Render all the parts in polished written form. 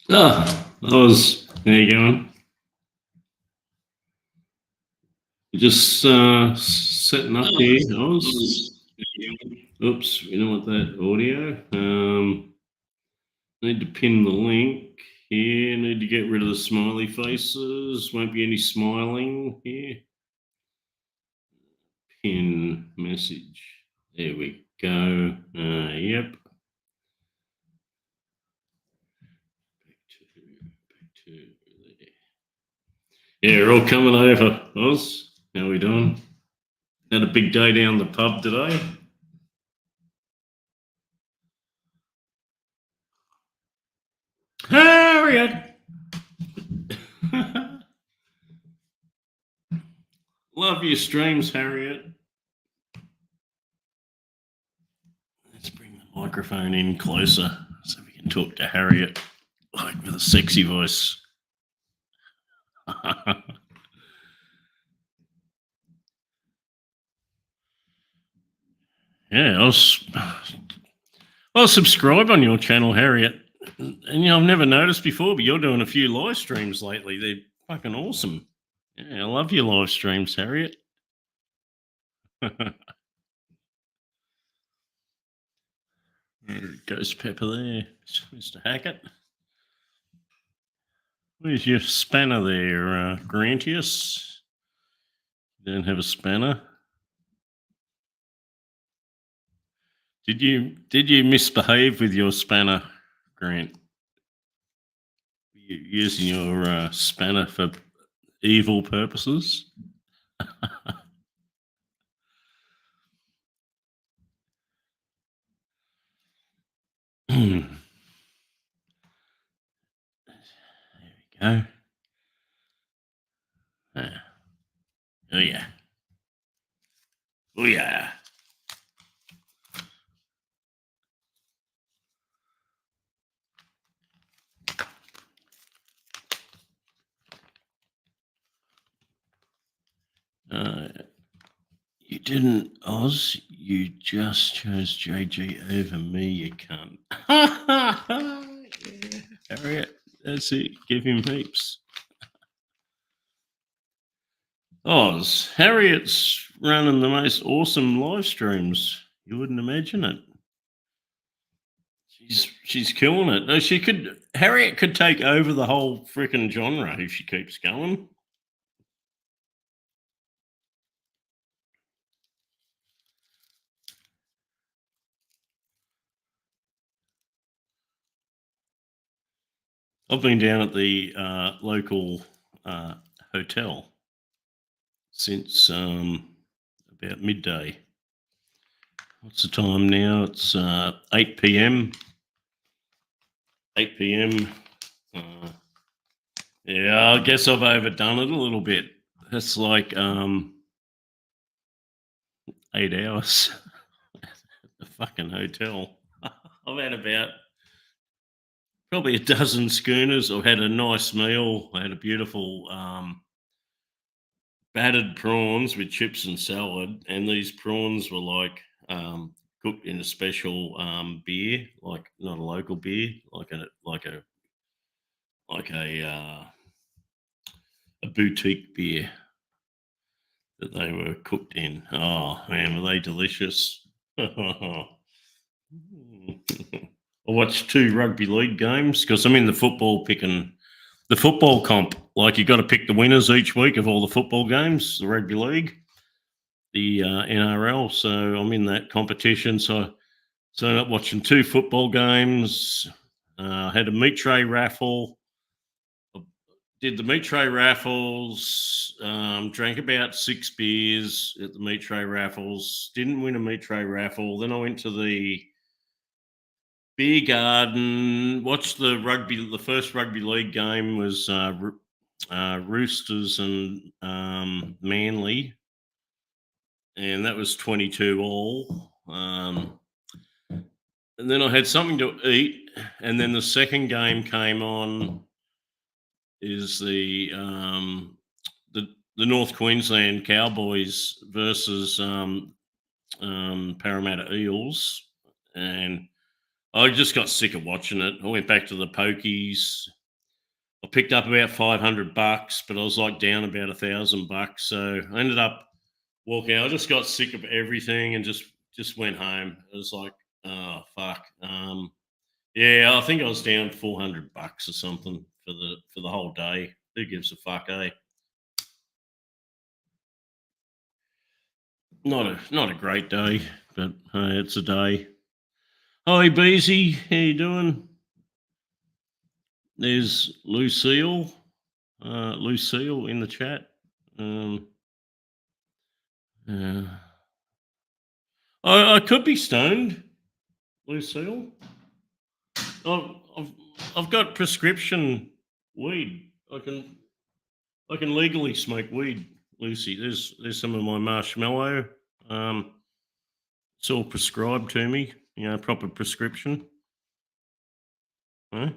How you going? Just setting up here. Oops, you know what that audio? Need to pin the link here. Need to get rid of the smiley faces. Won't be any smiling here. Pin message. There we go. Yep. Back to there. Yeah, we're all coming over. Oz, how we doing? Had a big day down the pub today. Harriet! Love your streams, Harriet. Let's bring the microphone in closer so we can talk to Harriet like with a sexy voice. Yeah, I'll subscribe on your channel, Harriet. And I've never noticed before, but you're doing a few live streams lately. They're fucking awesome. Yeah, I love your live streams, Harriet. Ghost Pepper there, Mr. Hackett. Where's your spanner there, Grantius? You don't have a spanner. Did you misbehave with your spanner, Grant? You using your spanner for evil purposes? There we go. Oh yeah. Oh yeah. You didn't, Oz. You just chose JG over me, you cunt. Yeah. Harriet, that's it. Give him heaps. Oz, Harriet's running the most awesome live streams. You wouldn't imagine it. She's killing it. No, Harriet could take over the whole freaking genre if she keeps going. I've been down at the local hotel since about midday. What's the time now? It's 8 p.m. 8 p.m. Yeah, I guess I've overdone it a little bit. That's like 8 hours at the fucking hotel. I've had about probably a dozen schooners. I've had a nice meal. I had a beautiful battered prawns with chips and salad, and these prawns were like cooked in a special beer, like not a local beer, like a boutique beer that they were cooked in. Oh man, were they delicious! I watched 2 rugby league games because I'm in the football comp. Like you got to pick the winners each week of all the football games, the rugby league, the NRL. So I'm in that competition. So ended up watching 2 football games. Had a meat tray raffle. Did the meat tray raffles. Drank about 6 beers at the meat tray raffles. Didn't win a meat tray raffle. Then I went to the beer garden. Watched the first rugby league game was Roosters and Manly, and that was 22 all. And then I had something to eat, and then the second game came on. Is the North Queensland Cowboys versus Parramatta Eels, and I just got sick of watching it. I went back to the pokies, I picked up about $500, but I was like down about $1,000. So I ended up walking out. I just got sick of everything and just went home. It was like, oh fuck. Yeah, I think I was down $400 or something for the whole day. Who gives a fuck, eh? Not a great day, but hey, it's a day. Hi, Beezy. How you doing? There's Lucille in the chat. Um, uh, I could be stoned, Lucille. I've, I've I've got prescription weed. I can legally smoke weed, Lucy. There's some of my marshmallow. Um, it's all prescribed to me. You know, proper prescription. Huh?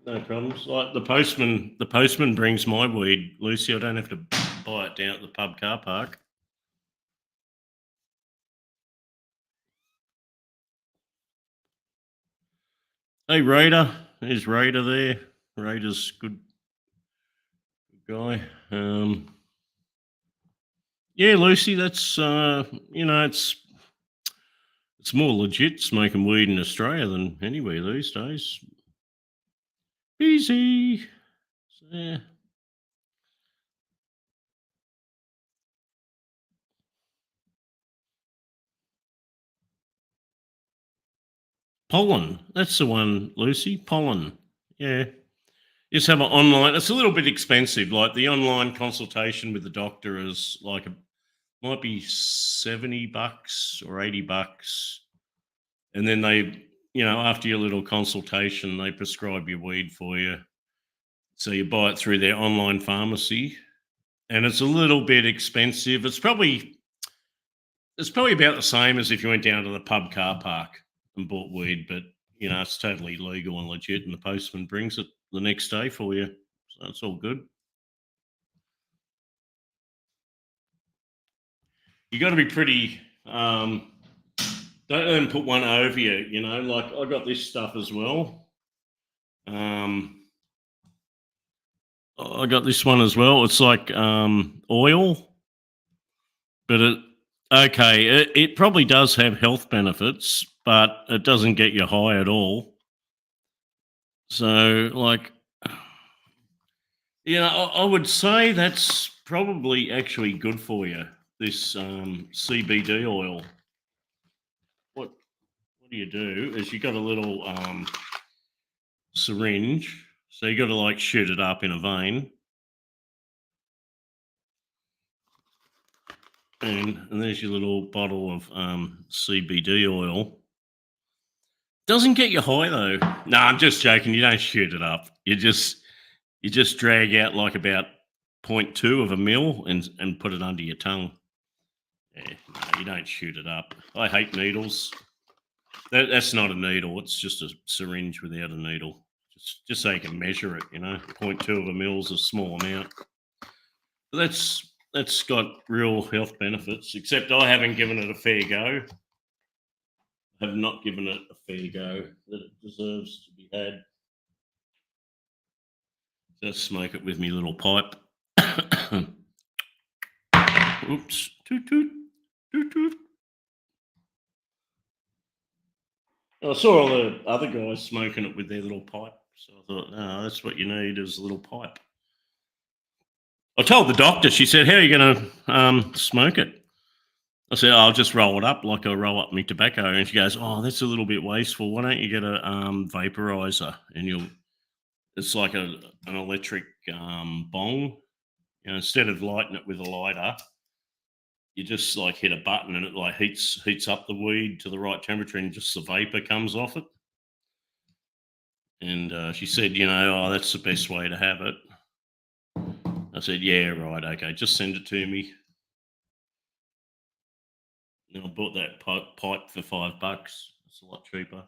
No problems. Like the postman brings my weed, Lucy. I don't have to buy it down at the pub car park. Hey, Raider. There's Raider there. Raider's good guy. Yeah, Lucy. That's it's more legit smoking weed in Australia than anywhere these days. Easy. Yeah. Pollen. That's the one, Lucy. Pollen. Yeah. Just have an online. It's a little bit expensive. Like the online consultation with the doctor is like might be $70 or $80, and then they, after your little consultation, they prescribe your weed for you. So you buy it through their online pharmacy, and it's a little bit expensive. It's probably about the same as if you went down to the pub car park and bought weed, but it's totally legal and legit, and the postman brings it the next day for you. So it's all good. You got to be pretty. Don't let them put one over you. Like I got this stuff as well. I got this one as well. It's like oil, but it probably does have health benefits, but it doesn't get you high at all. So, like, I would say that's probably actually good for you. This CBD oil. What do you do? Is you got a little syringe, so you got to like shoot it up in a vein, and there's your little bottle of CBD oil. Doesn't get you high though. No, I'm just joking. You don't shoot it up. You just drag out like about 0.2 of a mil and put it under your tongue. Yeah, no, you don't shoot it up. I hate needles. That's not a needle. It's just a syringe without a needle. Just so you can measure it. 0.2 of a mil is a small amount. But that's got real health benefits. Except I haven't given it a fair go. Have not given it a fair go that it deserves to be had. Just smoke it with me little pipe. Oops. Toot toot. Toot toot. I saw all the other guys smoking it with their little pipe. So I thought, no, that's what you need is a little pipe. I told the doctor, she said, how are you going to smoke it? I said, I'll just roll it up like I roll up my tobacco. And she goes, oh, that's a little bit wasteful. Why don't you get a vaporizer and it's like an electric bong. Instead of lighting it with a lighter, you just like hit a button and it like heats up the weed to the right temperature and just the vapor comes off it. And she said, oh, that's the best way to have it. I said, yeah, right, okay, just send it to me. And I bought that pipe for $5. It's a lot cheaper.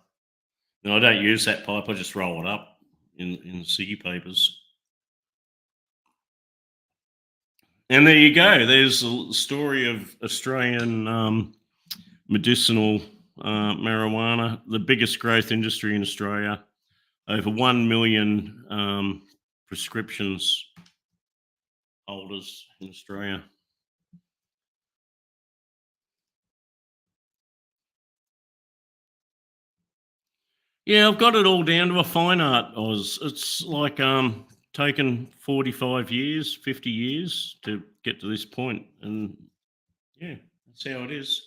No, I don't use that pipe. I just roll it up in ciggy papers. And there you go. There's a story of Australian medicinal marijuana, the biggest growth industry in Australia. over 1 million prescriptions holders in Australia. Yeah, I've got it all down to a fine art, Oz. It's like taken 45 years, 50 years to get to this point. And yeah, that's how it is.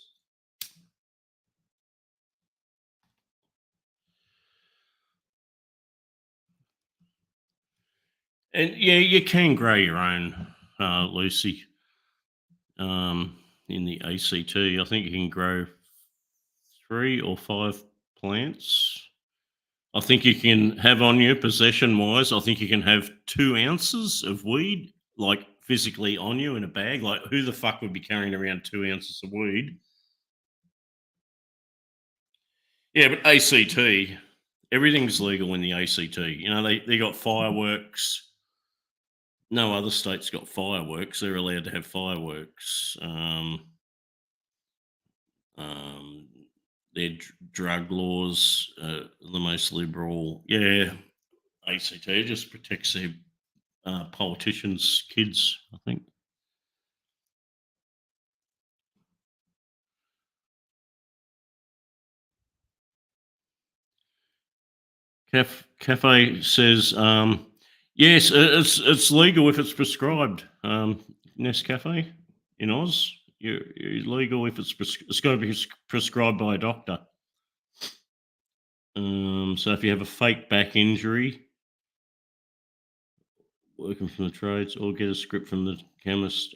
And yeah, you can grow your own, Lucy, in the ACT. I think you can grow 3 or 5 plants. I think you can have on you, possession wise, I think you can have 2 ounces of weed, like physically on you in a bag. Like, who the fuck would be carrying around 2 ounces of weed? Yeah, but ACT, everything's legal in the ACT. You know, they got fireworks. No other state's got fireworks. They're allowed to have fireworks. Um, their drug laws, the most liberal. Yeah, ACT just protects their politicians' kids, I think. Cafe says, yes, it's legal if it's prescribed. Nescafe in Oz, you're legal if it's got to be prescribed by a doctor. So if you have a fake back injury, working from the trades, or get a script from the chemist.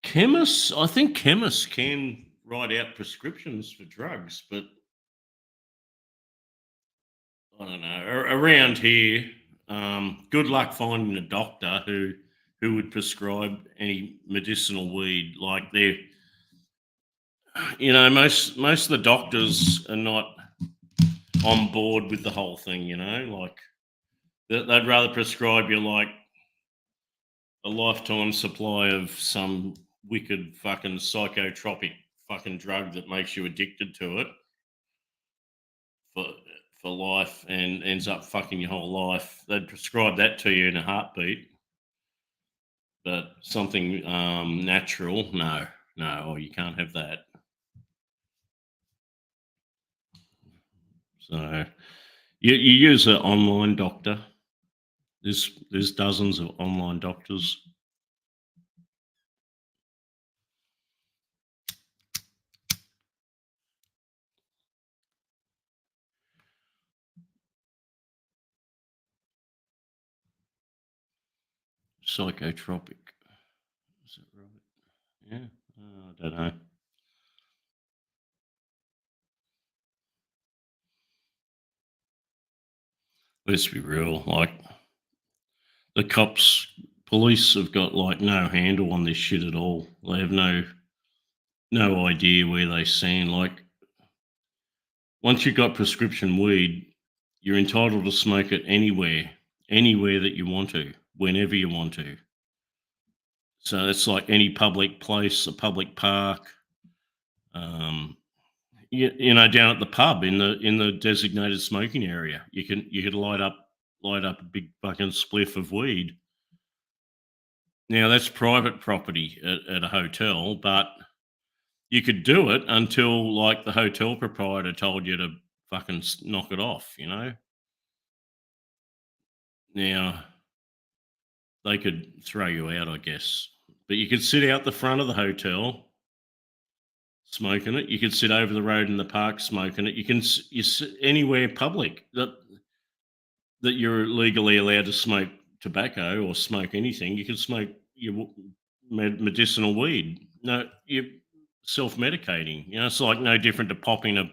Chemists, I think chemists can write out prescriptions for drugs, but I don't know. Around here, good luck finding a doctor who would prescribe any medicinal weed. Like they're, most of the doctors are not on board with the whole thing. Like they'd rather prescribe you like a lifetime supply of some wicked fucking psychotropic fucking drug that makes you addicted to it for for life and ends up fucking your whole life. They'd prescribe that to you in a heartbeat. But something natural, no, no, you can't have that. So you use an online doctor. There's dozens of online doctors. Psychotropic. Is that right? Yeah. I don't know. Let's be real. Like the cops, police have got like no handle on this shit at all. They have no idea where they stand. Like once you've got prescription weed, you're entitled to smoke it anywhere that you want to, whenever you want to. So it's like any public place, a public park, um, down at the pub in the designated smoking area. You could light up a big fucking spliff of weed. Now that's private property at a hotel, but you could do it until like the hotel proprietor told you to fucking knock it off. Now they could throw you out, I guess, but you could sit out the front of the hotel smoking it. You could sit over the road in the park smoking it. You sit anywhere public that you're legally allowed to smoke tobacco or smoke anything. You can smoke your medicinal weed. No, you're self-medicating. It's like no different to popping a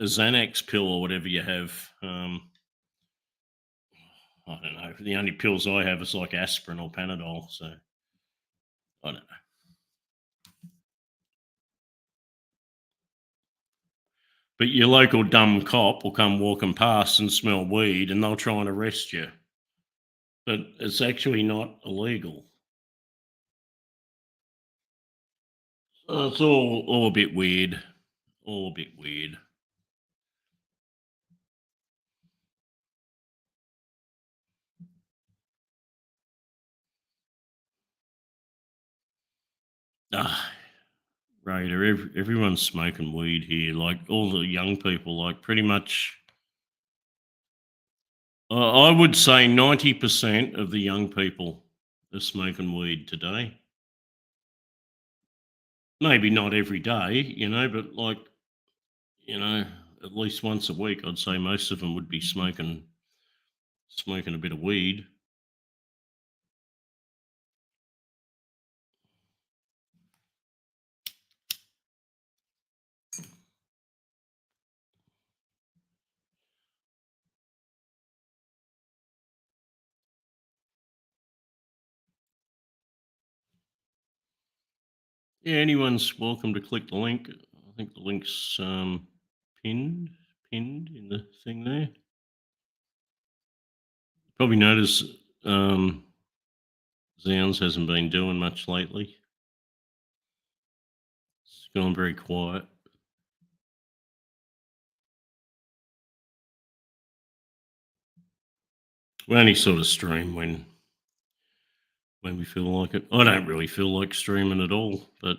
Xanax pill or whatever you have. I don't know. The only pills I have is like aspirin or Panadol. So I don't know. But your local dumb cop will come walking past and smell weed and they'll try and arrest you. But it's actually not illegal. It's all a bit weird. All a bit weird. Ah, Raider, everyone's smoking weed here. Like all the young people, like pretty much. I would say 90% of the young people are smoking weed today. Maybe not every day, but like, you know, at least once a week, I'd say most of them would be smoking a bit of weed. Yeah, anyone's welcome to click the link. I think the link's pinned pinned in the thing there. Probably notice um, Zounds hasn't been doing much lately. It's gone very quiet. We only sort of stream when we feel like it. I don't really feel like streaming at all, but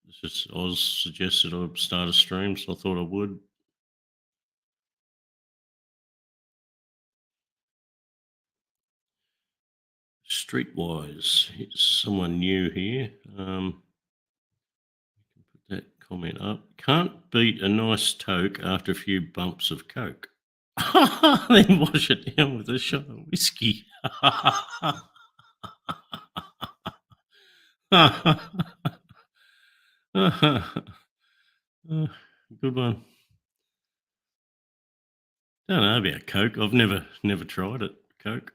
it's just I was suggested I'd start a stream, so I thought I would. Streetwise, it's someone new here. Put that comment up. Can't beat a nice toke after a few bumps of coke. Then wash it down with a shot of whiskey. Good one. Don't know about Coke. I've never tried it. Coke.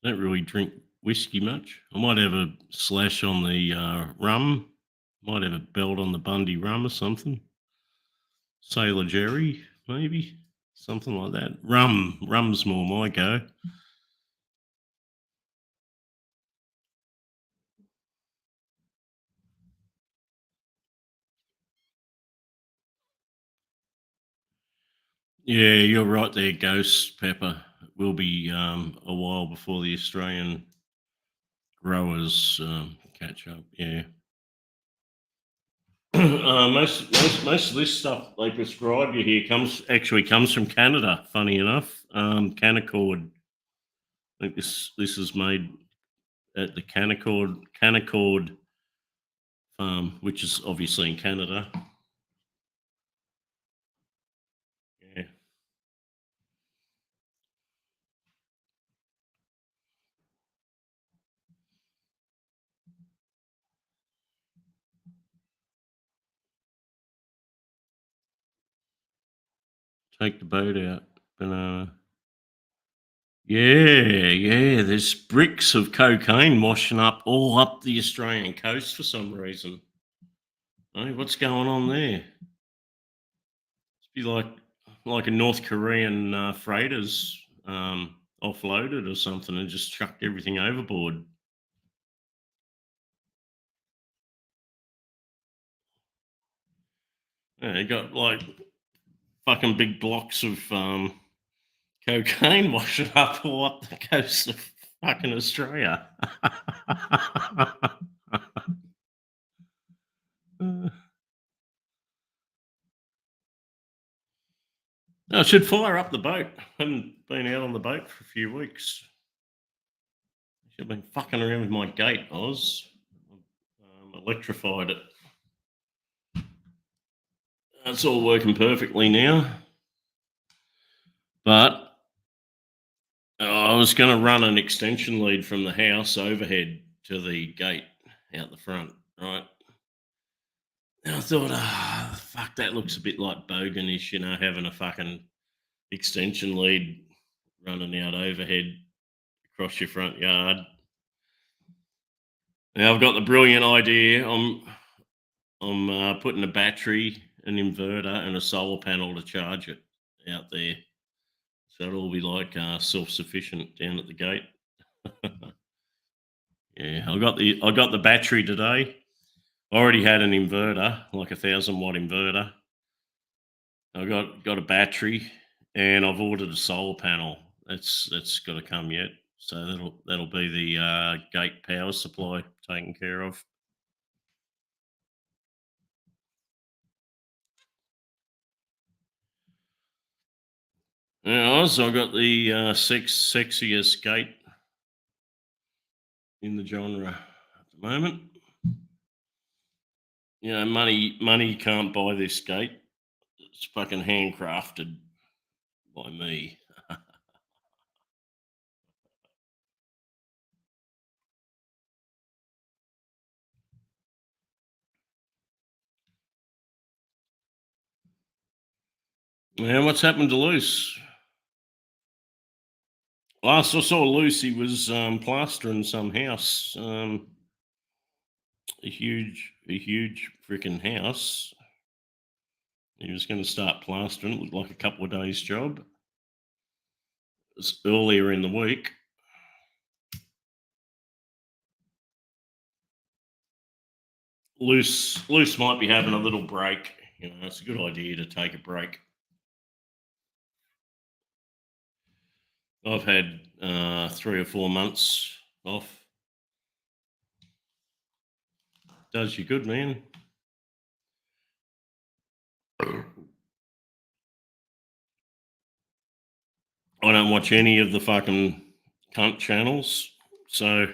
Don't really drink whiskey much. I might have a slash on the rum. Might have a belt on the Bundy rum or something. Sailor Jerry, maybe something like that. Rum's more my go. Yeah, you're right there, Ghost Pepper. It will be a while before the Australian growers catch up. Yeah. Most of this stuff they prescribe you here comes from Canada. Funny enough, Canaccord. I think this is made at the Canaccord farm, which is obviously in Canada. Yeah, take the boat out, banana. Yeah, yeah. There's bricks of cocaine washing up all up the Australian coast for some reason. Hey, what's going on there? It's be like a North Korean freighters offloaded or something and just chucked everything overboard. Yeah, you got like fucking big blocks of cocaine washing up all up the coast of fucking Australia. I should fire up the boat. Haven't been out on the boat for a few weeks. Should have been fucking around with my gate, Oz. Electrified it. It's all working perfectly now. But I was going to run an extension lead from the house overhead to the gate out the front, right? And I thought, fuck, that looks a bit like Boganish, having a fucking extension lead running out overhead across your front yard. Now I've got the brilliant idea. I'm putting a battery, an inverter, and a solar panel to charge it out there. So it'll all be like self-sufficient down at the gate. Yeah, I got the battery today. I already had an inverter, like 1,000 watt inverter. I got a battery, and I've ordered a solar panel. That's got to come yet. So that'll be the gate power supply taken care of. Yeah, also I got the sexiest gate in the genre at the moment. You know, money can't buy this gate. It's fucking handcrafted by me. Man, what's happened to Luce? Last I saw Lucy was plastering some house, a huge freaking house. He was going to start plastering. It looked like a couple of days' job. It was earlier in the week. Luce might be having a little break. You know, it's a good idea to take a break. I've had 3 or 4 months off. Does you good, man. I don't watch any of the fucking cunt channels, so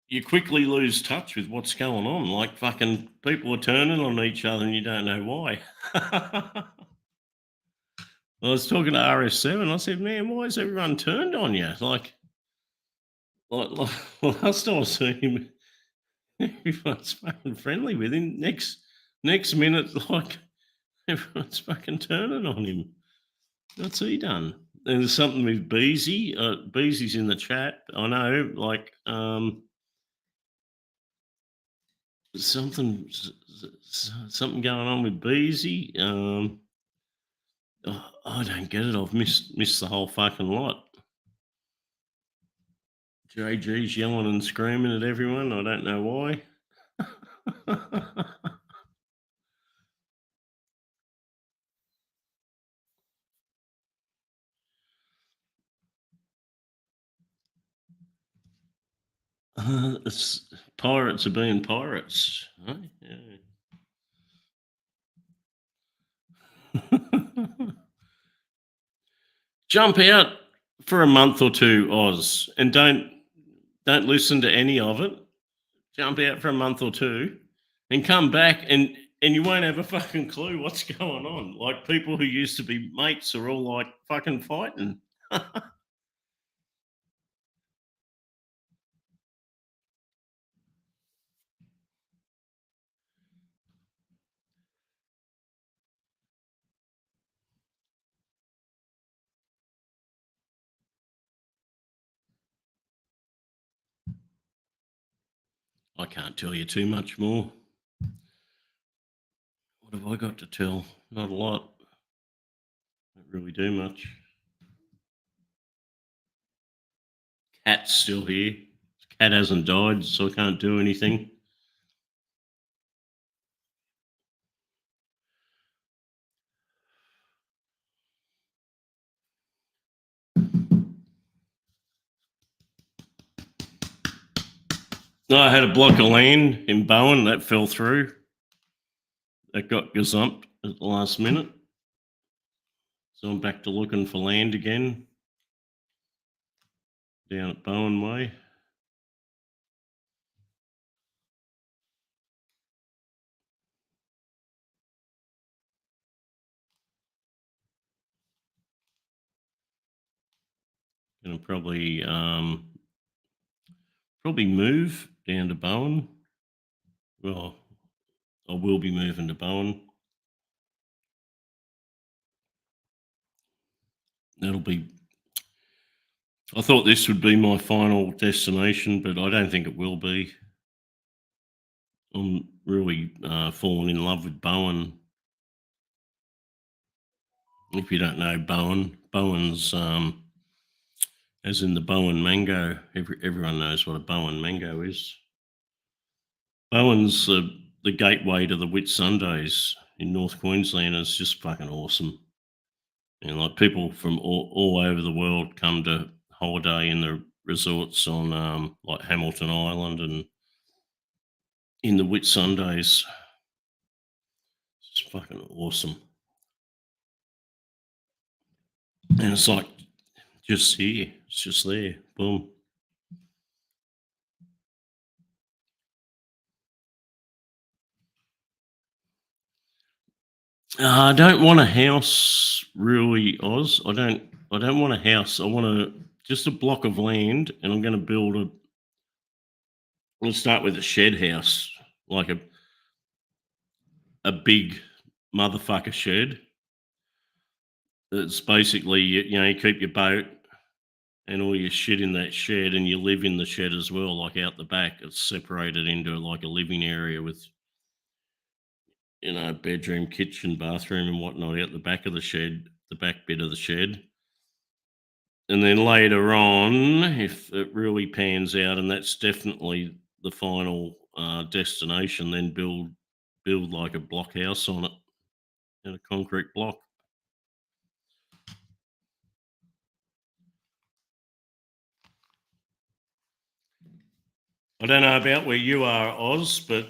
you quickly lose touch with what's going on. Like fucking people are turning on each other and you don't know why. I was talking to RS7. I said, "Man, why is everyone turned on you?" Like last time I saw him, everyone's fucking friendly with him. Next minute, like everyone's fucking turning on him. What's he done? There's something with Beezy. Beezy's in the chat. I know, like something something going on with Beezy. I don't get it. I've missed the whole fucking lot. JG's yelling and screaming at everyone. I don't know why. It's pirates are being pirates. Huh? Yeah. Jump out for a month or two, Oz, and don't listen to any of it. Jump out for a month or two, and come back, and you won't have a fucking clue what's going on. Like people who used to be mates are all like fucking fighting. I can't tell you too much more. What have I got to tell? Not a lot. Don't really do much. Cat's still here. Cat hasn't died, so I can't do anything. No, I had a block of land in Bowen that fell through. That got gazumped at the last minute. So I'm back to looking for land again down at Bowen Way. Gonna probably move down to Bowen. Well, I will be moving to Bowen. That'll be. I thought this would be my final destination, but I don't think it will be. I'm really falling in love with Bowen. If you don't know Bowen, Bowen's as in the Bowen mango. Everyone knows what a Bowen mango is. Bowen's the gateway to the Whitsundays in North Queensland. It's just fucking awesome. And like people from all over the world come to holiday in the resorts on like Hamilton Island and in the Whitsundays. It's fucking awesome. And it's like just here. It's just there. Boom. I don't want a house, really, Oz. I don't. I don't want a house. I want just a block of land, and I'm going to build a. I'm going to start with a shed house, like a big motherfucker shed. It's basically you keep your boat and all your shit in that shed, and you live in the shed as well, like out the back. It's separated into like a living area with bedroom, kitchen, bathroom, and whatnot out the back of the shed, the back bit of the shed. And then later on, if it really pans out, and that's definitely the final destination, then build like a block house on it, in a concrete block. I don't know about where you are, Oz, but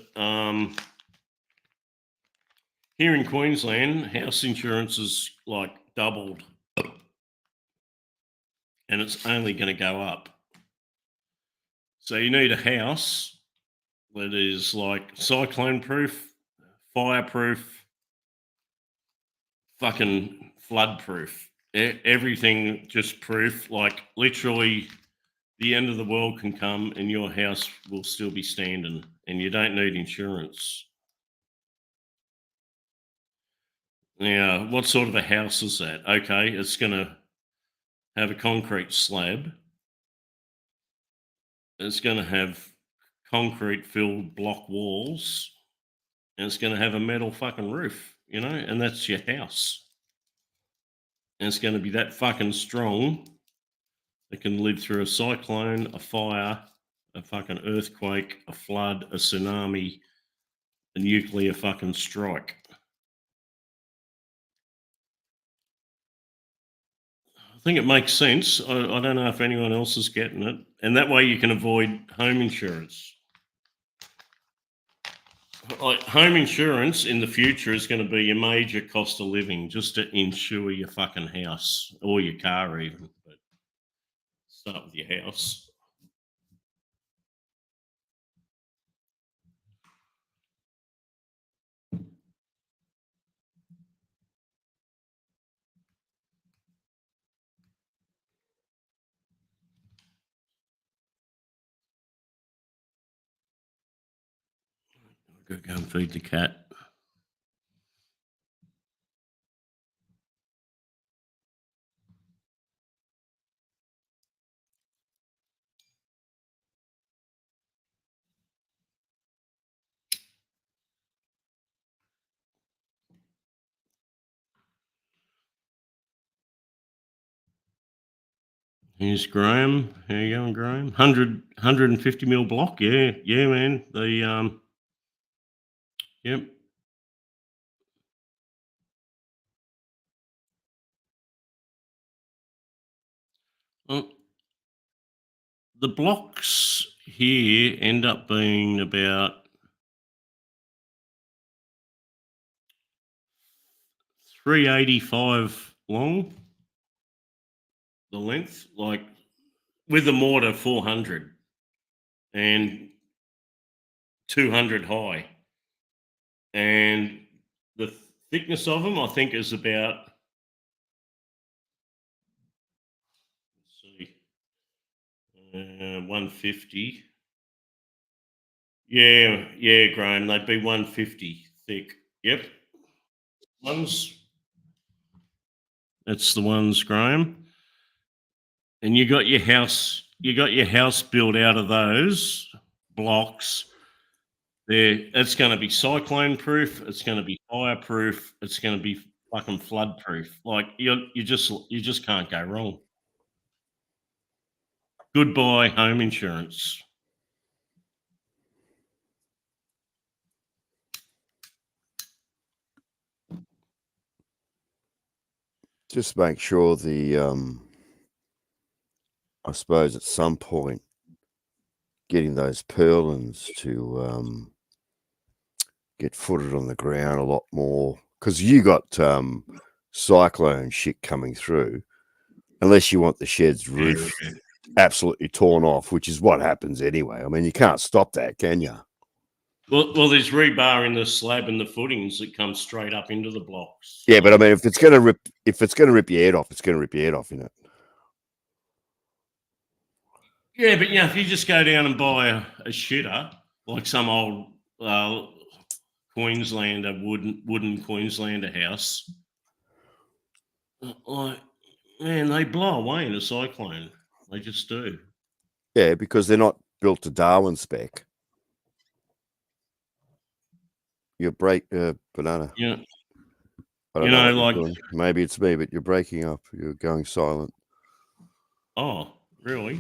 here in Queensland, house insurance is like doubled, and it's only going to go up. So you need a house that is like cyclone proof, fireproof, fucking flood proof. Everything just proof. Like literally, the end of the world can come and your house will still be standing, and you don't need insurance. Now, what sort of a house is that? Okay, it's going to have a concrete slab. It's going to have concrete filled block walls, and it's going to have a metal fucking roof, and that's your house. And it's going to be that fucking strong. It can live through a cyclone, a fire, a fucking earthquake, a flood, a tsunami, a nuclear fucking strike. I think it makes sense. I don't know if anyone else is getting it. And that way you can avoid home insurance. Like home insurance in the future is going to be a major cost of living just to insure your fucking house or your car even. But start with your house. I've got to go and feed the cat. Here's Graham. How you going, Graham? 150 mil block. Yeah, man. Yep. Well, the blocks here end up being about 385 long, the length, like with the mortar 400 and 200 high. And the thickness of them, I think, is about, let's see, 150. Yeah, Graham, they'd be 150 thick. Yep. Ones. That's the ones, Graham. And you got your house built out of those blocks. It's going to be cyclone proof. It's going to be fireproof. It's going to be fucking flood proof. Like you just can't go wrong. Goodbye home insurance. just make sure I suppose at some point getting those purlins to get footed on the ground a lot more, because you got cyclone shit coming through, unless you want the shed's roof absolutely torn off, which is what happens anyway. I mean, you can't stop that, can you? Well, there's rebar in the slab and the footings that come straight up into the blocks. Yeah, but I mean, if it's going to rip your head off, it's going to rip your head off, isn't it? Yeah, but if you just go down and buy a shitter, like some old Queenslander wooden Queenslander house, like, man, they blow away in a cyclone. They just do. Yeah, because they're not built to Darwin spec. You break banana. Yeah. I don't know what you're doing. Maybe it's me, but you're breaking up. You're going silent. Oh, really?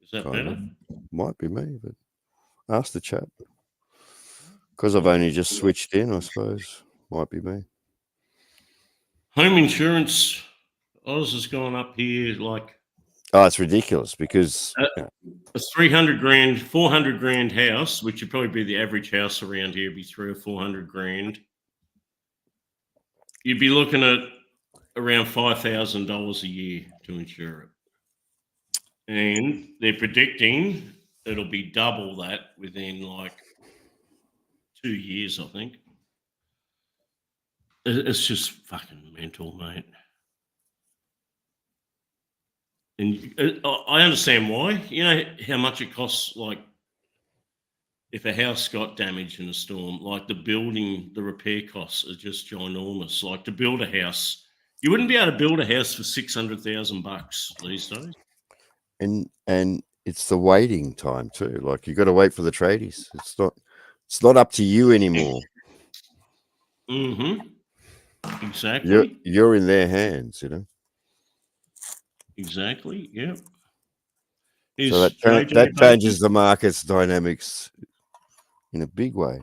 Is that better? Might be me, but ask the chat. Because I've only just switched in, I suppose. Might be me. Home insurance, Oz has gone up here like... Oh, it's ridiculous because... a 300 grand, 400 grand house, which would probably be the average house around here, be 300 or 400 grand. You'd be looking at around $5,000 a year to insure it. And they're predicting it'll be double that within like 2 years, I think. It's just fucking mental, mate. And I understand why. You know how much it costs, like, if a house got damaged in a storm, like the repair costs are just ginormous. Like, to build a house, you wouldn't be able to build a house for $600,000 these days. And it's the waiting time too. Like, you got to wait for the tradies. It's not up to you anymore. Mm-hmm. Exactly. You're in their hands, you know. Exactly. Yeah. So that changes the market's dynamics in a big way.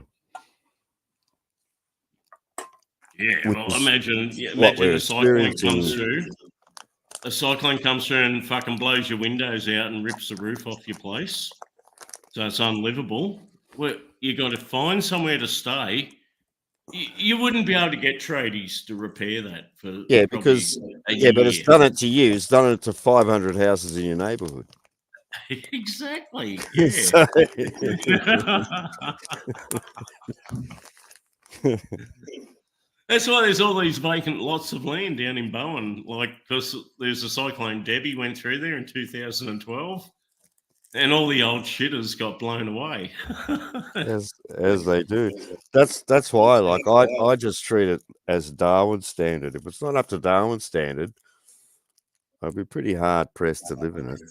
Yeah. Well, imagine a cyclone comes through. A cyclone comes through and fucking blows your windows out and rips the roof off your place. So it's unlivable. Well, you got to find somewhere to stay. You wouldn't be able to get tradies to repair that for but it's done it to you. It's done it to 500 houses in your neighbourhood. Exactly. Yeah. That's why there's all these vacant lots of land down in Bowen. Like, because there's a cyclone Debbie went through there in 2012. And all the old shitters got blown away. as they do. That's why, like, I just treat it as Darwin standard. If it's not up to Darwin standard, I'd be pretty hard pressed to live in it.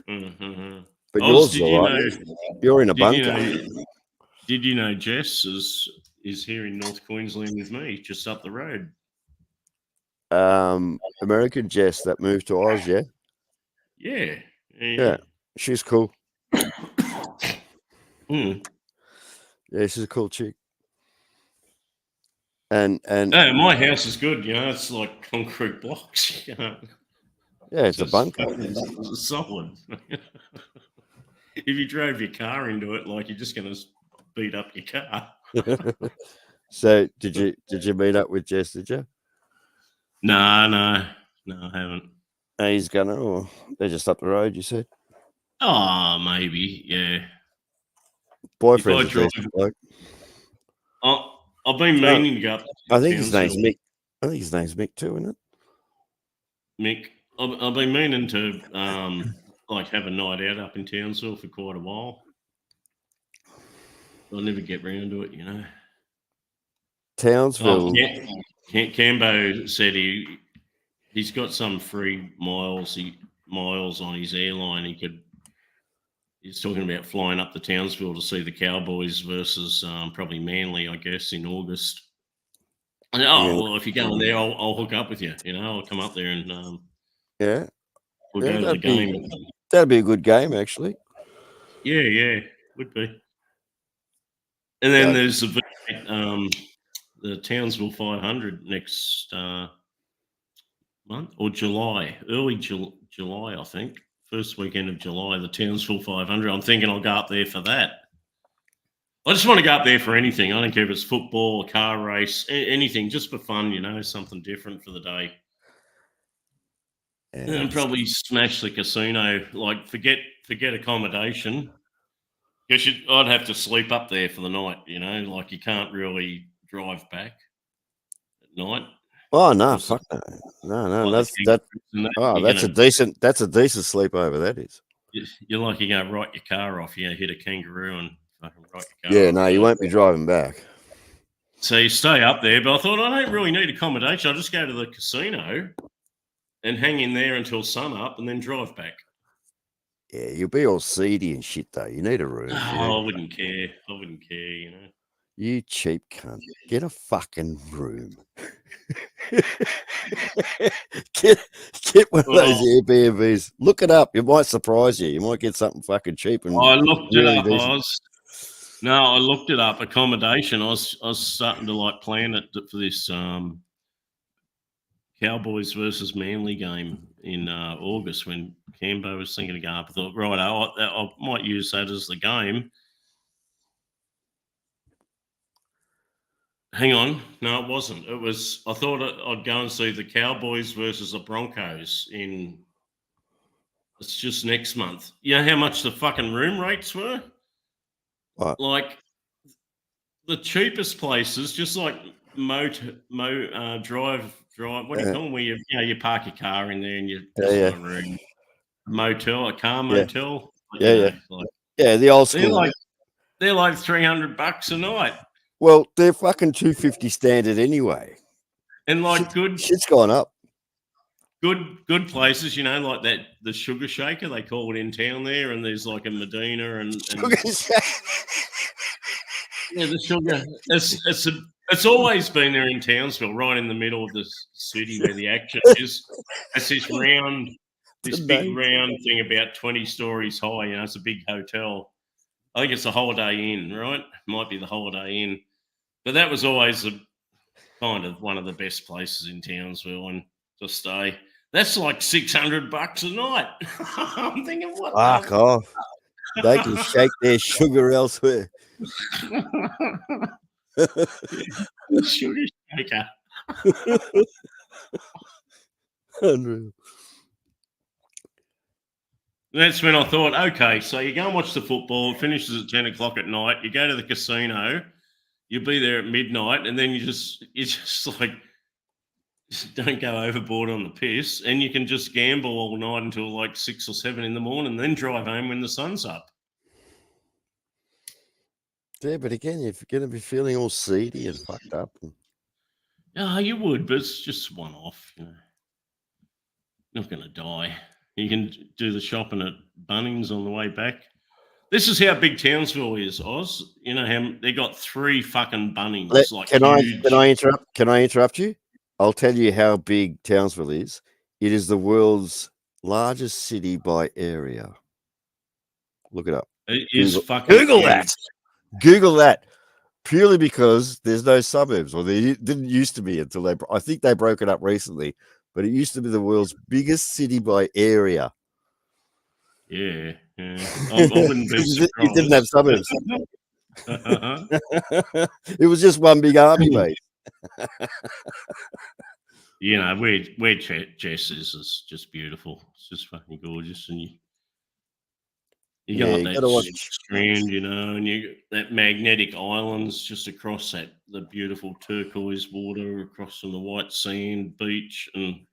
Mm-hmm. But yours, you're in a bunker. Did you know Jess is here in North Queensland with me, just up the road? American Jess that moved to Oz, yeah? Yeah. She's cool. Mm. Yeah, she's a cool chick. And my house is good, you know. It's like concrete blocks. You know? Yeah, it's a bunker. It's solid. If you drove your car into it, like, you're just going to beat up your car. So did you meet up with Jess? Did you? No, I haven't. He's gonna, or they're just up the road. You said. Oh, maybe, yeah. Boyfriend's a decent bloke. I've been meaning to go up. I think his name's Mick. I think his name's Mick too, isn't it? Mick. I've been meaning to like have a night out up in Townsville for quite a while. I'll never get round to it, you know. Townsville. Cambo said he's got some free miles on his airline. He's talking about flying up to Townsville to see the Cowboys versus probably Manly, I guess, in August. And, well, if you're going there, I'll hook up with you. You know, I'll come up there and we'll go to the game. That'd be a good game, actually. Yeah, would be. And then there's the Townsville 500 next month or July, early July, I think. First weekend of July, the Townsville 500. I'm thinking I'll go up there for that. I just want to go up there for anything. I don't care if it's football, a car race, anything, just for fun, something different for the day. And probably smash the casino. Like forget accommodation. Because I'd have to sleep up there for the night. Like you can't really drive back at night. Oh no, fuck no, no. Like that's a decent sleepover. That is. You're like you're going to write your car off. Hit a kangaroo and fucking write your car. Yeah, off, no, you won't be driving back. So you stay up there, but I thought I don't really need accommodation. I'll just go to the casino and hang in there until sun up and then drive back. Yeah, you'll be all seedy and shit though. You need a room. I wouldn't care. You cheap cunt. Get a fucking room. get one of those Airbnbs. Look it up. It might surprise you. You might get something fucking cheap. And I looked really it up. I looked it up. Accommodation. I was starting to like plan it for this Cowboys versus Manly game in August when Cambo was thinking of going up. I thought, right, I might use that as the game. Hang on. No, it wasn't. It was, I thought I'd go and see the Cowboys versus the Broncos it's just next month. You know how much the fucking room rates were? What? Like the cheapest places, just like drive. What do you call them? Where you park your car in there and you a room, motel, a car motel. Yeah. The old school. They're like $300 a night. Well, they're fucking $250 standard anyway. And like shit's gone up. Good places, like that the Sugar Shaker they call it in town there, and there's like a Medina and yeah, the Sugar. It's always been there in Townsville, right in the middle of the city where the action is. It's this big round thing about 20 stories high. It's a big hotel. I think it's the Holiday Inn, right? Might be the Holiday Inn. But that was always kind of one of the best places in Townsville and to stay. That's like $600 a night. I'm thinking, what? Fuck off. They can shake their sugar elsewhere. Sugar shaker. Unreal. That's when I thought, okay, so you go and watch the football, it finishes at 10 o'clock at night, you go to the casino, you'll be there at midnight, and then you just don't go overboard on the piss, and you can just gamble all night until like 6 or 7 in the morning, then drive home when the sun's up. Yeah, but again, you're going to be feeling all seedy and fucked up. Yeah, you would, but it's just one off. Not going to die. You can do the shopping at Bunnings on the way back. This is how big Townsville is, Oz. You know how they got 3 fucking Bunnings. Can I interrupt you? I'll tell you how big Townsville is. It is the world's largest city by area. Look it up. It is fucking Google huge. that. Google that. Purely because there's no suburbs, or they didn't used to be until I think they broke it up recently. But it used to be the world's biggest city by area. Yeah. I wouldn't be surprised. It didn't have suburbs. It was just one big army base. Where Jess is just beautiful. It's just fucking gorgeous, and you got that strand, and you that magnetic islands just across the beautiful turquoise water across from the white sand beach, and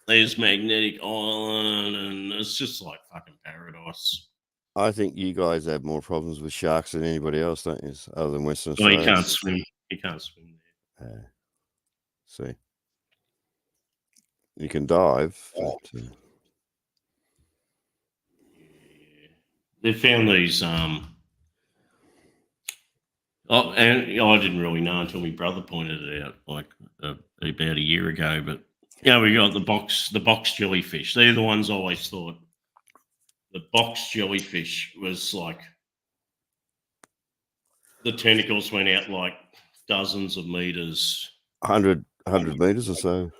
there's Magnetic Island, and it's just like fucking paradise. I think you guys have more problems with sharks than anybody else, don't you? Other than Western Australia. Well, he can't swim there. See, you can dive. But, They found these. And I didn't really know until my brother pointed it out, like about a year ago. But we got the box jellyfish. They're the ones I always thought. The box jellyfish was like the tentacles went out like dozens of meters. 100 meters or so.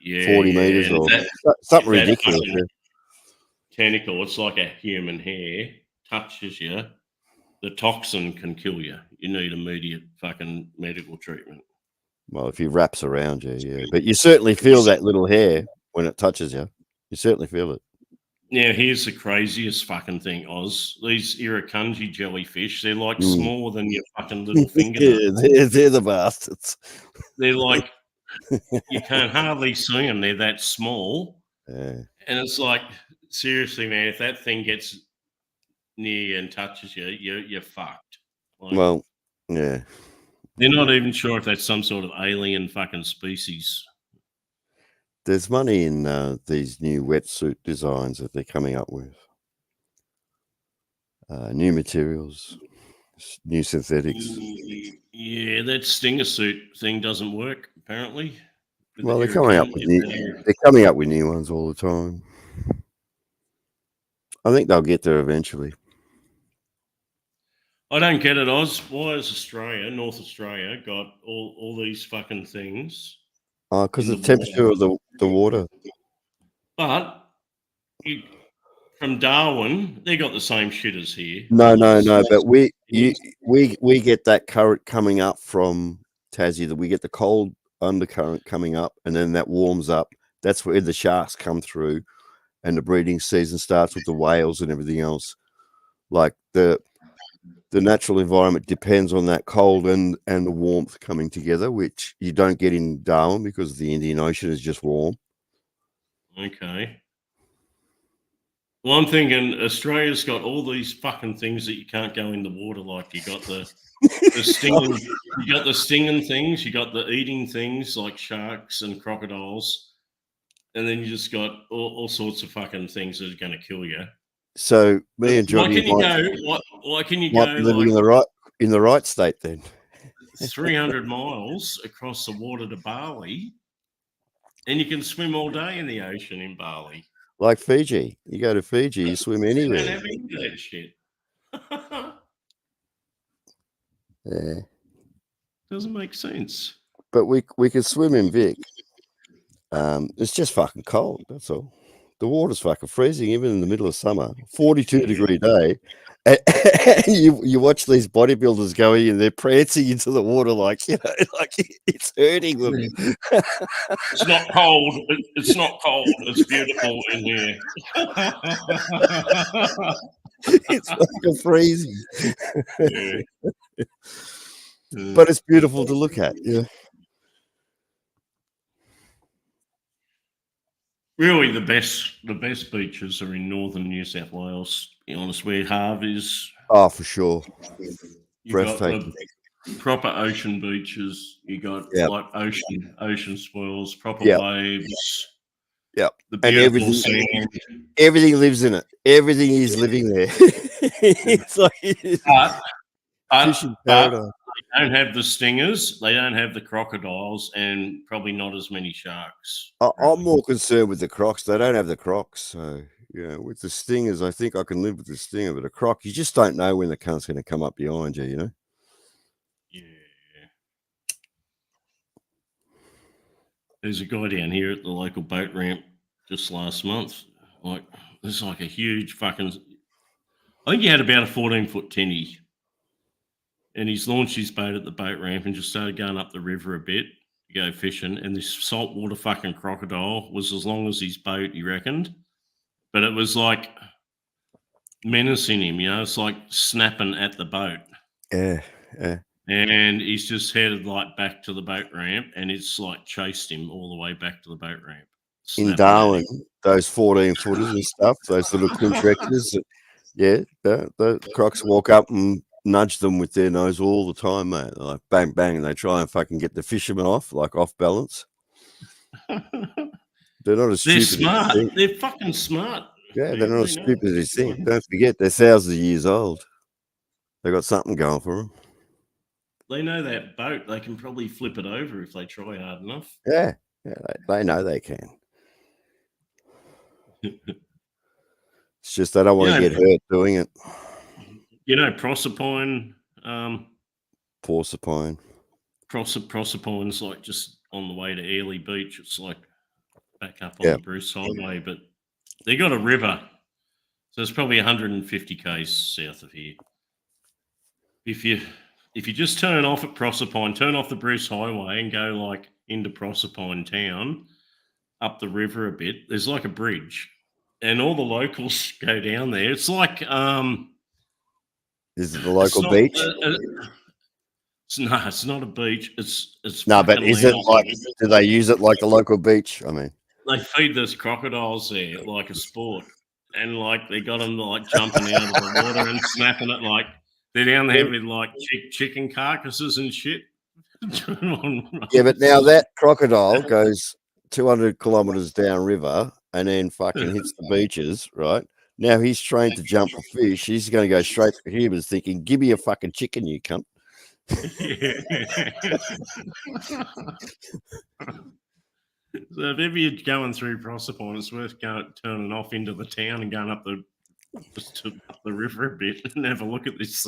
Yeah, 40 meters and or that, something that ridiculous. fucking Yeah. tentacle, it's like a human hair, touches you, the toxin can kill you. You need immediate fucking medical treatment. Well, if he wraps around you, yeah. But you certainly feel that little hair when it touches you. You certainly feel it. Now, here's the craziest fucking thing, Oz. These irukandji jellyfish, they're like Mm. smaller than your fucking little fingernail. Yeah, they're the bastards. They're like, you can hardly see them. They're that small. Yeah. And it's like, seriously, man, if that thing gets near you and touches you, you're fucked. Like, Well, yeah. they're not even sure if that's some sort of alien fucking species. There's money in these new wetsuit designs that they're coming up with. New materials, new synthetics. Yeah, that stinger suit thing doesn't work, apparently. Well, they're coming up with new ones all the time. I think they'll get there eventually. I don't get it, Oz. Why has Australia, North Australia, got all these fucking things? Because the temperature of the water. But from Darwin, they got the same shit as here. No. But we get that current coming up from Tassie. That we get the cold undercurrent coming up, and then that warms up. That's where the sharks come through, and the breeding season starts with the whales and everything else. Like the natural environment depends on that cold and the warmth coming together, which you don't get in Darwin because the Indian Ocean is just warm. Okay. Well, I'm thinking Australia's got all these fucking things that you can't go in the water. Like you got the stinging, you got the stinging things, you got the eating things like sharks and crocodiles, and then you just got all sorts of fucking things that are going to kill you. So me and Johnny, why can you go living in the right state then? 300 miles across the water to Bali, and you can swim all day in the ocean in Bali. Like Fiji, you go to Fiji, you swim anywhere. You don't have any of that shit. Yeah, doesn't make sense. But we could swim in Vic. It's just fucking cold. That's all. The water's fucking freezing, even in the middle of summer. 42-degree day. And you watch these bodybuilders going and they're prancing into the water like it's hurting them. It's not cold. It's not cold. It's beautiful in here. It's fucking freezing. Yeah. But it's beautiful to look at. Yeah. Really, the best beaches are in northern New South Wales. To be honest, where Harve is. Oh, for sure. Breathtaking. Proper ocean beaches. You got like ocean swirls, proper waves. Yep. And everything lives in it. Everything is living there. It's like fishing paradise. They don't have the stingers, they don't have the crocodiles, and probably not as many sharks. I'm more concerned with the crocs. They don't have the crocs. So, with the stingers, I think I can live with the stinger. But a croc, you just don't know when the cunt's going to come up behind you, Yeah. There's a guy down here at the local boat ramp just last month. Like, there's like a huge fucking... I think he had about a 14-foot tinny. And he's launched his boat at the boat ramp and just started going up the river a bit to go fishing. And this saltwater fucking crocodile was as long as his boat, he reckoned. But it was like menacing him, it's like snapping at the boat. Yeah. And he's just headed like back to the boat ramp and it's like chased him all the way back to the boat ramp. In Darwin, those 14-footers and stuff, those little contractors, the crocs walk up and nudge them with their nose all the time, mate. They're like bang, bang, and they try and fucking get the fishermen off balance. They're not as stupid. They're smart. They're fucking smart. Yeah, they're not as stupid as you think. Don't forget, they're thousands of years old. They got something going for them. They know that boat. They can probably flip it over if they try hard enough. Yeah, they know they can. It's just they don't want to get hurt doing it. Proserpine. Porcupine. Proserpine's like just on the way to Airlie Beach. It's like back up on Yeah. the Bruce Highway, but they got a river, so it's probably 150 k's south of here. If you just turn off at Proserpine, turn off the Bruce Highway and go like into Proserpine town, up the river a bit, there's like a bridge, and all the locals go down there. It's like Is it the it's local not, beach? no, it's not a beach. It's No, but fucking is it lousy. like? Do they use it like the local beach? I mean, They feed those crocodiles there like a sport, and like they got them like jumping out of the water and snapping it like they're down there with like chicken carcasses and shit. yeah, but now that crocodile goes 200 kilometers downriver and then fucking hits the beaches, right? Now he's trained to jump for fish. He's going to go straight for humans, thinking, "Give me a fucking chicken, you cunt." So if ever you're going through Proserpine, it's worth turning off into the town and going up the river a bit and have a look at this.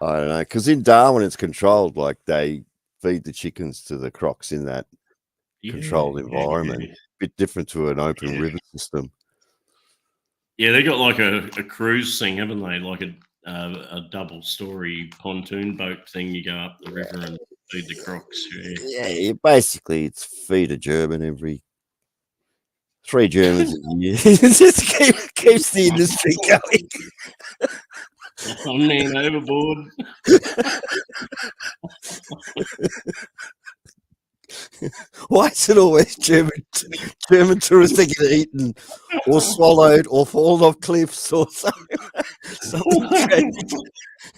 I don't know, because in Darwin it's controlled. Like they feed the chickens to the crocs in that controlled environment. Bit different to an open river system. Yeah, they got like a cruise thing, haven't they? Like a double-story pontoon boat thing. You go up the river and feed the crocs. Yeah, basically it's feed a German every 3 Germans a year. It just keeps the industry going. I'm man overboard. Why is it always German tourists that get eaten or swallowed or fallen off cliffs or something tragic?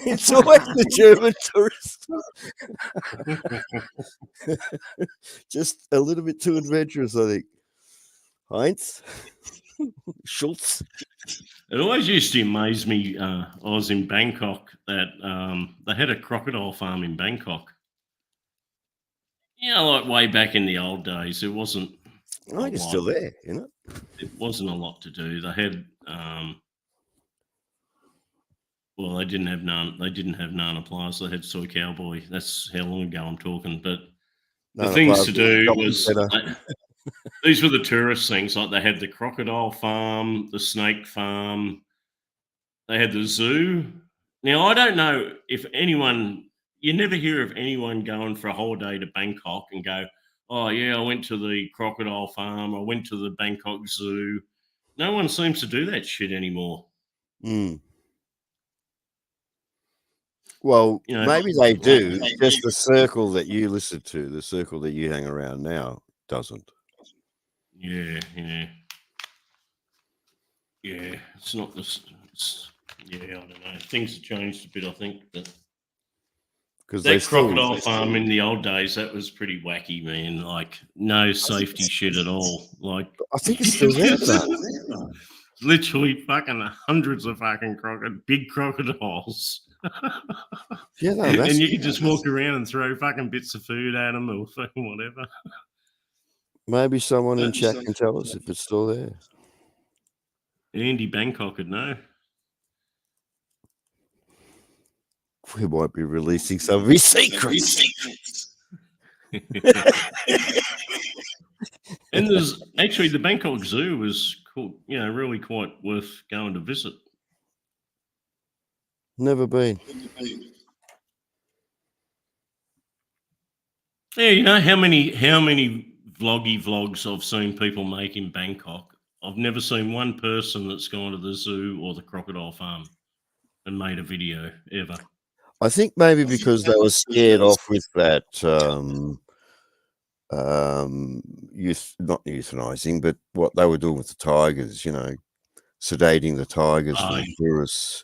It's always the German tourist. Just a little bit too adventurous, I think. Heinz? Schultz? It always used to amaze me. I was in Bangkok that they had a crocodile farm in Bangkok. Yeah, like way back in the old days, it wasn't. I think it's still there, you know. It wasn't a lot to do. They had, well, they didn't have Nana Plaza. They had Soy Cowboy. That's how long ago I'm talking. But the things to do was these were the tourist things. Like they had the crocodile farm, the snake farm. They had the zoo. Now I don't know if anyone. You never hear of anyone going for a holiday to Bangkok and go, "Oh yeah, I went to the crocodile farm. I went to the Bangkok Zoo." No one seems to do that shit anymore. Well, maybe they do. Just the circle that you listen to, the circle that you hang around now, doesn't. Yeah. It's not this. I don't know. Things have changed a bit, I think. But that crocodile farm in the old days, that was pretty wacky, man. Like no safety shit at all. Like I think it's still there. Literally fucking hundreds of fucking big crocodiles. Yeah, no, and you can just walk around and throw fucking bits of food at them or fucking whatever. Maybe someone in chat can tell us if it's still there. Andy Bangkok would know. We might be releasing some of his secrets. And there's actually the Bangkok Zoo was cool, really quite worth going to visit. Never been. Yeah, how many vlogs I've seen people make in Bangkok. I've never seen one person that's gone to the zoo or the crocodile farm and made a video ever. I think maybe because they were scared off with that not euthanizing, but what they were doing with the tigers, sedating the tigers for the tourists.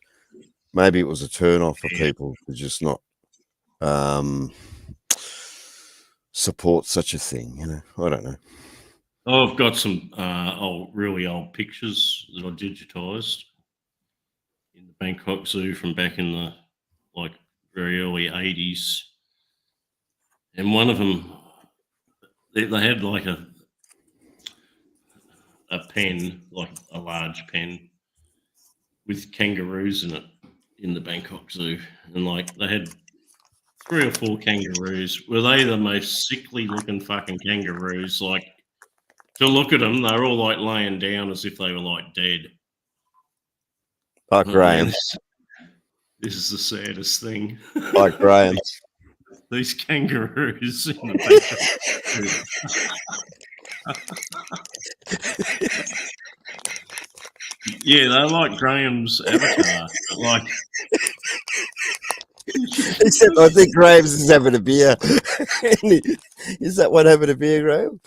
Maybe it was a turn off for people to just not support such a thing, I don't know. I've got some really old pictures that I digitized in the Bangkok Zoo from back in the very early 80s. And one of them, they had like a pen, like a large pen with kangaroos in it in the Bangkok Zoo. And they had 3 or 4 kangaroos. Were they the most sickly looking fucking kangaroos? Like To look at them, they're all like laying down as if they were like dead. Like Oh, Graham. man, this is the saddest thing. Like Graham. These kangaroos in the picture. Yeah, they're like Graham's avatar. But like, Except I think Graham's is having a beer. Is that one having a beer, Graham?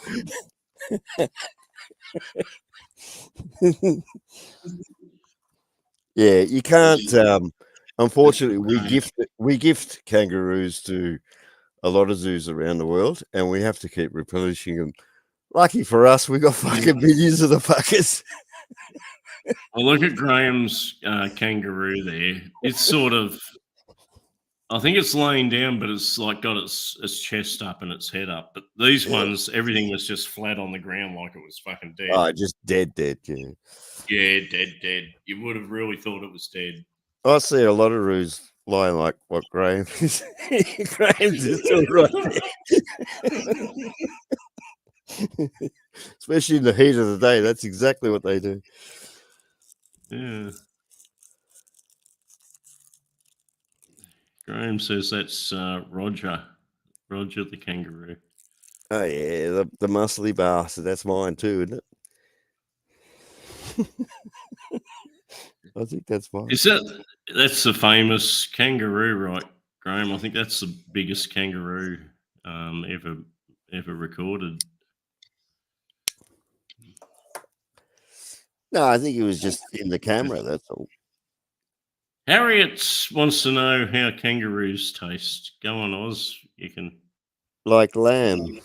Yeah, you can't. Unfortunately, we gift kangaroos to a lot of zoos around the world, and we have to keep replenishing them. Lucky for us, we got fucking millions of the fuckers. well, look at Graham's kangaroo there. It's sort of, I think it's laying down, but it's like got its chest up and its head up. But these ones, everything was just flat on the ground like it was fucking dead. Oh, just dead, yeah. Yeah, dead. You would have really thought it was dead. I see a lot of roos lying like what Graham is. Graham's is still right there. Especially in the heat of the day. That's exactly what they do. Yeah. Graham says that's Roger the kangaroo. Oh yeah, the muscly bastard. That's mine too, isn't it? I think that's mine. That's the famous kangaroo, right, Graham? I think that's the biggest kangaroo ever recorded. No, I think it was just in the camera. That's all. Harriet wants to know how kangaroos taste. Go on, Oz. You can Like lamb.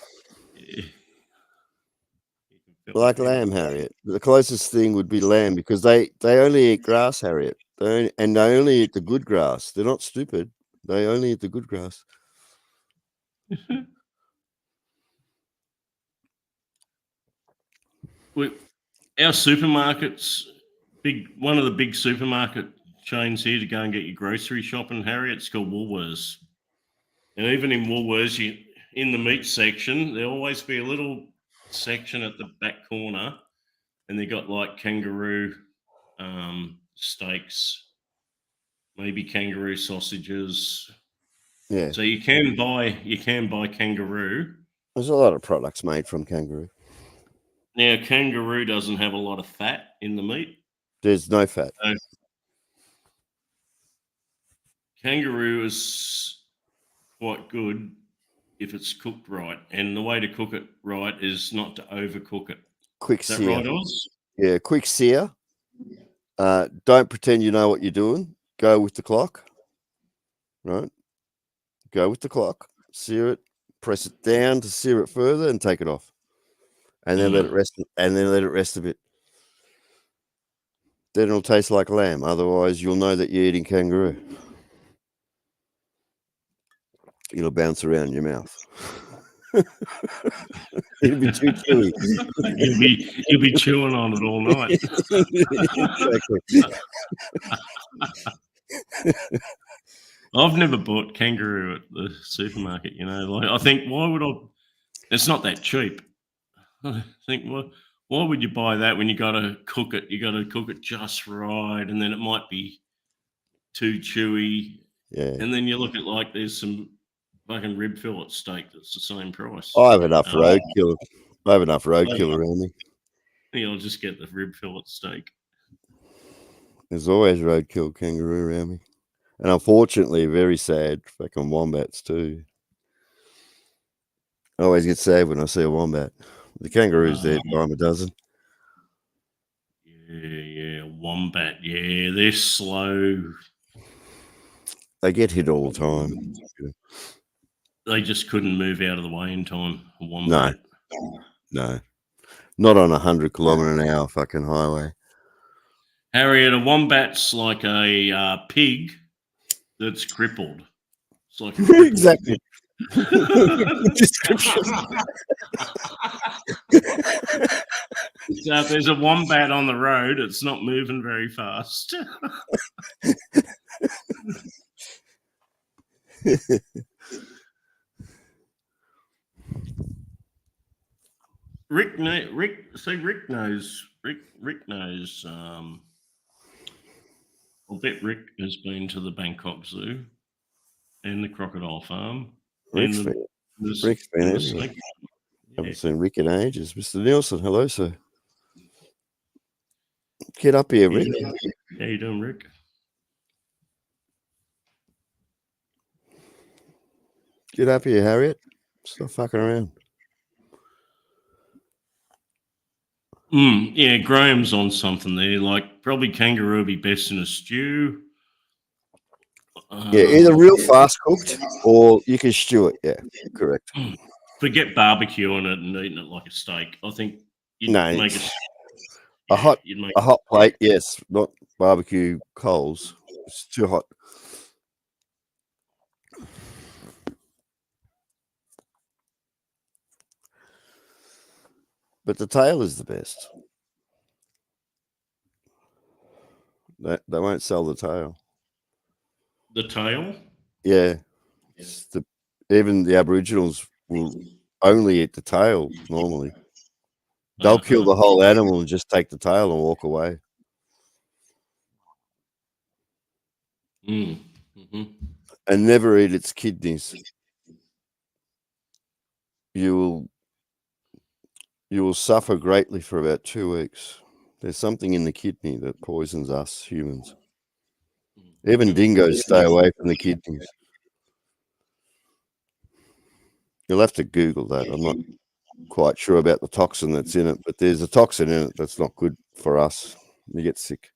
Like lamb, Harriet. The closest thing would be lamb because they only eat grass, Harriet. They only eat the good grass. They're not stupid. They only eat the good grass. Our supermarkets, one of the big supermarket chains here to go and get your grocery shopping, Harriet, it's called Woolworths. And even in Woolworths, in the meat section, there'll always be a little section at the back corner, and they got like kangaroo steaks, maybe kangaroo sausages. Yeah. So you can buy kangaroo. There's a lot of products made from kangaroo. Now, kangaroo doesn't have a lot of fat in the meat. There's no fat. So kangaroo is quite good if it's cooked right, and the way to cook it right is not to overcook it. Quick Is that sear. right, Oz? Yeah, quick sear. Don't pretend you know what you're doing. Go with the clock. Right? Go with the clock. Sear it. Press it down to sear it further and take it off. And then let it rest. And then let it rest a bit. Then it'll taste like lamb. Otherwise, you'll know that you're eating kangaroo. It'll bounce around your mouth. It'll be too chewy. You'll be chewing on it all night. Exactly. I've never bought kangaroo at the supermarket. Like I think why would I? It's not that cheap. I think why would you buy that when you got to cook it? You got to cook it just right, and then it might be too chewy. Yeah. And then you look at like there's some fucking rib fillet steak that's the same price. I have enough roadkill. I have enough roadkill around me. I'll just get the rib fillet steak. There's always roadkill kangaroo around me. And unfortunately, very sad fucking wombats too. I always get sad when I see a wombat. The kangaroo's there, dime a dozen. Yeah, wombat. Yeah, they're slow. They get hit all the time. They just couldn't move out of the way in time. A wombat. No. Not on 100 kilometre an hour fucking highway. Harriet, a wombat's like a pig that's crippled. It's like exactly. Description. So if there's a wombat on the road, it's not moving very fast. Rick knows. Rick knows. I'll bet Rick has been to the Bangkok Zoo and the crocodile farm and Rick's been, the Rick's been and the everywhere. snake. Yeah. Haven't seen Rick in ages. Mr. Nielsen, hello, sir. Get up here, Rick. How you doing, Rick? Get up here, Harriet. Stop fucking around. Yeah, Graham's on something there. Like probably kangaroo would be best in a stew. Yeah, either real fast cooked or you can stew it. Yeah, correct. Forget barbecue on it and eating it like a steak. I think you'd No, make it you'd make a hot plate. Yes, not barbecue coals. It's too hot. But the tail is the best. They won't sell the tail. The tail? Yeah. Even the Aboriginals will only eat the tail normally. They'll kill the whole animal and just take the tail and walk away. Mm-hmm. And never eat its kidneys. You will suffer greatly for about 2 weeks. There's something in the kidney that poisons us humans. Even dingoes stay away from the kidneys. You'll have to Google that. I'm not quite sure about the toxin that's in it, but there's a toxin in it that's not good for us. You get sick.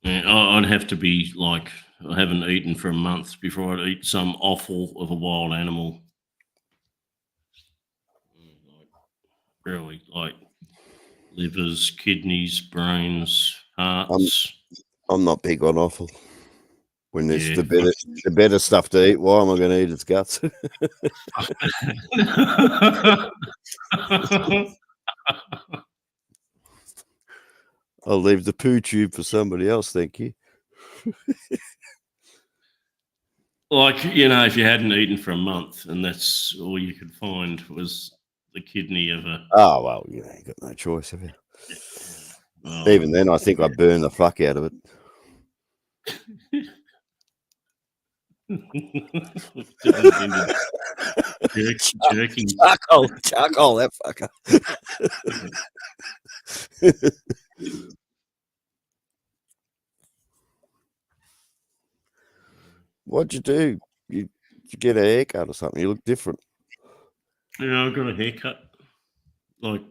Yeah, I'd have to be like, I haven't eaten for a month before I'd eat some offal of a wild animal. Really, like livers, kidneys, brains, hearts. I'm not big on offal. When there's the better stuff to eat, why am I going to eat its guts? I'll leave the poo tube for somebody else, thank you. Like, if you hadn't eaten for a month and that's all you could find was the kidney of a... Oh, well, you got no choice, have you? Even then, I think I'd burn the fuck out of it. Jerky. Charcoal, that fucker. What'd you do? You get a haircut or something? You look different. Yeah, I got a haircut like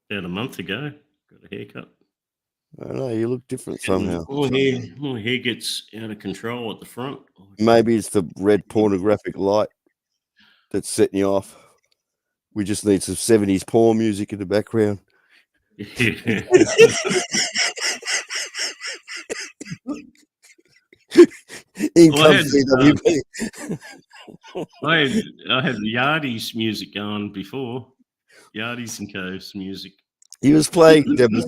about a month ago. Got a haircut. I don't know, you look different somehow. My hair gets out of control at the front. Maybe it's the red pornographic light that's setting you off. We just need some 70s porn music in the background. Yeah. In comes CWP. I had Yardies music going before. Yardies and Co's music. He was playing Dennis.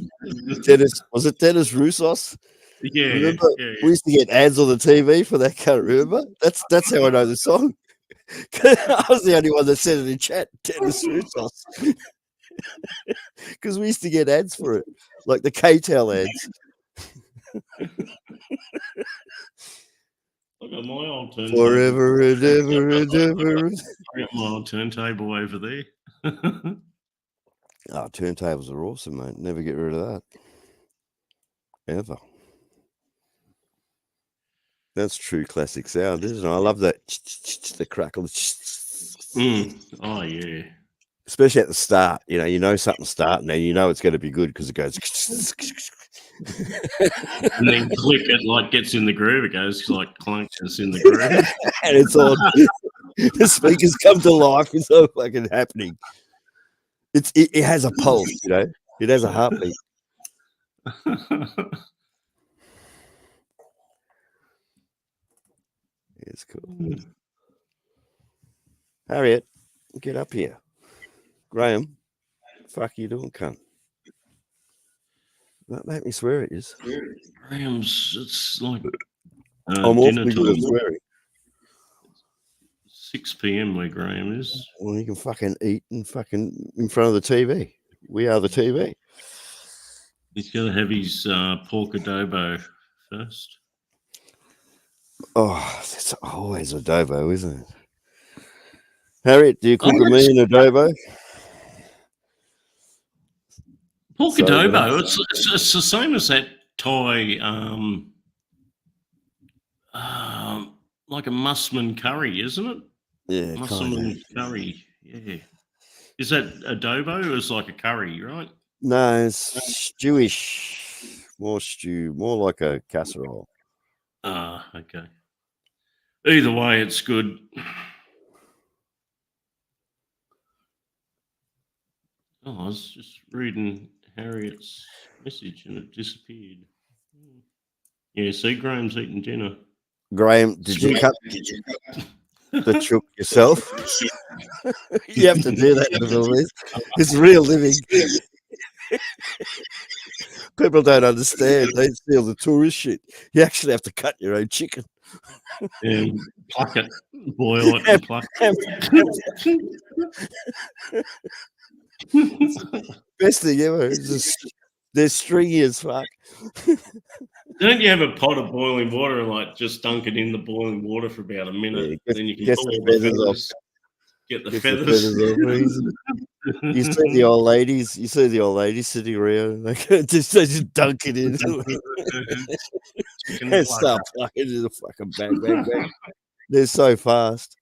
Was it Dennis Roussos? Yeah. Remember, we used to get ads on the TV for that car. Remember? That's how I know the song. I was the only one that said it in chat. Dennis Roussos. Because we used to get ads for it, like the K-Tel ads. I got my old turntable. Forever and ever and ever. I got my old turntable over there. Oh, turntables are awesome, mate. Never get rid of that. Ever. That's true classic sound, isn't it? I love that. The crackle. Oh, yeah. Especially at the start. You know something's starting and you know it's going to be good because it goes. And then click it, like gets in the groove. It goes like clunk, it's in the groove. And it's on. The speakers come to life. It's so fucking happening. It has a pulse, It has a heartbeat. It's cool. Harriet, get up here. Graham, fuck you doing, cunt? Don't make me swear at you. Graham's, it's like I'm awfully good at swearing. 6 p.m. where Graham is. Well, you can fucking eat and fucking in front of the TV. We are the TV. He's got to have his pork adobo first. Oh, it's always adobo, isn't it? Harriet, do you cook Oh, me in adobo? Pork So, adobo. It's the same as that Thai, like a musman curry, isn't it? Yeah, kind Musman of. curry. Yeah. Is that adobo? It's like a curry, right? No, it's stewish. More stew, more like a casserole. Ah, okay. Either way, it's good. Oh, I was just reading Harriet's message and it disappeared. Yeah, see, Graham's eating dinner. Graham, did you cut the chook yourself? You have to do that with all this. It's real living. People don't understand. They see all the tourist shit. You actually have to cut your own chicken. And pluck it, boil it, and pluck it. Best thing ever. It's just, they're stringy as fuck. Don't you have a pot of boiling water and like just dunk it in the boiling water for about a minute? Yeah, Then you can get pull the all the feathers off. feathers. Get the Gets feathers. off easy. You see the old ladies. You see the old ladies sitting around. They just dunk it in and start plucking it in the fucking bang, bang, bang. They're so fast.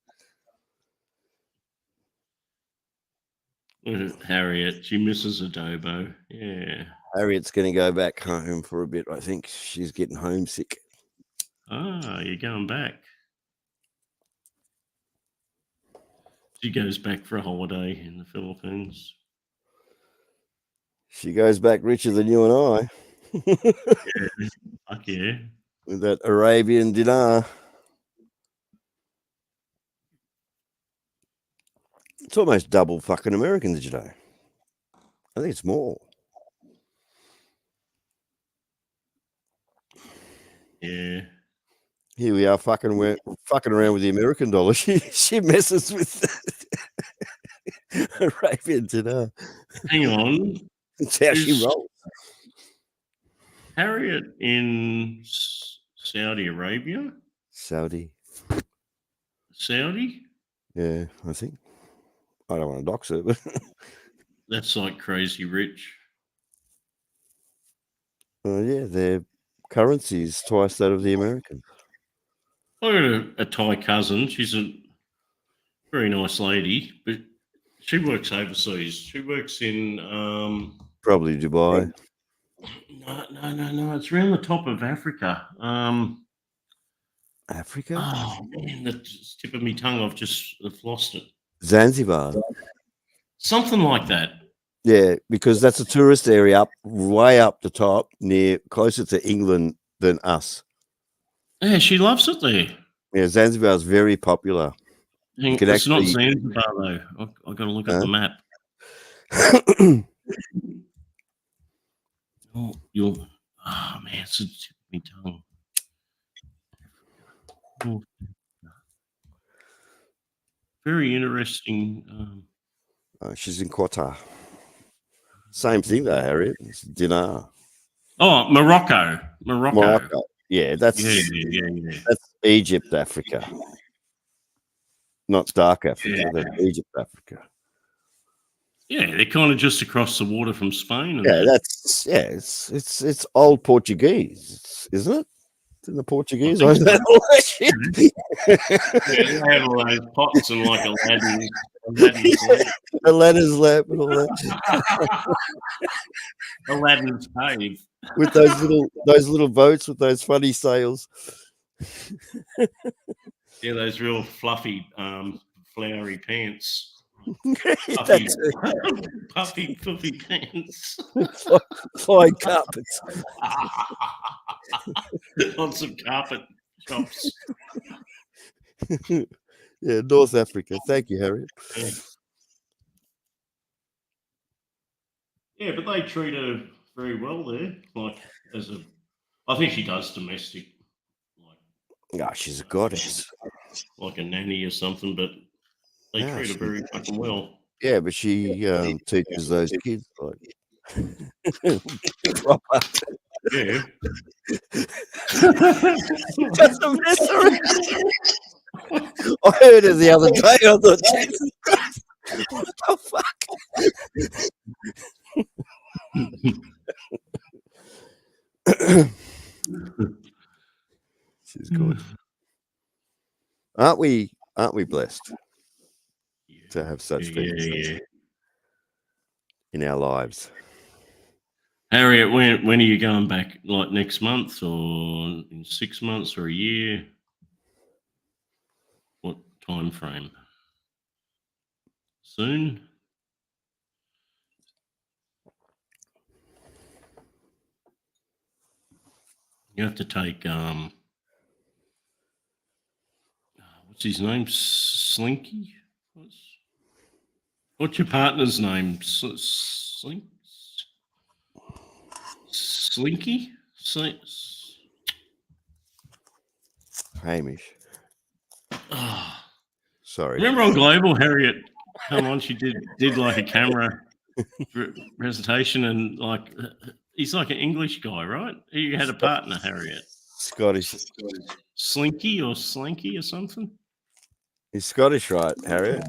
Harriet, she misses adobo. Yeah. Harriet's going to go back home for a bit. I think she's getting homesick. Ah, you're going back. She goes back for a holiday in the Philippines. She goes back richer than you and I. Yeah. Fuck yeah. With that Arabian dinar. It's almost double fucking American, did you know? I think it's more. Yeah. Here we are fucking around with the American dollar. She messes with the Arabian dinar. Hang on. That's how she rolls. Harriet in Saudi Arabia? Saudi. Saudi? Yeah, I think. I don't want to dox her, but That's like crazy rich. yeah, their currency is twice that of the American. I got a Thai cousin. She's a very nice lady, but she works overseas. She works in Probably Dubai. No. It's around the top of Africa. Africa? Oh man, the tip of my tongue. I've lost it. Zanzibar. Something like that. Yeah, because that's a tourist area way up the top, closer to England than us. Yeah, she loves it there. Yeah, Zanzibar is very popular. It's not Zanzibar though. I've got to look at the map. Oh man, it's a tip of my tongue. Oh. Very interesting. She's in Qatar. Same thing though, Harriet. It's dinar. Oh, Morocco. Yeah, that's that's Egypt, Africa. Not dark Africa, that's Egypt, Africa. Yeah, they're kind of just across the water from Spain. It's old Portuguese, isn't it? In the Portuguese, I they have all that shit. They have all those pots and like Aladdin's lamp and all that. Aladdin's cave With those little boats with those funny sails. Yeah, those real fluffy, flowery pants. Puffy pants. Flying carpets. Lots of carpet shops. Yeah, North Africa. Thank you, Harriet. Yeah, but they treat her very well there. I think she does domestic. She's a goddess. like a nanny or something, but they Yeah, treat her very fucking well. Yeah, but she teaches those kids like proper. Yeah. Doesn't mess around. I heard it the other day. I thought, Jesus Christ, what the fuck? She's good. Aren't we blessed to have such things in our lives? Harriet, when are you going back? Like next month or in 6 months or a year? What time frame? Soon? You have to take what's his name? Slinky? What's your partner's name? Slinky? Hamish. Oh. Sorry. Remember on Global, Harriet come on, she did like a camera presentation, and like he's like an English guy, right? He had a partner, Harriet. Scottish. Slinky or Slinky or something? He's Scottish, right, Harriet?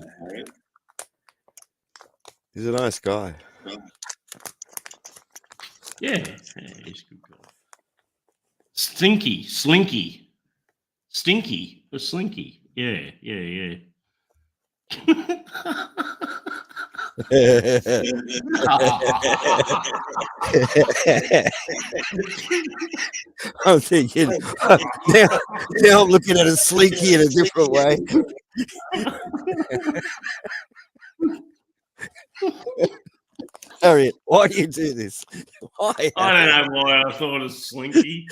He's a nice guy. Yeah, he's a good guy. Slinky or Slinky. Yeah. I'm thinking now I'm looking at a Slinky in a different way. Harriet, why do you do this? Why? I don't know why I thought of Slinky.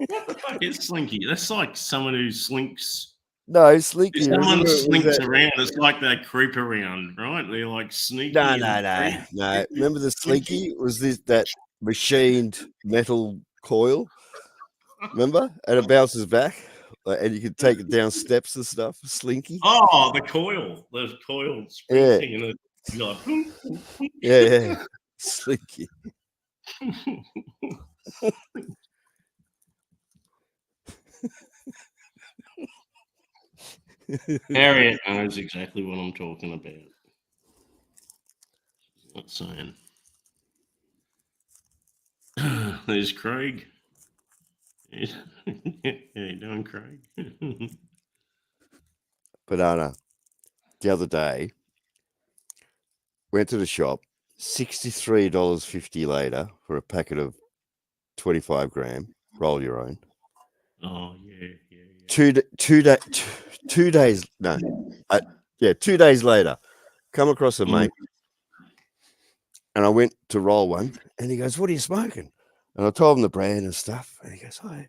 What the fuck is Slinky? That's like someone who slinks. No, Slinky. If someone slinks around, it's like they creep around, right? They're like sneaky. No. Remember the Slinky? Was that machined metal coil? Remember? And it bounces back, and you can take it down steps and stuff. Slinky. Oh, the coil. The coil. Yeah. And like, yeah. Slinky. Harriet knows exactly what I'm talking about. She's not saying. There's Craig. Yeah, you doing, Craig? Banana. The other day, went to the shop, $63.50 later for a packet of 25 gram. Roll your own. Oh yeah. 2 days. No, 2 days later, come across a mate, and I went to roll one, and he goes, "What are you smoking?" And I told him the brand and stuff, and he goes, "Hi."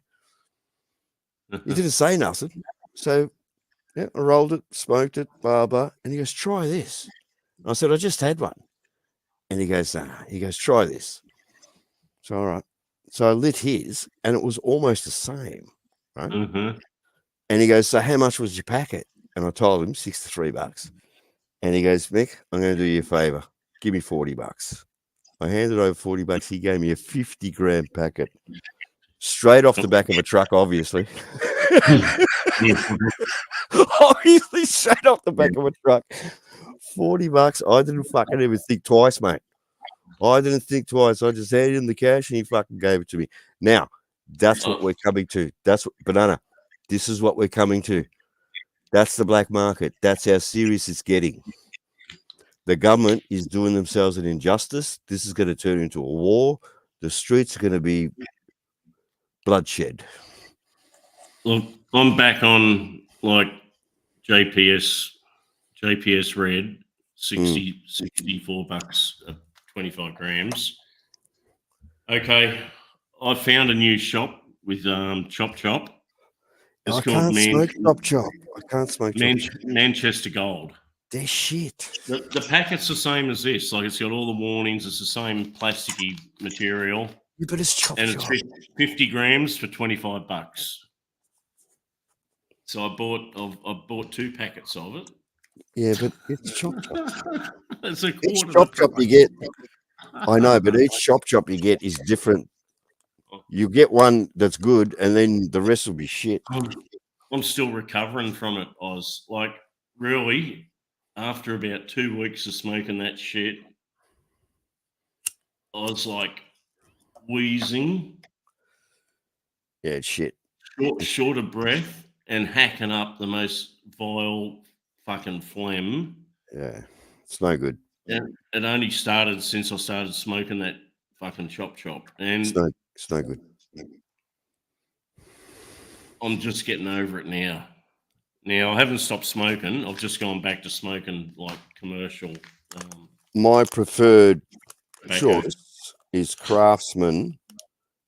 He didn't say nothing, so yeah, I rolled it, smoked it, blah blah, and he goes, "Try this." And I said, "I just had one," and he goes, He goes, "Try this." So all right, so I lit his, and it was almost the same, right? Mm-hmm. And he goes, "So how much was your packet?" And I told him $63. And he goes, "Mick, I'm going to do you a favor. Give me $40. I handed over $40. He gave me a 50 gram packet straight off the back of a truck, obviously. Obviously, straight off the back of a truck. $40. I didn't fucking even think twice, mate. I didn't think twice. I just handed him the cash and he fucking gave it to me. Now, that's what we're coming to. That's what, Banana. This is what we're coming to. That's the black market. That's how serious it's getting. The government is doing themselves an injustice. This is going to turn into a war. The streets are going to be bloodshed. Look, I'm back on like JPS Red, 64 bucks, 25 grams. Okay, I found a new shop with Chop. It's I called can't smoke Chop. I can't smoke Manchester Gold. They're shit. The packet's the same as this. Like, it's got all the warnings. It's the same plasticky material. Yeah, but it's Chop. And it's 50 grams for 25 bucks. So I bought 2 packets of it. Yeah, but it's chop chop. It's a Each quarter. chop chop you get, I know, but each chop chop you get is different. You get one that's good, and then the rest will be shit. I'm still recovering from it. I was like, really, after about 2 weeks of smoking that shit, I was like wheezing, Yeah, it's shit. short of breath, and hacking up the most vile fucking phlegm. Yeah, it's no good. And it only started since I started smoking that fucking chop, and It's no good. I'm just getting over it now. Now I haven't stopped smoking. I've just gone back to smoking like commercial. My preferred Tobacco. choice is Craftsman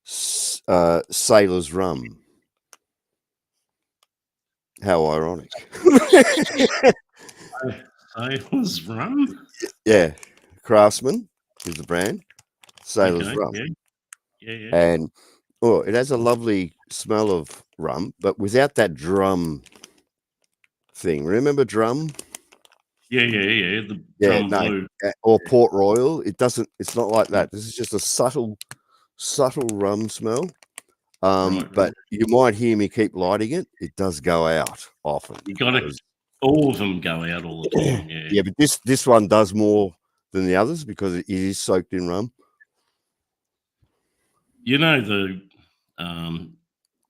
Sailor's Rum. How ironic. Sailor's Rum? Yeah, Craftsman is the brand. Sailor's Okay, Rum. Yeah. And it has a lovely smell of rum, but without that drum thing. Remember drum? Yeah. The drum blue. Or Port Royal. It's not like that. This is just a subtle rum smell. But you might hear me keep lighting it. It does go out often. You got to. All of them go out all the time. Yeah. Yeah, but this one does more than the others because it is soaked in rum. You know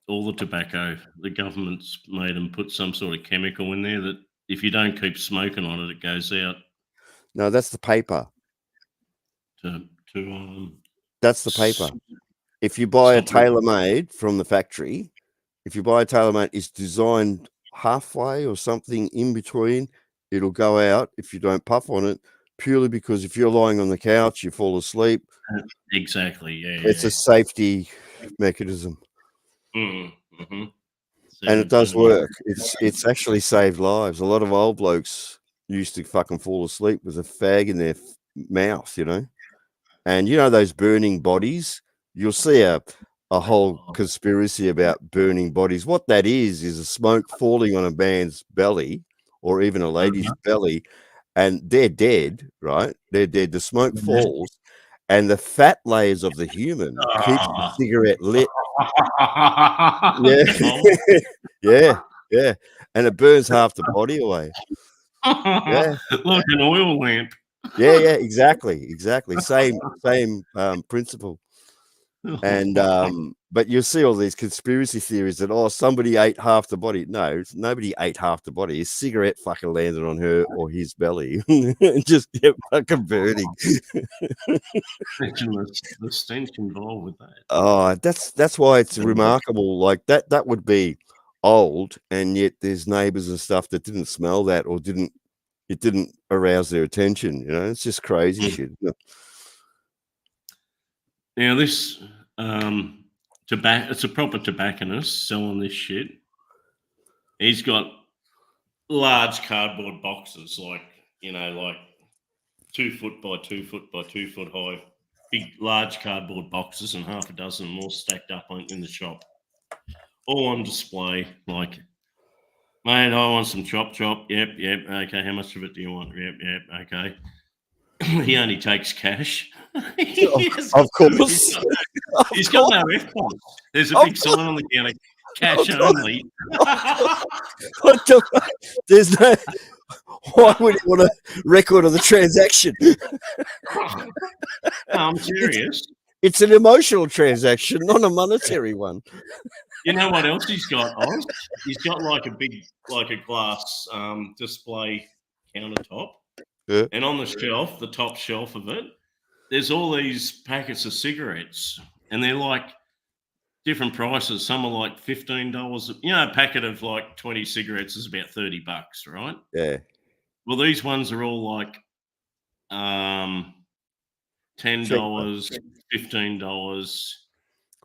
all the tobacco, the government's made them put some sort of chemical in there that if you don't keep smoking on it, it goes out. No, that's the paper. That's the paper. If you buy a tailor-made from the factory, it's designed halfway or something in between, it'll go out if you don't puff on it, purely because if you're lying on the couch, you fall asleep. Exactly, yeah. It's a safety mechanism. Mm-hmm. And it does work. It's actually saved lives. A lot of old blokes used to fucking fall asleep with a fag in their mouth, you know? And you know those burning bodies? You'll see a whole conspiracy about burning bodies. What that is a smoke falling on a man's belly or even a lady's belly, and they're dead, right? They're dead. The smoke falls, and the fat layers of the human keeps the cigarette lit. Yeah. And it burns half the body away. Yeah. Like an oil lamp. Yeah, exactly. Same principle. And but you'll see all these conspiracy theories that somebody ate half the body. No, nobody ate half the body. A cigarette fucking landed on her or his belly and just kept fucking burning. Imagine the stench involved with that. Oh, that's why it's remarkable. Like that would be old, and yet there's neighbors and stuff that didn't smell that or didn't arouse their attention. You know, it's just crazy shit. Now this it's a proper tobacconist selling this shit. He's got large cardboard boxes, like 2 foot by 2 foot by 2 foot high, big large cardboard boxes, and half a dozen more stacked up in the shop, all on display. Like, mate, I want some chop. Yep. Okay, how much of it do you want? Yep. Okay. He only takes cash. Of course. He's got no F-bombs. There's a big sign on the counter, cash only. What the fuck? There's no. Why would he want a record of the transaction? No, I'm serious. It's an emotional transaction, not a monetary one. You know what else he's got, Oz? He's got like a glass display countertop. Yeah. And on the shelf, the top shelf of it, there's all these packets of cigarettes, and they're like different prices. Some are like $15. A packet of like 20 cigarettes is about $30, right? Yeah. Well, these ones are all like $10, $15,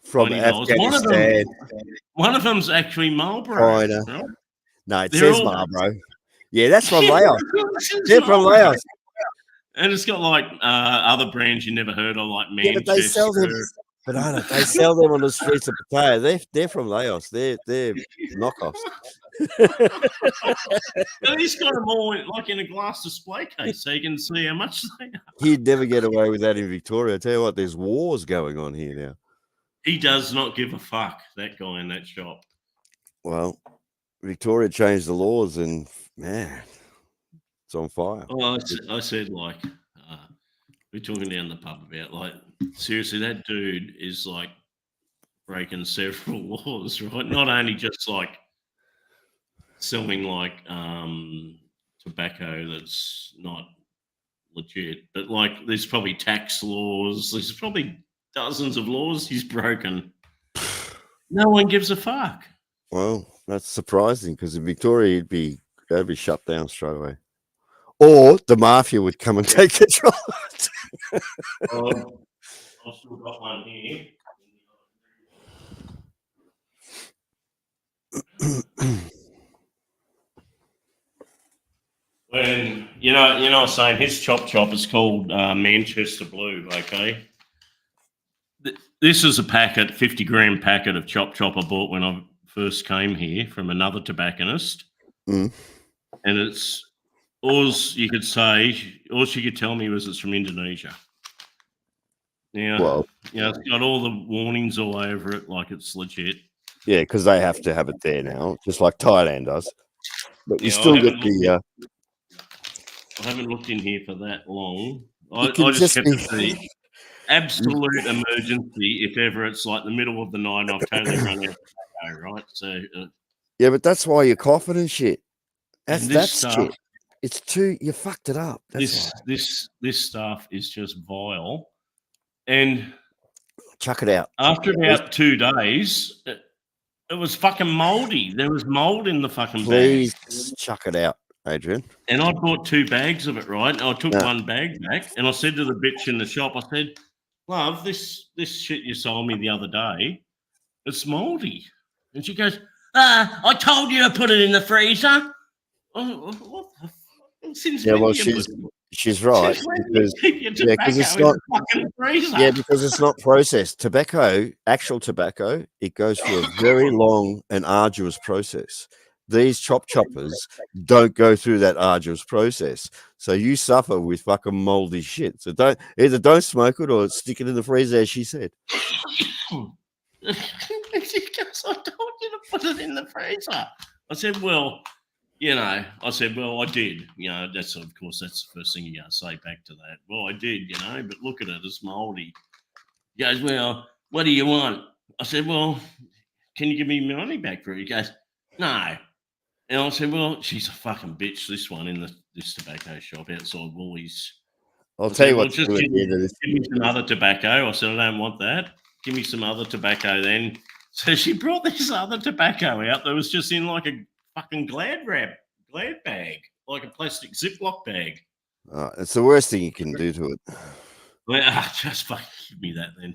from $20. Afghanistan. One of them's actually Marlboro. China. Right? No, it says Marlboro. Yeah, that's from Laos. They're from Marlboro. Laos. And it's got like other brands you never heard of, like Manchester. Yeah, but they sell them. They sell them on the streets of Pattaya. They're from Laos. They're knockoffs. And he's got them all like in a glass display case so you can see how much they are. He'd never get away with that in Victoria. I tell you what, there's wars going on here now. He does not give a fuck, that guy in that shop. Well, Victoria changed the laws, and man, it's on fire. Oh, I said, like, we're talking down the pub about, like, seriously, that dude is like breaking several laws, right? Not only just like selling like tobacco that's not legit, but like there's probably tax laws, there's probably dozens of laws he's broken. No one gives a fuck. Well, that's surprising because in Victoria, they'd be shut down straight away, or the mafia would come and take control. I've still got one here. When you know, I was saying his chop is called Manchester Blue. Okay, this is a packet, 50-gram packet of chop I bought when I first came here from another tobacconist, and it's all you could say. All she could tell me was it's from Indonesia. Now, Well, it's got all the warnings all over it, like it's legit. yeah, because they have to have it there now, just like Thailand does. But you Yeah, still get the. I haven't looked in here for that long. I can just just kept be- it the absolute emergency. If ever it's like the middle of the night and I've totally run out of tobacco, right? So Yeah, but that's why you're coughing and shit. and That's stuff, shit. It's too. You fucked it up. That's why. this stuff is just vile. And Chuck it out. after about 2 days, it was fucking moldy. There was mold in the fucking Please bag. chuck it out, Adrian. And I bought 2 bags of it, right? And I took Yeah. one bag back, and I said to the bitch in the shop, I said, "Love, this shit you sold me the other day, it's moldy." And she goes, "I told you to put it in the freezer." Oh, what the fuck? Since Yeah, when well, do you she's right since when do you because keep your yeah, 'cause it's tobacco in the fucking freezer? yeah, because it's not processed. Tobacco, actual tobacco, it goes through a very long and arduous process. These choppers don't go through that arduous process, so you suffer with fucking moldy shit. So don't smoke it or stick it in the freezer, as she said. She goes, "I told you to put it in the freezer." I said, "Well, I did. That's of course that's the first thing you gotta say back to that. Well, I did, but look at it, it's moldy." He goes, "Well, what do you want?" I said, "Well, can you give me my money back for it?" He goes, "No." And I said, "Well, she's a fucking bitch, this one in this tobacco shop outside Woolies." I'll I tell said, you "Well, what to just do at give the end of this. me some other tobacco." I said, "I don't want that. Give me some other tobacco then." So she brought this other tobacco out that was just in like a fucking glad bag, like a plastic Ziploc bag. It's the worst thing you can do to it. Well, just fucking give me that then.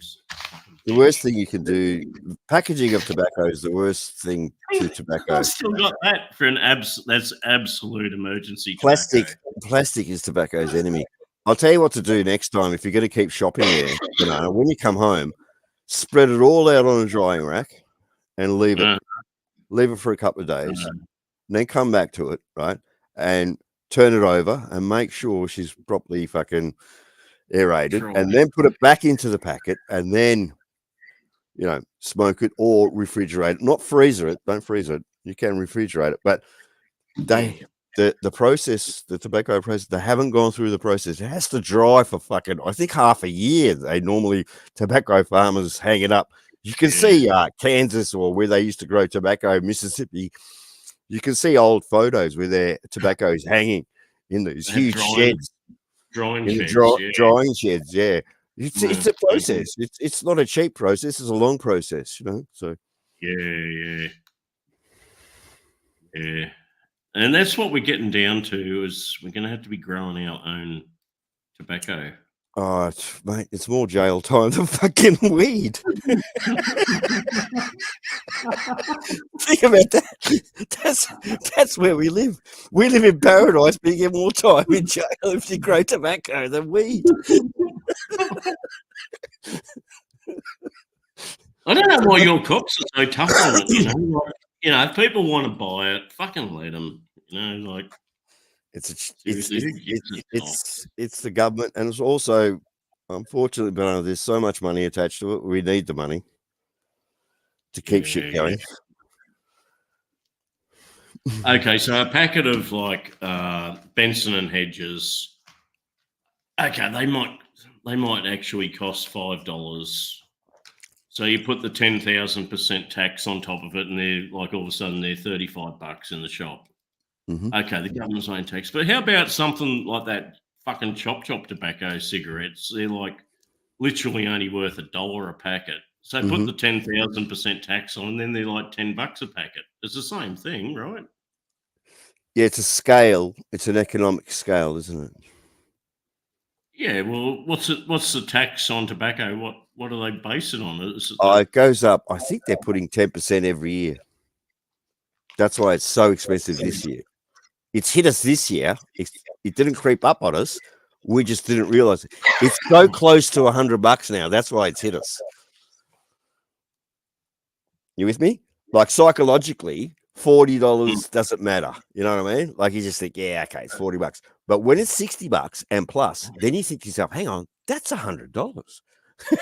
The worst thing you can do, packaging of tobacco is the worst thing to tobacco. I've still got that for that's absolute emergency. Plastic tobacco. is tobacco's enemy. I'll tell you what to do next time if you're going to keep shopping there. When you come home, spread it all out on a drying rack and leave it for a couple of days. Then come back to it, right, and turn it over and make sure she's properly fucking aerated, and then put it back into the packet, and then smoke it or refrigerate it. Not freezer it. Don't freeze it. You can refrigerate it, but the process, the tobacco process, they haven't gone through the process. It has to dry for fucking, I think, half a year. Tobacco farmers hang it up. You can see Kansas, or where they used to grow tobacco, Mississippi. You can see old photos where their tobacco is hanging in these huge sheds. Drying sheds, yeah. It's a process. It's not a cheap process. It's a long process, So yeah. And that's what we're getting down to, is we're going to have to be growing our own tobacco. Oh, mate, it's more jail time than fucking weed. Think about that. That's where we live. We live in paradise, but you get more time in jail if you grow tobacco than weed. I don't know why your cops are so tough on it. you know, if people want to buy it, fucking let them. You know, like seriously, who gives a fuck? it's the government, and it's also, unfortunately, but there's so much money attached to it. We need the money to keep shit going. Okay, so a packet of like Benson and Hedges. Okay, they might actually cost $5. So you put the 10,000% tax on top of it, and they're like all of a sudden they're $35 in the shop. Mhm. Okay, the government's own tax, but how about something like that? Fucking Chop tobacco cigarettes. They're like literally only worth $1 a packet. So put the 10,000% tax on, and then they're like $10 a packet. It's the same thing, right? Yeah, it's a scale. It's an economic scale, isn't it? Yeah. Well, what's the tax on tobacco? What do they base it on? It goes up. I think they're putting 10% every year. That's why it's so expensive this year. It's hit us this year. It didn't creep up on us. We just didn't realize it. It's so close to $100 now. That's why it's hit us. You with me? Like psychologically, $40 doesn't matter. You know what I mean? Like you just think, yeah, okay, it's $40. But when it's $60 and plus, then you think to yourself, hang on, that's $100.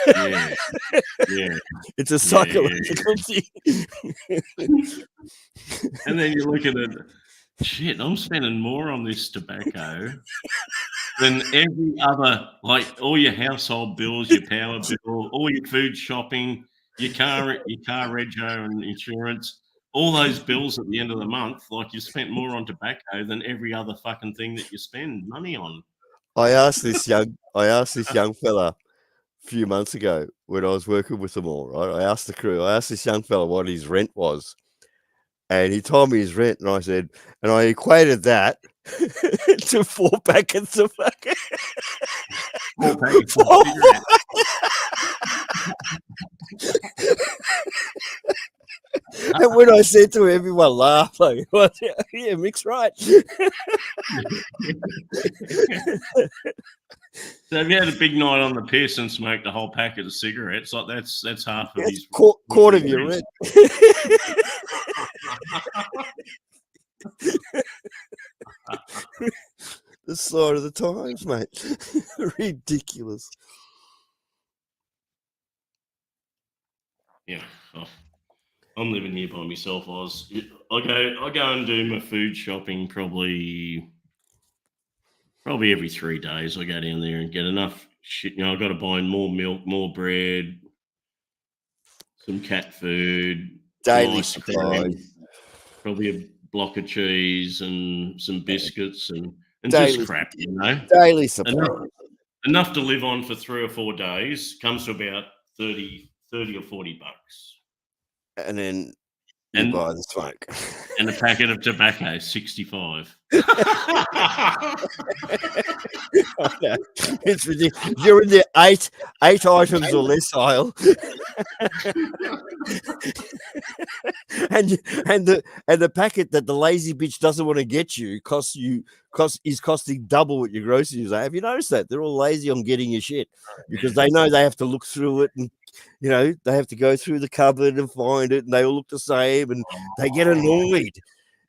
Yeah. Yeah. It's a psychological thing. And then you look at it, shit, I'm spending more on this tobacco than every other, like all your household bills, your power bill, all your food shopping, your car rego and insurance, all those bills at the end of the month. Like you spent more on tobacco than every other fucking thing that you spend money on. I asked this young fella a few months ago when I was working with them all, right? I asked the crew, I asked this young fella what his rent was. And he told me his rent, and I said, and I equated that to 4 packets of fucking. 4 packets of cigarettes. And when I said to him, everyone laughed. Like, yeah, Mick's right. So if you had a big night on the piss and smoked a whole packet of cigarettes, like that's half of his quarter of your rent. The sign of the times, mate. Ridiculous. Yeah, I'm living here by myself. I go and do my food shopping probably every 3 days. I go down there and get enough shit. You know, I've got to buy more milk, more bread, some cat food, Daily ice cream, probably a block of cheese and some biscuits and just crap, you know. Daily supply. Enough to live on for 3 or 4 days. Comes to about 30 or $40. And then you buy the smoke. And a packet of tobacco, 65. It's ridiculous. You're in the eight items or less aisle. and the packet that the lazy bitch doesn't want to get you is costing double what your groceries are. Have you noticed that? They're all lazy on getting your shit because they know they have to look through it and you know, they have to go through the cupboard and find it, and they all look the same, and they get annoyed.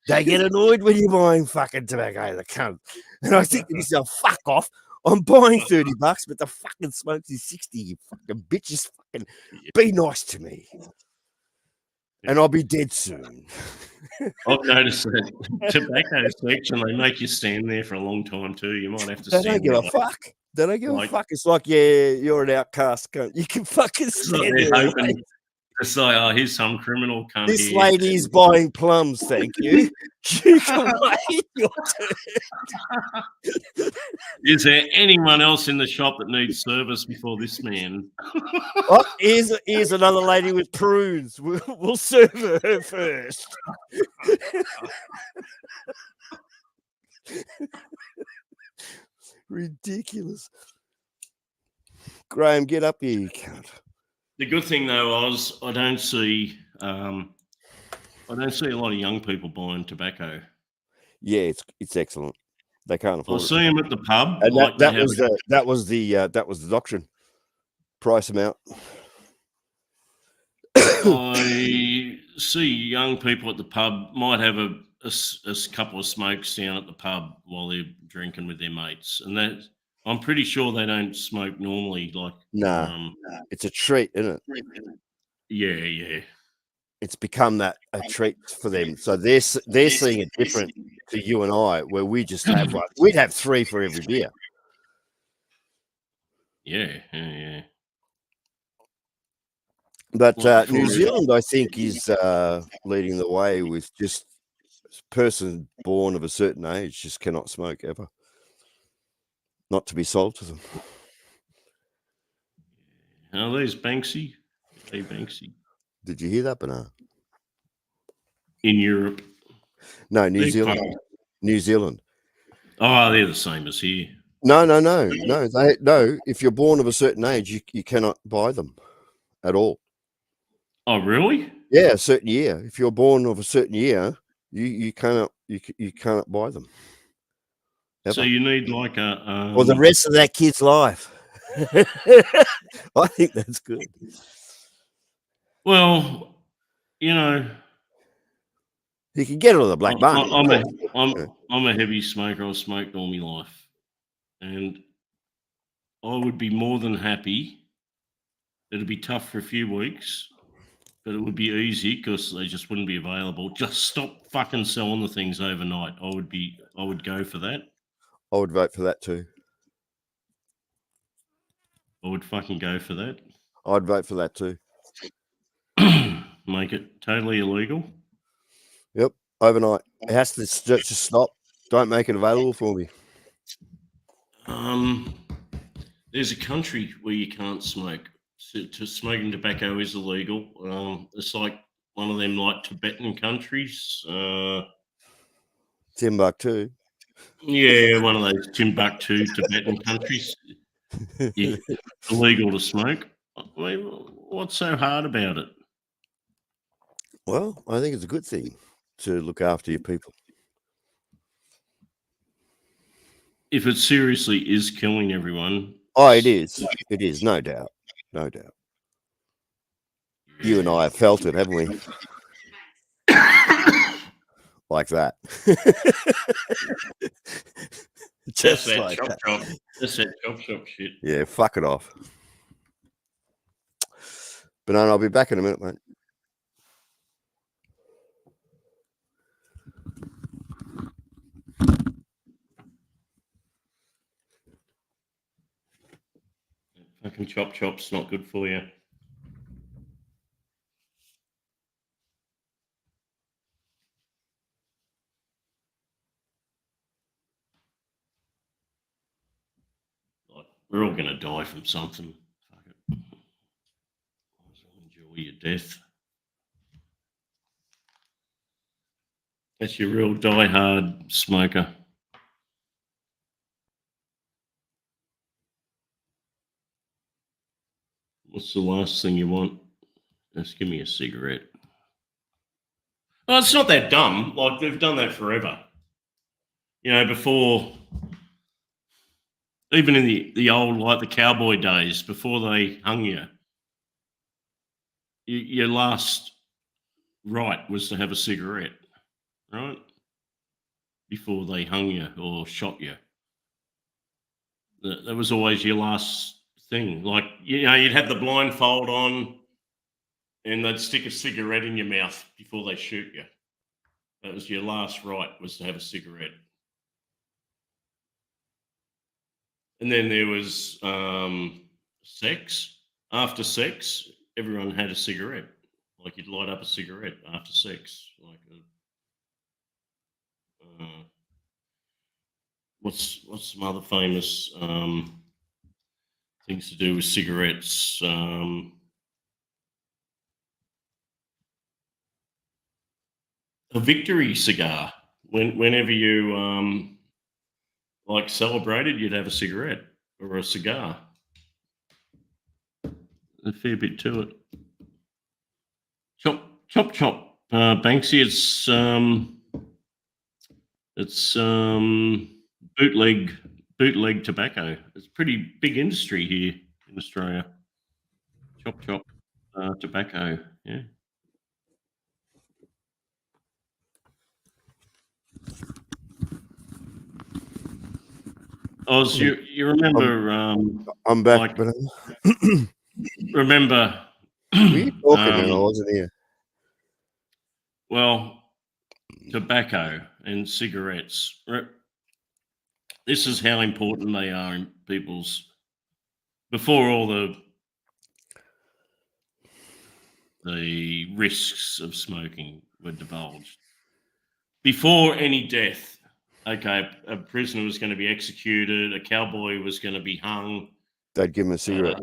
They get annoyed when you're buying fucking tobacco, the cunt. And I think to myself, fuck off. I'm buying $30, but the fucking smoke is 60. You fucking bitches, fucking be nice to me. And I'll be dead soon. I've noticed that tobacco section, they make you stand there for a long time too. You might have to stand there. They don't give a fuck. They don't give a fuck. It's like, yeah, you're an outcast cunt. You can fucking stand there. To say, oh, here's some criminal cunt. This lady is buying plums, thank you. You can wait your turn. Is there anyone else in the shop that needs service before this man? Oh, here's another lady with prunes. We'll serve her first. Ridiculous. Graham, get up here, you can't. The good thing though, Oz, I don't see a lot of young people buying tobacco. Yeah, it's excellent. They can't afford it. I see them at the pub, and that was the doctrine. Price them out. I see young people at the pub might have a couple of smokes down at the pub while they're drinking with their mates, and that I'm pretty sure they don't smoke normally. Like, Nah, it's a treat, isn't it? yeah. It's become that a treat for them. So they're seeing it different to you and I, where we just have like we'd have 3 for every beer. Yeah. But Like New for- Zealand, I think, is leading the way with just a person born of a certain age just cannot smoke ever. Not to be sold to them. Are these Banksy? Hey, Banksy. Did you hear that, Banana? In Europe. No, New They're Zealand. fucking- New Zealand. Oh, they're the same as here. No. If you're born of a certain age, you cannot buy them at all. Oh, really? Yeah, a certain year. If you're born of a certain year, you cannot buy them. Ever. So you need like a or the rest of that kid's life. I think that's good. Well, you know, You can get it on the black market. I'm a heavy smoker. I've smoked all my life, and I would be more than happy. It'd be tough for a few weeks, but it would be easy because they just wouldn't be available. Just stop fucking selling the things overnight. I would go for that. I would vote for that too. I would fucking go for that. I'd vote for that too. Make it totally illegal. Yep, overnight. It has to just stop. Don't make it available for me. There's a country where you can't smoke. Smoking tobacco is illegal. It's like one of them like Tibetan countries. Timbuktu. Yeah, one of those Timbuktu Tibetan countries. Yeah, illegal to smoke. I mean, what's so hard about it? Well, I think it's a good thing to look after your people. If it seriously is killing everyone. Oh, it is. It is, no doubt. No doubt. You and I have felt it, haven't we? Like that. Just Just that like chop that. chop. Just that chop chop shit. Yeah, fuck it off. Banana, I'll be back in a minute, mate. Fucking chop chop's not good for you. Like, we're all gonna die from something. Fuck it. Might as well enjoy your death. That's your real die-hard smoker. What's the last thing you want? Just give me a cigarette. Oh, it's not that dumb. Like, they've done that forever. You know, before, even in the old, like the cowboy days, before they hung you, your last right was to have a cigarette, right? Before they hung you or shot you. That was always your last thing. Like, you know, you'd have the blindfold on and they'd stick a cigarette in your mouth before they shoot you. That was your last right, was to have a cigarette. And then there was sex. After sex, everyone had a cigarette. Like, you'd light up a cigarette after sex. Like what's some other famous things to do with cigarettes? A victory cigar. Whenever you like celebrated, you'd have a cigarette or a cigar. A fair bit to it. Chop. Banksy, it's bootleg tobacco. It's a pretty big industry here in Australia. Chop tobacco. Yeah. Oz, you remember? I'm back, like- but remember? were you talking and I wasn't here? Well, tobacco and cigarettes. This is how important they are in people's. Before all the risks of smoking were divulged. Before any death, okay, a prisoner was going to be executed, a cowboy was going to be hung. They'd give him a cigarette.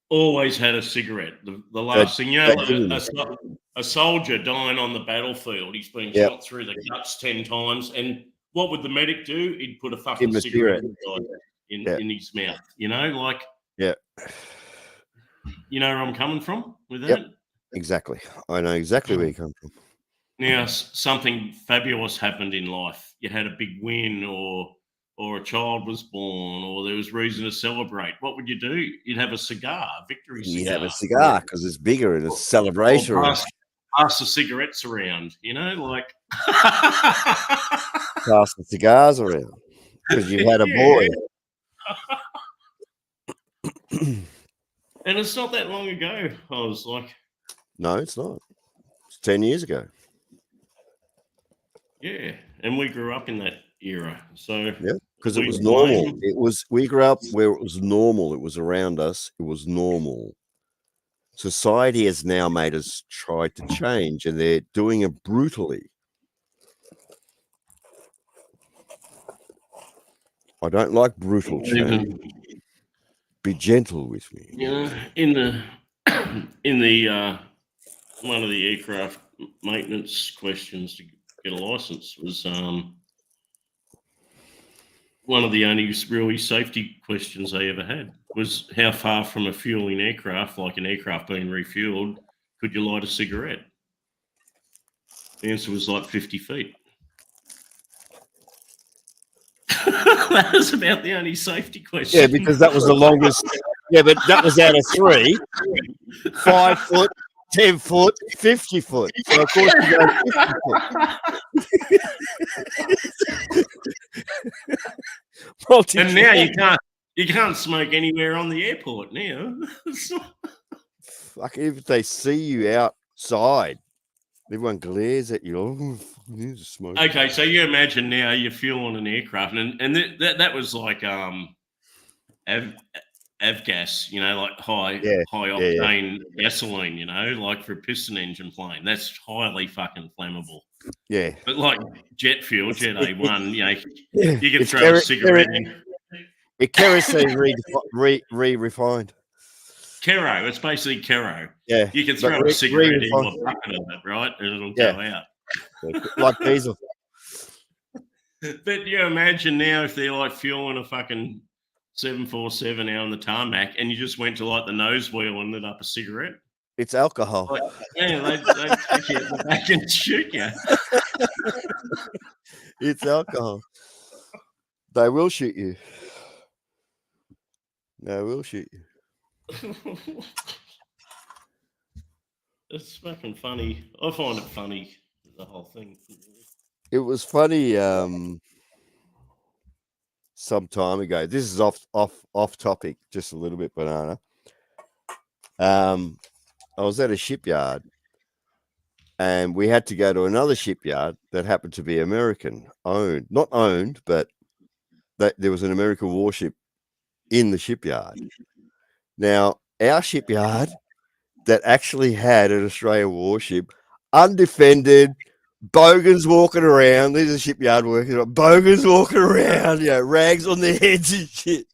Always had a cigarette. The last thing, a soldier dying on the battlefield, he's been shot through the guts 10 times. And what would the medic do? He'd put a fucking cigarette in his mouth, like. Yeah. You know where I'm coming from with that? Yep. Exactly. I know exactly where you come from. Now, something fabulous happened in life. You had a big win or a child was born or there was reason to celebrate. What would you do? You'd have a cigar, a victory cigar. You'd have a cigar because it's bigger and it's celebration. Pass the cigarettes around, like. Pass the cigars around because you had a boy. And it's not that long ago. I was like, no, it's not. It's 10 years ago. Yeah, and we grew up in that era. So yeah, because it was normal. We grew up where it was normal. It was around us. It was normal. Society has now made us try to change, and they're doing it brutally. I don't like brutal change. Be gentle with me. In the one of the aircraft maintenance questions to get a license was one of the only really safety questions I ever had was how far from a fueling aircraft, like an aircraft being refueled, could you light a cigarette? The answer was like 50 feet. That was about the only safety question. Yeah, because that was the longest. Yeah, but that was out of 3. 5 foot, 10 foot, 50 foot. So of course you go 50 foot. And now you can't smoke anywhere on the airport now. Fuck, if they see you outside, everyone glares at you. Oh, you smoke. Okay, so you imagine now you're fueling an aircraft, and that was like avgas, like high octane gasoline, like for a piston engine plane. That's highly fucking flammable. Yeah, but like jet fuel, Jet A1, you can throw a cigarette in. It kerosene re-refined. Kero, it's basically Kero. Yeah, you can throw a cigarette into a bucket of it, right, and it'll go out. Like diesel. But you imagine now if they're like fueling a fucking 747 out on the tarmac, and you just went to like the nose wheel and lit up a cigarette. It's alcohol. Yeah, they take you at the back and shoot you. It's alcohol. They will shoot you. They will shoot you. It's fucking funny. I find it funny, the whole thing. It was funny some time ago. This is off topic, just a little bit, Banana. I was at a shipyard and we had to go to another shipyard that happened to be American owned, not owned, but there was an American warship in the shipyard. Now, our shipyard that actually had an Australian warship, undefended, bogans walking around. These are shipyard workers, bogans walking around, rags on their heads and shit.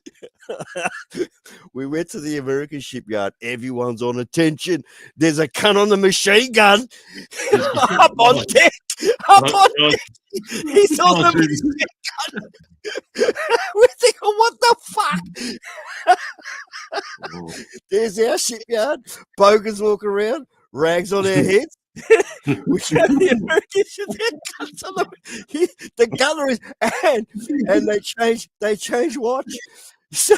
We went to the American shipyard. Everyone's on attention. There's a cunt on the machine gun up on deck. He's on the machine gun. We're thinking, what the fuck? There's our shipyard. Bogans walking around, rags on their heads. We got the American ship. The gunner is and they change watch. So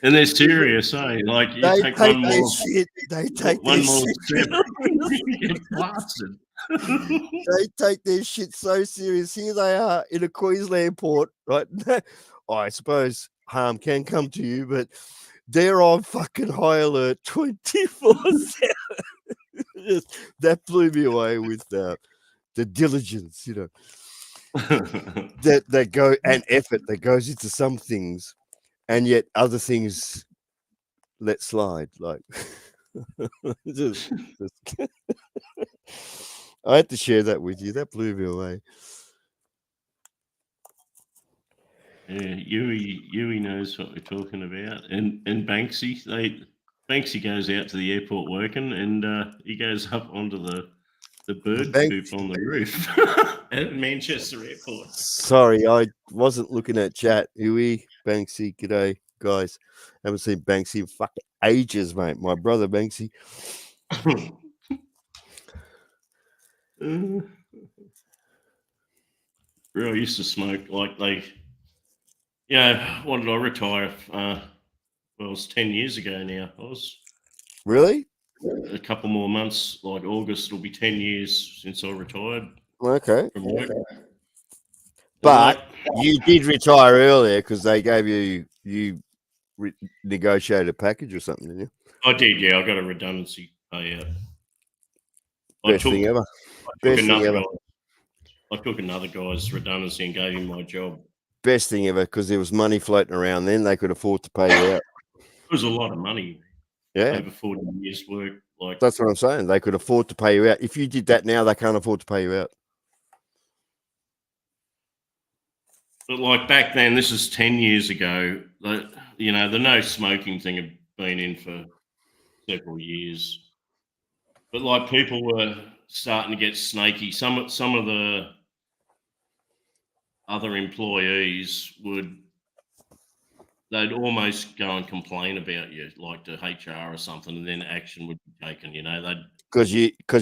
and they're serious, eh? Like you take one more shit. They take one their more shit. step, you get blasted. They take their shit so serious. Here they are in a Queensland port, right? I suppose harm can come to you, but they're on fucking high alert 24/7. That blew me away with the diligence, that go and effort that goes into some things, and yet other things let slide. Like, just I had to share that with you. That blew me away. Yeah, Yui knows what we're talking about, and Banksy. Banksy goes out to the airport working, and he goes up onto the bird coop on the roof at Manchester Airport. Sorry, I wasn't looking at chat. Huey, Banksy, g'day, guys. Haven't seen Banksy in fucking ages, mate. My brother Banksy. Really used to smoke like why did I retire? Well, it was 10 years ago now. I was Really? a couple more months, like August will be 10 years since I retired Okay. from work. But you did retire earlier because they gave you negotiated a package or something, didn't you? I did, yeah. I got a redundancy payout. Best thing ever. I took another guy's redundancy and gave him my job. Best thing ever, because there was money floating around then. They could afford to pay you out. It was a lot of money. Yeah. Over 40 years' work. Like, that's what I'm saying. They could afford to pay you out. If you did that now, they can't afford to pay you out. But like back then, this is 10 years ago, the no smoking thing had been in for several years. But like people were starting to get snaky. Some of the other employees they'd almost go and complain about you, like to HR or something, and then action would be taken. Because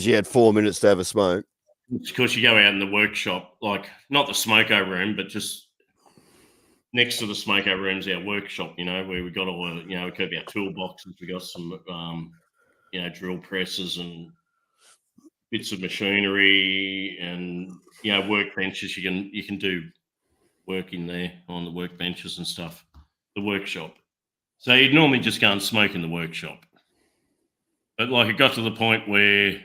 you had 4 minutes to have a smoke. Because you go out in the workshop, like not the smoko room, but just next to the smoko room's our workshop. Where we got all we got our toolboxes. We got some drill presses and bits of machinery and workbenches. You can do work in there on the workbenches and stuff. The workshop. So you'd normally just go and smoke in the workshop. But like it got to the point where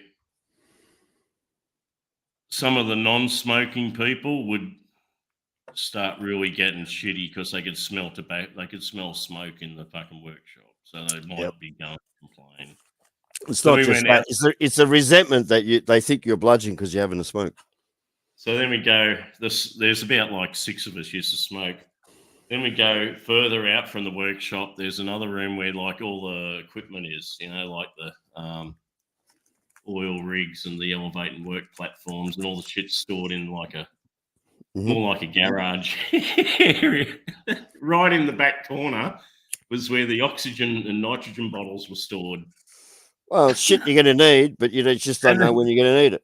some of the non-smoking people would start really getting shitty because they could smell tobacco. They could smell smoke in the fucking workshop. So they might be going to complain. It's not just that. It's a resentment that they think you're bludgeoning because you're having a smoke. So then we go. There's about like 6 of us used to smoke. Then we go further out from the workshop. There's another room where like all the equipment is, like the oil rigs and the elevating work platforms and all the shit stored in like more like a garage area. Right in the back corner was where the oxygen and nitrogen bottles were stored. Well, shit you're going to need, but you just don't know when you're going to need it.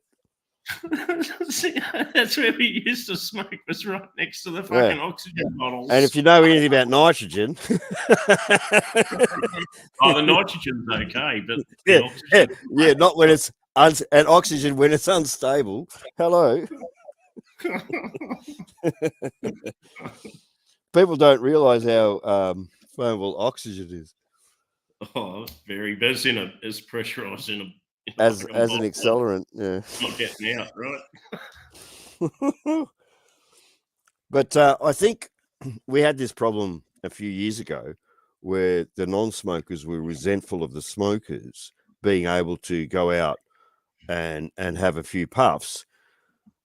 That's where we used to smoke, was right next to the fucking oxygen bottles. And if you know anything about nitrogen, the nitrogen's okay, but not when it's and oxygen when it's unstable. Hello. People don't realize how flammable oxygen is. Oh, very. But it's pressurized in a as an accelerant, yeah. Not getting out, right? But I think we had this problem a few years ago where the non-smokers were resentful of the smokers being able to go out and have a few puffs,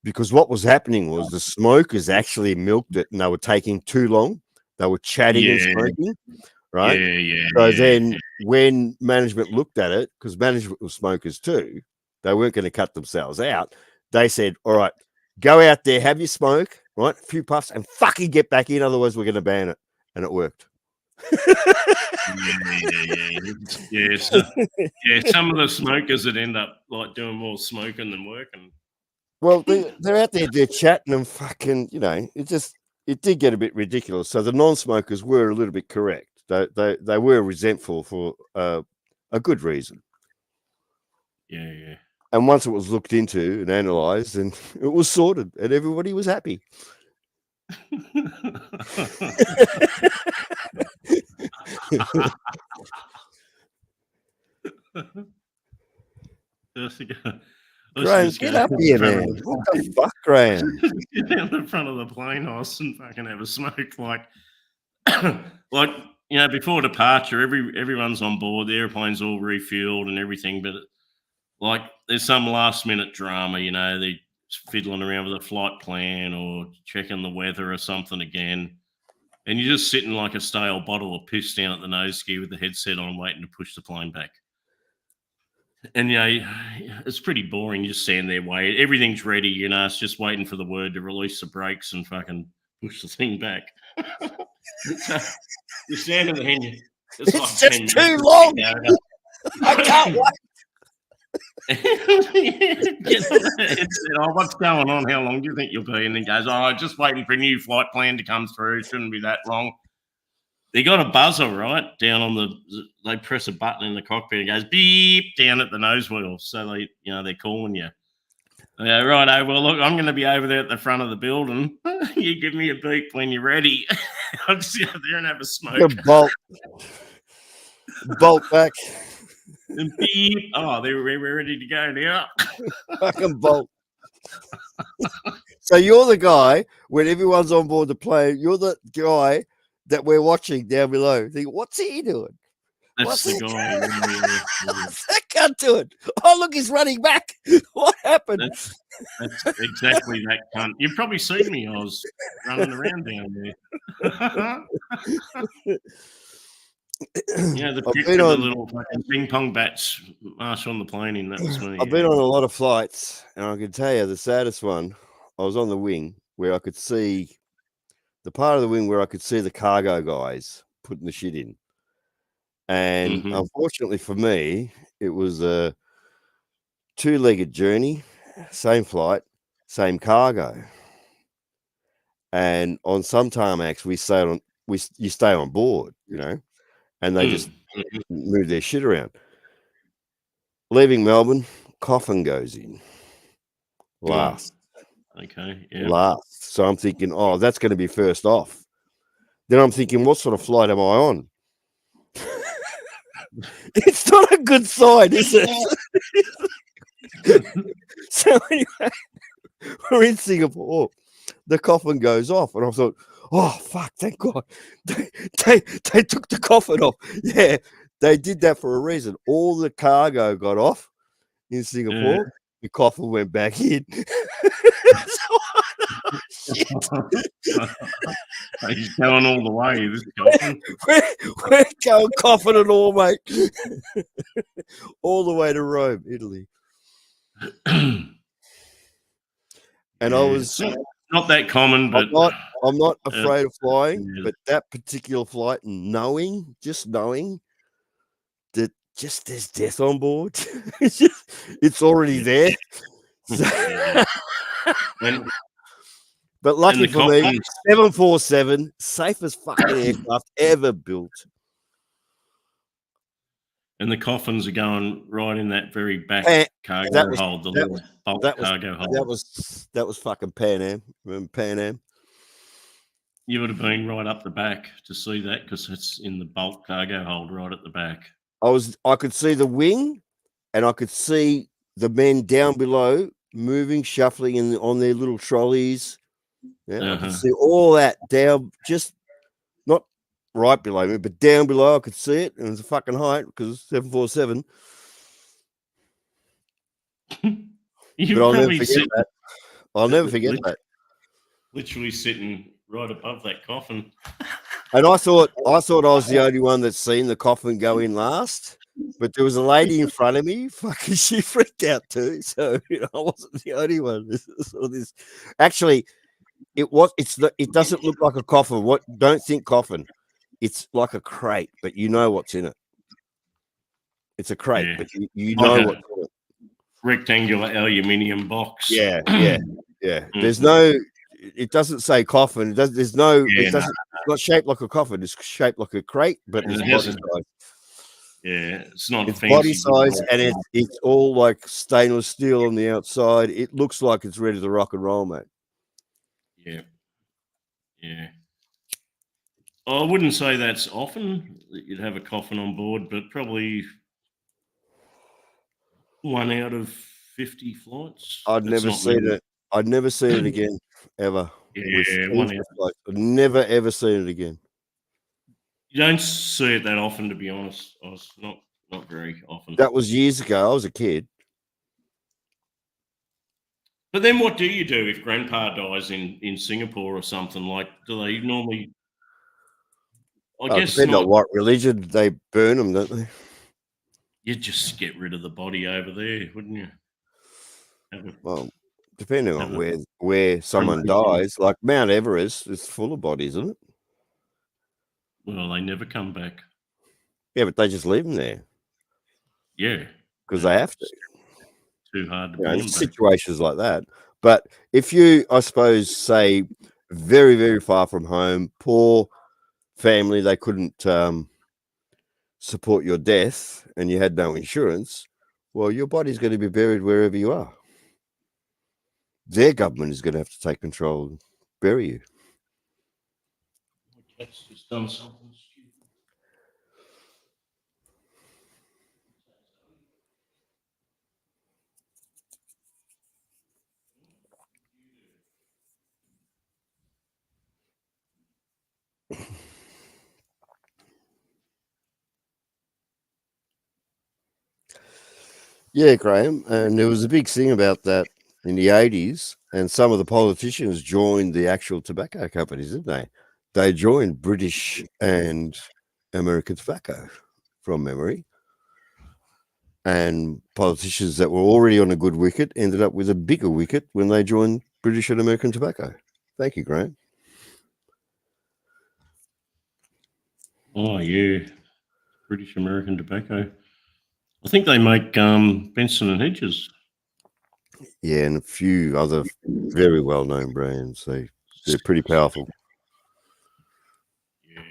because what was happening was the smokers actually milked it and they were taking too long. They were chatting and smoking. Right. So then when management looked at it, because management were smokers too, they weren't going to cut themselves out. They said, all right, go out there, have your smoke, right? A few puffs and fucking get back in. Otherwise, we're going to ban it. And it worked. Some of the smokers that end up like doing more smoking than working. Well, they're out there, they're chatting and fucking, it did get a bit ridiculous. So the non-smokers were a little bit correct. They were resentful for a good reason. Yeah. And once it was looked into and analysed, and it was sorted, and everybody was happy. Graham, get up here, man. What the fuck, Graham? Get down the front of the plane house and fucking have a smoke. Like, before departure, everyone's on board. The airplane's all refueled and everything, but like, there's some last minute drama. They're fiddling around with a flight plan or checking the weather or something again, and you're just sitting like a stale bottle of piss down at the nose ski with the headset on, waiting to push the plane back. And it's pretty boring. You just stand there, wait. Everything's ready. It's just waiting for the word to release the brakes and fucking push the thing back. You're standing there, and it's like just too long. I can't wait. Oh, what's going on? How long do you think you'll be? And then goes, just waiting for a new flight plan to come through. Shouldn't be that long. They got a buzzer right down on they press a button in the cockpit and it goes beep down at the nose wheel. So they're calling you. They go, right, well, look, I'm going to be over there at the front of the building. You give me a beep when you're ready. I'll just sit there and have a smoke. Bolt back. And beep. Oh, we're ready to go now. Fucking bolt. So you're the guy, when everyone's on board the plane, you're the guy that we're watching down below. Think, what's he doing? That's the guy. What's that cunt doing? Oh, look, he's running back. What happened? That's exactly that cunt. You've probably seen me. I was running around down there. The little fucking ping pong bats march on the plane in. That was me. I've been on a lot of flights, and I can tell you the saddest one, I was on the wing where I could see the part of the wing where I could see the cargo guys putting the shit in. And unfortunately for me, it was a 2-legged journey, same flight, same cargo. And on some tarmacs, you stay on board, and they just move their shit around. Leaving Melbourne, coffin goes in last. Okay, yeah. Last. So I'm thinking, that's going to be first off. Then I'm thinking, what sort of flight am I on? It's not a good sign, is it? So anyway, we're in Singapore. The coffin goes off, and I thought, oh fuck, thank God, they took the coffin off. Yeah, they did that for a reason. All the cargo got off in Singapore. Yeah. The coffin went back in. He's going all the way. This coffin. We're going coffin and all, mate. All the way to Rome, Italy. And I was not that common, but I'm not afraid of flying. But that particular flight, just knowing that there's death on board, it's already there. So, but lucky for me, 747, safest fucking aircraft ever built. And the coffins are going right in that very back cargo hold, the little bulk cargo hold. That was fucking Pan Am. Remember Pan Am? You would have been right up the back to see that because it's in the bulk cargo hold right at the back. I could see the wing, and I could see the men down below moving, shuffling on their little trolleys. Yeah, I could see all that down, just not right below me, but down below. I could see it, and it was a fucking height because it's 747. But I'll never forget that. I'll never forget that. Literally sitting right above that coffin. And I thought I was the only one that's seen the coffin go in last, but there was a lady in front of me. Fucking, she freaked out too. So I wasn't the only one. Actually, it doesn't look like a coffin. Don't think coffin. It's like a crate, but you know what's in it. It's a crate, but you know what's in it. Rectangular aluminium box. Yeah. There's no. It doesn't say coffin. It's not shaped like a coffin. It's shaped like a crate, but it's Yeah, it's not It's fancy. body size, and it's all like stainless steel on the outside. It looks like it's ready to rock and roll, mate. Yeah, yeah. I wouldn't say that's often that you'd have a coffin on board, but probably 1 out of 50 flights. I'd That's never not seen many. it. I'd never seen it again, ever. With Yeah, any 1 out. flight. I'd never ever seen it again. You don't see it that often, to be honest. I was not very often. That was years ago. I was a kid. But then what do you do if grandpa dies in Singapore or something? Like, do they normally I guess Depending on not. what religion, they burn them, don't they? You'd just get rid of the body over there, wouldn't you? Have a Well, depending on have a where someone cremation. dies, like Mount Everest is full of bodies, isn't it? Well, they never come back. Yeah, but they just leave them there Yeah. because Yeah, they have to. it's too hard to You know, burn there's back. situations like that. But if you, I suppose, say very, very far from home, poor family, they couldn't support your death and you had no insurance, well, your body's going to be buried wherever you are. Their government is going to have to take control and bury you. My cat's just done something stupid. Yeah, Graham. And there was a big thing about that in the 80s, and some of the politicians joined the actual tobacco companies, didn't they? They joined British and American Tobacco from memory. And politicians that were already on a good wicket ended up with a bigger wicket when they joined British and American Tobacco. Thank you, Graham. Oh yeah. British American Tobacco. I think they make Benson and Hedges. Yeah, and a few other very well-known brands. They're pretty powerful. Yeah.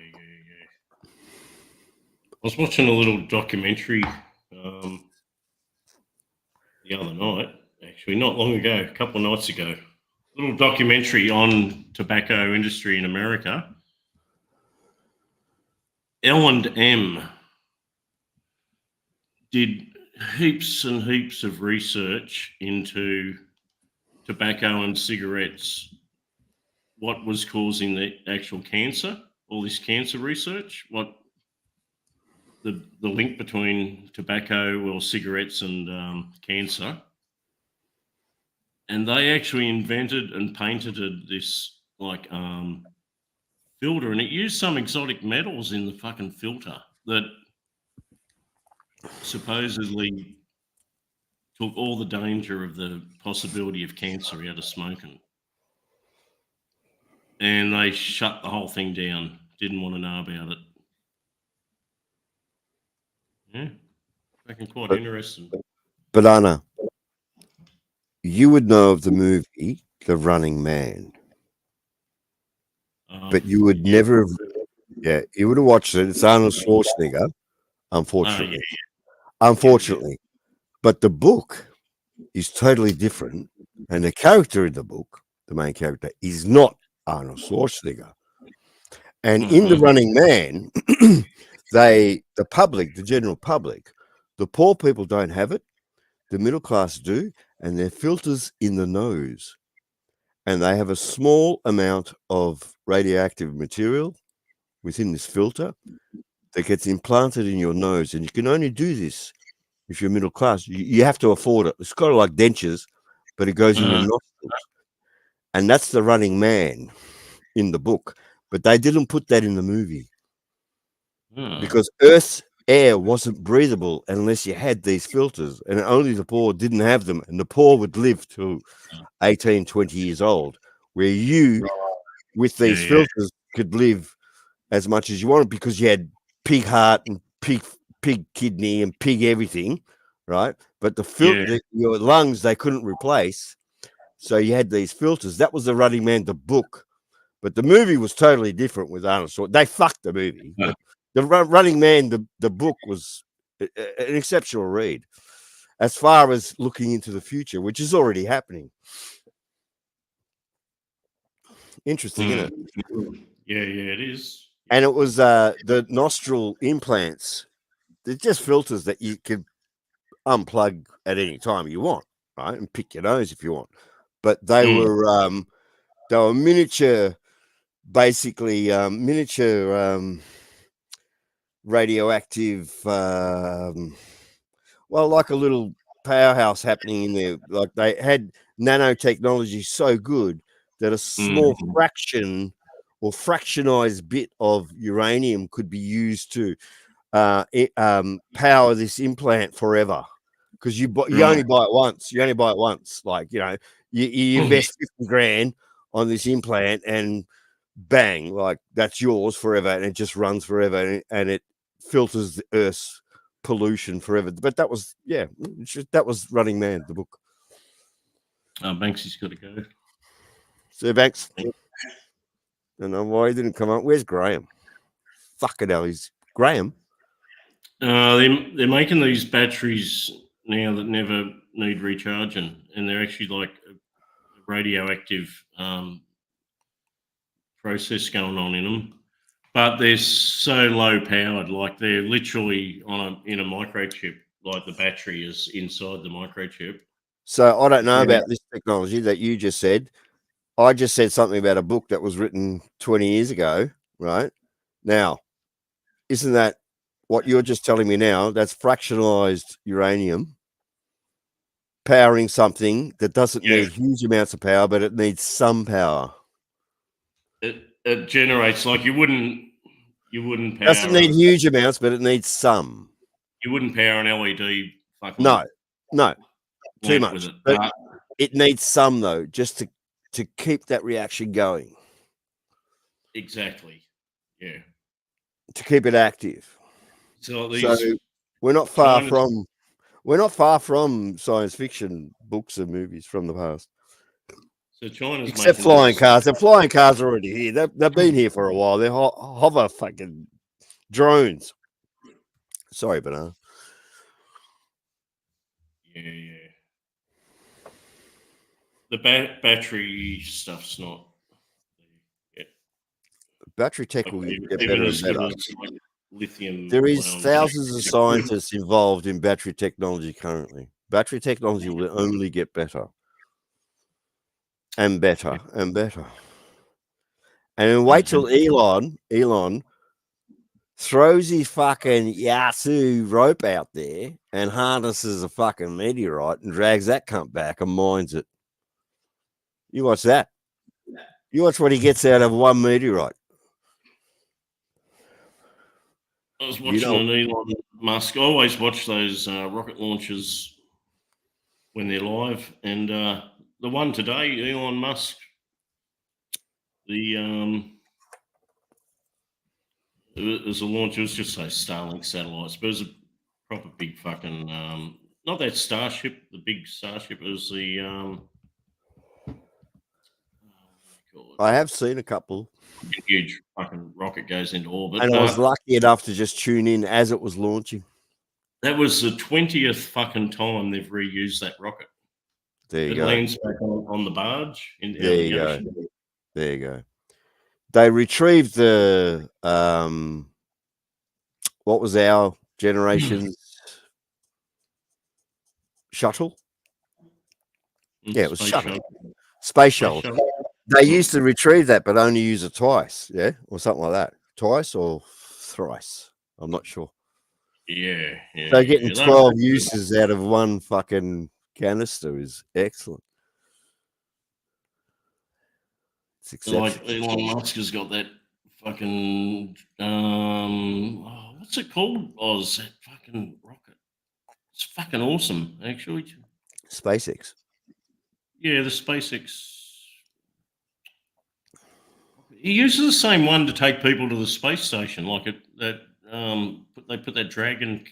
I was watching a little documentary the other night, actually, not long ago, a couple of nights ago. A little documentary on tobacco industry in America. L&M did heaps and heaps of research into tobacco and cigarettes, what was causing the actual cancer, all this cancer research, what the link between tobacco or cigarettes and cancer. And they actually invented and painted this like filter, and it used some exotic metals in the fucking filter that supposedly took all the danger of the possibility of cancer out of smoking. And they shut the whole thing down. Didn't want to know about it. Yeah, fucking quite interesting. But Anna, you would know of the movie The Running Man, but you would never have, yeah, you would have watched it. It's Arnold Schwarzenegger, unfortunately. Unfortunately. But the book is totally different. And the character in the book, the main character, is not Arnold Schwarzenegger. And in The Running Man, the public, the general public, the poor people don't have it, the middle class do, and they're filters in the nose. And they have a small amount of radioactive material within this filter that gets implanted in your nose. And you can only do this if you're middle class. You have to afford it. It's kind of like dentures, but it goes in your nostrils. And that's The Running Man in the book. But they didn't put that in the movie because Earth's air wasn't breathable unless you had these filters, and only the poor didn't have them, and the poor would live to 18, 20 years old, where you, with these filters, could live as much as you wanted because you had pig heart and pig kidney and pig everything, right? But the filter, your lungs, they couldn't replace. So you had these filters. That was The Running Man, the book. But the movie was totally different with Arnold Schwarzenegger. They fucked the movie. The Running Man, the book was an exceptional read. As far as looking into the future, which is already happening. Interesting, isn't it? Yeah, it is. And it was the nostril implants. They're just filters that you could unplug at any time you want, right? And pick your nose if you want. But they were miniature, basically miniature radioactive, well, like a little powerhouse happening in there. Like they had nanotechnology so good that a small fraction or fractionized bit of uranium could be used to power this implant forever. Because you only buy it once. You only buy it once. Like, you know, you invest 50 grand on this implant and bang, like that's yours forever. And it just runs forever and it filters the Earth's pollution forever. But that was, that was Running Man, the book. Banksy's got to go. So Banks. I don't know why he didn't come up. Where's Graham? Fucking hell, he's Graham. They're making these batteries now that never need recharging, and they're actually like a radioactive process going on in them. But they're so low powered, like they're literally in a microchip. Like the battery is inside the microchip. So I don't know about this technology that you just said. I just said something about a book that was written 20 years ago, right? Now, isn't that what you're just telling me now? That's fractionalized uranium powering something that doesn't need huge amounts of power, but it needs some power. It generates, like you wouldn't power. Doesn't need huge amounts, but it needs some. You wouldn't power an LED. No, too much. But it needs some though, just to keep that reaction going. Exactly. Yeah. To keep it active. So we're not far from science fiction books and movies from the past. So China's except flying cars. The flying cars are already here. They've been here for a while. They're hover fucking drones. Sorry, Banana. Yeah. The battery stuff's not. Yeah. Battery tech will get better and better. Like lithium. There is thousands of scientists involved in battery technology currently. Battery technology will only get better. And better and better. And then wait till Elon throws his fucking Yasu rope out there and harnesses a fucking meteorite and drags that cunt back and mines it. You watch that. You watch what he gets out of one meteorite. I was watching an Elon Musk. I always watch those rocket launches when they're live. And the one today, Elon Musk, it was a launch. It was just those Starlink satellites, but it was a proper big fucking not that Starship, the big Starship. It was the I have seen a couple. Huge fucking rocket goes into orbit, and I was lucky enough to just tune in as it was launching. That was the 20th fucking time they've reused that rocket. There you go. It lands back on the barge. There you go. There you go. They retrieved the what was our generation's shuttle? Yeah, it was shuttle. Space shuttle. They used to retrieve that, but only use it twice, or something like that. Twice or thrice. I'm not sure. Yeah. So getting 12 uses out of one fucking canister is excellent. Like Elon Musk has got that fucking what's it called? Oz, that fucking rocket. It's fucking awesome, actually. SpaceX. Yeah, the SpaceX. He uses the same one to take people to the space station, like they put that Dragon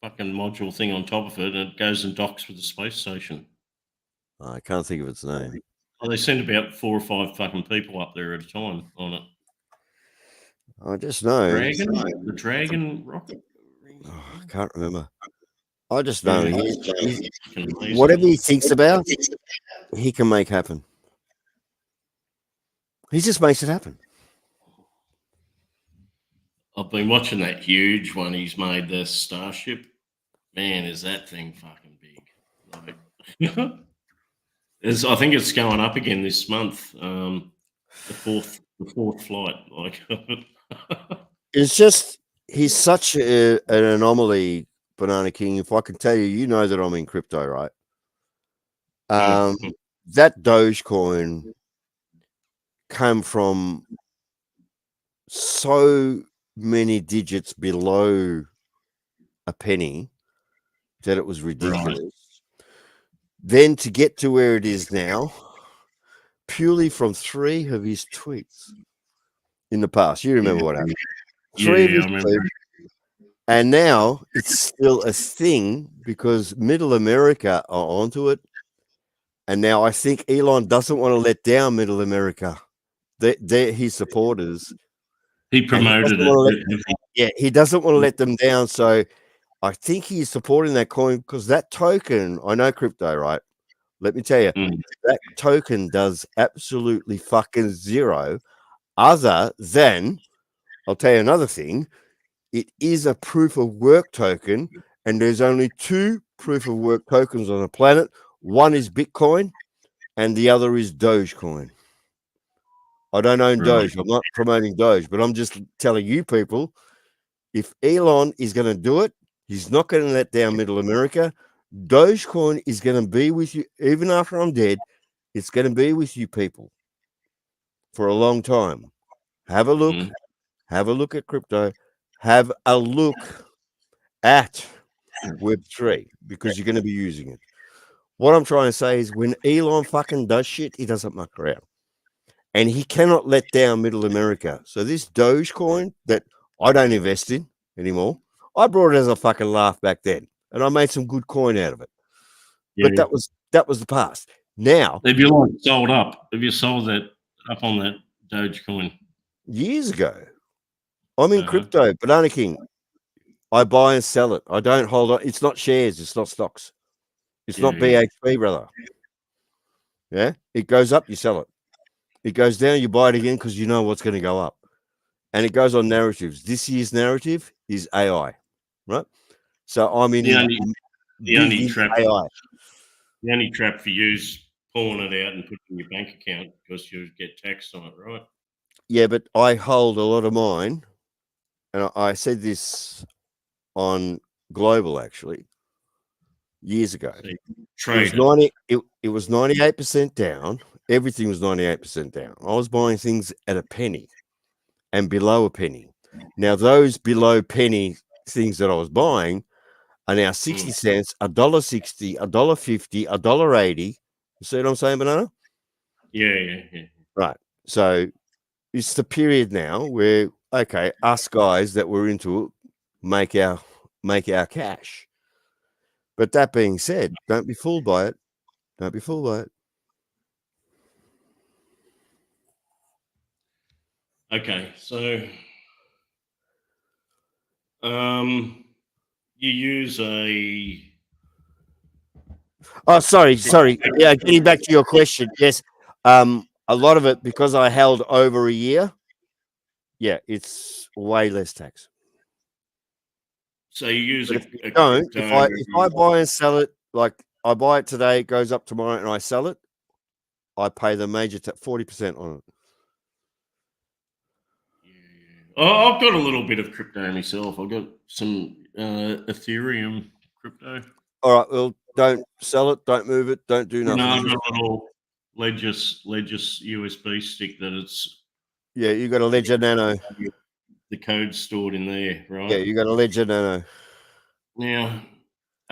fucking module thing on top of it, and it goes and docks with the space station. I can't think of its name. Well, they send about 4 or 5 fucking people up there at a time on it. I just know the Dragon rocket. I can't remember. I just know he's Amazing. whatever he thinks about, he can make happen. He just makes it happen. I've been watching that huge one he's made, the Starship. Man, is that thing fucking big? Like, I think it's going up again this month. The fourth flight. Like, It's just he's such an anomaly, Banana King. If I can tell you, you know that I'm in crypto, right? That Dogecoin came from so many digits below a penny that it was ridiculous. Right. Then to get to where it is now, purely from 3 of his tweets in the past. You remember what happened? 3 of his tweets. And now it's still a thing because Middle America are onto it. And now I think Elon doesn't want to let down Middle America. They're his supporters. He promoted it. He doesn't want to let them down. So I think he's supporting that coin because that token, I know crypto, right? Let me tell you, that token does absolutely fucking zero other than, I'll tell you another thing, it is a proof of work token, and there's only 2 proof of work tokens on the planet. One is Bitcoin, and the other is Dogecoin. I don't own Doge. I'm not promoting Doge, but I'm just telling you people, if Elon is going to do it, he's not going to let down Middle America. Dogecoin is going to be with you, even after I'm dead, it's going to be with you people for a long time. Have a look. Have a look at crypto. Have a look at Web3 because you're going to be using it. What I'm trying to say is when Elon fucking does shit, he doesn't muck around. And he cannot let down Middle America. So this Dogecoin that I don't invest in anymore, I brought it as a fucking laugh back then. And I made some good coin out of it. Yeah. But that was the past. Now, have you sold up? Have you sold that up on that Dogecoin? Years ago. I'm in crypto, Banana King. I buy and sell it. I don't hold on. It's not shares. It's not stocks. It's not BHP, brother. Yeah. It goes up, you sell it. It goes down, you buy it again because you know what's going to go up. And it goes on narratives. This year's narrative is AI, right? So I'm in the only trap. AI. The only trap for you is pulling it out and putting it in your bank account because you get taxed on it, right? Yeah, but I hold a lot of mine, and I said this on Global actually years ago. It was 98% down. Everything was 98% down. I was buying things at a penny and below a penny. Now those below penny things that I was buying are now 60 cents, $1.60, $1.50, $1.80. You see what I'm saying, Banana? Yeah. Right. So it's the period now where, okay, us guys that were into it make our cash. But that being said, don't be fooled by it. Don't be fooled by it. Okay, so you use a... Oh, sorry. Yeah, getting back to your question. Yes, a lot of it, because I held over a year, yeah, it's way less tax. So you use if I buy and sell it, like I buy it today, it goes up tomorrow, and I sell it, I pay the major 40% on it. Oh, I've got a little bit of crypto myself. I've got some Ethereum crypto. All right, well, don't sell it, don't move it, don't do nothing. No, I've got a little Ledger USB stick that it's... Yeah, you got a Ledger Nano. The code's stored in there, right? Yeah, you got a Ledger Nano. Now,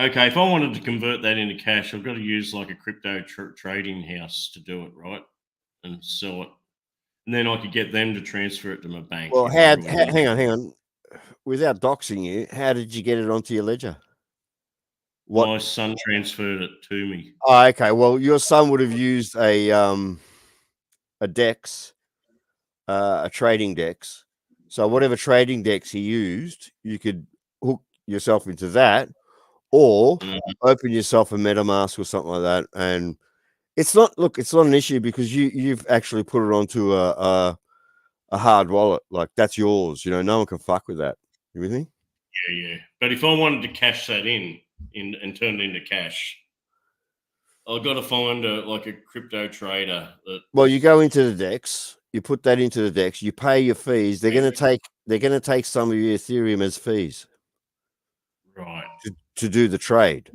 okay, if I wanted to convert that into cash, I've got to use like a crypto trading house to do it, right? And sell it. And then I could get them to transfer it to my bank. Well, hang on. Without doxing you, how did you get it onto your ledger? My son transferred it to me. Oh, okay. Well, your son would have used a DEX, a trading DEX. So whatever trading DEX he used, you could yourself into that, or Mhm. open yourself a MetaMask or something like that. And it's not an issue because you've actually put it onto a hard wallet. Like that's yours. You know, no one can fuck with that. You with me? Yeah. But if I wanted to cash that in and turn it into cash, I've got to find a crypto trader that. Well, you go into the DEX, you put that into the DEX, you pay your fees. They're going to take some of your Ethereum as fees Right. to do the trade.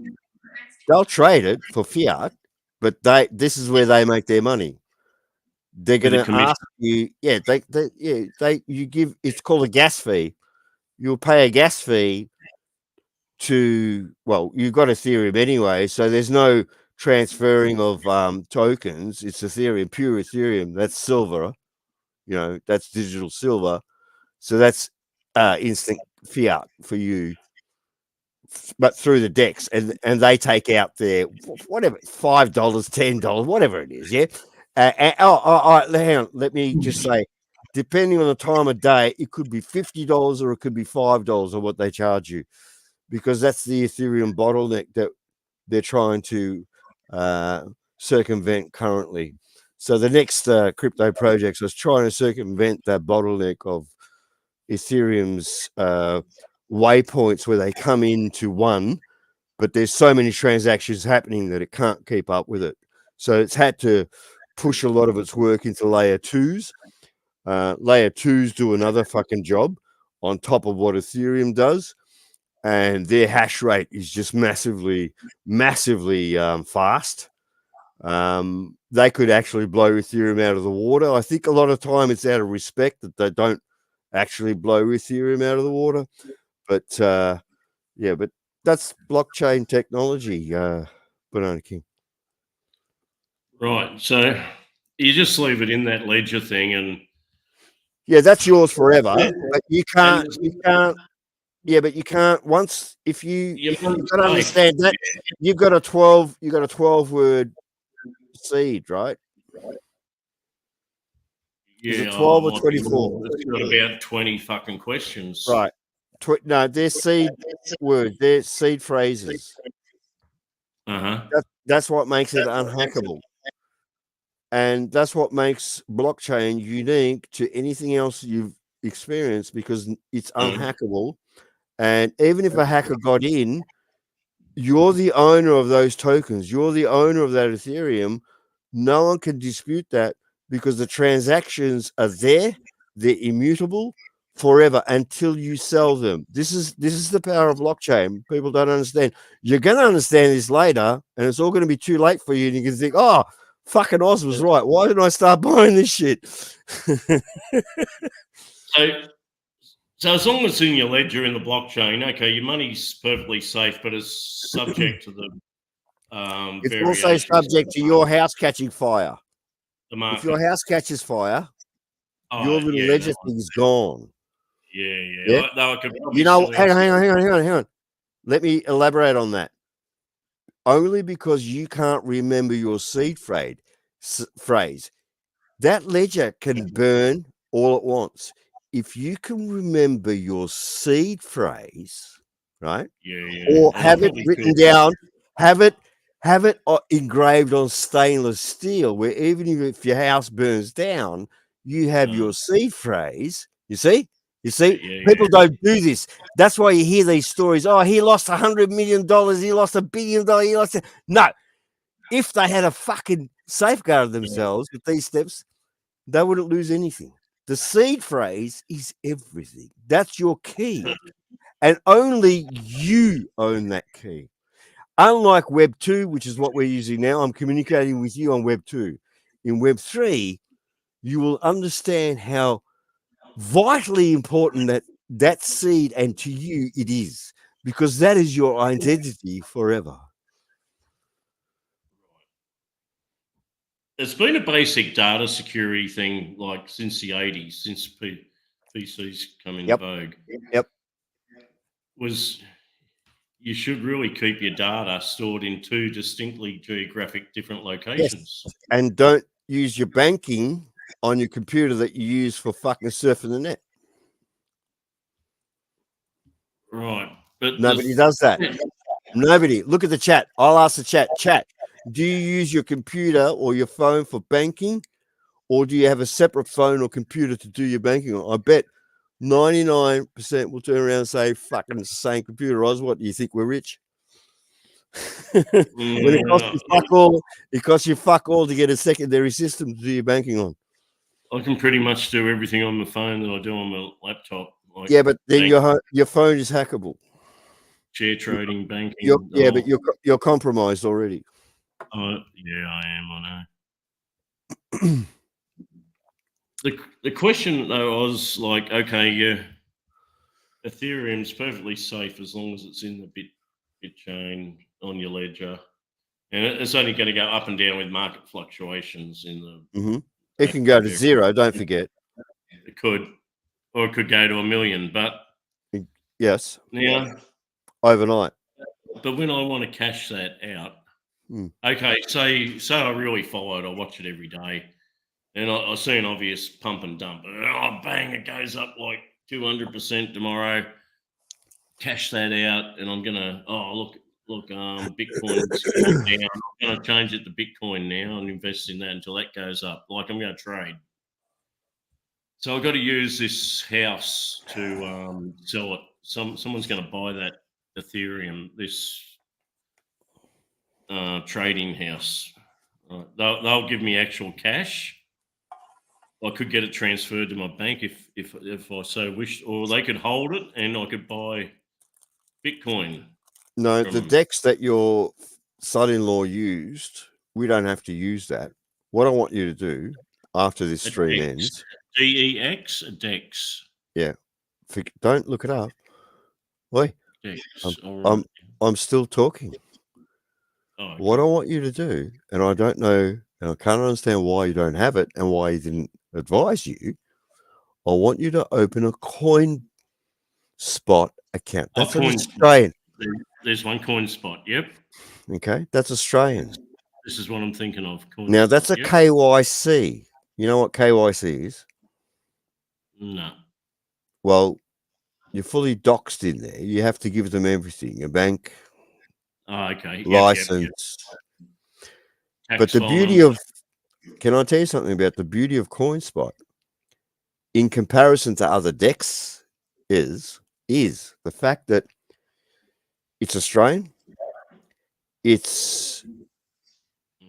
They'll trade it for fiat, but this is where they make their money. They're With a going to commission. ask you, you give, it's called a gas fee. You'll pay a gas fee you've got Ethereum anyway, so there's no transferring of tokens. It's Ethereum, pure Ethereum. That's silver. You know, that's digital silver. So that's instant fiat for you, but through the DEX, and they take out their whatever, $5, $10, whatever it is. Yeah. Hang on. Let me just say, depending on the time of day, it could be $50 or it could be $5 or what they charge you, because that's the Ethereum bottleneck that they're trying to circumvent currently. So the next crypto projects was trying to circumvent that bottleneck of Ethereum's waypoints where they come into one, but there's so many transactions happening that it can't keep up with it. So it's had to push a lot of its work into layer twos. Layer twos do another fucking job on top of what Ethereum does, and their hash rate is just massively fast. They could actually blow Ethereum out of the water. I think a lot of time it's out of respect that they don't actually blow Ethereum out of the water. But but that's blockchain technology, Banana King. Right. So you just leave it in that ledger thing, and Yeah, that's yours forever. But you can't. Yeah, but you can't. Once if you've got to understand that you've got a 12-word seed, right? Yeah, Is it 12 or 24? It's got about 20 fucking questions. Right. No, they're seed words. They're seed phrases. That's what makes it unhackable. And that's what makes blockchain unique to anything else you've experienced, because it's unhackable. And even if a hacker got in, you're the owner of those tokens. You're the owner of that Ethereum. No one can dispute that because the transactions are there. They're immutable forever until you sell them. This is the power of blockchain. People don't understand. You're going to understand this later, and it's all going to be too late for you. And you can think, oh, fucking Oz was right. Why didn't I start buying this shit? So as long as it's in your ledger in the blockchain, okay, your money's perfectly safe, but it's subject to the it's also subject to your house catching fire. If your house catches fire, your little ledger thing's gone. Yeah. You know, hang on. Let me elaborate on that. Only because you can't remember your seed phrase, that ledger can burn all at once. If you can remember your seed phrase, right? Or have it written down, have it engraved on stainless steel, where even if your house burns down, you have your seed phrase. You see, people don't do this. That's why you hear these stories. Oh, he lost $100 million. He lost $1 billion. He lost no. If they had a fucking safeguarded themselves with these steps, they wouldn't lose anything. The seed phrase is everything. That's your key. And only you own that key. Unlike Web 2, which is what we're using now, I'm communicating with you on Web 2. In Web 3, you will understand how vitally important that seed and to you it is, because that is your identity forever. It's been a basic data security thing like since the 80s, since PCs come into vogue. Yep. You should really keep your data stored in two distinctly geographic different locations. Yes. And don't use your banking on your computer that you use for fucking surfing the net. Right. But Nobody does that. Nobody. Look at the chat. I'll ask the chat. Chat, do you use your computer or your phone for banking, or do you have a separate phone or computer to do your banking on? I bet 99% will turn around and say, fucking it's the same computer, Oz. What do you think? We're rich? When it costs you fuck all, it costs you fuck all to get a secondary system to do your banking on. I can pretty much do everything on my phone that I do on my laptop. Like Yeah, but then your phone is hackable. Share trading, banking. But you're compromised already. Yeah, I am. I know. The question though was like, okay, yeah, Ethereum's perfectly safe as long as it's in the bit chain on your ledger, and it's only going to go up and down with market fluctuations in the. It can go to zero. Don't forget. It could, or it could go to 1 million. But yes, now overnight. But when I want to cash that out, okay, say I really follow it, I watch it every day, and I see an obvious pump and dump. Oh, bang! It goes up like 200% tomorrow. Cash that out, and I'm gonna look, Bitcoin's gone down. I'm gonna change it to Bitcoin now and invest in that until that goes up. Like I'm gonna trade. So I've got to use this house to sell it. Someone's going to buy that Ethereum, this trading house. They'll give me actual cash. I could get it transferred to my bank if I so wished, or they could hold it and I could buy Bitcoin. No, the DEX that your son-in-law used, we don't have to use that. What I want you to do after this stream ends, DEX, a DEX. Yeah, don't look it up. Wait, I'm still talking. Oh, okay. What I want you to do, and I don't know, and I can't understand why you don't have it and why he didn't advise you. I want you to open a CoinSpot account. That's an Australian. There's one CoinSpot. Yep. Okay, that's Australian. This is what I'm thinking of. Now that's a KYC. You know what KYC is? No. Well, you're fully doxed in there. You have to give them everything. Your bank, okay, license. But the beauty of, can I tell you something about the beauty of CoinSpot in comparison to other DEX is the fact that it's Australian. It's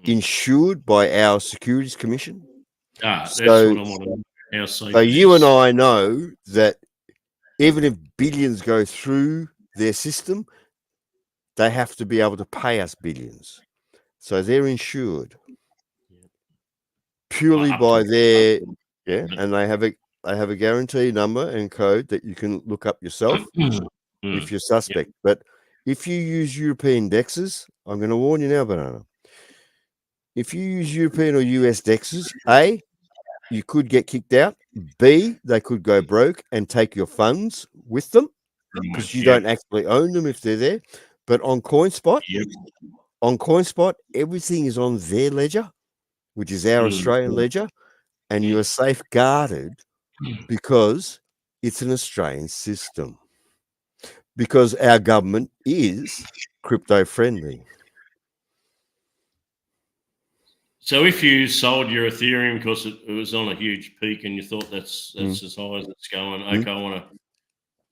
insured by our Securities Commission. That's what I want to know. So you and I know that even if billions go through their system, they have to be able to pay us billions. So they're insured purely by their and they have a guarantee number and code that you can look up yourself if you're suspect. But if you use European DEXs, I'm going to warn you now, Banana. If you use European or US DEXs, A, you could get kicked out. B, they could go broke and take your funds with them because you don't actually own them if they're there. But on CoinSpot, everything is on their ledger, which is our Australian ledger, and you are safeguarded because it's an Australian system. Because our government is crypto friendly. So if you sold your Ethereum because it was on a huge peak and you thought that's as high as it's going, okay, I want to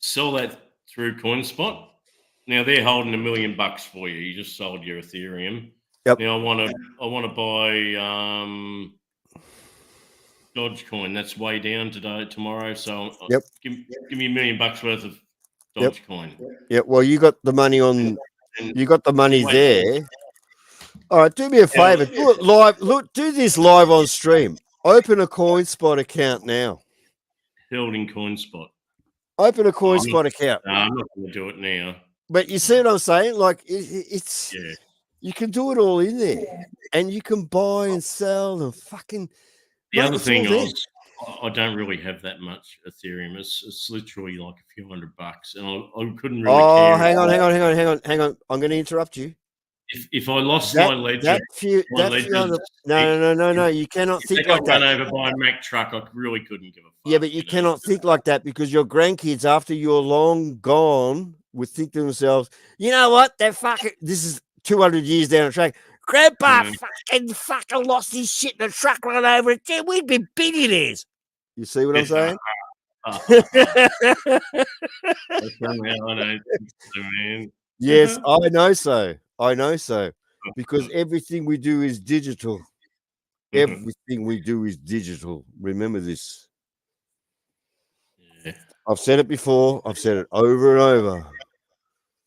sell that through CoinSpot. Now they're holding $1 million for you. You just sold your Ethereum. Yep. Now I want to buy Dogecoin. That's way down tomorrow. So give me $1 million worth of Dogecoin. Yeah. Well, you got the money on. You got the money there. All right, do me a favor. Do it live. Look, do this live on stream. Open a CoinSpot account now. Held in CoinSpot. Open a CoinSpot account. No, I'm not going to do it now. But you see what I'm saying? Like it's you can do it all in there, and you can buy and sell and fucking. The other thing is, I don't really have that much Ethereum. It's literally like a few $100, and I couldn't really. Oh, hang on. I'm going to interrupt you. if I lost my ledger, no. You cannot if think they got like that. run over by a Mack truck, I really couldn't give a fuck. Yeah, but you cannot think like that because your grandkids, after you're long gone, would think to themselves, you know what? They're fucking. This is 200 years down the track. Grandpa fucking lost his shit in a truck run over it. Yeah, we'd be billionaires. You see what I'm saying? Yes, I know so. I know so. Because everything we do is digital. Everything we do is digital. Remember this. Yeah. I've said it before. I've said it over and over.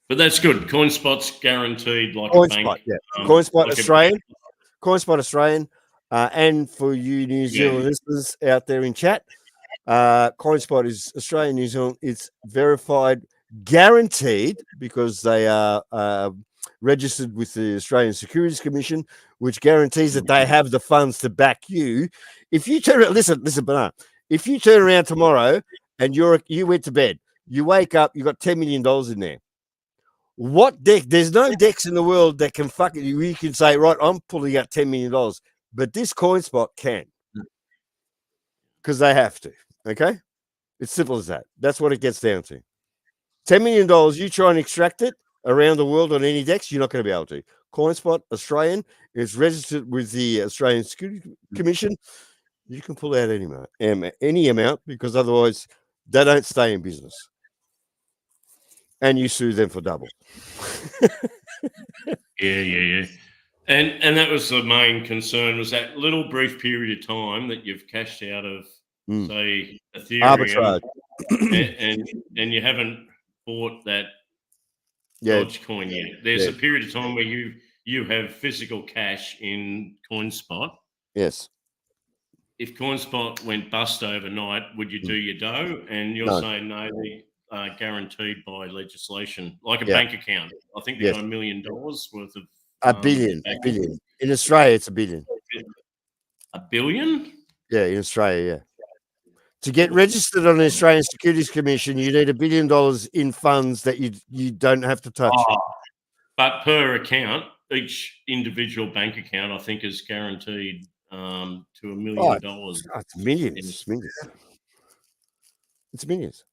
But that's good. CoinSpot's guaranteed like CoinSpot, a bank. yeah. CoinSpot like Australian. CoinSpot Australian. And for you New Zealand listeners out there in chat, CoinSpot is Australian, New Zealand. It's verified, guaranteed, because they are registered with the Australian Securities Commission, which guarantees that they have the funds to back you. If you turn around, listen, Bernard, if you turn around tomorrow and you went to bed, you wake up, you got $10 million in there. What deck? There's no decks in the world that can fucking you can say, right, I'm pulling out $10 million, but this CoinSpot can, because they have to. Okay, it's simple as that. That's what it gets down to. $10 million. You try and extract it around the world on any decks, you're not going to be able to. CoinSpot Australian is registered with the Australian Security Commission. You can pull out any amount, because otherwise they don't stay in business. And you sue them for double. Yeah. And that was the main concern, was that little brief period of time that you've cashed out of, say, Ethereum, and you haven't bought that Dogecoin yet. There's a period of time where you have physical cash in CoinSpot. Yes. If CoinSpot went bust overnight, would you do your dough? And you're saying no, they are guaranteed by legislation, like a bank account. I think they got $1 million worth of a billion. In Australia, it's $1 billion. $1 billion? Yeah, in Australia, yeah. To get registered on the Australian Securities Commission, you need $1 billion in funds that you don't have to touch. But per account, each individual bank account, I think, is guaranteed to $1 million. It's millions. It's millions.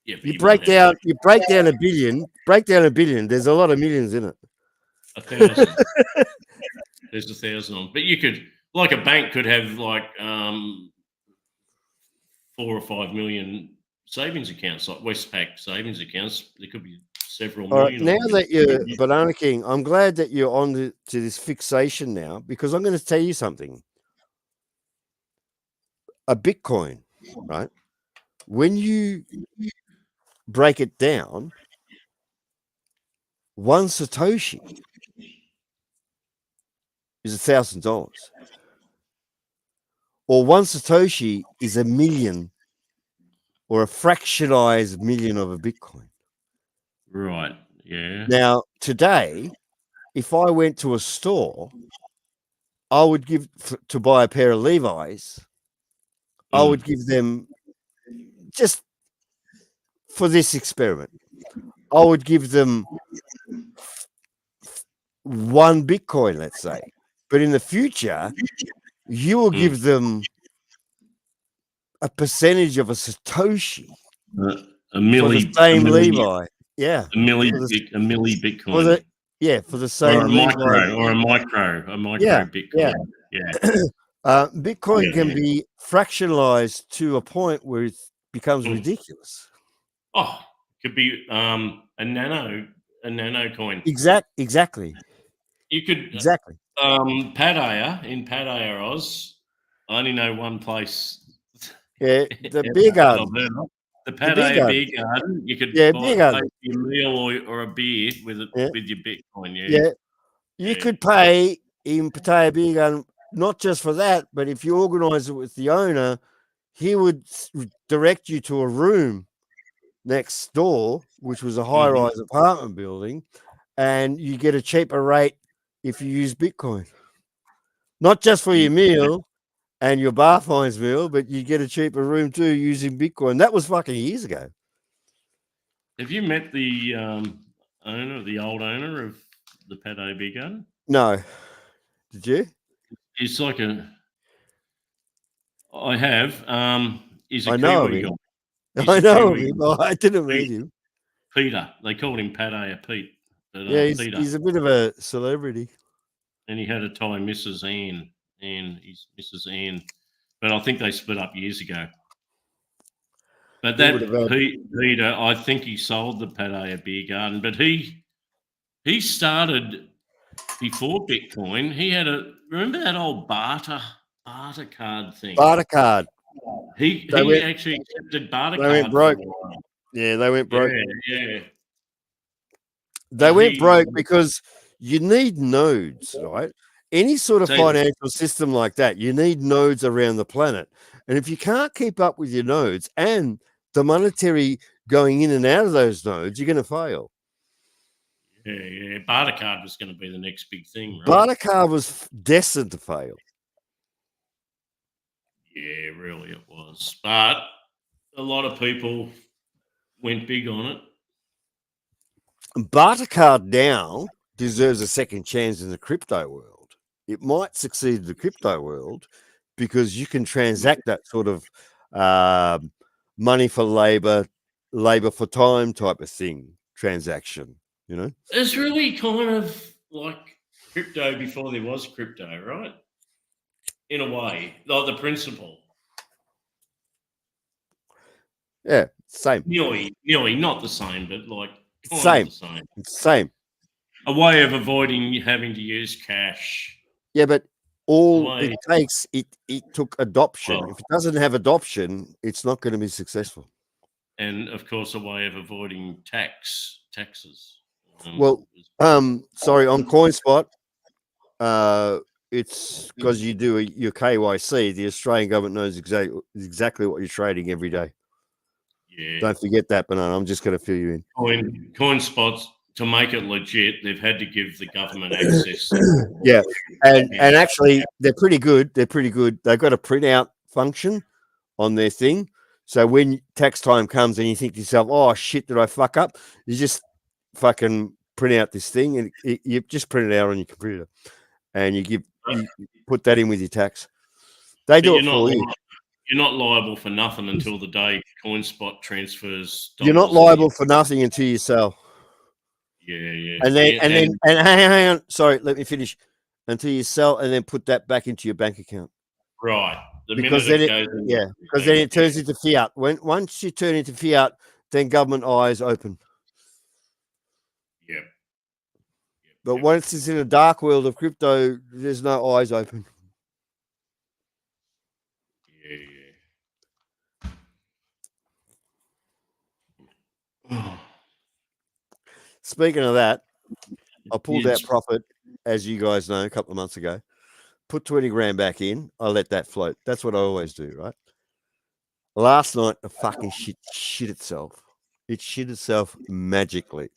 Yeah, you break down $1 billion. There's a lot of millions in it. 1,000. There's 1,000 on. But you could, like, a bank could have like 4 or 5 million savings accounts, like Westpac savings accounts. There could be several million. Now that you're Banana King, I'm glad that you're on to this fixation now, because I'm going to tell you something. A Bitcoin, right? When you break it down, one Satoshi is $1,000, or one Satoshi is 1 million, or a fractionized million of a Bitcoin. Right. Yeah. Now, today, if I went to a store, I would give to buy a pair of Levi's. I would give them, just for this experiment, I would give them 1 Bitcoin, let's say. But in the future, you will give them a percentage of a Satoshi. A milli. For the same Levi. Yeah. A milli Bitcoin. For the same or a micro Bitcoin. Yeah. Bitcoin can be fractionalized to a point where it becomes ridiculous. Oh, could be a nano coin. Exactly. You could Pattaya, in Pattaya, Oz. I only know one place. Yeah, the beer garden. The Pattaya beer garden. You could buy a meal or a beer with your Bitcoin. Yeah. You could pay in Pattaya beer garden, not just for that, but if you organize it with the owner, he would direct you to a room next door, which was a high-rise apartment building, and you get a cheaper rate if you use Bitcoin. Not just for your meal and your bar fines meal, but you get a cheaper room too using Bitcoin. That was fucking years ago. Have you met the old owner of the Pateau Beer Garden? No. Did you? It's like a. I have. He's a I know of Kiwi him. guy. He's I a know of Kiwi him. I didn't Pete. meet him. Peter. They called him Pateau Pete. But, Yeah, Peter. he's a bit of a celebrity. And he had a Thai Mrs. Anne. He's Mrs. Anne. But I think they split up years ago. But He would have that had- Peter, I think he sold the Pattaya Beer Garden, but he started before Bitcoin. He had remember that old barter card thing. Barter card. He They went- actually accepted barter they card. went broke. for a while. Yeah, they went broke. Yeah. They went he- broke because you need nodes, right? Any sort of So- financial system like that, you need nodes around the planet. And if you can't keep up with your nodes and the monetary going in and out of those nodes, you're going to fail. Yeah. Barter card was going to be the next big thing, right? Barter card was destined to fail. Yeah, really it was. But a lot of people went big on it. Barter card now deserves a second chance in the crypto world. It might succeed in the crypto world because you can transact that sort of money for labor for time type of thing transaction, you know? It's really kind of like crypto before there was crypto, right? In a way, like the principle. Yeah, same. Nearly not the same, but like kind Same. of the same. It's same. A way of avoiding having to use cash. Yeah, but all Why? it takes, it took adoption. Well- If it doesn't have adoption, it's not going to be successful. And of course, a way of avoiding taxes. Well, sorry, on CoinSpot, it's because you do your KYC. The Australian government knows exactly what you're trading every day. yeah. Don't forget that, Banana. I'm just going to fill you in. Coin spots, to make it legit, they've had to give the government access. Yeah, and actually, they're pretty good. They've got a printout function on their thing. So when tax time comes and you think to yourself, "Oh shit, did I fuck up?" You just fucking print out this thing, and you just print it out on your computer, and you put that in with your tax. They do it for you. You're not liable for nothing until the day CoinSpot transfers. You're not liable for nothing until you sell. Yeah. And then hang on. Sorry, let me finish. Until you sell, and then put that back into your bank account. Right. Because then it turns into fiat. Once you turn into fiat, then government eyes open. Yeah. But once it's in a dark world of crypto, there's no eyes open. Yeah. Speaking of that, I pulled Yes. that profit, as you guys know, a couple of months ago. Put 20 grand back in. I let that float. That's what I always do, right? Last night, the fucking shit itself. It shit itself magically.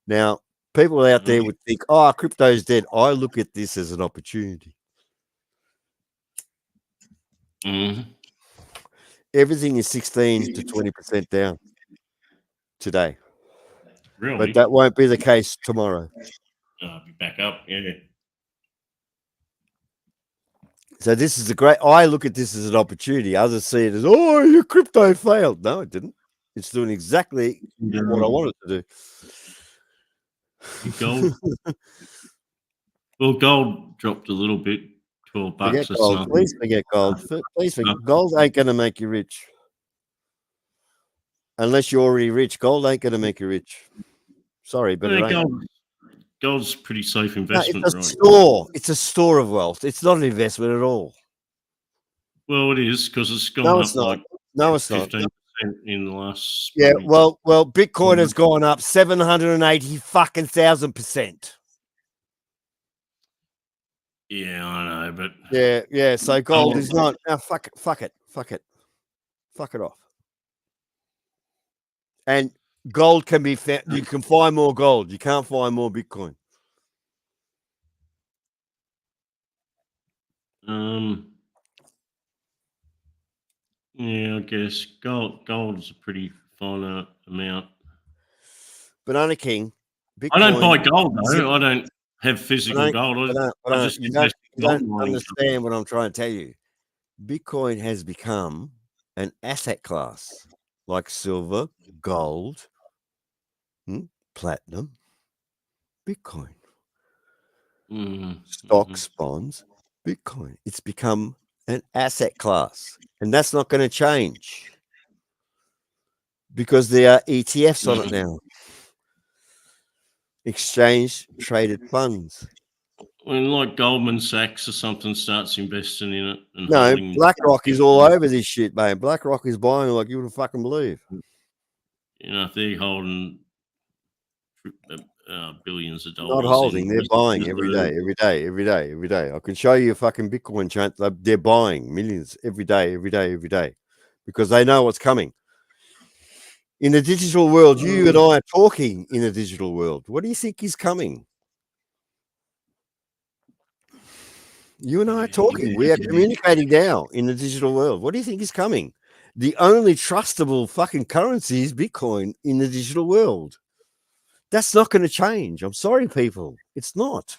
Now, people out there would think, "Oh, crypto's dead." I look at this as an opportunity. Mhm. Everything is 16 to 20% down today, Really? but that won't be the case tomorrow. Be back up. Yeah. So this is I look at this as an opportunity. Others see it as, "Oh, your crypto failed." No, it didn't. It's doing exactly what I wanted to do. Gold. Well, gold dropped a little bit. $12 Forget or gold. something. Please forget gold. Please forget. Gold ain't going to make you rich. Unless you're already rich. Gold ain't going to make you rich. Sorry, but it ain't. Gold's pretty safe No, investment, it's a right? store. It's a store of wealth. It's not an investment at all. Well, it is because it's gone No, up it's not. like No, it's not. 15% in the last. Yeah, probably- well, Bitcoin has gone up 780,000%. Yeah, I know, but Yeah. So gold is not. No, fuck it off. And gold can be found. You can find more gold. You can't find more Bitcoin. Yeah, I guess gold is a pretty fine amount. Banana King, I don't buy Bitcoin. gold though. I don't have physical gold. I just You invest in don't gold mining. understand what I'm trying to tell you. Bitcoin has become an asset class like silver, gold, platinum, Bitcoin, stocks, bonds, Bitcoin. It's become an asset class, and that's not going to change because there are ETFs on it now. Exchange traded funds. When like Goldman Sachs or something starts investing in it and No, holding, BlackRock is all over this shit, man. BlackRock is buying like you wouldn't fucking believe. you know, if they're holding billions of dollars. Not holding, they're buying reserve. every day. I can show you a fucking Bitcoin chart. They're buying millions every day, because they know what's coming. In the digital world, you and I are talking in a digital world. What do you think is coming? You and I are talking. We are communicating now in the digital world. What do you think is coming? The only trustable fucking currency is Bitcoin in the digital world. That's not going to change. I'm sorry, people. It's not.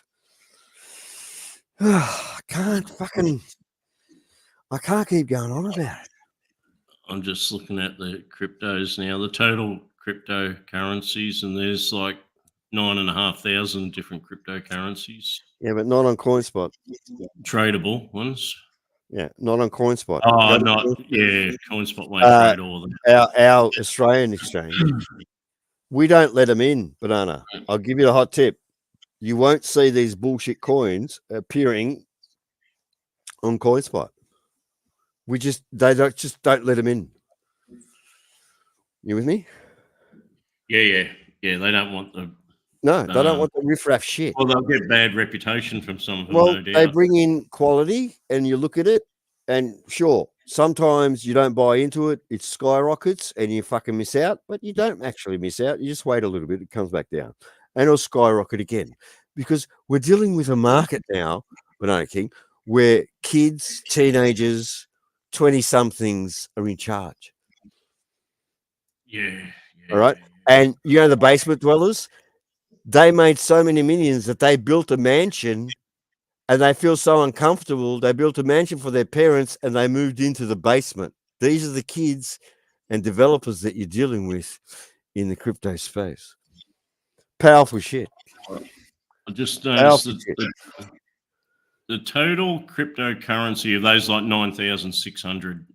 I can't keep going on about it. I'm just looking at the cryptos now. The total cryptocurrencies, and there's like 9,500 different cryptocurrencies. Yeah, but not on CoinSpot. Tradable ones. Yeah, not on CoinSpot. Oh, not CoinSpot won't trade all of them. Our Australian exchange. We don't let them in, Banana. I'll give you the hot tip. You won't see these bullshit coins appearing on CoinSpot. They don't let them in. You with me? Yeah. They don't want the. No, they don't want the riffraff shit. Well, they'll get bad reputation from some of them. Well, no doubt. they bring in quality, and you look at it, and sure, sometimes you don't buy into it. It skyrockets, and you fucking miss out. But you don't actually miss out. You just wait a little bit; it comes back down, and it'll skyrocket again. Because we're dealing with a market now, Banana King, where kids, teenagers, 20-somethings are in charge. Yeah. All right, and you know the basement dwellers. They made so many millions that they built a mansion, and they feel so uncomfortable. They built a mansion for their parents, and they moved into the basement. These are the kids and developers that you're dealing with in the crypto space. Powerful shit. I just noticed the total cryptocurrency of those like 9,600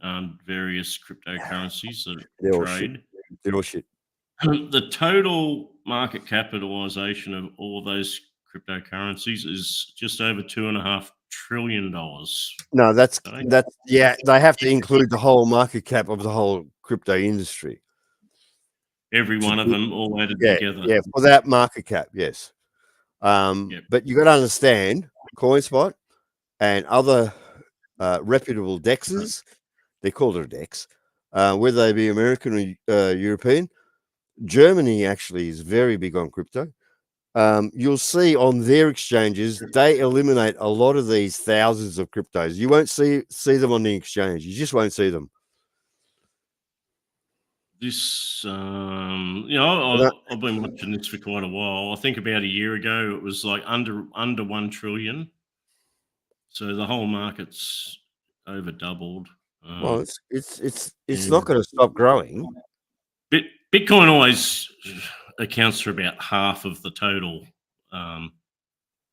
various cryptocurrencies that trade. They're all shit. The total market capitalization of all of those cryptocurrencies is just over $2.5 trillion. No, that's they have to include the whole market cap of the whole crypto industry. Every one of them all added together. Yeah, for that market cap, yes. But you got to understand, CoinSpot and other reputable dexes, they call it a dex, whether they be American or European. Germany actually is very big on crypto. You'll see on their exchanges, they eliminate a lot of these thousands of cryptos. You won't see them on the exchange. You just won't see them. This, I've been watching this for quite a while. I think about a year ago, it was like under 1 trillion. So the whole market's over doubled. Well, it's not going to stop growing. Bitcoin always accounts for about half of the total. But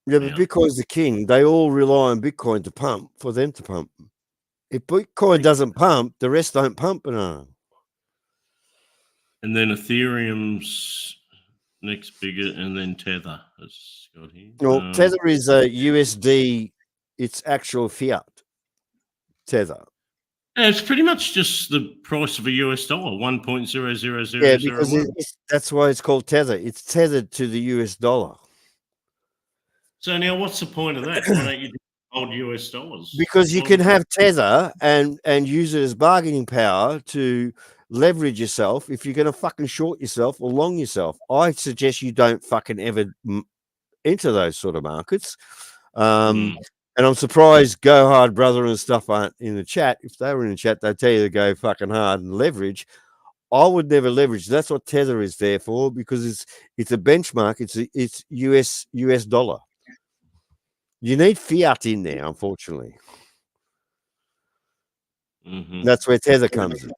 Bitcoin's the king. They all rely on Bitcoin to pump, for them to pump. If Bitcoin doesn't pump, the rest don't pump. And then Ethereum's next bigger, and then Tether has got here. Well, Tether is a USD. It's actual fiat. Tether. It's pretty much just the price of a US dollar, 1.00001. Yeah, because that's why it's called Tether. It's tethered to the US dollar. So now, what's the point of that? Why don't you hold US dollars? Because you can have Tether and use it as bargaining power to leverage yourself if you're going to fucking short yourself or long yourself. I suggest you don't fucking ever enter those sort of markets. And I'm surprised Go Hard Brother and stuff aren't in the chat. If they were in the chat, they'd tell you to go fucking hard and leverage. I would never leverage. That's what Tether is there for, because it's a benchmark. It's US dollar. You need fiat in there, unfortunately. Mhm. That's where Tether comes in.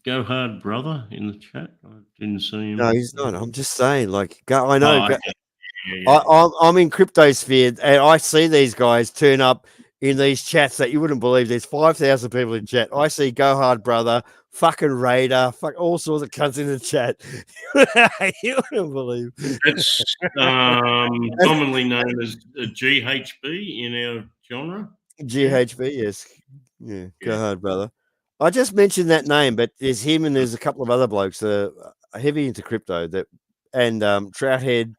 Go hard, brother, in the chat. I didn't see him. No, he's not. I'm just saying, like, I know. Oh, okay. Yeah. I'm in cryptosphere, and I see these guys turn up in these chats that you wouldn't believe. There's 5,000 people in chat. I see Go Hard Brother, fucking Raider, all sorts of cunts in the chat. You wouldn't believe. It's commonly known as a GHB in our genre. GHB, yes. Yeah, Go Yeah. Hard Brother. I just mentioned that name, but there's him and there's a couple of other blokes that are heavy into crypto, and Trouthead.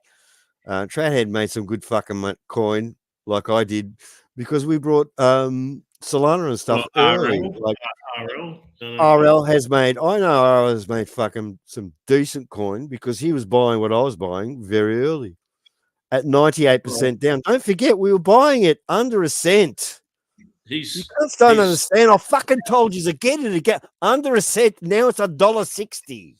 Trouthead made some good fucking coin, like I did, because we brought Solana and stuff early. RL. Like RL. RL has made, I know RL has made fucking some decent coin because he was buying what I was buying very early at 98% down. Don't forget, we were buying it under a cent. You guys don't understand. I fucking told you again and again. Under a cent. Now it's $1.60.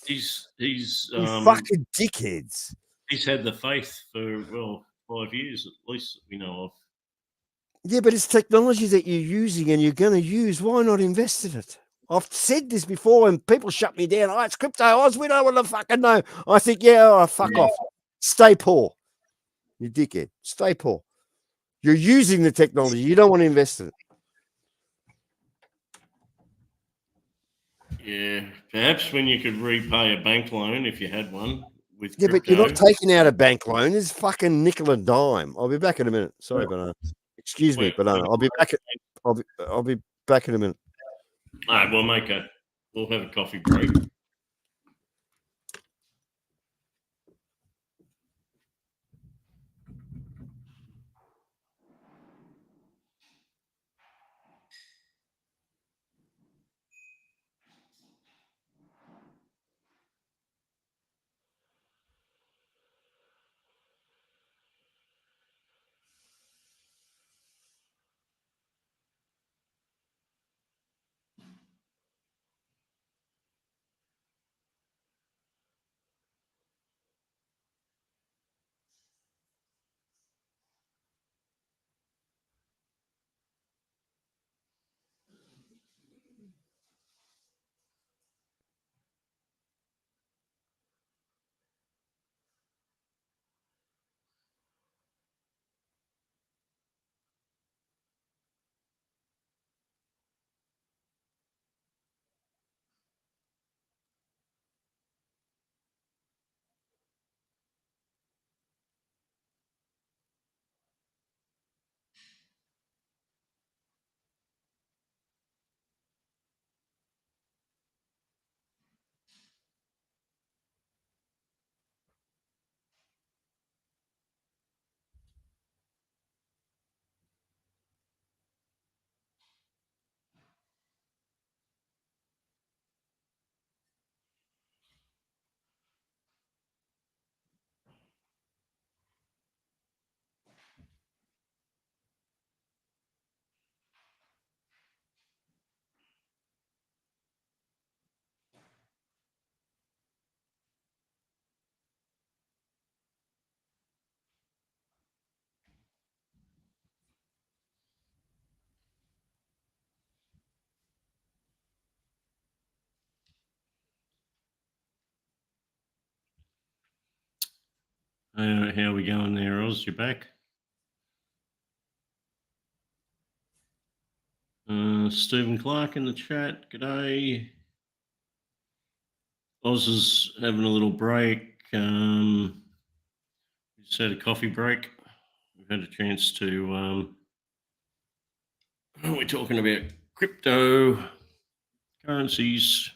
He's You fucking dickheads. He's had the faith for 5 years at least, we know of. Yeah, but it's technology that you're using and you're going to use. Why not invest in it? I've said this before and people shut me down. Oh, it's crypto. Oz, we don't want to fucking know. I think, fuck off. Stay poor. You dickhead. Stay poor. You're using the technology. You don't want to invest in it. Yeah, perhaps when you could repay a bank loan if you had one with crypto. But you're not taking out a bank loan. It's fucking nickel and dime. I'll be back in a minute. Sorry, Banana. Excuse me, Banana. I'll be back. I'll be back in a minute. All right, we'll have a coffee break. How are we going there, Oz? You back? Stephen Clark in the chat. G'day. Oz is having a little break. We just had a coffee break. We've had a chance to. We're talking about crypto currencies.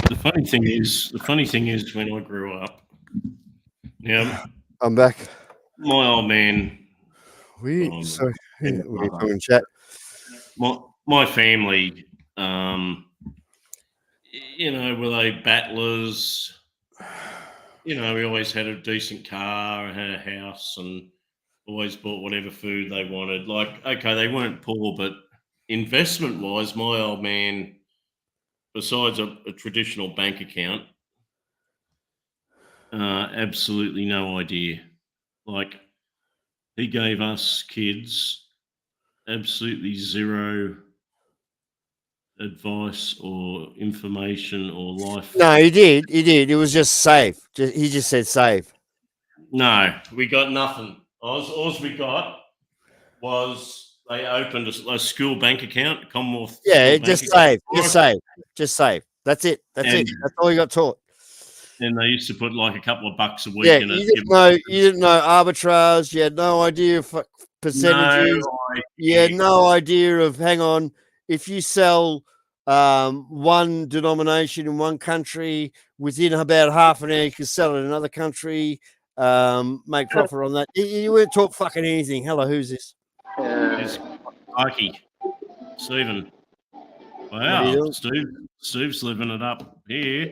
The funny thing is, when I grew up, now I'm back. my old man. Sorry, we're talking chat. My family, were they battlers? We always had a decent car and had a house, and always bought whatever food they wanted. Like, okay, they weren't poor, but investment-wise, my old man, besides a traditional bank account, absolutely no idea. Like, he gave us kids absolutely zero advice or information or life. No, he did. He did. It was just save. He just said save. No, we got nothing. All we got was they opened a school bank account, Commonwealth. Yeah, school just bank save. account. Just save. Just save. That's it. That's it. And- That's all you got taught. And they used to put like a couple of bucks a week Yeah, in it. you didn't know arbitrage. You had no idea of percentages. You had no idea of, hang on, if you sell one denomination in one country, within about half an hour you can sell it in another country, make profit on that. You weren't taught fucking anything. Hello, who's this? It's Mikey. Stephen. What are you Wow, doing? Steve's living it up here.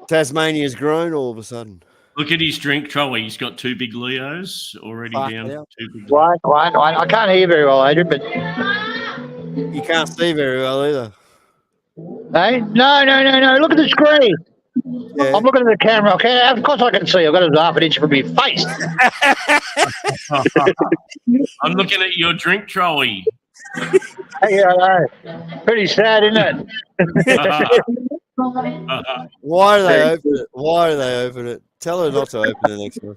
Tasmania's grown all of a sudden. Look at his drink trolley. He's got 2 big Leos already Fuck down. yeah. 2 big. What? I can't hear very well, Adrian, but You can't see very well either. hey, no. Look at the screen. Yeah. I'm looking at the camera. Okay, of course I can see. I've got it half an inch from my face. I'm looking at your drink trolley. Hey, I know. Pretty sad, isn't it? Why do they open it? Why do they open it? Tell her not to open it next one.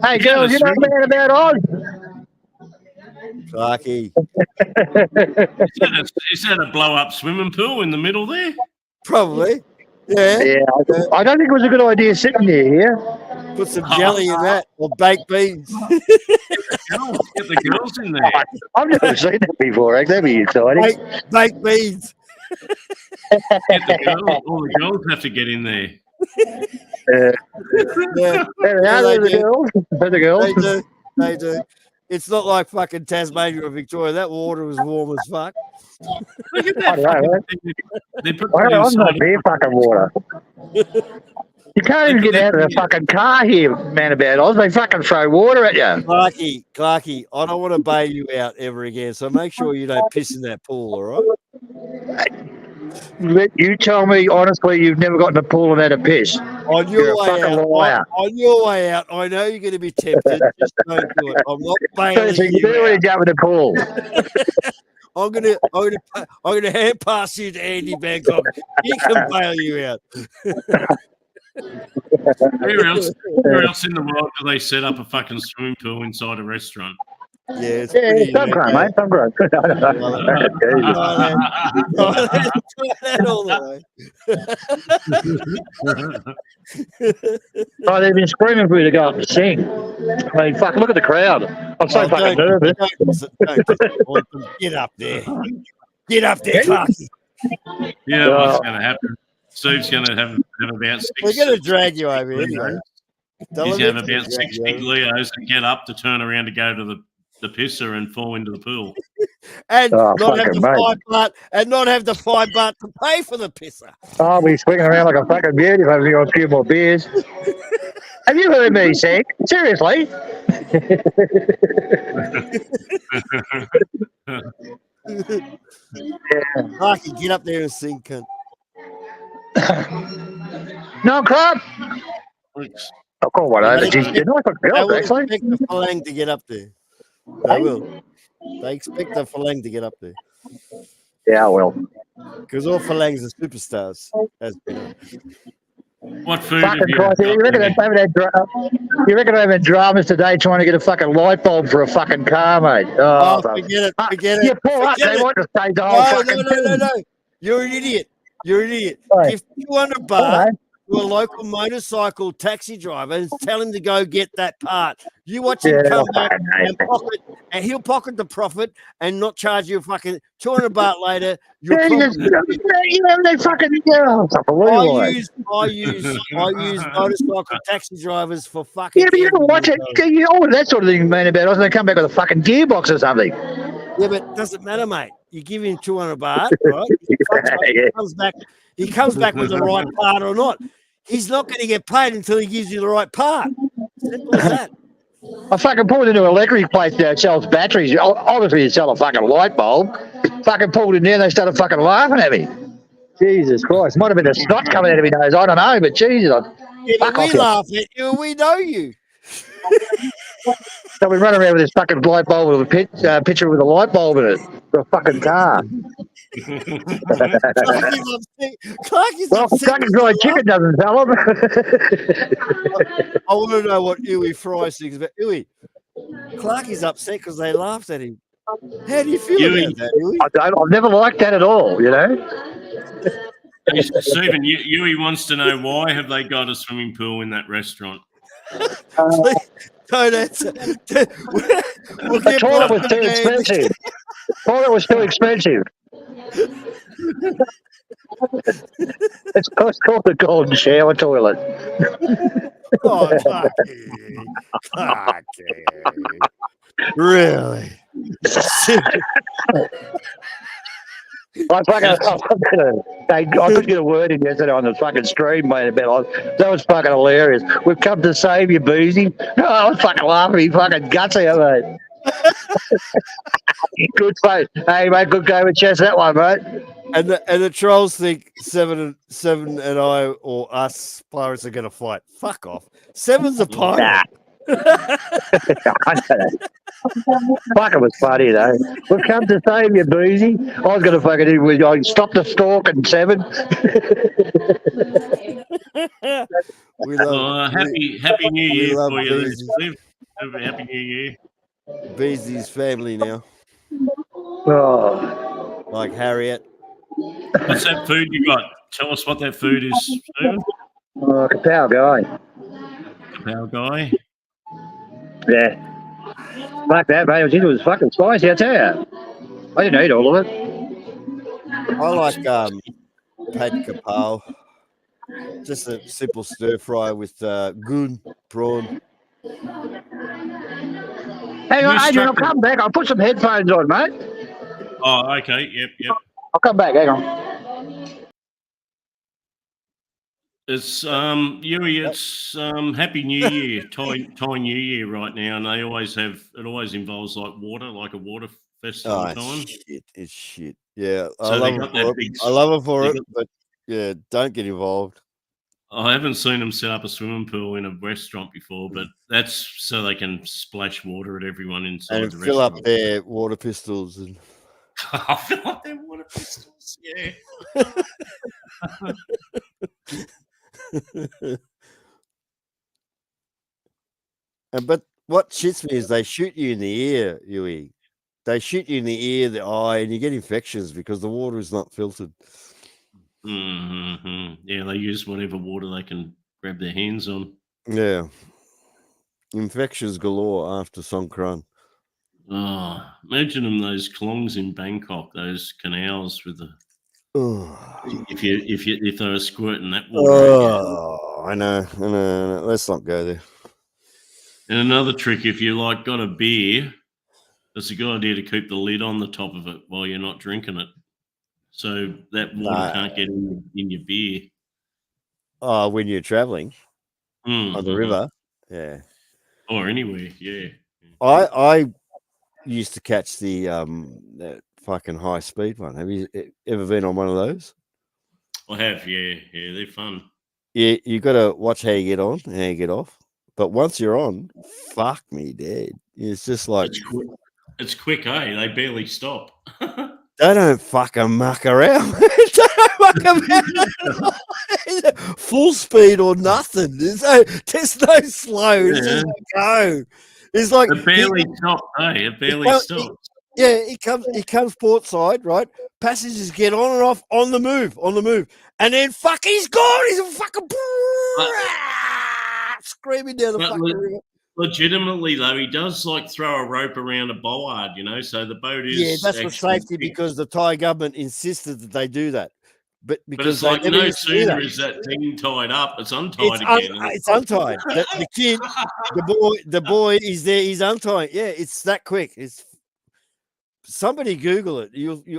Hey, girls, you know man about Oz? Clarky. Is that a blow-up swimming pool in the middle there? Probably. Yeah. Yeah, I don't think it was a good idea sitting there. Yeah. Put some jelly in that or baked beans. Get the girls in there. I've never seen that before. That'd be exciting. Baked beans. Get the girls. All the girls have to get in there. Yeah. There Yeah, they they are, the girls. They do. They do. It's not like fucking Tasmania or Victoria. That water was warm as fuck. Look at I that. don't know, fucking man. thing. They put I that don't know, inside. beer fucking water. You can't even get out of the fucking car here, man, about Oz. They fucking throw water at you. Clarky, I don't want to bail you out ever again. So make sure you don't piss in that pool, all right? You tell me honestly you've never gotten a pool and had a piss. On You're your a way fucking out, liar. on your way out, I know you're going to be tempted. Just don't do it. I'm not bailing So you you do when you out. jump in the pool. I'm gonna hand pass you to Andy Bangkok. He can bail you out. Where else in the world do they set up a fucking swimming pool inside a restaurant? Yeah, it's Yeah, pretty some crime, mate. Some crime. all the way. Oh, they've been screaming for you to go up and sing. I mean, fuck, look at the crowd. I'm so fucking nervous. Don't get up there. Get up there, Clarky. Yeah, what's going to happen? Steve's going to have about 6. We're going to drag you over here anyway. He's going to have about 6 big Leos and get up to turn around to go to the pisser and fall into the pool. And Oh, not have fucking the mate. $5 and not have the $5 to pay for the pisser. I'll be swinging around like a fucking beauty if I've got a few more beers. Have you heard me sing? Seriously? Clarky, get up there and sing, cunt. No crap. Oh, God, whatever. They- Geez, they're not fucking They girls, will actually. expect the Falang to get up there. They will. They expect the Falang to get up there. Yeah, well. Because all Falangs are superstars. Has been. What food have Fucking you Christ, you reckon they're having dramas today trying to get a fucking light bulb for a fucking car, mate? Oh, fuck. forget it. Forget You it. pull up, Forget they it. want to say the whole No, fucking no. You're an idiot. You're an idiot. Right. Give 200 All baht right. to a local motorcycle taxi driver and tell him to go get that part. You watch him Yeah, come back fucking hate and it. pocket, and he'll pocket the profit and not charge you a fucking 200 baht later. You're Yeah, you know, they fucking, it's unbelievable. I use motorcycle taxi drivers for fucking. Yeah, but you don't watch it. You know that sort of thing, man, about us, and they come back with a fucking gearbox or something. Yeah, but it doesn't matter, mate. You give him 200 baht, right? He comes back with the right part or not. He's not going to get paid until he gives you the right part. Simple as that. I fucking pulled into an electric place that sells batteries. Obviously, you sell a fucking light bulb. Fucking pulled in there and they started fucking laughing at me. Jesus Christ. Might have been a snot coming out of my nose. I don't know, but Jesus. Yeah, Fuck we off you. laugh at you and we know you. So we run around with this fucking light bulb with a picture with a light bulb in it. For a fucking car. Clarky's upset. Clarky's Well, upset. fucking fried chicken doesn't tell them. I want to know what Uwe Fry thinks about Uwe. Clarky's upset because they laughed at him. How do you feel about that, Uwe? I've never liked that at all, you know? Stephen, Yui wants to know why have they got a swimming pool in that restaurant? Don't answer. We'll The get toilet was Bob too again. expensive. Toilet was too expensive. It's called the golden shower toilet. Oh, Clarky. Really? I could get a word in yesterday on the fucking stream, mate. That was fucking hilarious. We've come to save you, Boozy. Oh, I was fucking laughing me fucking guts out, mate. Good mate. Hey, mate, good game of chess that one, mate. And the trolls think seven and I or us pirates are going to fight. Fuck off. Seven's a pirate. Nah. Fuck, it was funny though. We've come to save you, Boozy. I was going to fucking stop the stalk and Seven. We love Happy New Year love for you, Beezy. Steve. Happy New Year. Beezy's family now, Oh. like Harriet. What's that food you got? Tell us what that food is, Stephen. Oh, Kapow guy. Kapow guy. Yeah. Fuck that, mate. It was fucking spicy, I tell you. I didn't eat all of it. I like pad kapow. Just a simple stir fry with goon prawn. Hang on, Adrian, I'll come back. I'll put some headphones on, mate. Oh, okay. Yep. I'll come back. Hang on. It's Yui, it's Happy New Year, Thai New Year right now, and they always have it always involves like water, like a water festival time. Shit, it's shit. Yeah, So I they love got it that for big it. I love it for they it, got- but yeah, don't get involved. I haven't seen them set up a swimming pool in a restaurant before, but that's so they can splash water at everyone inside And the fill up restaurant. their water pistols and I feel like they're water pistols. Yeah. but what shits me is they shoot you in the ear, Yui. They shoot you in the ear, the eye, and you get infections because the water is not filtered. Mm-hmm. Yeah, they use whatever water they can grab their hands on. Yeah. Infections galore after Songkran. Oh, imagine them those klongs in Bangkok, those canals with the if they were squirting that water. at you. Oh, I know. Let's not go there. And another trick, if you like got a beer, it's a good idea to keep the lid on the top of it while you're not drinking it, so that water can't get in your beer. Oh, when you're traveling on the river, yeah, or anywhere, yeah. I used to catch that fucking high speed one. Have you ever been on one of those? I have, yeah, they're fun. Yeah, you got to watch how you get on, how you get off. But once you're on, fuck me dead. It's just like it's quick, eh? They barely stop. they don't fucking muck around. They don't muck around. Full speed or nothing. There's no slow. It's just go. It's like it barely stops, eh? It barely stops. He comes port side, right? Passengers get on and off on the move. And then fuck, he's gone. He's a fucking screaming down the fucking river. Legitimately though, he does like throw a rope around a bollard, so the boat is. Yeah, that's for safety because the Thai government insisted that they do that. But because it's like no sooner is that thing tied up, it's untied again. It's untied. The kid, the boy is there. He's untied. Yeah, it's that quick. It's somebody Google it,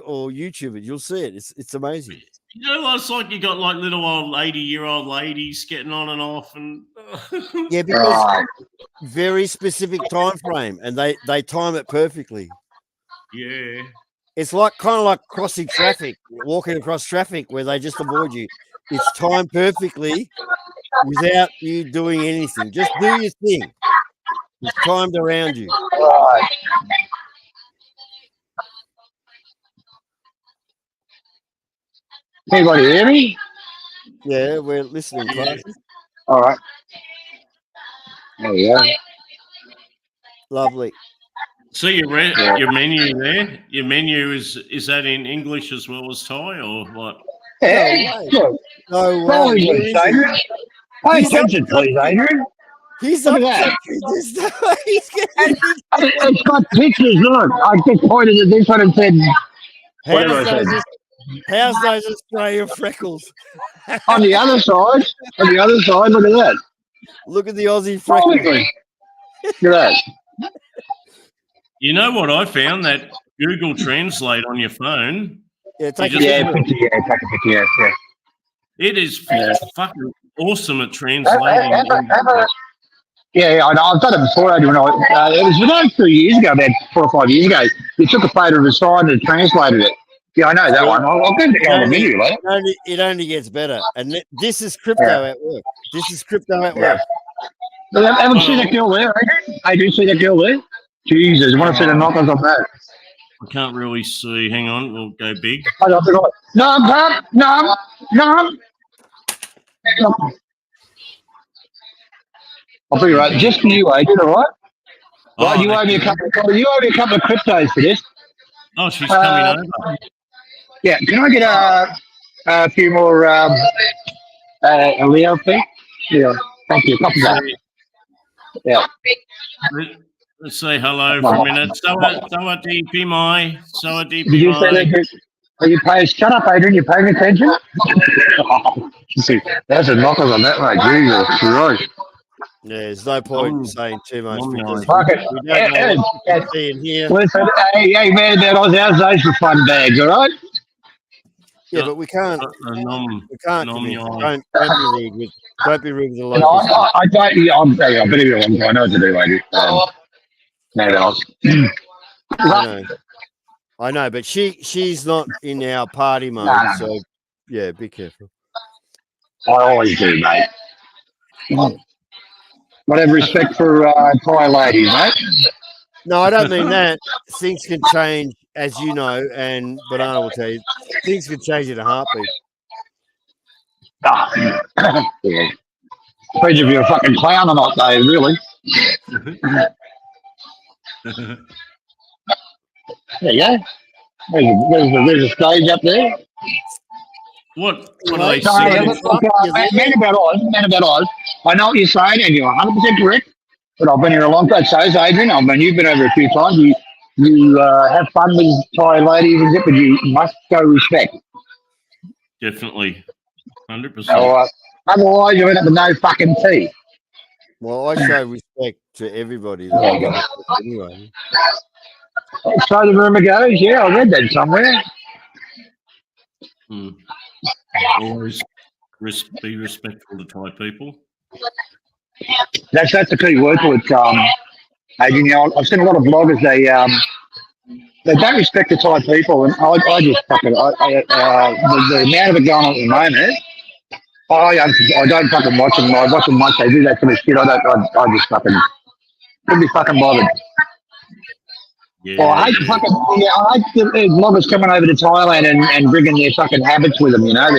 or YouTube it. You'll see it. It's amazing. It's like you got like little old 80-year-old ladies getting on and off, and Yeah, because Right. very specific time frame, and they time it perfectly. Yeah. It's like kind of like crossing traffic, walking across traffic where they just avoid you. It's timed perfectly without you doing anything. Just do your thing. It's timed around you. Right. Anybody hear me? Yeah, we're listening, Yeah. class. All right. There you go. Lovely. See your menu there. Your menu is that in English as well as Thai or what? Yeah. way. Look, No roll way. English, Adrian. Pay He's attention, up please, country. Adrian. He's Look up at that. country. There's no way he's getting It's got pictures. Look, I just pointed at this one and said, whatever I said. How's those Australian freckles? On the other side, look at that. Look at the Aussie Roll freckles. English. Look at that. You know what I found? That Google Translate on your phone, Yeah, take You a just- Yeah, picture. picture, yeah, take a picture, yeah. it is Yeah. fucking awesome at translating. Yeah, I know. I've done it before, Adrian. It was about a few years ago, about 4 or 5 years ago. You took a photo of a sign and translated it. Yeah, I know that one. I'll give it on the menu later. It only gets better. And this is crypto at work. This is crypto at work. Haven't seen that girl there, Adrian? I do see that girl there. Jesus, I want to see the knockers on that. I can't really see. Hang on, we'll go big. No. I'll be right. Just for you, Adrian, all right? Right, you owe me a couple of cryptos for this. Oh, she's coming over. Yeah, can I get a few more a Leo, please? Yeah, thank you. Copy that. Yeah. Let's say hello for a minute. Sawadee Pimai. Sawadee Did you say Pimai. that? Are you paying? Shut up, Adrian. You paying attention? See, that's a knockers on that, mate. Jesus Christ. Yeah, there's no point saying too much because Fuck it. we don't know what we're seeing here. Listen, hey, man, about how's those for fun bags, all right? Yeah, but we can't. Nom. We can't. Nom, Commit. nom. Don't be rude with. Don't be rude with the No, locals. I don't. Yeah, I'm better be one. I know what to do, lady. No else. I know, but she's not in our party mode, No. so yeah, be careful. I always do, mate. But have respect for Thai ladies, mate. No, I don't mean that. Things can change, as you know, and Banana will tell you, things can change in a heartbeat. Yeah. Depends if you're a fucking clown or not, though, really. There you go. There's a stage up there. What are they Sorry, singing? man about Oz. I know what you're saying, and you're 100% correct. But I've been here a long time. So, Adrian, you've been over a few times. You have fun with Thai ladies and zip, but you must show respect. Definitely. 100%. Otherwise, you end up with no fucking tea. Well, I show respect to everybody. Though. Anyway, So the rumour goes, yeah, I read that somewhere. Hmm. Always be respectful to Thai people. That's the key word for it, Adrian. You know, I've seen a lot of bloggers. They don't respect the Thai people, and I just fucking the amount of it going on at the moment. I don't fucking watch them. I watch them once they do that sort of shit. I just fucking couldn't be fucking bothered. Yeah. Well, I hate I hate the bloggers coming over to Thailand and bringing their fucking habits with them. You know,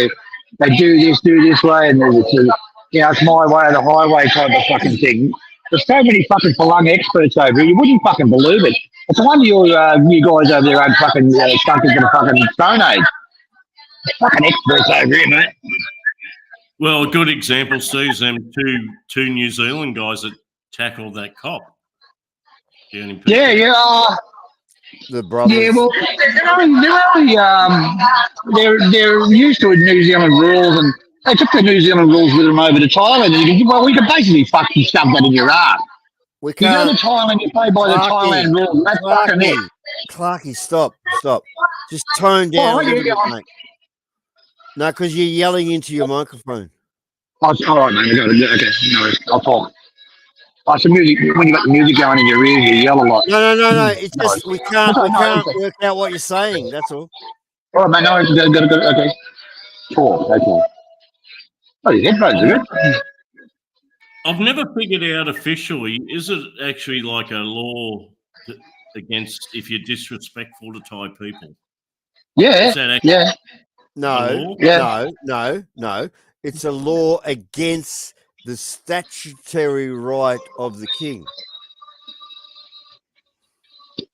they do this way, and it's my way or the highway type of fucking thing. There's so many fucking Palung experts over here. You wouldn't fucking believe it. It's one of you guys over there aren't fucking stuck into the fucking Stone Age. Fucking experts over here, mate. Well, a good example, Steve's them two New Zealand guys that tackled that cop. Yeah. the brothers. Yeah, well, they're used to New Zealand rules, and they took the New Zealand rules with them over to Thailand. And we can basically fucking stuff that in your ass. We You go to can't. Thailand, you play by the Thailand rules. That's fucking it. Clarky, stop. Just tone down Oh, a little yeah, bit, mate. No, because you're yelling into your microphone. Oh, it's all right, man. Okay, no worries. I'll talk. Oh, some music. When you got the music going in your ears, you yell a lot. No. It's No just worries. we can't Okay. work out what you're saying. That's all. All right, man. No worries. Good. Okay. Talk. Okay. Oh, your headphones are good. I've never figured out officially, is it actually like a law against if you're disrespectful to Thai people? Yeah. Is that actually Yeah. a No, law? Yeah. no. It's a law against the statutory right of the king.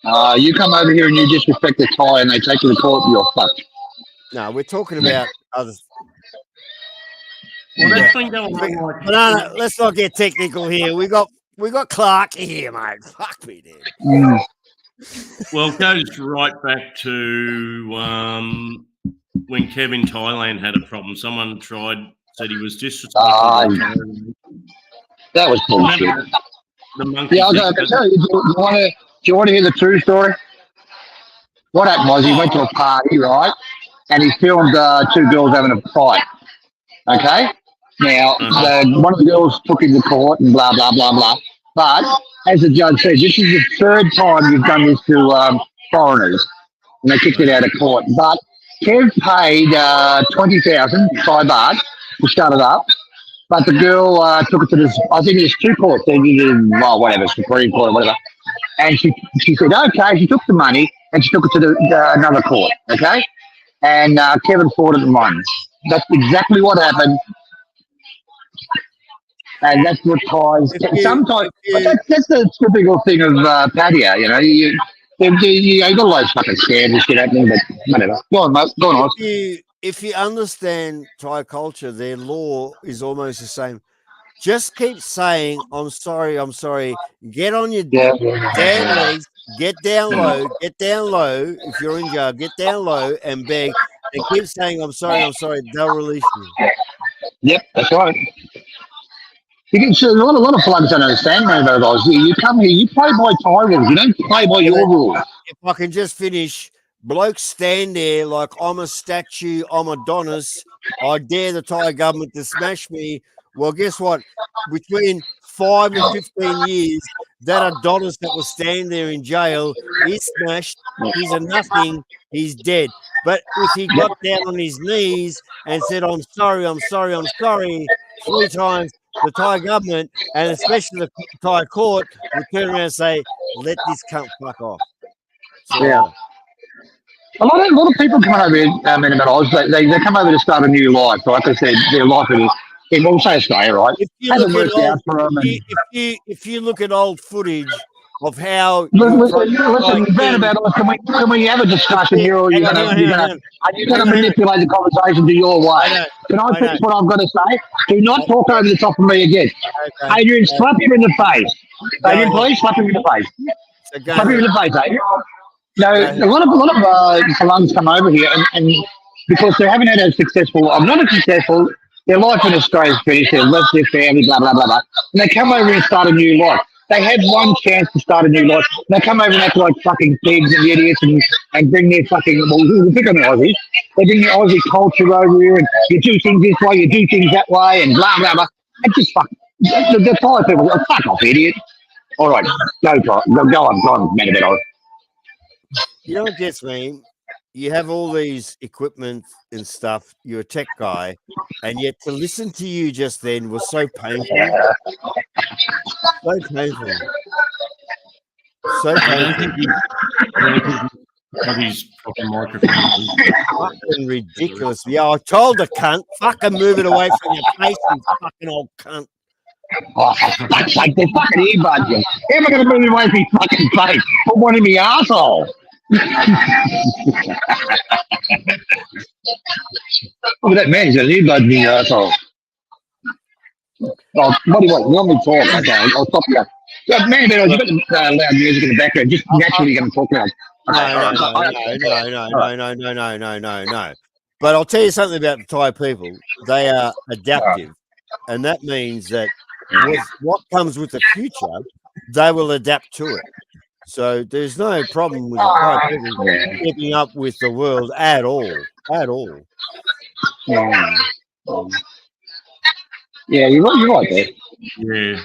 You come over here and you disrespect the Thai and they take you to court, you're fucked. No, we're talking about other. Well, that's been going on like. But no, let's not get technical here. We got Clark here, mate. Fuck me, dude. Mm. Well, it goes right back to when Kevin Thailand had a problem. Someone said he was disrespectful. to the That was bullshit. Remember the monkey Yeah, thing? I can tell you. Do you want to hear the true story? What happened was he went to a party, right? And he filmed two girls having a fight. Okay? Now, one of the girls took him to court and blah, blah, blah, blah. But, as the judge said, this is the third time you've done this to foreigners. And they kicked it out of court. But Kev paid 20,000 Thai baht to shut it up. But the girl took it to this, I think it's two courts. They did, well, whatever, Supreme Court or whatever. And she said, okay, she took the money and she took it to another court, okay? And Kevin fought it and won. That's exactly what happened. And that's what ties. Sometimes that's the typical thing of Pattaya. You know, you got a lot of fucking scams and shit happening, but whatever. Go on, mate. Go on, Oz. If you understand Thai culture, their law is almost the same. Just keep saying, I'm sorry. Get on your damn legs, get down low. If you're in jail, get down low and beg and keep saying, I'm sorry. They'll release you. Yep, that's right. You can see a lot of plugs don't understand, man, about those. You come here, you play by Thai rules. You don't play by your rules. If I can just finish, blokes stand there like I'm a statue, I'm Adonis. I dare the Thai government to smash me. Well, guess what? Between 5 and 15 years, that Adonis that was standing there in jail is smashed. He's a nothing. He's dead. But if he got down on his knees and said, I'm sorry, 3 times, the Thai government, and especially the Thai court, would turn around and say, let this cunt fuck off. So, yeah. A lot of people come over here, they come over to start a new life. Like I said, their life is, we'll say Australia, right? If you look at old footage of how... Listen, can we have a discussion here, or are you going to manipulate the conversation to your way? Can I finish what I've got to say? Do not talk over the top of me again. Okay. Adrian, slap him in the face. Adrian, please, slap him in the face. Slap him in the face, Adrian. No, a lot of salons come over here, and because they haven't had a successful, I'm not a successful, their life in Australia is finished, they've left their family, blah, blah, blah, blah. And they come over and start a new life. They had one chance to start a new life. They come over and act like fucking pigs and idiots and bring their fucking, well, we'll pick on the Aussies. They bring the Aussie culture over here and you do things this way, you do things that way, and blah, blah, blah. And just fuck. The Thai people, fuck off, idiot. All right, go on, man, a bit of. You know what gets me? You have all these equipment and stuff. You're a tech guy, and yet to listen to you just then was so painful. So painful. So painful. His fucking microphone. Fucking ridiculous. Yeah, I told the cunt, fucking move it away from your face, you fucking old cunt. Oh, for fuck's sake, they're fucking earbuds. How am I going to move it away from your fucking face? Put one in my arsehole. Look at that man, he's got an earbud in his arsehole. Oh, what do you want? You want me to talk? Okay, I'll stop you. Yeah, man, you've got the loud music in the background. Just naturally going to talk now. No. But I'll tell you something about the Thai people. They are adaptive. And that means that with what comes with the future, they will adapt to it. So there's no problem with the Thai people keeping up with the world at all. At all. Yeah, you're right there. Yeah.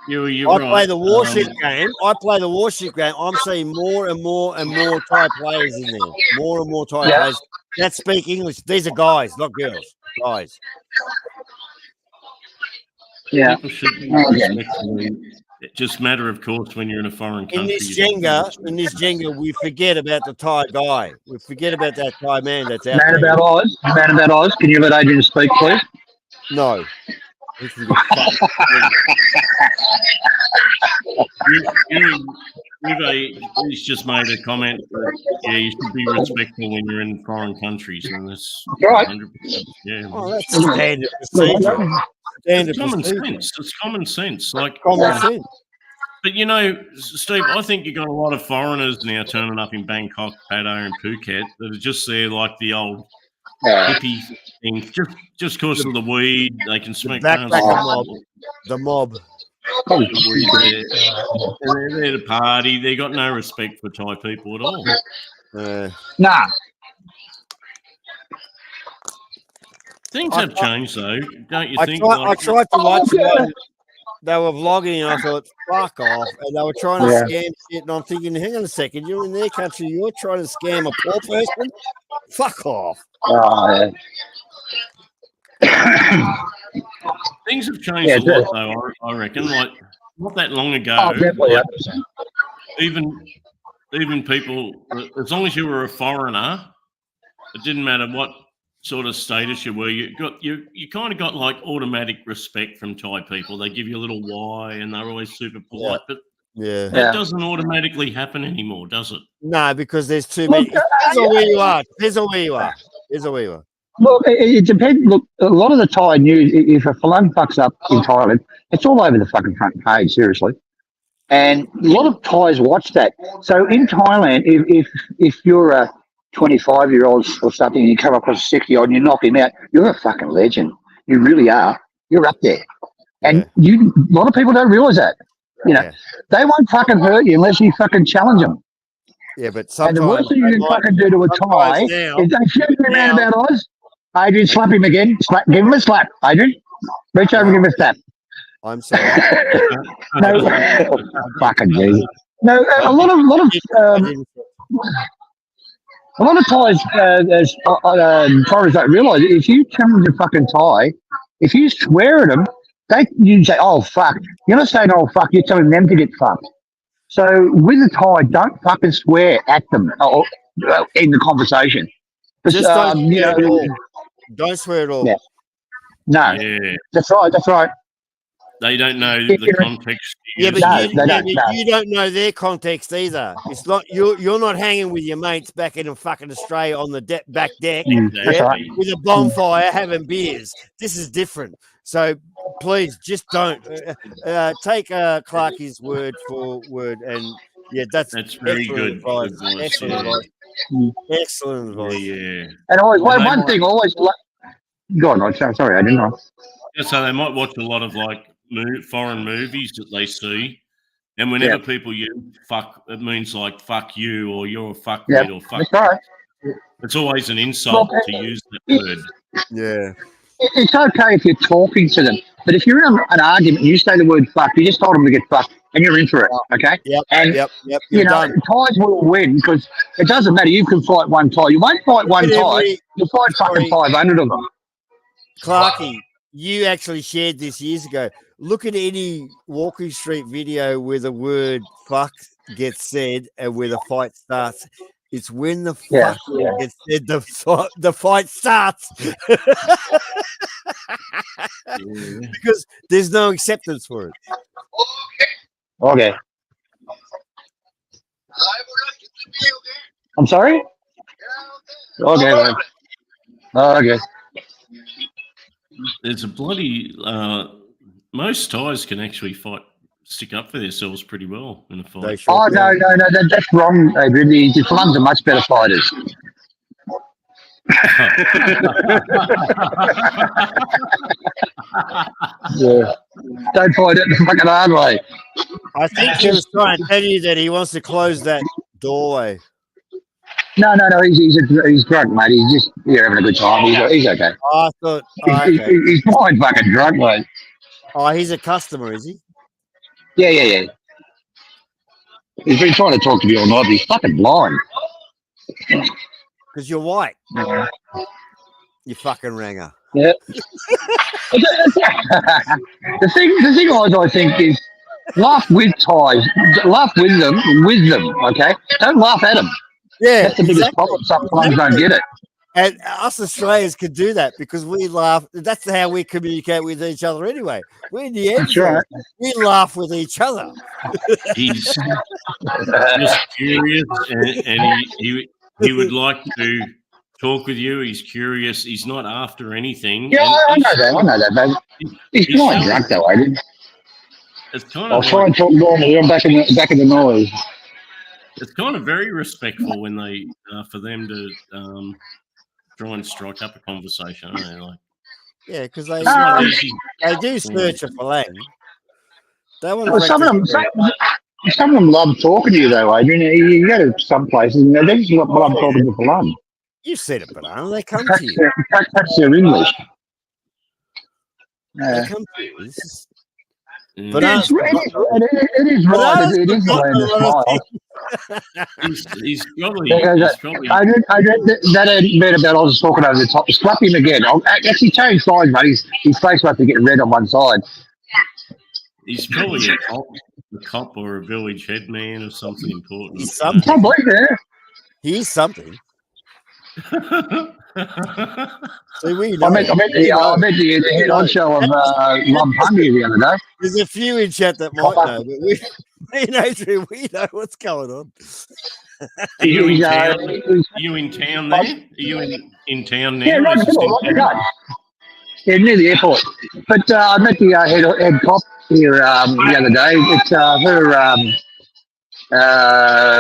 You're I right. play the Warship game. I play the Warship game. I'm seeing more and more and more Thai players in there. More and more Thai players that speak English. These are guys, not girls. Guys. Yeah. People should be Okay. respectful. It's just a matter, of course, when you're in a foreign country. In this Jenga, we forget about the Thai guy. We forget about that Thai man that's out Man there. about Oz. Can you let Adrian speak, please? No. He can get fucked. He's just made a comment that, yeah, you should be respectful when you're in foreign countries, and that's Right. 100%. Yeah. Oh, that's standard procedure. Standard It's common procedure. sense. It's common sense. Like, Common sense. but you know, Steve, I think you got a lot of foreigners now turning up in Bangkok, Pattaya, and Phuket that are just there like the old hippie thing. Just because of the weed, they can smoke. Backpacker mob. The mob. The weed there. And they're there to party. They got no respect for Thai people at all. Nah. Things have changed, though, don't you I think? tried to watch one. They were vlogging, and I thought, fuck off. And they were trying to scam shit. And I'm thinking, hang on a second, you're in their country, you're trying to scam a poor person? Fuck off. Oh, Things have changed a lot, though, I reckon. Like, not that long ago, definitely. like, even people, as long as you were a foreigner, it didn't matter what sort of status you were, you kind of got like automatic respect from Thai people. They give you a little Y, and they're always super polite. But that doesn't automatically happen anymore, does it? No, because there's too many. Depends on where you are. Depends on where you are. Look, it depends. Look, a lot of the Thai news, if a Falun fucks up in Thailand, it's all over the fucking front page, seriously. And a lot of Thais watch that. So in Thailand, if you're a 25-year-old or something, and you come across a 60-odd and you knock him out, you're a fucking legend. You really are. You're up there. And a lot of people don't realise that. You know, they won't fucking hurt you unless you fucking challenge them. Yeah, but And the worst thing you can fucking do to a Thai is they shoot me around about Oz. Adrian, slap him again. Give him a slap. Adrian, reach over and give him a slap. I'm sorry. No, fucking Jesus. No, a lot of Thais, as foreigners don't realise, if you challenge a fucking Thai, if you swear at them, you say, "Oh fuck." You're not saying, "Oh fuck." You're telling them to get fucked. So with a Thai, don't fucking swear at them in the conversation. Just don't swear at all. Don't swear at all. Yeah. No, that's right. They don't know the context. Yeah, but you don't know their context either. It's not you're not hanging with your mates back in fucking Australia on the back deck That's right. with a bonfire having beers. This is different. So please just don't take Clarkie's word for word, and that's very good advice. Excellent advice. Excellent advice. Yeah. And always one thing. Always go on. I'm sorry, I didn't know. So they might watch a lot of like foreign movies that they see, and whenever people use fuck, it means like fuck you, or you're a fuckwit, or fuck. That's right. It's always an insult to use that word. Yeah. It's okay if you're talking to them, but if you're in an argument and you say the word fuck, you just told them to get fucked, and you're in for it, okay? Yep. You know, Thais will win because it doesn't matter. You can fight one Thai. You won't fight one Thai. You'll fight fucking 500 of them. Clarkie, you actually shared this years ago. Look at any Walking Street video where the word fuck gets said and where the fight starts. It's when the fuck gets said, the fight starts. Because there's no acceptance for it. Okay. I'm sorry? Okay, man. Okay. There's a bloody most Thais can actually stick up for themselves pretty well in a fight. Oh no, that's wrong, Adrian. The Fluns are much better fighters. Don't fight it the fucking hard way. I think he was trying to tell you that he wants to close that doorway. No. He's drunk, mate. He's just having a good time. He's okay. I thought, okay. He's fine, fucking drunk, mate. Oh, he's a customer, is he? Yeah. He's been trying to talk to me all night. But he's fucking blind. Because you're white. Yeah. You fucking ranger. Yeah. the thing I think is laugh with ties, laugh with them, okay? Don't laugh at them. Yeah, That's the biggest problem. Some blokes don't get it. And us Australians can do that because we laugh. That's how we communicate with each other anyway. We're in the end. That's right. We laugh with each other. He's just curious, and he would like to talk with you. He's curious. He's not after anything. Yeah, I know that, but he's blind drunk though, Adrian. It's kind I'll of try and talk normally. I'm back in the noise. it's kind of very respectful when they for them to try and strike up a conversation. Aren't they? Like, Yeah, because it's not easy. they do search for lang. They want Well, some of them love talking to you though, Adrian. You go to some places and they just love talking to you for lunch. You said it, Banana. They come to you. That's their English. They come to you. This is- Mm. But it is right. It is right to smile. He's probably. That ain't been about. I was just talking over the top. Slap him again. I'll actually change sides, mate. His face might be getting red on one side. He's probably a cop or a village headman or something important. He's something. Can't believe it. He's something. See, we I know. met the head on show of Lumpundy the other day. There's a few in chat that might know, but me and Adrian, we know what's going on. Are you in He's, town? Are you in town there? Are you in town now? Yeah, right, Is this in right, town? right. Yeah, near the airport. But I met the head cop here the other day. It's her,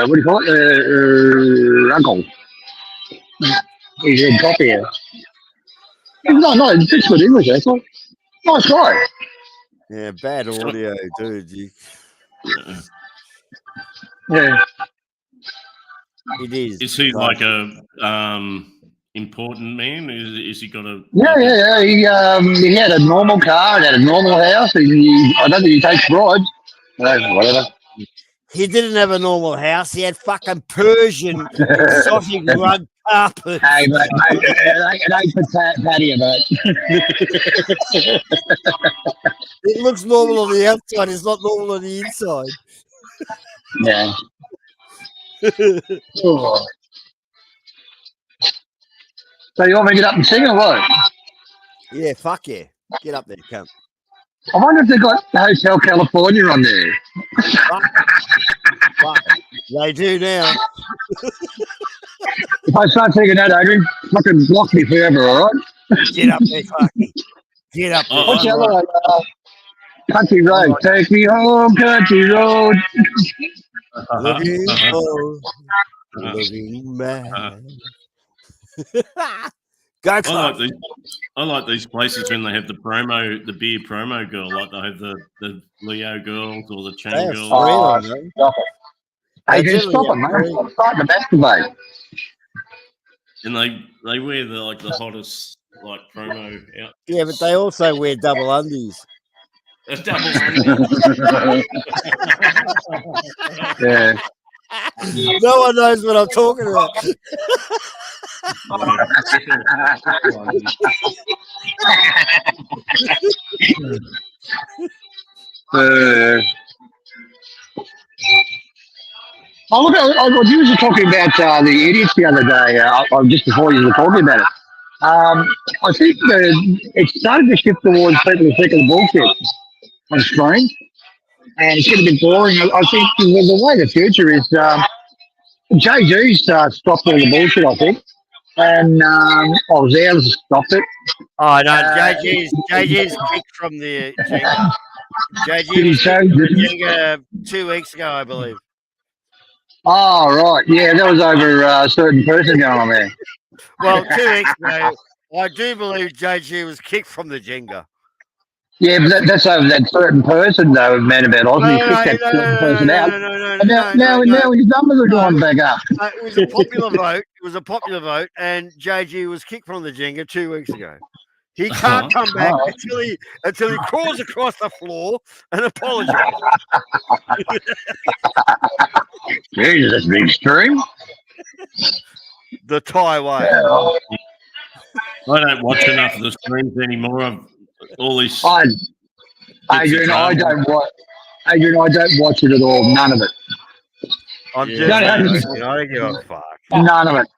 what do you call it? Uncle. He's head cop here. No, it's good English, actually. Nice guy. Yeah, bad audio, dude. Yeah. It is. Is he like a important man? Is he got a? Yeah. He had a normal car and had a normal house. I don't think he takes bribes. Whatever. He didn't have a normal house. He had fucking Persian exotic rug carpet. Hey, mate, it ain't for patio, mate. It looks normal on the outside. It's not normal on the inside. Yeah. Oh. So you want me to get up and sing or what? Yeah, fuck yeah. Get up there, cunt. I wonder if they've got Hotel California on there. Fuck. They do now. If I start singing that, Adrian, fucking block me forever, all right? Get up there, fucking. Get up there. Oh, What's the other one? Country Road. Take me home, country road. Looking for, looking back. Go, Clark. I like these places when they have the beer promo girl, like they have the Leo girls or the Chain They have girls. three. Stop it. Hey, just stop it, man. I'm starting to masturbate. And they wear the hottest promo out. Yeah, but they also wear double undies. A double under. Yeah. No one knows what I'm talking about. You were talking about the idiots the other day, just before you were talking about it. I think it's starting to shift towards people who think of the bullshit on screen, and it's getting a bit boring. I think the way the future is, JG's stopped all the bullshit, I think, and Zales stopped it. Oh no, JG's kicked from the Jenga. Did JG he was say? kicked from the Jenga 2 weeks ago, I believe. Oh, right. Yeah, that was over a certain person going on there. Well, 2 weeks ago, I do believe JG was kicked from the Jenga. Yeah, but that's over that certain person, though, man about Oz. He kicked that certain person out. And now his numbers are going back up. It was a popular vote. It was a popular vote, and JG was kicked from the Jenga 2 weeks ago. He can't come back until he crawls across the floor and apologizes. Jesus, that's big extreme. The Thai way. Yeah. I don't watch enough of the streams anymore. All these. Adrian, I don't watch it at all. None of it. I'm Yeah. just No, no, joking. I don't give a fuck. None of it.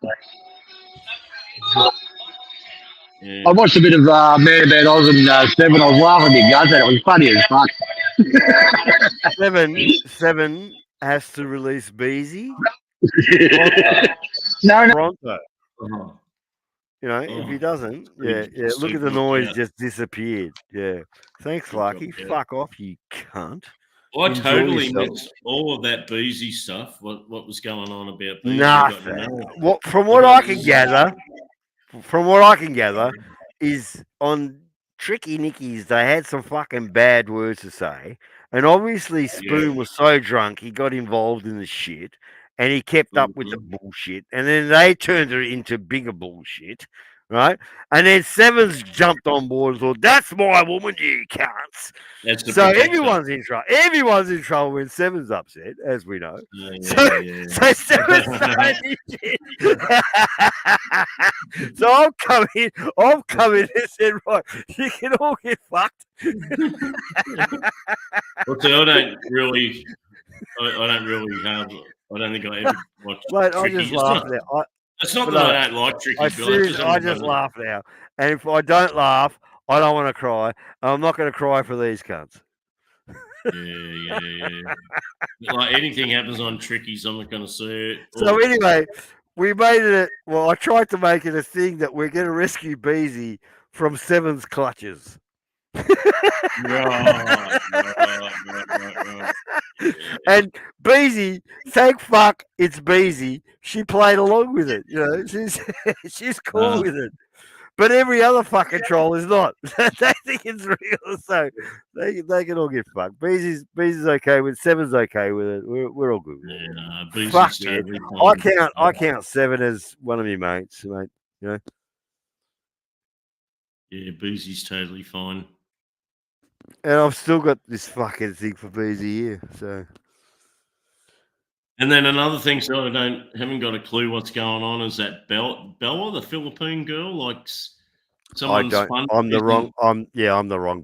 Yeah. I watched a bit of Man About Oz and Seven. I was laughing at guys. It was funny as fuck. Seven has to release Beezy. No. Pronto. Uh-huh. You know, if he doesn't, Pretty yeah. Look at the stupid, noise yeah. just disappeared. Yeah. Thanks, Lucky. Yeah. Fuck off, you cunt. I Enjoy totally yourself. missed all of that Beezy stuff. What was going on about Beezy? I got Nothing. no- What from what I can gather, is on Tricky Nicky's they had some fucking bad words to say, and obviously Spoon was so drunk he got involved in the shit, and he kept up with the bullshit, and then they turned it into bigger bullshit, right? And then Sevens jumped on board and thought, "That's my woman, you cunts." That's the So protector. everyone's in trouble. Everyone's in trouble when Seven's upset, as we know. Yeah. So Seven's saying shit. So I've come in and said, right, you can all get fucked. Well, see, I don't really have. I don't think I ever watched. Mate, I Tricky. just It's laugh not- now. It's not but that I don't like Tricky. I but just laugh now. And if I don't laugh, I don't want to cry. And I'm not going to cry for these cunts. Yeah. Like anything happens on Trickies, I'm not going to see it. So anyway, we made it. Well, I tried to make it a thing that we're going to rescue Beezy from Seven's clutches. Right. And Beezy, thank fuck it's Beezy. She played along with it. You know, she's cool with it. But every other fucking troll is not. They think it's real, so they can all get fucked. Beezy's okay with it. Seven's okay with it. We're all good with it. Yeah, Beezy's Fuck, totally I fine. count Seven as one of my mates, mate. You know. Yeah, Beezy's totally fine. And I've still got this fucking thing for Beezy here. So And then another thing, so I haven't got a clue what's going on, is that Bella, the Philippine girl, likes someone's fun. I'm the wrong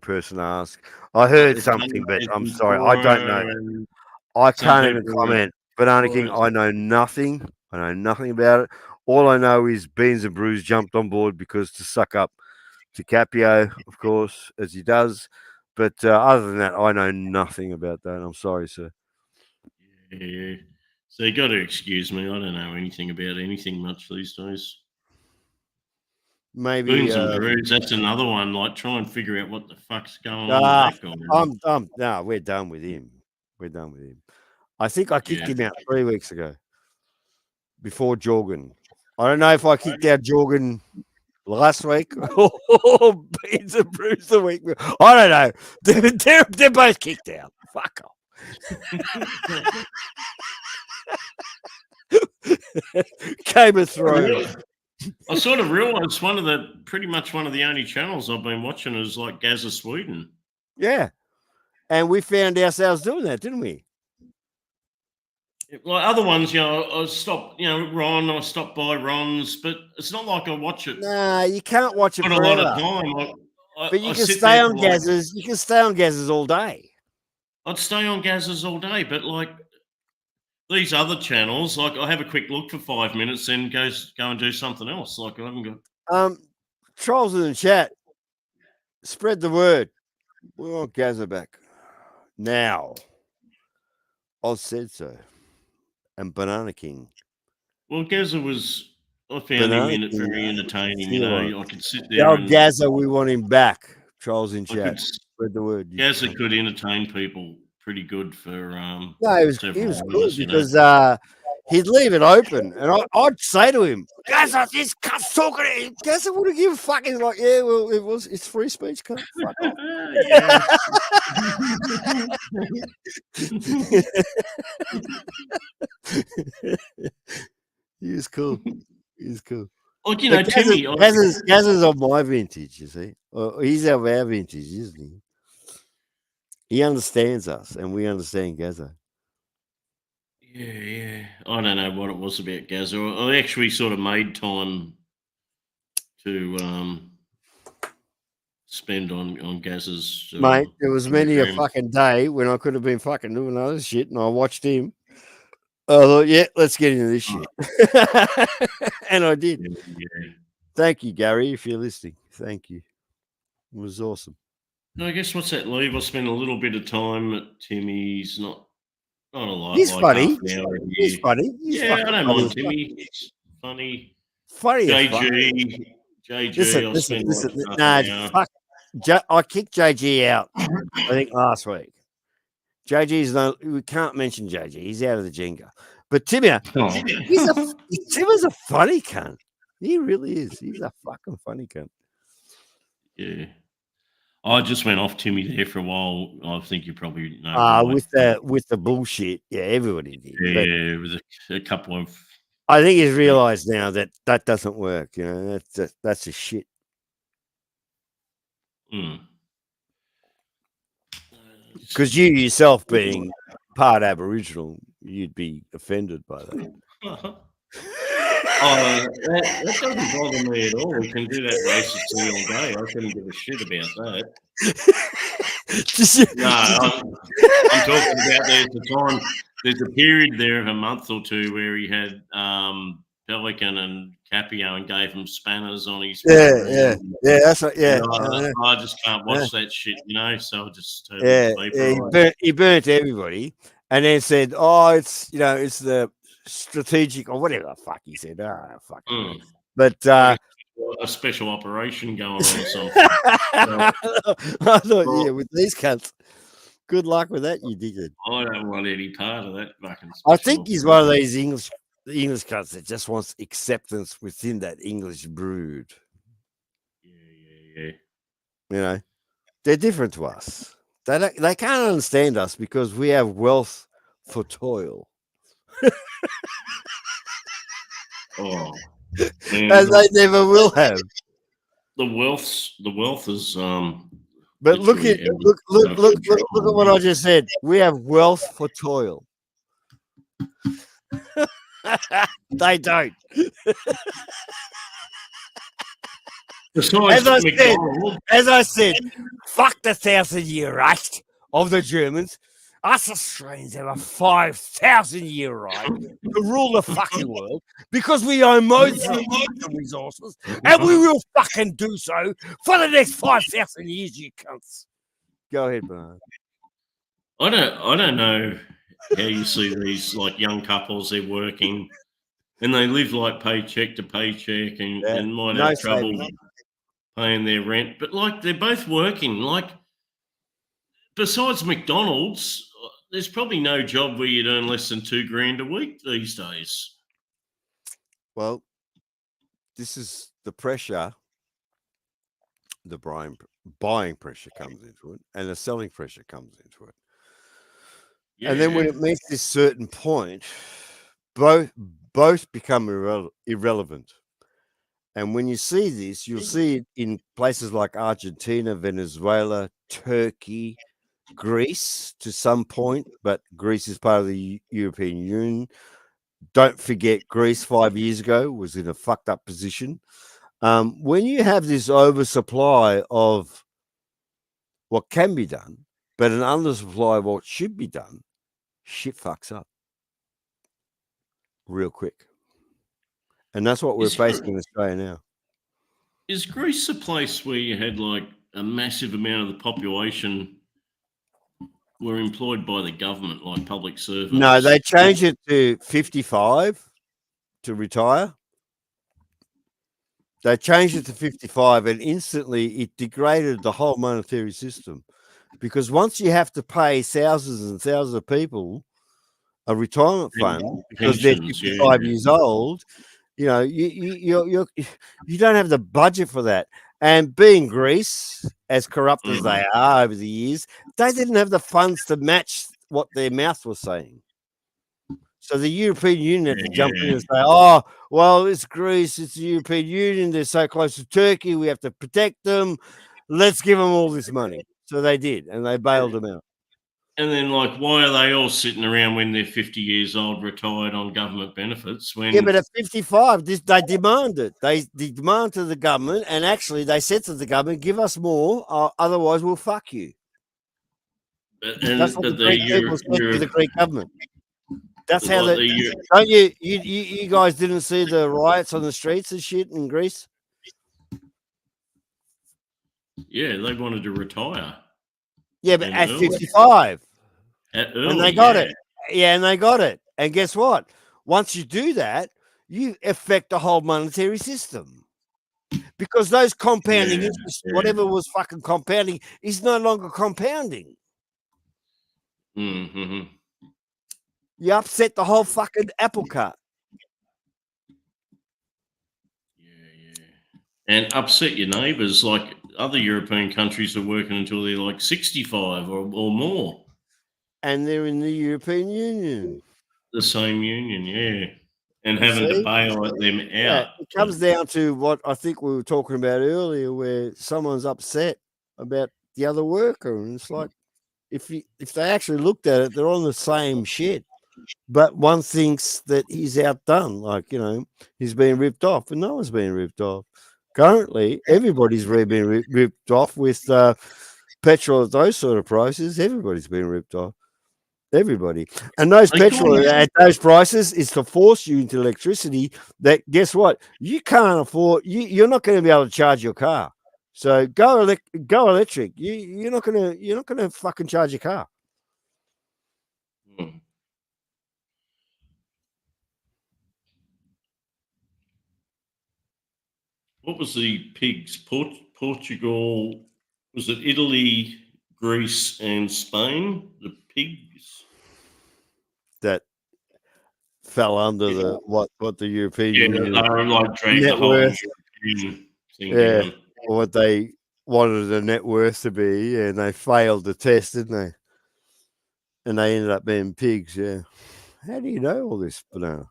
person to ask. I heard something, but I'm sorry, I don't know. I can't even comment. Banana King, I know nothing. I know nothing about it. All I know is Beans and Brews jumped on board because to suck up to Capio, of course, as he does. But other than that, I know nothing about that. I'm sorry, sir. Yeah. So you got to excuse me. I don't know anything about anything much these days. Maybe Boons and Brews, that's another one. Like, try and figure out what the fuck's going on with that guy. No, we're done with him. I think I kicked him out 3 weeks ago before Jorgen. I don't know if I kicked out Jorgen last week or Beans and Brews the week. I don't know. They're both kicked out. Fuck off. Game of Thrones. I sort of realised pretty much one of the only channels I've been watching is like Gaza Sweden. Yeah. And we found ourselves doing that, didn't we? Like other ones, I stopped, Ron, I stopped by Ron's, but it's not like I watch it. Nah, you can't watch it Not a forever. lot of time. But you can stay on Gaz's. You can stay on Gaz's all day. I'd stay on Gaz's all day, but like these other channels, like I have a quick look for 5 minutes, then go and do something else. Like I haven't got. Trolls in the chat, spread the word. We want Gazza back now. Oz said so, and Banana King. Well, Gazza was. I found him in it very entertaining. I could sit there. Tell Gazza we want him back. Trolls in chat. Spread the word. Gazza could entertain people pretty good for. No, he was good because he'd leave it open, and I'd say to him, "Gaza, this cunt's talking to him." Gaza wouldn't give a fuck. He's like, "Yeah, well, it's free speech, cunt. Fuck off." He was cool. He was cool. Like, you know, But Timmy. Gazza's of my vintage, you see. He's of our vintage, isn't he? He understands us, and we understand Gazza. Yeah. I don't know what it was about Gazza. I actually sort of made time to spend on Gazza's. Mate, there was many a Instagram. fucking day when I could have been fucking doing other shit, and I watched him. I thought, yeah, let's get into this shit. And I did. Yeah. Thank you, Gary, if you're listening. Thank you. It was awesome. No, I guess what's that leave? I spent a little bit of time at Timmy's. Not a lot. He's like funny. half an hour a He's year. funny. He's Yeah, fucking I don't funny mind as fuck. Timmy. He's funny. Funny as fuck. JG. I'll spend Listen. like half an Nah, hour. fuck. I kicked JG out, I think, last week. JG's no, we can't mention JG. He's out of the Jenga. But Timmy, Tim's a funny cunt. He really is. He's a fucking funny cunt. Yeah. I just went off Timmy there for a while. I think you probably know. why. With the bullshit. Yeah, everybody did. But Yeah, with a couple of. I think he's realised now that doesn't work. You know, that's a shit. Because you yourself being part Aboriginal, you'd be offended by that. That doesn't bother me at all. We can do that racist thing all day. I couldn't give a shit about that. No, I'm talking about there's a period there of a month or two where he had Pelican and Capio and gave him spanners on his. Yeah. That's right. Yeah. I just can't watch that shit, so I just he burnt everybody, and then said, "Oh, it's the strategic or whatever the fuck he said." Fuck. But a special operation going on or something. I thought, yeah, with these cunts. Good luck with that, you dickhead. I don't want any part of that fucking. I think he's one of these English cunts that just wants acceptance within that English brood. Yeah. They're different to us. They can't understand us because we have wealth for toil. Oh, man, and they never will have. The wealth is But look at what I just said. We have wealth for toil. They don't. As I said, fuck the 1,000-year right of the Germans. Us Australians have a 5,000-year right to rule the fucking world because we own most of the resources, and we will fucking do so for the next 5,000 years, you cunts. Go ahead, Bernard. I don't know how you see these like young couples. They're working and they live like paycheck to paycheck and might have trouble paying their rent, but like they're both working. Like besides McDonald's, there's probably no job where you'd earn less than $2,000 a week these days. Well, this is the pressure. The buying pressure comes into it, and the selling pressure comes into it. Yeah. And then when it meets this certain point, both become irrelevant. And when you see this, you'll see it in places like Argentina, Venezuela, Turkey, Greece to some point, but Greece is part of the European Union. Don't forget, Greece 5 years ago was in a fucked up position. When you have this oversupply of what can be done, but an undersupply of what should be done, shit fucks up real quick. And that's what we're facing in Australia now. Is Greece a place where you had like a massive amount of the population were employed by the government, like public servants? No, they changed it to 55 to retire. They changed it to 55 and instantly it degraded the whole monetary system. Because once you have to pay thousands and thousands of people a retirement Yeah, fund because they're pensions, 55 yeah. years old. You know, you don't have the budget for that. And being Greece, as corrupt as they are over the years, they didn't have the funds to match what their mouth was saying. So the European Union had to jump in and say, "Oh, well, it's Greece, it's the European Union. They're so close to Turkey, we have to protect them. Let's give them all this money." So they did, and they bailed them out. And then, like, why are they all sitting around when they're 50 years old, retired on government benefits? When Yeah, but at 55, they demand it. They demand to the government, and actually, they said to the government, "Give us more, otherwise, we'll fuck you." That's what the Greek people said to the Greek government. That's how like they. Don't you guys didn't see the riots on the streets and shit in Greece? yeah, they wanted to retire. Yeah, but And at early. 55. And And they they got it. Yeah, and they got it. And guess what? Once you do that, you affect the whole monetary system. Because those compounding interest, whatever was fucking compounding, is no longer compounding. Mm-hmm. You upset the whole fucking apple cart. Yeah. And upset your neighbours. Like other European countries are working until they're like 65 or more. And they're in the European Union. The same union, yeah. And having to bail them out. Yeah, it comes down to what I think we were talking about earlier, where someone's upset about the other worker. And it's like, if they actually looked at it, they're on the same shit. But one thinks that he's outdone, like, you know, he's being ripped off, and no one's being ripped off. Currently, everybody's being ripped off with petrol at those sort of prices. Everybody's being ripped off. Everybody. And those petrol at those prices is to force you into electricity that, guess what? You can't afford, you're not going to be able to charge your car. So go electric. You're not gonna fucking charge your car. What was the pigs? Portugal, was it Italy, Greece, and Spain? The pigs that fell under the what the European Union they were like dragged net the whole worth. European thing down. What they wanted the net worth to be, and they failed the test, didn't they? And they ended up being pigs. Yeah. How do you know all this, Banana?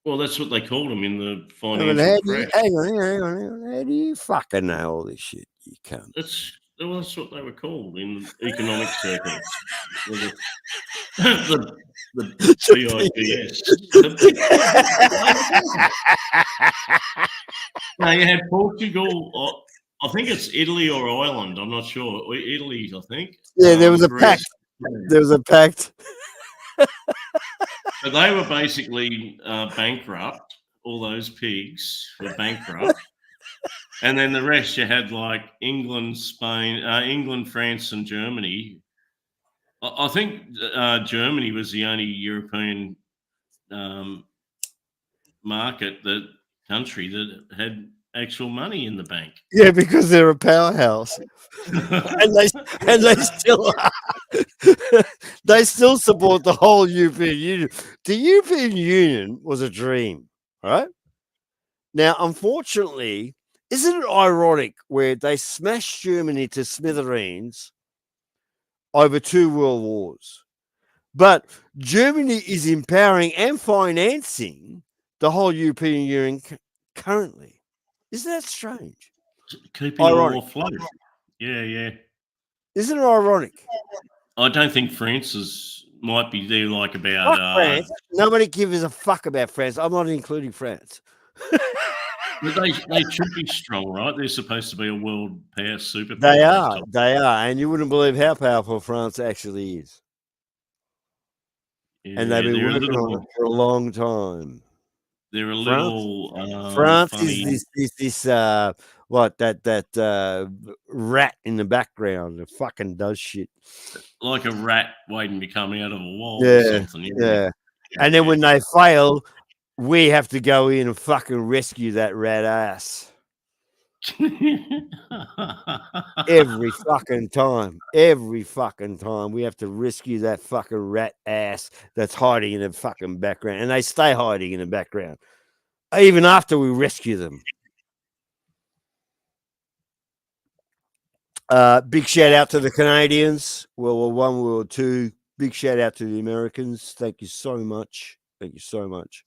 Well, that's what they called them in the I mean, financial crash. hang on. How do you fucking know all this shit? You can't. That's what they were called in economic circles. the PIPS. No, you had Portugal. I think it's Italy or Ireland. I'm not sure. Italy, I think. Yeah, there was a pact. There was a pact. But they were basically bankrupt. All those pigs were bankrupt. And then the rest, you had like England, Spain, England, France, and Germany. I think Germany was the only European country that had actual money in the bank. Yeah, because they're a powerhouse, and they still are. They still support the whole European Union. The European Union was a dream, right? Now, unfortunately, isn't it ironic where they smashed Germany to smithereens over 2 world wars, but Germany is empowering and financing the whole European Union currently? Isn't that strange? Keeping it all afloat. Yeah. Isn't it ironic? I don't think France might be there like about France. Nobody gives a fuck about France. I'm not including France. But they should be strong, right? They're supposed to be a world power superpower. They are, and you wouldn't believe how powerful France actually is. Yeah, and they've been working on it for a long time. They're a little France funny. is this rat in the background that fucking does shit. Like a rat waiting to come out of a wall Yeah, or something. yeah. And then when they fail, we have to go in and fucking rescue that rat ass. Every fucking time. Every fucking time we have to rescue that fucking rat ass that's hiding in the fucking background. And they stay hiding in the background. Even after we rescue them. Big shout out to the Canadians. World War I, World War II. Big shout out to the Americans. Thank you so much. Thank you so much.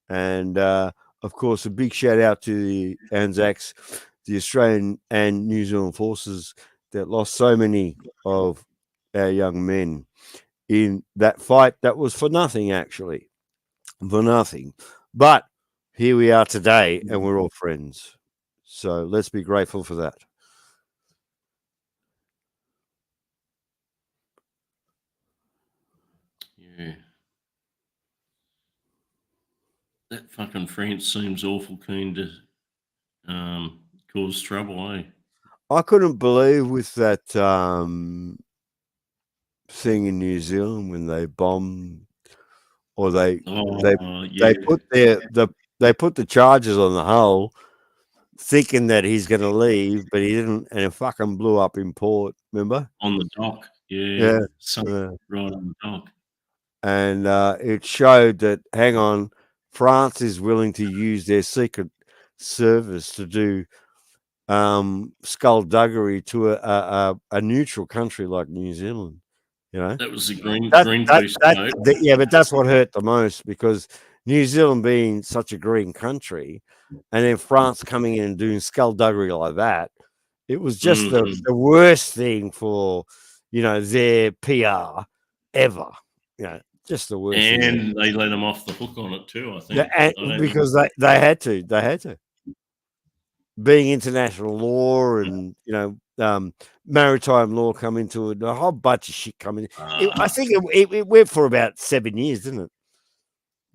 And of course, a big shout out to the Anzacs, the Australian and New Zealand forces that lost so many of our young men in that fight. That was for nothing, actually. For nothing. But here we are today, and we're all friends. So let's be grateful for that. Yeah. That fucking France seems awful keen to cause trouble, eh? I couldn't believe with that thing in New Zealand when they bombed, or they put they put the charges on the hull, thinking that he's going to leave, but he didn't, and it fucking blew up in port. Remember on the dock, Yeah. right on the dock. And it showed that, hang on, France is willing to use their secret service to do skullduggery to a neutral country like New Zealand. You know, That was the Greenpeace note. yeah, but that's what hurt the most, because New Zealand being such a green country, and then France coming in and doing skullduggery like that, it was just the worst thing for, you know, their PR ever. You know, just the worst. And they let them off the hook on it too, I think. Yeah, and because they had to. Being international law and, you know, maritime law come into it, a whole bunch of shit coming. I think it went for about 7 years, didn't it?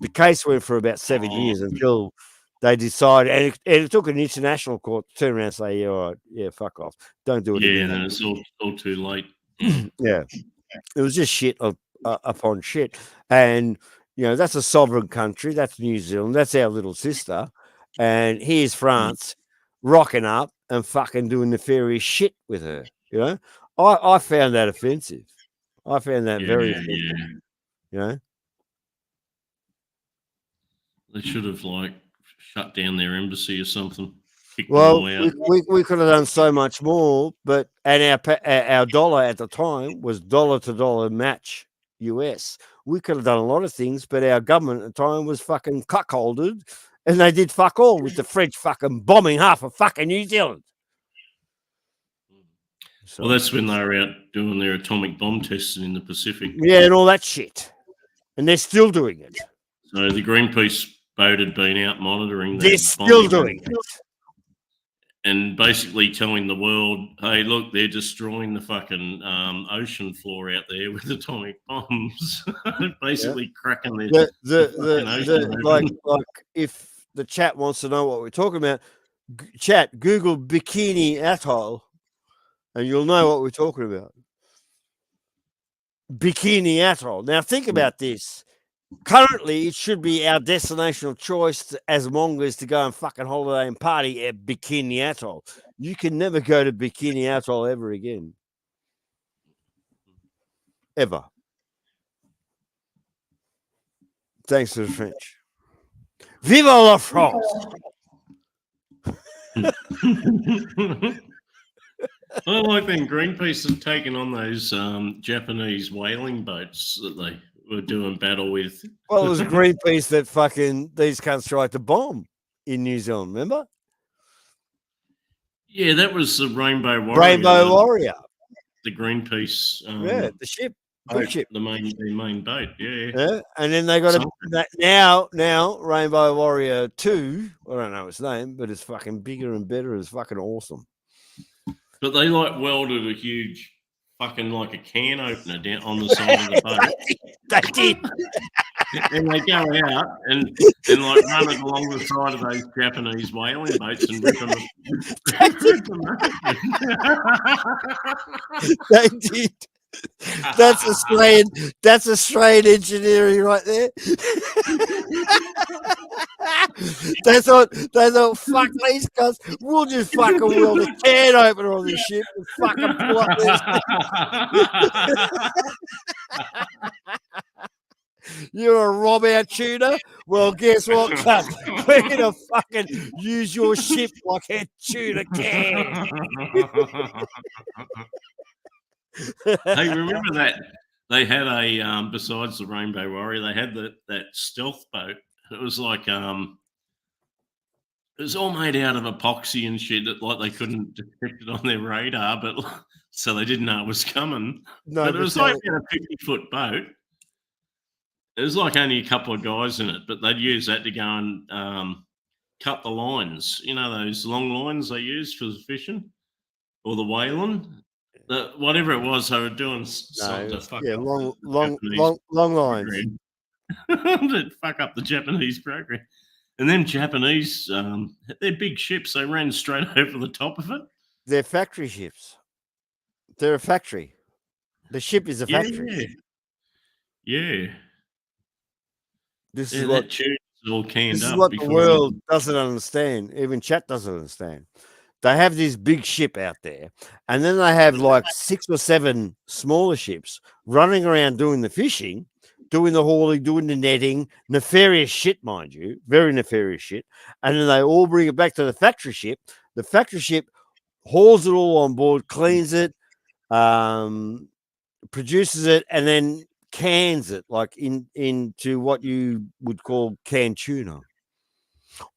The case went for about 7 years until they decided, and it took an international court to turn around and say, yeah, all right, yeah, fuck off, don't do it. Yeah, again. no, it's all too late. Yeah, it was just shit upon shit. And, you know, that's a sovereign country. That's New Zealand. That's our little sister. And here's France rocking up and fucking doing nefarious shit with her. You know, I found that offensive. I found that very offensive. Yeah. You know, They should have shut down their embassy or something. Kicked well, them all out. we could have done so much more, but our dollar at the time was dollar to dollar match US. We could have done a lot of things, but our government at the time was fucking cuckolded, and they did fuck all with the French fucking bombing half of fucking New Zealand. So, Well, that's when they were out doing their atomic bomb testing in the Pacific. yeah, and all that shit, and they're still doing it. So the Greenpeace boat had been out monitoring. They're that still bombing doing it. and basically telling the world, "Hey, look, they're destroying the fucking ocean floor out there with atomic bombs." Basically cracking their Like if the chat wants to know what we're talking about, chat, Google Bikini Atoll, and you'll know what we're talking about. Bikini Atoll. Now think about this. Currently, it should be our destination of choice as Mongols to go and fucking holiday and party at Bikini Atoll. You can never go to Bikini Atoll ever again. Ever. Thanks to the French. Vive la France! I like them. Greenpeace have taken on those Japanese whaling boats that they were doing battle with. Well, it was Greenpeace that fucking these cunts tried to bomb in New Zealand, remember? Yeah, that was the Rainbow Warrior. Rainbow Warrior. The Greenpeace. Yeah, the ship. Good ship. The main boat, yeah. Yeah, and then they got now Rainbow Warrior 2. I don't know its name, but it's fucking bigger and better. It's fucking awesome. But they welded a huge fucking a can opener down on the side of the boat. They did. And they go out and run it along the side of those Japanese whaling boats and rip them. They did. That's Australian. That's Australian engineering right there. They thought, fuck these guys. We'll just fucking wheel the can opener on this ship and fucking pull up this. You're gonna rob our tuna? Well, guess what, cunt? We're gonna fucking use your ship like a tuna can. Hey, remember that they had a besides the Rainbow Warrior, they had that stealth boat. It was like it was all made out of epoxy and shit that like they couldn't detect it on their radar, but so they didn't know it was coming. No, but it was like a 50-foot boat. It was like only a couple of guys in it, but they'd use that to go and cut the lines. You know those long lines they use for the fishing or the whaling. Whatever it was, they were doing something to fuck up long lines. to fuck up the Japanese program. And them Japanese, they're big ships. They ran straight over the top of it. They're factory ships. They're a factory. The ship is a factory. Yeah. This is what all canned this is up what the world doesn't understand. Even chat doesn't understand. They have this big ship out there, and then they have like 6 or 7 smaller ships running around doing the fishing, doing the hauling, doing the netting, nefarious shit, mind you, very nefarious shit. And then they all bring it back to the factory ship. The factory ship hauls it all on board, cleans it, produces it, and then cans it like into what you would call canned tuna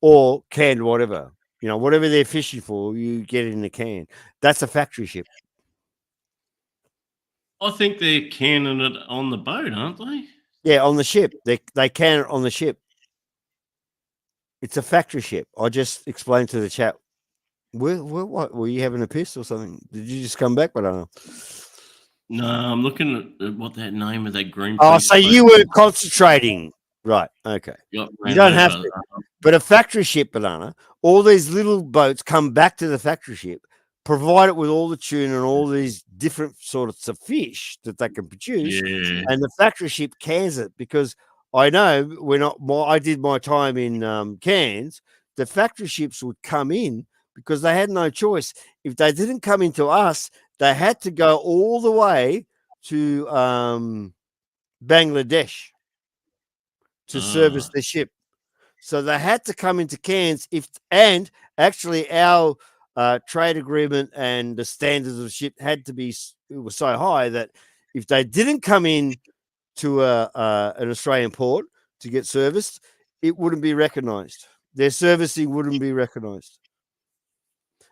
or canned whatever. You know, whatever they're fishing for, you get it in a can. That's a factory ship. I think they're canning it on the boat, aren't they? Yeah, on the ship. They can it on the ship. It's a factory ship. I just explained to the chat. What? Were you having a piss or something? Did you just come back? But I don't know. No, I'm looking at what that name of that green. Oh, so you were concentrating. Right. Okay. You don't have to. But a factory ship, Banana, all these little boats come back to the factory ship, provide it with all the tuna and all these different sorts of fish that they can produce. Yeah. And the factory ship cans it because I know I did my time in Cairns, the factory ships would come in because they had no choice. If they didn't come into us, they had to go all the way to Bangladesh to service the ship. So they had to come into Cairns and actually our trade agreement and the standards of the ship had to be, it was so high that if they didn't come in to an Australian port to get serviced, it wouldn't be recognized. Their servicing wouldn't be recognized.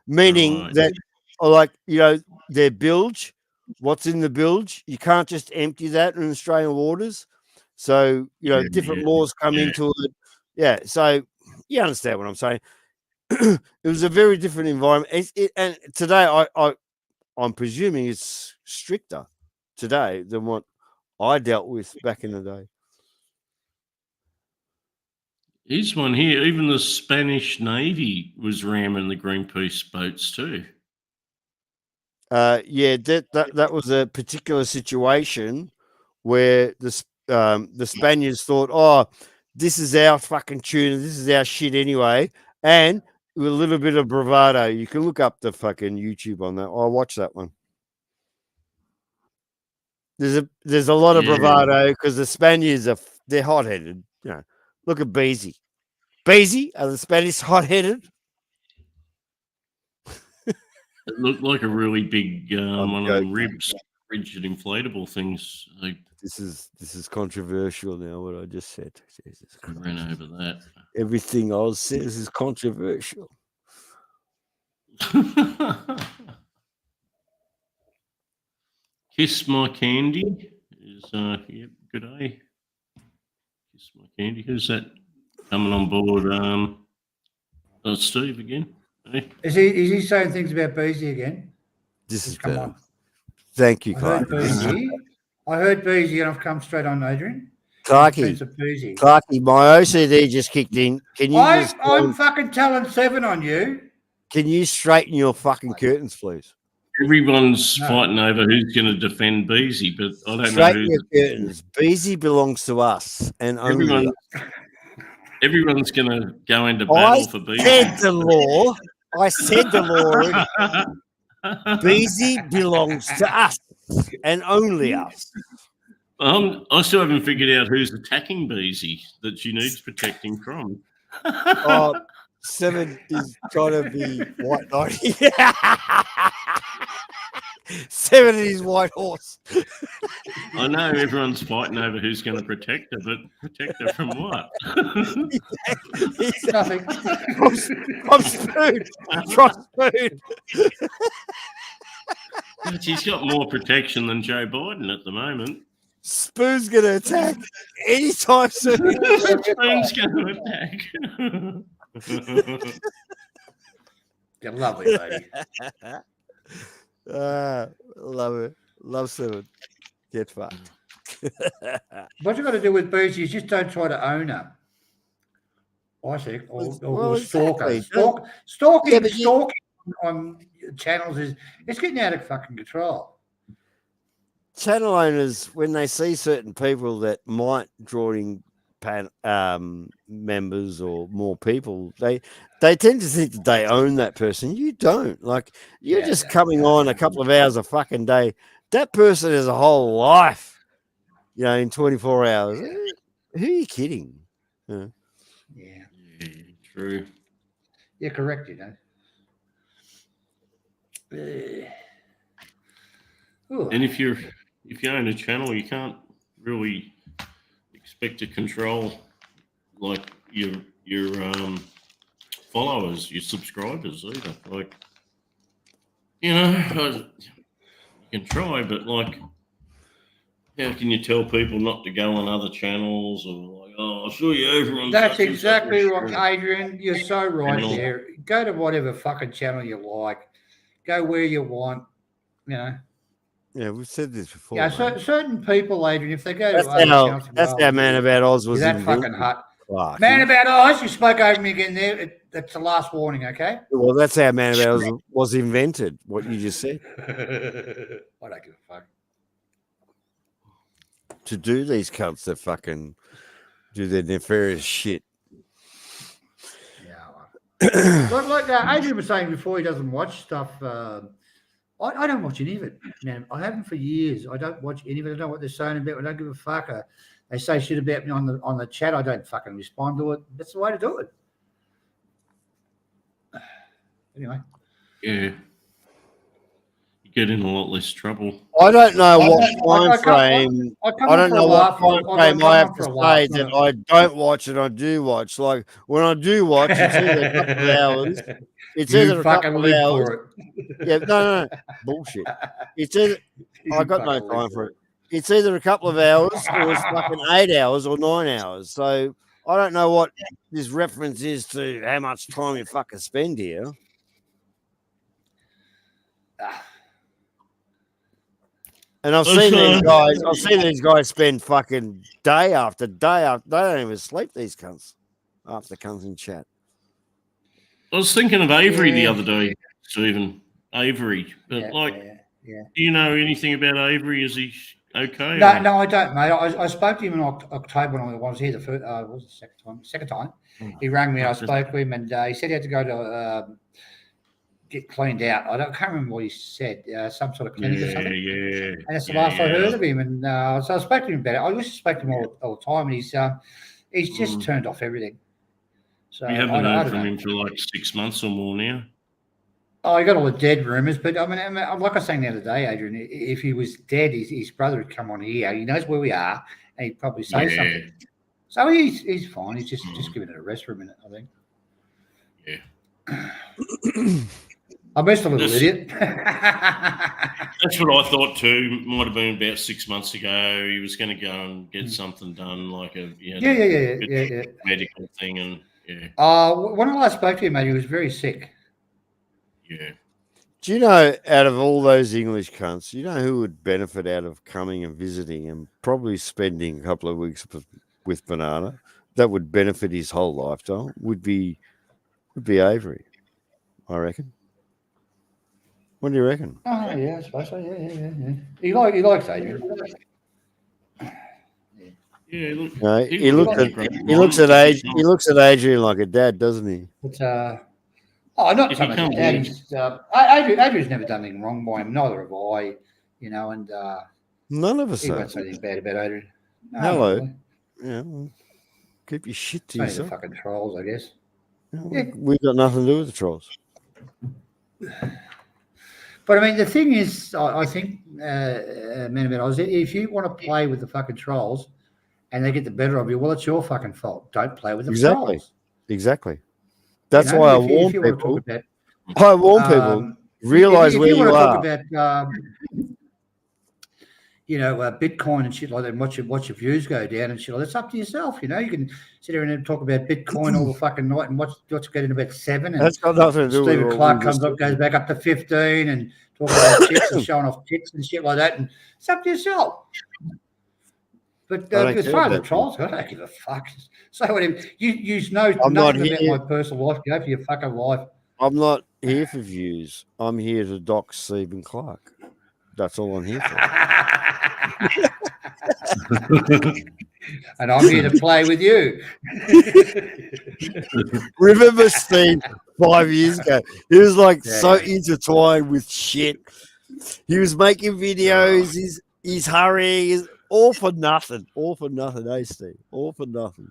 Meaning that, like, you know, their bilge, what's in the bilge, you can't just empty that in Australian waters. So, you know, different laws come into it. Yeah. So you understand what I'm saying. It was a very different environment. And today, I'm presuming it's stricter today than what I dealt with back in the day. Here's one here. Even the Spanish Navy was ramming the Greenpeace boats too. Yeah, that was a particular situation where the Spaniards thought, oh, this is our fucking tuna, this is our shit anyway, and with a little bit of bravado. You can look up the fucking YouTube on that. I'll watch that one. There's a lot of bravado because the Spaniards they're hot-headed. You know, look at Beezy. Beezy, are the Spanish hot-headed? It looked like a really big one of them ribs, rigid inflatable things. This is controversial now. What I just said. Jesus Christ. Ran over that. Everything Oz says is controversial. Kiss My Candy is yep, good day. Kiss My Candy. Who's that coming on board? Steve again. Hey? Is he saying things about Beezy again? This is come better. on. Thank you, I heard Clarky. Beezy. I heard Beezy, and I've come straight on, Adrian. Clarky, my OCD just kicked in. Can you? I'm fucking telling 7 on you. Can you straighten your fucking curtains, please? everyone's No. fighting over who's going to defend Beezy, but I don't know Straight who's. your curtains. Beezy belongs to us and only Everyone, us. everyone's going to go into I battle for Beezy. said the law. I said the law already. Beezy belongs to us and only us. I still haven't figured out who's attacking Beezy that she needs protecting from. Oh, 7 is trying to be White Knight. 7 is his white horse. I know everyone's fighting over who's going to protect her, but protect her from what? Nothing. From Spoon. From Spoon. She's got more protection than Joe Biden at the moment. Spoon's going to attack anytime soon. Spoon's going to attack. You're lovely, lady. Love it. Love 7. Get fucked. What you got to do with Beezy is just don't try to own her. I think, or stalk her. exactly. Stalking, Yeah, but you- stalking on channels it's getting out of fucking control. Channel owners, when they see certain people that might draw in members or more people, they tend to think that they own that person. You don't. Like, you're just coming on a couple of hours a fucking day. That person has a whole life, in 24 hours. Who are you kidding? Yeah, Yeah, true. you're correct. Ooh. And if you own a channel, you can't really expect to control like your followers, your subscribers either. Like, you can try, but like, how can you tell people not to go on other channels or like, oh, I saw you over on. That's such and exactly such right, Adrian. You're so right channel." there. Go to whatever fucking channel you like. Go where you want. Yeah, we've said this before. Yeah, mate. certain people, Adrian, if they go to That's other how channels, Man About Oz was that invented. fucking hut. Clarky. Man About Oz, you spoke over me again there. That's the last warning, okay? Well, that's how Man About Oz was invented. What you just said. I don't give a fuck. To do these cunts that fucking do their nefarious shit. Yeah. like Adrian was saying before, he doesn't watch stuff. I don't watch any of it, man. I haven't for years. I don't watch any of it. I don't know what they're saying about it. I don't give a fuck. They say shit about me on the chat. I don't fucking respond to it. That's the way to do it. Anyway. Yeah. You get in a lot less trouble. I don't know what time frame. I don't know what time frame I have to say that I don't watch and I do watch. Like, when I do watch, it's either a couple of hours. It's either a couple of hours. Yeah, no, bullshit. It's either I got no time for it. It's either a couple of hours or it's fucking 8 hours or 9 hours. So I don't know what this reference is to how much time you fucking spend here. And I've seen these guys spend fucking day after day after. They don't even sleep, these cunts, after cunts in chat. I was thinking of Avery the other day, Stephen. Avery. But yeah. Do you know anything about Avery? Is he okay? No, I don't, mate. I spoke to him in October when I was here the first. Was the second time? He rang me. I spoke to him, and he said he had to go to get cleaned out. Can't remember what he said. Some sort of clinic or something. Yeah. And that's the last I heard of him. And so I spoke to him about it. I used to speak to him all the time, and he's just turned off everything. So We haven't heard from him for like 6 months or more now. Oh, I got all the dead rumors, but I mean, like I was saying the other day, Adrian, if he was dead, his brother would come on here. He knows where we are, and he'd probably say something. So he's fine. He's just giving it a rest for a minute, I think. Yeah. I missed a little idiot. That's what I thought too. Might have been about 6 months ago. He was going to go and get something done, like a medical thing, and when I last spoke to him, mate, he was very sick. Yeah. Do you know, out of all those English cunts, you know who would benefit out of coming and visiting and probably spending a couple of weeks with Banana? That would benefit his whole lifetime. Would be Avery, I reckon. What do you reckon? Oh yeah, I suppose so. Yeah. He likes Adrian. Yeah, look, No, he he was looks a at great he looks one. at age. He looks at Adrian like a dad, doesn't he? But not If so he much comes that. in- He's Adrian's never done anything wrong by him. Neither have I. You know, and None of us he won't have. say anything bad about Adrian. No, Hello. not really. Yeah, well, keep your shit to Only the yourself. fucking trolls, I guess. Yeah, well, Yeah. we've got nothing to do with the trolls. But I mean, the thing is, I think, Man About Oz, if you want to play with the fucking trolls and they get the better of you, well, it's your fucking fault. Don't play with the Exactly. trolls. Exactly. That's You know, why I if warn you want to people. talk about, I warn people. Realize if where you you want to are. talk about, Bitcoin and shit like that, and watch your views go down and shit like that. It's up to yourself. You know, you can sit here and talk about Bitcoin all the fucking night and watch getting about 7. And That's got nothing to do with Stephen what Clark we comes just up, goes talked back up to 15 and talking about tits and showing off tits and shit like that. And it's up to yourself. But I don't as care far as the about trolls, I don't give a fuck. Say whatever. You know I'm not nothing about here. my personal life. Go for your fucking life. I'm not here for views. I'm here to dox Stephen Clark. That's all I'm here for. And I'm here to play with you. Remember Steve 5 years ago? He was like Yeah. so intertwined with shit. He was making videos. He's hurrying. All for nothing. All for nothing, eh, Steve? All for nothing.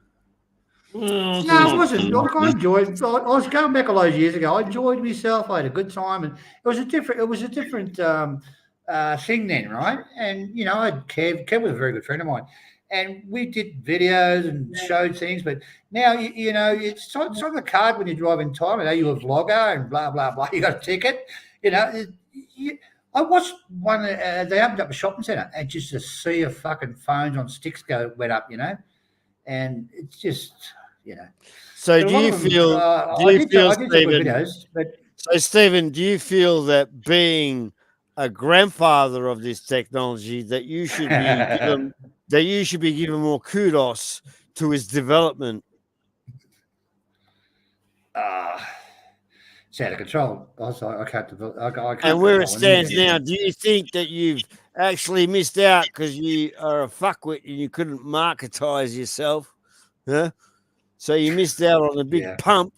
Well, No, it wasn't. Look, I enjoyed. I was going back all those years ago. I enjoyed myself. I had a good time, and it was a different thing then, right? And you know, I had Kev. Kev was a very good friend of mine, and we did videos and showed things. But now, you know, it's on the card when you drive in time. You know, you're a vlogger and blah blah blah. You got a ticket. You know, I watched one. They opened up a shopping centre, and just a sea of fucking phones on sticks went up. You know, and it's just. You know. So But a do lot you of them, feel? I Do you did feel, some good Stephen? videos, but So Stephen, do you feel that being a grandfather of this technology, that you should be given more kudos to his development? it's out of control. I can't develop. I can't And where it control stands anything. now, do you think that you've actually missed out because you are a fuckwit and you couldn't marketize yourself? Huh? So you missed out on the big Yeah. pump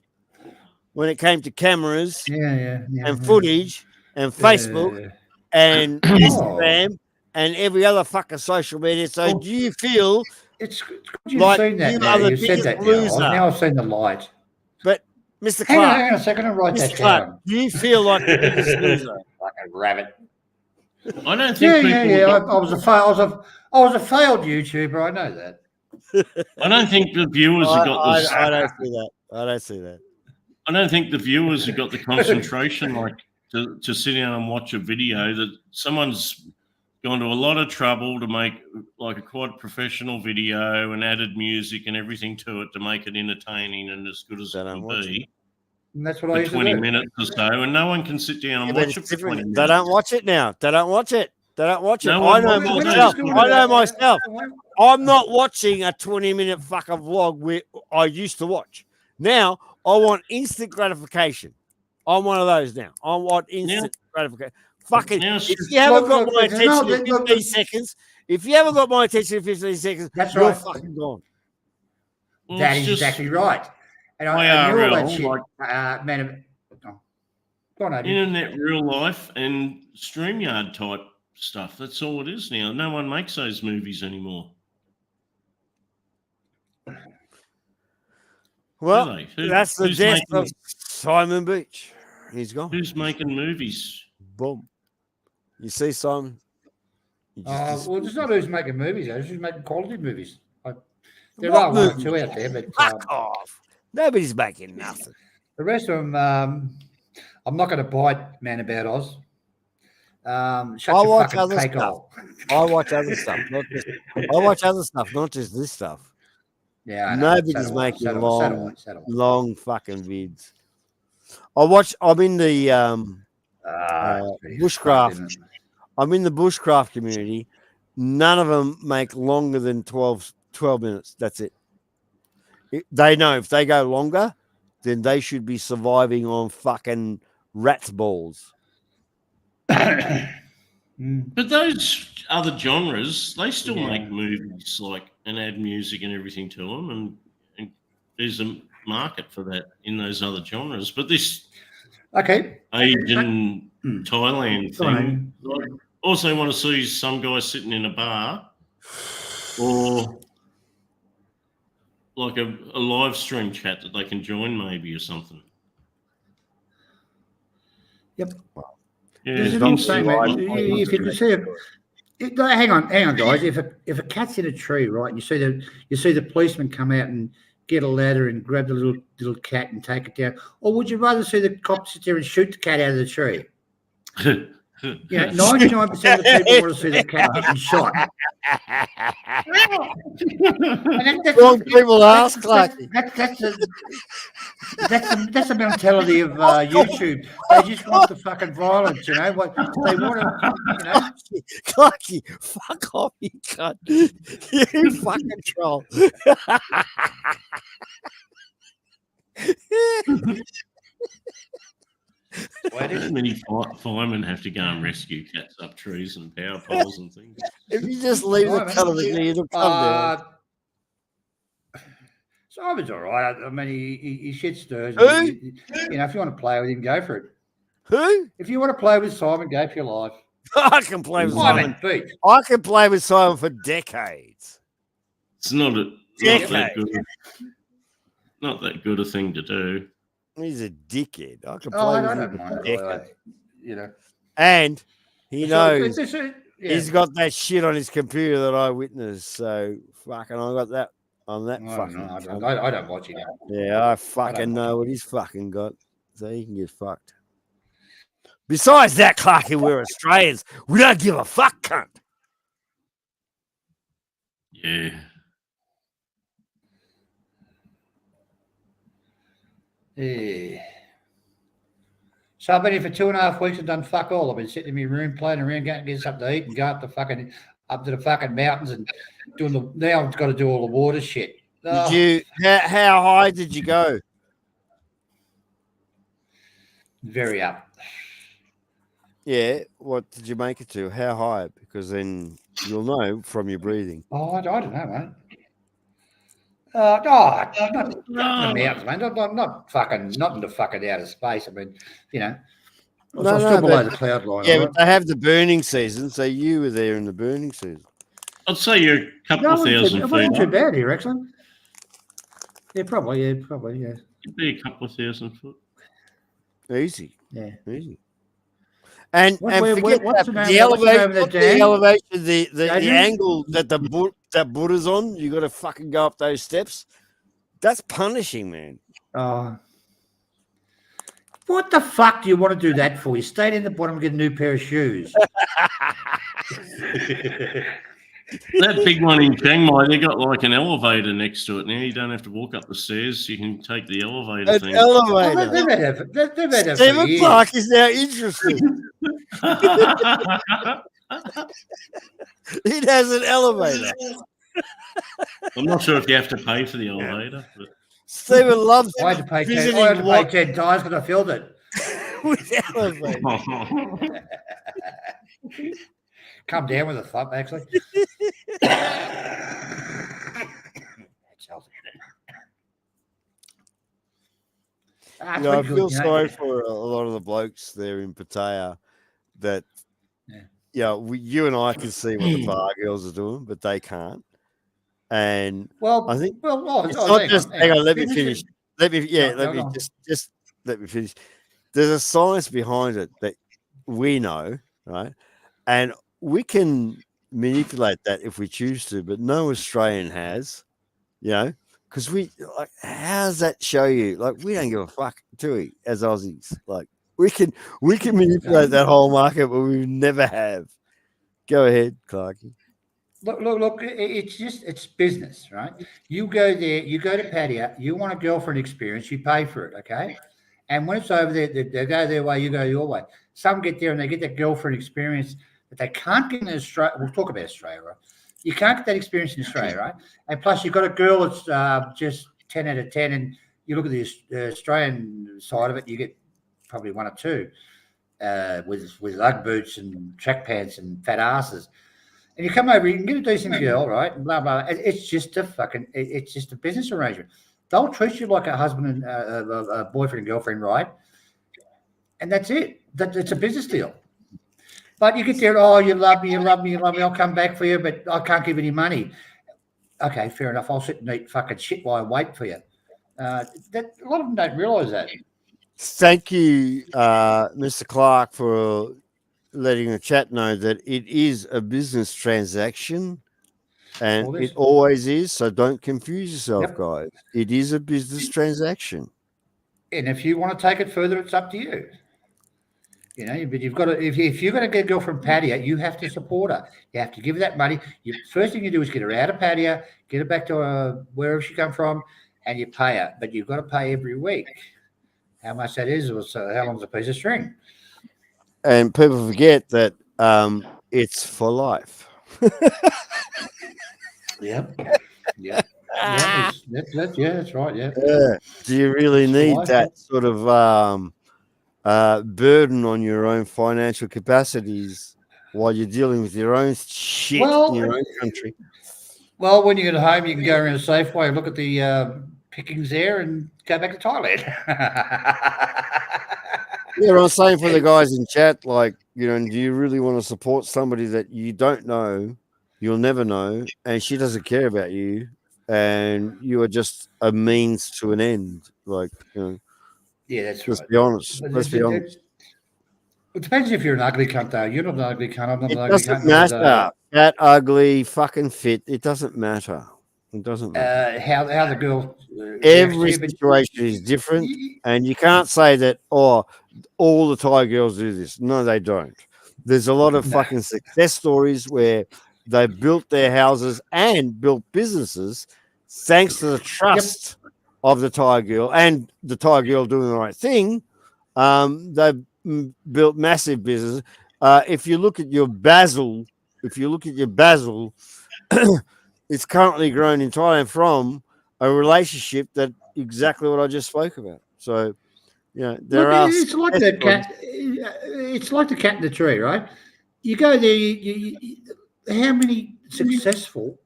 when it came to cameras Yeah. and footage and Facebook and Instagram and every other fucking social media. So do you feel It's good you've like seen that you now. are the You've said biggest that loser? now. I've seen the light. But Mr. Hang on Clark, a second and write Mr. that Clark, down. do you feel like the biggest loser? Like a rabbit. I don't think Yeah. people. I was a failed YouTuber. I know that. I don't think the viewers have got this. I don't see that. I don't see that. I don't think the viewers have got the concentration like to sit down and watch a video that someone's gone to a lot of trouble to make like a quite professional video and added music and everything to it to make it entertaining and as good as They it don't can watch be And that's what I for used to 20 do. minutes or so, and no one can sit down and Yeah, but watch it it's for 20 different. minutes. They don't watch it now. They don't watch it. They don't watch it. No I one know watches it. myself. We're I know myself. I'm not watching a 20-minute fucking vlog where I used to watch. Now I want instant gratification. I'm one of those now. I want instant gratification. Fucking Now if it's- you haven't got Look, my look, attention no, in look, 15 seconds, if you haven't got my attention in 15 seconds, That's you're right. fucking gone. Well, That it's is just exactly right. And I knew all that IRL, shit. like Man, go on, Adrian. internet real life and StreamYard type stuff. That's all it is now. No one makes those movies anymore. Well, do they? Who- that's the who's death making- of Simon Beach. He's gone. Who's making movies? Boom. You see, Simon? You just Well, it's not who's making movies, it's who's making quality movies. There What are one or movies? two out there, but fuck off. Nobody's making nothing. the rest of them, I'm not going to bite Man About Oz. Shut I your watch fucking other cake stuff. hole. I watch other stuff. Not just this stuff. Yeah, I know. Nobody's So do I, making so do I, long, so do I. long fucking vids. I'm in the It's pretty bushcraft. fucked, isn't it? I'm in the bushcraft community. None of them make longer than 12 minutes. That's it. They know if they go longer, then they should be surviving on fucking rat's balls. But those other genres, they still Yeah. make movies and add music and everything to them, and there's a market for that in those other genres. But this Okay. Asian Hmm. Thailand Go on, thing, I also want to see some guy sitting in a bar or like a live stream chat that they can join maybe or something. Yep. Yeah, There's it's an old interesting. saying, mate. If you could see hang on, guys. If a cat's in a tree, right, and you see the policeman come out and get a ladder and grab the little cat and take it down, or would you rather see the cop sit there and shoot the cat out of the tree? 99% of the people want to see the cat getting shot. And Wrong people ask, Clarky. That's the mentality of YouTube. They just want the fucking violence, you know. What they want to, you know. Clarky, fuck off, you cunt. You fucking troll. How many firemen have to go and rescue cats up trees and power poles and things? If you just leave the television, it'll come down. Simon's all right. I mean, he shits stirs. Who? You know, if you want to play with him, go for it. Who? If you want to play with Simon, go for your life. I can play with Simon. Beat. I can play with Simon for decades. It's not that good a thing to do. He's a dickhead. I can play Oh, I with him don't for mind. decades. You know, And he knows yeah. he's got that shit on his computer that I witnessed. So fucking, I got that on that fucking. I don't watch it. Yeah, I fucking know what he's fucking got. So he can get fucked. Besides that, Clarky, we're Australians. We don't give a fuck, cunt. Yeah. Yeah. So I've been here for 2.5 weeks and done fuck all. I've been sitting in my room playing around, going to get something to eat and go up to the fucking mountains and now I've got to do all the water shit. Oh, Did you? How high did you go? very up. Yeah. What did you make it to? How high? Because then you'll know from your breathing. Oh, I don't know, mate. Not the mountains, mate. Not in the fucking outer space. I mean, you know, I'm still below the cloud line. Yeah, all but they have the burning season, so you were there in the burning season. I'd say you're a couple of thousand it wasn't feet too up. bad here, actually. Yeah, probably. Yeah. It'd be a couple of 1,000 foot. Easy. Yeah. Easy. And What's forget the that, name- the what's the name of elevation, the what's the dam? elevation, the Adrian? angle that that Buddha's on, you got to fucking go up those steps. That's punishing, man. What the fuck do you want to do that for? You stayed in the bottom and get a new pair of shoes. That big one in Chiang Mai, they got like an elevator next to it now. You don't have to walk up the stairs. You can take the elevator An thing. elevator. They've had that for Stephen years. Clark is now interested. It has an elevator. I'm not sure if you have to pay for the elevator. But Stephen loves I had to pay visiting 10 times because I filled it. with elevator. Come down with a thump, actually. You know, I feel sorry for a lot of the blokes there in Pattaya that, you and I can see what the bar girls are doing, but they can't. And Well, I think it's hang not on, just. hang Hang on. on, let me finish. Let me, Go let me on. just let me finish. There's a science behind it that we know, right? And we can manipulate that if we choose to, but no Australian has, because how does that show you? Like, we don't give a fuck, do we, as Aussies? Like, we can manipulate that whole market, but we never have. Go ahead, Clarky. Look, it's business, right? You go there, you go to Pattaya, you want a girlfriend experience, you pay for it, okay? And when it's over there, they go their way, you go your way. Some get there and they get that girlfriend experience that they can't get in Australia. We'll talk about Australia, right? You can't get that experience in Australia, right? And plus, you've got a girl that's just 10 out of 10, and you look at the Australian side of it, you get probably 1 or 2. with lug boots and track pants and fat asses, and you come over, you can get a decent girl, right? And blah blah. It's just it's just a business arrangement. They'll treat you like a husband and a boyfriend and girlfriend, right? And that's it. It's a business deal. But you get there, oh, you love me, you love me, you love me. I'll come back for you, but I can't give any money. Okay, fair enough. I'll sit and eat fucking shit while I wait for you. A lot of them don't realise that. Thank you, Mr. Clark, for letting the chat know that it is a business transaction, and Well, it always is. So don't confuse yourself, Yep. guys. It is a business transaction. And if you want to take it further, it's up to you. You know, but you've got to, if you're going to get a girl from Pattaya, you have to support her. You have to give her that money. First thing you do is get her out of Pattaya, get her back to wherever she come from, and you pay her. But you've got to pay every week. How much that is, or how long's a piece of string? And people forget that it's for life. Yep. Yeah. Yeah, that's right. Yeah. Yeah. Do you really It's for need life, that sort of burden on your own financial capacities while you're dealing with your own shit in your own country? Well, when you get home, you can go around a Safeway and look at the pickings there and go back to Thailand. Yeah, I'm saying for the guys in chat, like, you know, do you really want to support somebody that you don't know, you'll never know, and she doesn't care about you, and you are just a means to an end? Like, you know, Yeah, that's let's right. be honest. But Let's be honest. It depends if you're an ugly cunt, though. You're not an ugly cunt. I'm not It an ugly doesn't cunt. matter. Fat, ugly, fucking fit. It doesn't matter. It doesn't matter. How the girl. Every situation is different, and you can't say that, oh, all the Thai girls do this. No, they don't. There's a lot of fucking success stories where they built their houses and built businesses thanks to the trust of the Thai girl and the Thai girl doing the right thing. They've built massive business. If you look at your basil, it's currently grown in Thailand from a relationship that exactly what I just spoke about. So, you know, it's like that cat. It's like the cat in the tree, right? You go there. How many successful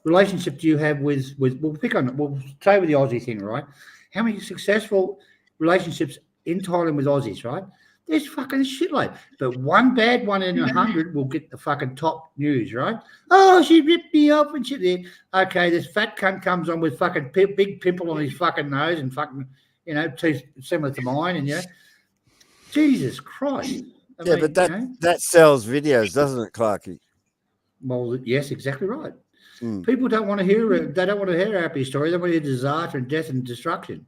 relationships do you have with? We'll say with the Aussie thing, right? How many successful relationships in Thailand with Aussies, right? There's fucking shitload. But one bad one in 100 will get the fucking top news, right? Oh, she ripped me off and shit. Okay, this fat cunt comes on with fucking big pimple on his fucking nose and fucking, you know, teeth similar to mine, and Jesus Christ. I mean, but that sells videos, doesn't it, Clarky? Well, yes, exactly right. People don't want to hear. They don't want to hear a happy story. They want to hear disaster and death and destruction.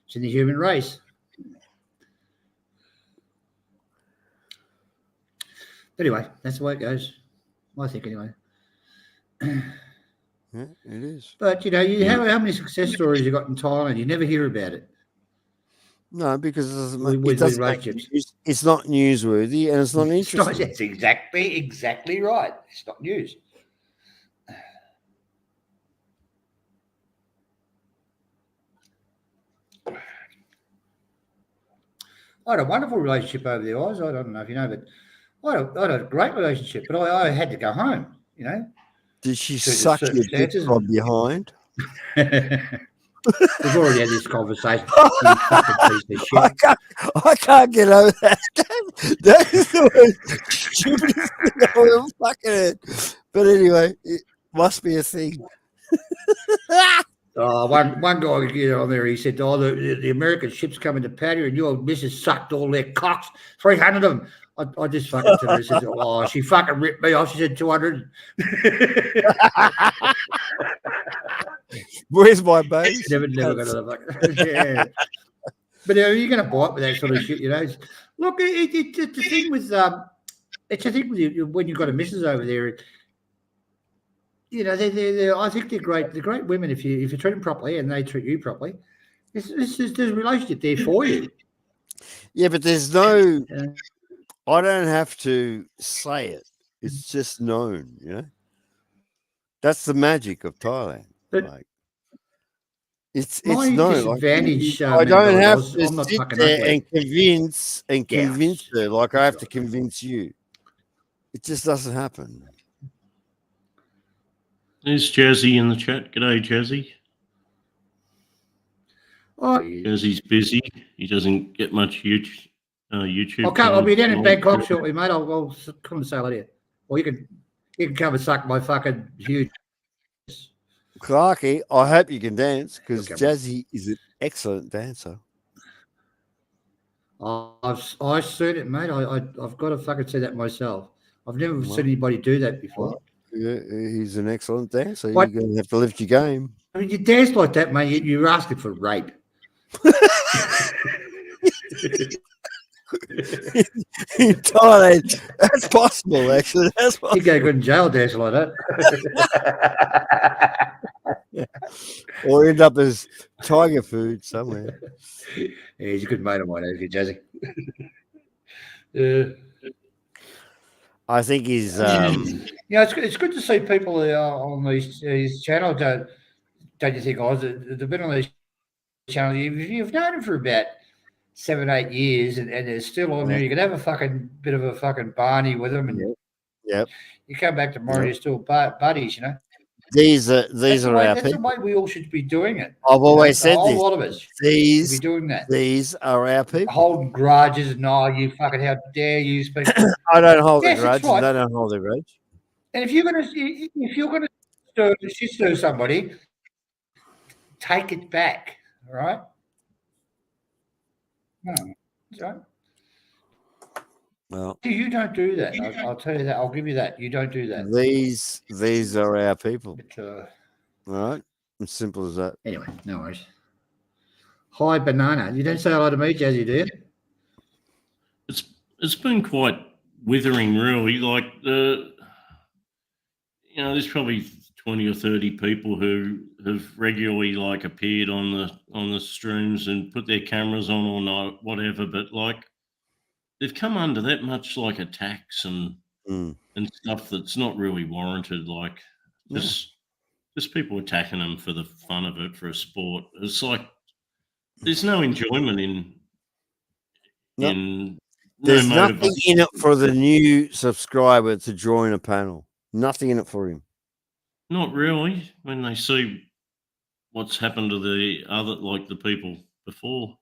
It's in the human race. Anyway, that's the way it goes. I think, anyway. Yeah, it is. But how many success stories you got in Thailand? You never hear about it. No, because It's not newsworthy and it's not interesting. That's exactly right. It's not news. I had a wonderful relationship over there, Oz. I don't know if you know, but I had a great relationship, but I had to go home, Did she suck your dick from behind? We've already had this conversation. You fucking piece of shit. I can't get over that. That is the stupidest thing I've ever fucking heard. But anyway, it must be a thing. One guy on there, he said, the American ships coming to Pattaya and your missus sucked all their cocks, 300 of them. I just fucking told her, I said, she fucking ripped me off. She said 200. Where's my baby? Never got another fucking. Yeah. But you're going to bite with that sort of shit, Look, it's a thing with it's a thing with you when you've got a missus over there. I think they're great. They're great women if you treat them properly and they treat you properly. There's a relationship there for you. Yeah, but there's no. I don't have to say it. It's just known, That's the magic of Thailand. It's My no like disadvantage, I don't Menador, have was to I'm not sit fucking there ugly. and convince her like I have to right. convince you. It just doesn't happen. There's Jazzy in the chat. G'day, Jazzy. Oh, Jazzy's busy. He doesn't get much YouTube. I'll be down in time. Bangkok shortly, mate. I'll come and say hello to you. Or you can come and suck my fucking huge. Clarky, I hope you can dance because Okay, mate. Jazzy is an excellent dancer. I've seen it, mate. I've got to fucking see that myself. I've never Well, seen anybody do that before. Well, yeah, he's an excellent dancer. What? You're going to have to lift your game. I mean, you dance like that, mate. You're asking for rape. In Thailand, that's possible, actually. That's You possible. go good in jail dancing like that. Or end up as tiger food somewhere. Yeah, he's a good mate of mine, isn't he, Jazzy? I think he's. Yeah, it's good to see people on these channels. Don't you think, Oz? They've been on these channels. You've known them for about 7-8 years, and they're still on there. You could have a fucking bit of a fucking Barney with them, and Yep. you come back tomorrow, you're still buddies, you know. These are our That's the people. way we all should be doing it. I've always A said whole this. lot of us should These be doing that. These are our people. Holding grudges and you fucking how dare you speak. I don't hold Yes, a grudge. it's right. They don't hold a grudge. And if you're gonna stir somebody, take it back. All right. No, right? Well, You don't do that. I'll tell you that. I'll give you that. You don't do that. these are our people. But, All right, as simple as that. anyway, no worries. Hi, Banana. You don't say hello to me, Jazzy, do you? It's been quite withering, really. Like there's probably 20 or 30 people who have regularly like appeared on the streams and put their cameras on or not, whatever. But like they've come under that much like attacks and stuff that's not really warranted. Like just people attacking them for the fun of it, for a sport. It's like there's no enjoyment in. There's nothing in it for the new subscriber to join a panel. Nothing in it for him. Not really. When they see what's happened to the other, like the people before.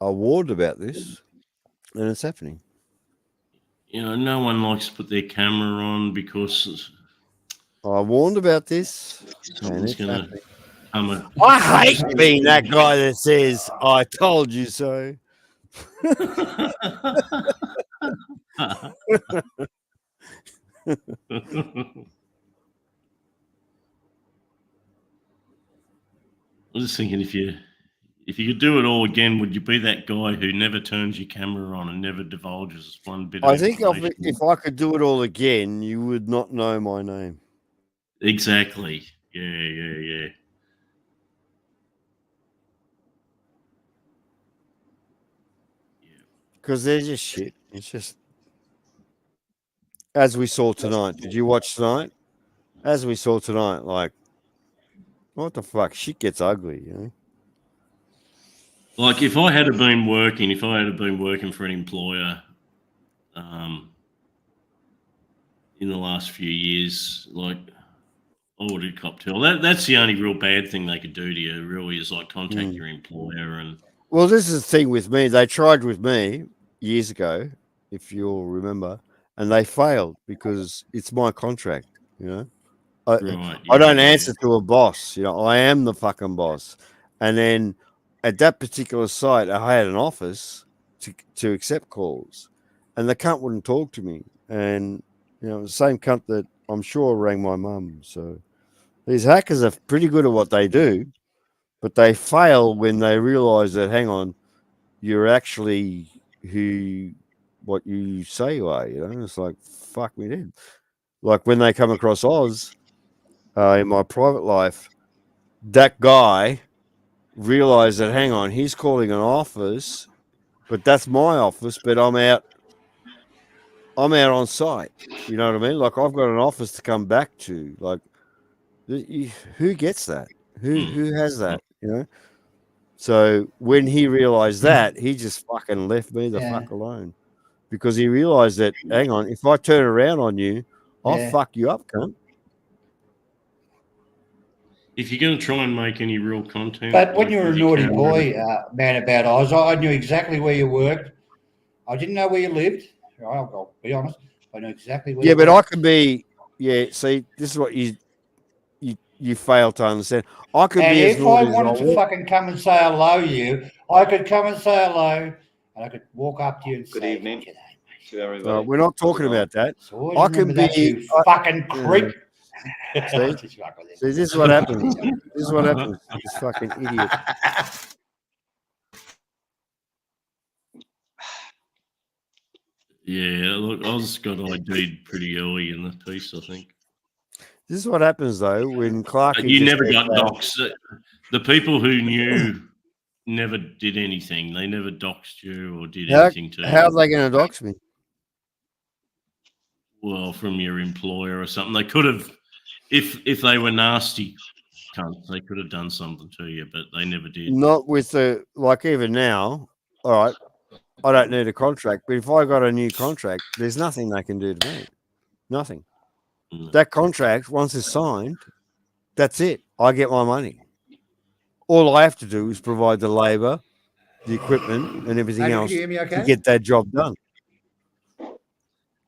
I warned about this, and it's happening. No one likes to put their camera on because I warned about this. someone's going to come. I hate being that guy that says, "I told you so." I was just thinking, if you could do it all again, would you be that guy who never turns your camera on and never divulges one bit of I think information? if I could do it all again, you would not know my name. Exactly. Yeah. Because they're just shit. It's just as we saw tonight. Did you watch tonight? As we saw tonight, like what the fuck? Shit gets ugly, you know. Like if I had been working for an employer, in the last few years, like I would have copped hell. That's the only real bad thing they could do to you, really, is like contact your employer and. Well, this is the thing with me. They tried with me years ago, if you'll remember, and they failed because it's my contract, you know. I don't answer to a boss, you know. I am the fucking boss. And then at that particular site, I had an office to accept calls, and the cunt wouldn't talk to me. And the same cunt that I'm sure rang my mum. So these hackers are pretty good at what they do, but they fail when they realize that, hang on, you're actually what you say you are. It's like, fuck me dead. Like when they come across Oz in my private life, that guy realized that, hang on, he's calling an office, but that's my office, but I'm out on site. You know what I mean? Like I've got an office to come back to. Like who gets that? Who has that? You know. So when he realized that, he just fucking left me the Yeah. fuck alone, because he realized that, hang on, if I turn around on you, I'll Yeah. fuck you up, cunt. If you're going to try and make any real content, But when like you were a with your naughty camera boy, man about Oz, I knew exactly where you worked. I didn't know where you lived. I'll be honest. I knew exactly where Yeah, you but I worked. could be. Yeah, see, this is what you fail to understand. I could And be as if I naughty as I wanted to want. fucking come and say hello to you, I could come and say hello, and I could walk up to you and Good say, evening. "G'day, mate." To everybody. We're not How's it talking going? about that. So always I remember can that, be. you fucking creep. See? Just fuck with it. See, this is what happens. This is what happens. This fucking idiot. Yeah, look, Oz got ID'd pretty early in the piece, I think. This is what happens though when Clark. But you never got doxed. The people who knew never did anything. They never doxed you or did anything to How are you. they going to dox me? Well, from your employer or something. They could have, if they were nasty cunts, they could have done something to you, but they never did. Not with the like even now. All right, I don't need a contract, but if I got a new contract, there's nothing they can do to me. Nothing. Mm. That contract, once it's signed, that's it. I get my money. All I have to do is provide the labour, the equipment, and everything Andrew, else can you hear me to okay? get that job done.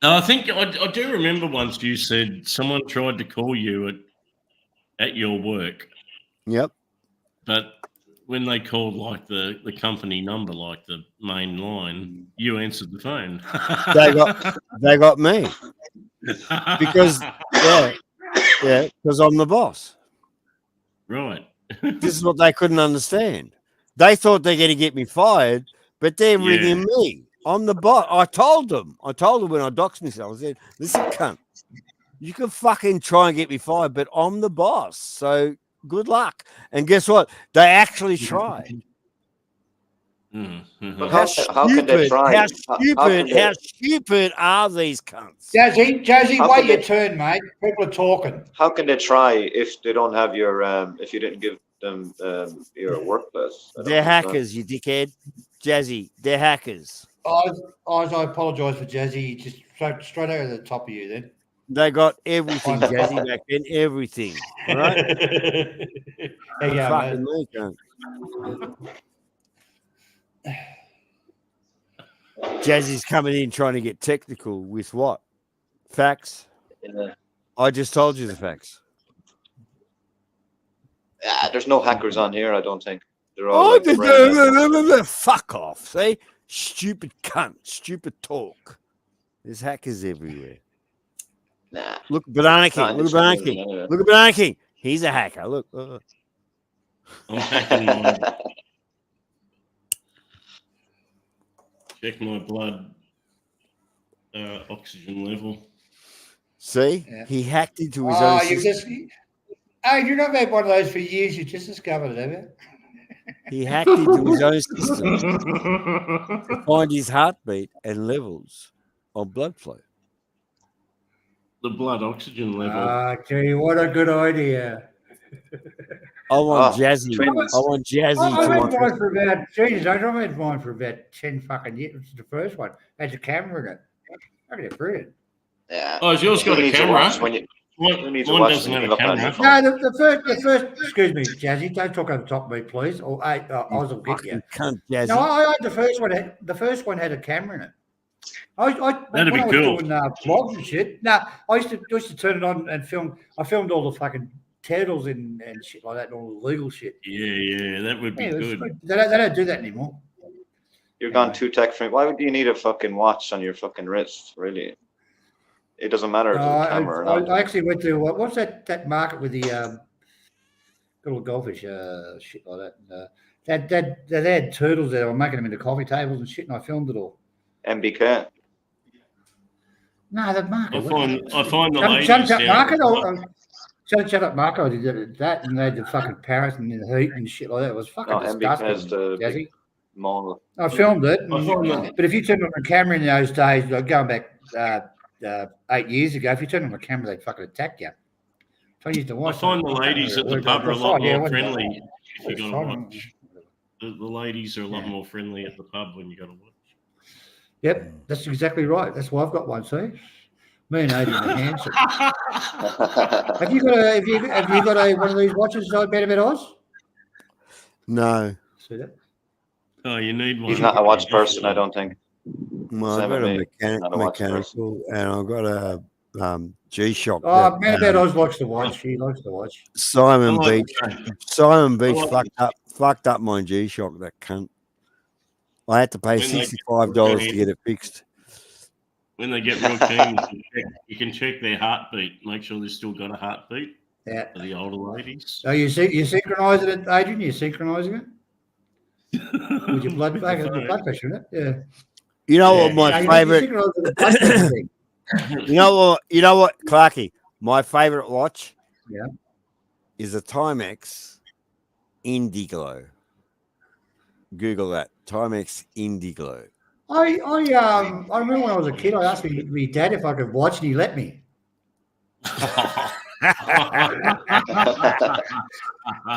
I think I do remember once you said someone tried to call you at your work, Yep. but when they called like the company number, like the main line, you answered the phone. They got me because because I'm the boss. Right. This is what they couldn't understand. They thought they're going to get me fired, but they're Yeah. ringing me. I'm the boss. I told them when I doxed myself, I said, listen, cunt, you can fucking try and get me fired, but I'm the boss. So good luck. And guess what? They actually tried. Mm-hmm. But how can they try? How stupid are these cunts? Jazzy, How wait could your they- turn, mate. People are talking. How can they try if they don't have your if you didn't give them your workplace? I don't They're understand. hackers, you dickhead. Jazzy, they're hackers. Oz, I apologise for Jazzy. Just straight over the top of you then. They got everything, Jazzy, back then. Everything. All right? There you go, Fucking mate. me, cunt. Jazzy's coming in trying to get technical with what? Facts? Yeah. I just told you the facts. There's no hackers on here, I don't think. They're Oh, all like brain hackers. fuck off. See? Stupid cunt. Stupid talk. There's hackers everywhere. Nah. Look at Banana King. Not Look at Banana interested King. in any of Look at Banana King. He's a hacker. Look. I'm hacking my check my blood oxygen level. See? Yeah. He hacked into his Oh, own you system. just. Oh, you've not had one of those for years. You just discovered it, have you? He hacked into his own system to find his heartbeat and levels of blood flow. The blood oxygen level. Ah, gee, what a good idea. I want Oh, Jazzy. twins. I want Jazzy I've to had watch mine it. for about, Jesus, I've had mine for about 10 fucking years. This is the first one. Had the camera in it. I got it brilliant. Yeah. Oh, has yours got Who a needs to camera? watch when you who Mine needs to watch doesn't when have you a look on your camera. phone? No, the first, excuse me, Jazzy, don't talk over the top of me, please. Or Oz will get you. Fucking cunt, Jazzy. No, I the first one. The first one had a camera in it. That'd be when I was cool. doing vlogs and shit. No, I used to turn it on and film. I filmed all the fucking turtles and shit like that, and all the legal shit. Yeah, that would be Yeah, it was good. good. They don't do that anymore. You're gone too tech free. Why would you need a fucking watch on your fucking wrist? Really? It doesn't matter if there's a camera or not. I actually went to what's that market with the little goldfish shit like that. They had turtles there. I was making them into coffee tables and shit, and I filmed it all. MBK. No, that market. I find the ladies Shut down market. at Shut up, Marco. I did that, and they had the fucking parrots and the heat and shit like that. It was fucking No, MBK is disgusting. the Jazzy. big mall. I filmed it. I find that- But if you turned on the camera in those days, like going back 8 years ago, if you turned on the camera, they'd fucking attack you. I used to I watch. find the it. ladies at the We've pub got are a lot yeah, more we've got- friendly if you got to Fine. watch. The ladies are a lot Yeah. more friendly at the pub when you got to watch. Yep, that's exactly right. That's why I've got one. See, me and Adrian are handsome. Have you got a one of these watches? Bet Oz. No. See that? Oh, you need one. He's not a watch person, I don't think. Well, Same I've got with a me. Not a watch person. mechanical, and I've got a G-Shock. Oh, that, Man Bet Oz likes to watch. He likes to watch. Simon I like Beach. the- Simon Beach like fucked up my G-Shock. That cunt. I had to pay When they- $65 to get it fixed. When they get real keen, you can check their heartbeat. Make sure they've still got a heartbeat Yeah. for the older ladies. So you synchronising it, Adrian? You're synchronising it with your blood pressure, isn't it? Yeah. You know Yeah. what my No, you're favorite? synchronising the blood pressure thing. You know what, Clarky? My favorite watch. Yeah. Is a Timex Indiglo. Google that. Timex Indiglo. I remember when I was a kid, I asked my dad if I could watch, and he let me.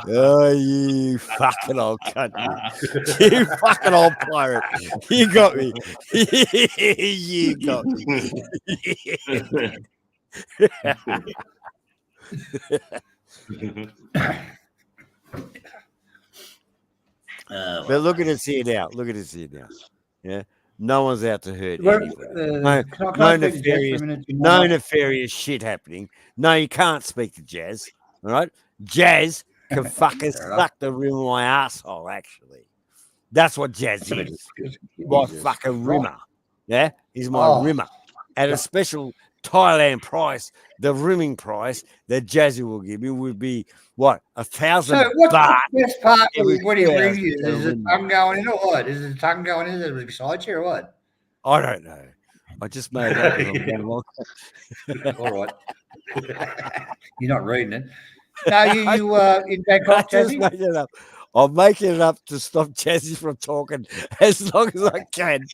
Oh, you fucking old cunt. You fucking old pirate. You got me. You got me. But look at us here now. Look at us here now. Yeah. No one's out to hurt Where- anybody. can no I speak to Jess for a nefarious- minute? No nefarious shit happening. No, you can't speak to Jazz. All right? Jazz can fucking Fair enough. suck the rim of my asshole, actually. That's what Jazz is. My fucking rimmer. Yeah? He's my Oh. rimmer. At a special Thailand price, the rimming price that Jazzy will give me would be what? 1,000 So what's baht. the best part every when he rings 2 you? hours Is to the ring tongue going in or what? Is the tongue going in that excites you or what? I don't know. I just made it up. as I'm going along. All right. You're not reading it. No, you in I Bangkok, just Jazzy? made it up. I'm making it up to stop Jazzy from talking as long as I can.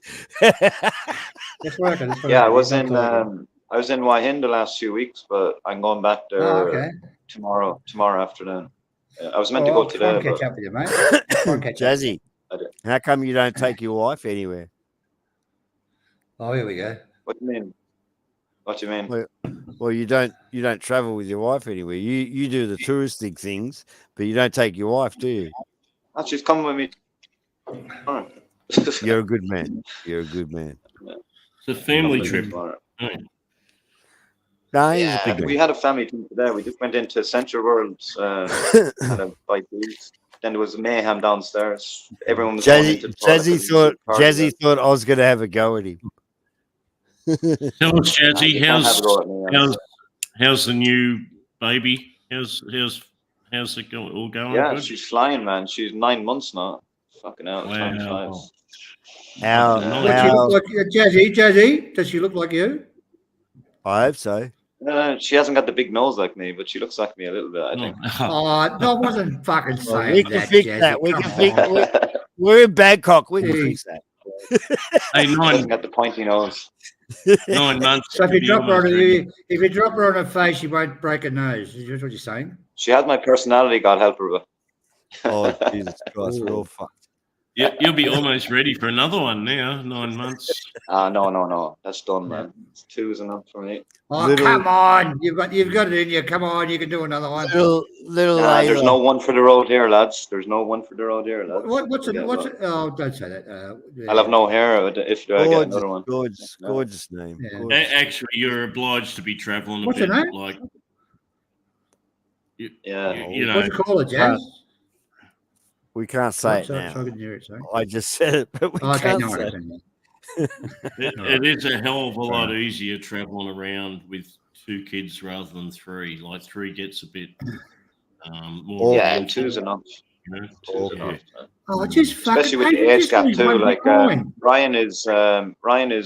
That's working. Yeah, I was in Waihin the last few weeks, but I'm going back there Oh, okay. tomorrow afternoon. I was meant to go Try today, and catch but up with you, mate. Try and catch up. Jazzy, I did. how come you don't take your wife anywhere? Oh, here we go. what do you mean? What do you mean? Well, you don't travel with your wife anywhere. You do the touristic things, but you don't take your wife, do you? Oh, she's coming with me. Tomorrow. You're a good man. You're a good man. It's a family Coming with me trip. tomorrow. No, he's a Yeah, big we man. had a family trip today. We just went into Central World, had a bite to eat. Then there was mayhem downstairs. Everyone was going into the toilet Jazzy because it was a party there. thought I was going to have a go at him. Tell us, Jazzy, You can't have a go at me, yeah. how's the new baby? How's it going? All going? Yeah, good? she's flying, man. She's 9 months now. Fucking hell, time Wow. flies. How, Does Does she how, look like Jazzy? Does she look like you? I hope so. She hasn't got the big nose like me, but she looks like me a little bit, I think. Oh, no, I wasn't fucking Well, saying we can that, fix Jazzy. that. We Come can fix on. We're in Bangkok. We can Jeez. fix that. Hey, She hasn't got the pointy nose. 9 months. So if you be drop her almost ready. on her face, she won't break her nose. Is that what you're saying? She has my personality, God help her. But Oh, Jesus Christ. We're all fucked. You'll be almost ready for another one now. 9 months. no. That's done, man. 2 is enough for me. Oh, Little- come on. You've got it in you. Come on, you can do another one. Little Nah, there's Layla. no one for the road here, lads. There's no one for the road here, lads. What's it? Yeah, What's but it? Oh, don't say that. I'll have no hair if I get another one. Gorgeous name. Yeah. Gorgeous. Actually, you're obliged to be traveling a What's bit. her name? Like, Yeah. you know, What's it called, Jazz? We can't say it Sorry, now. I couldn't hear it, sorry. I just said it, but we Oh, okay, can't no say worries. it. it is a hell of a lot easier traveling around with 2 kids rather than 3. Like 3 gets a bit more. Yeah, and 2's enough. You know? 2's enough. Oh, just fucking. Especially with the age gap too. Like Ryan is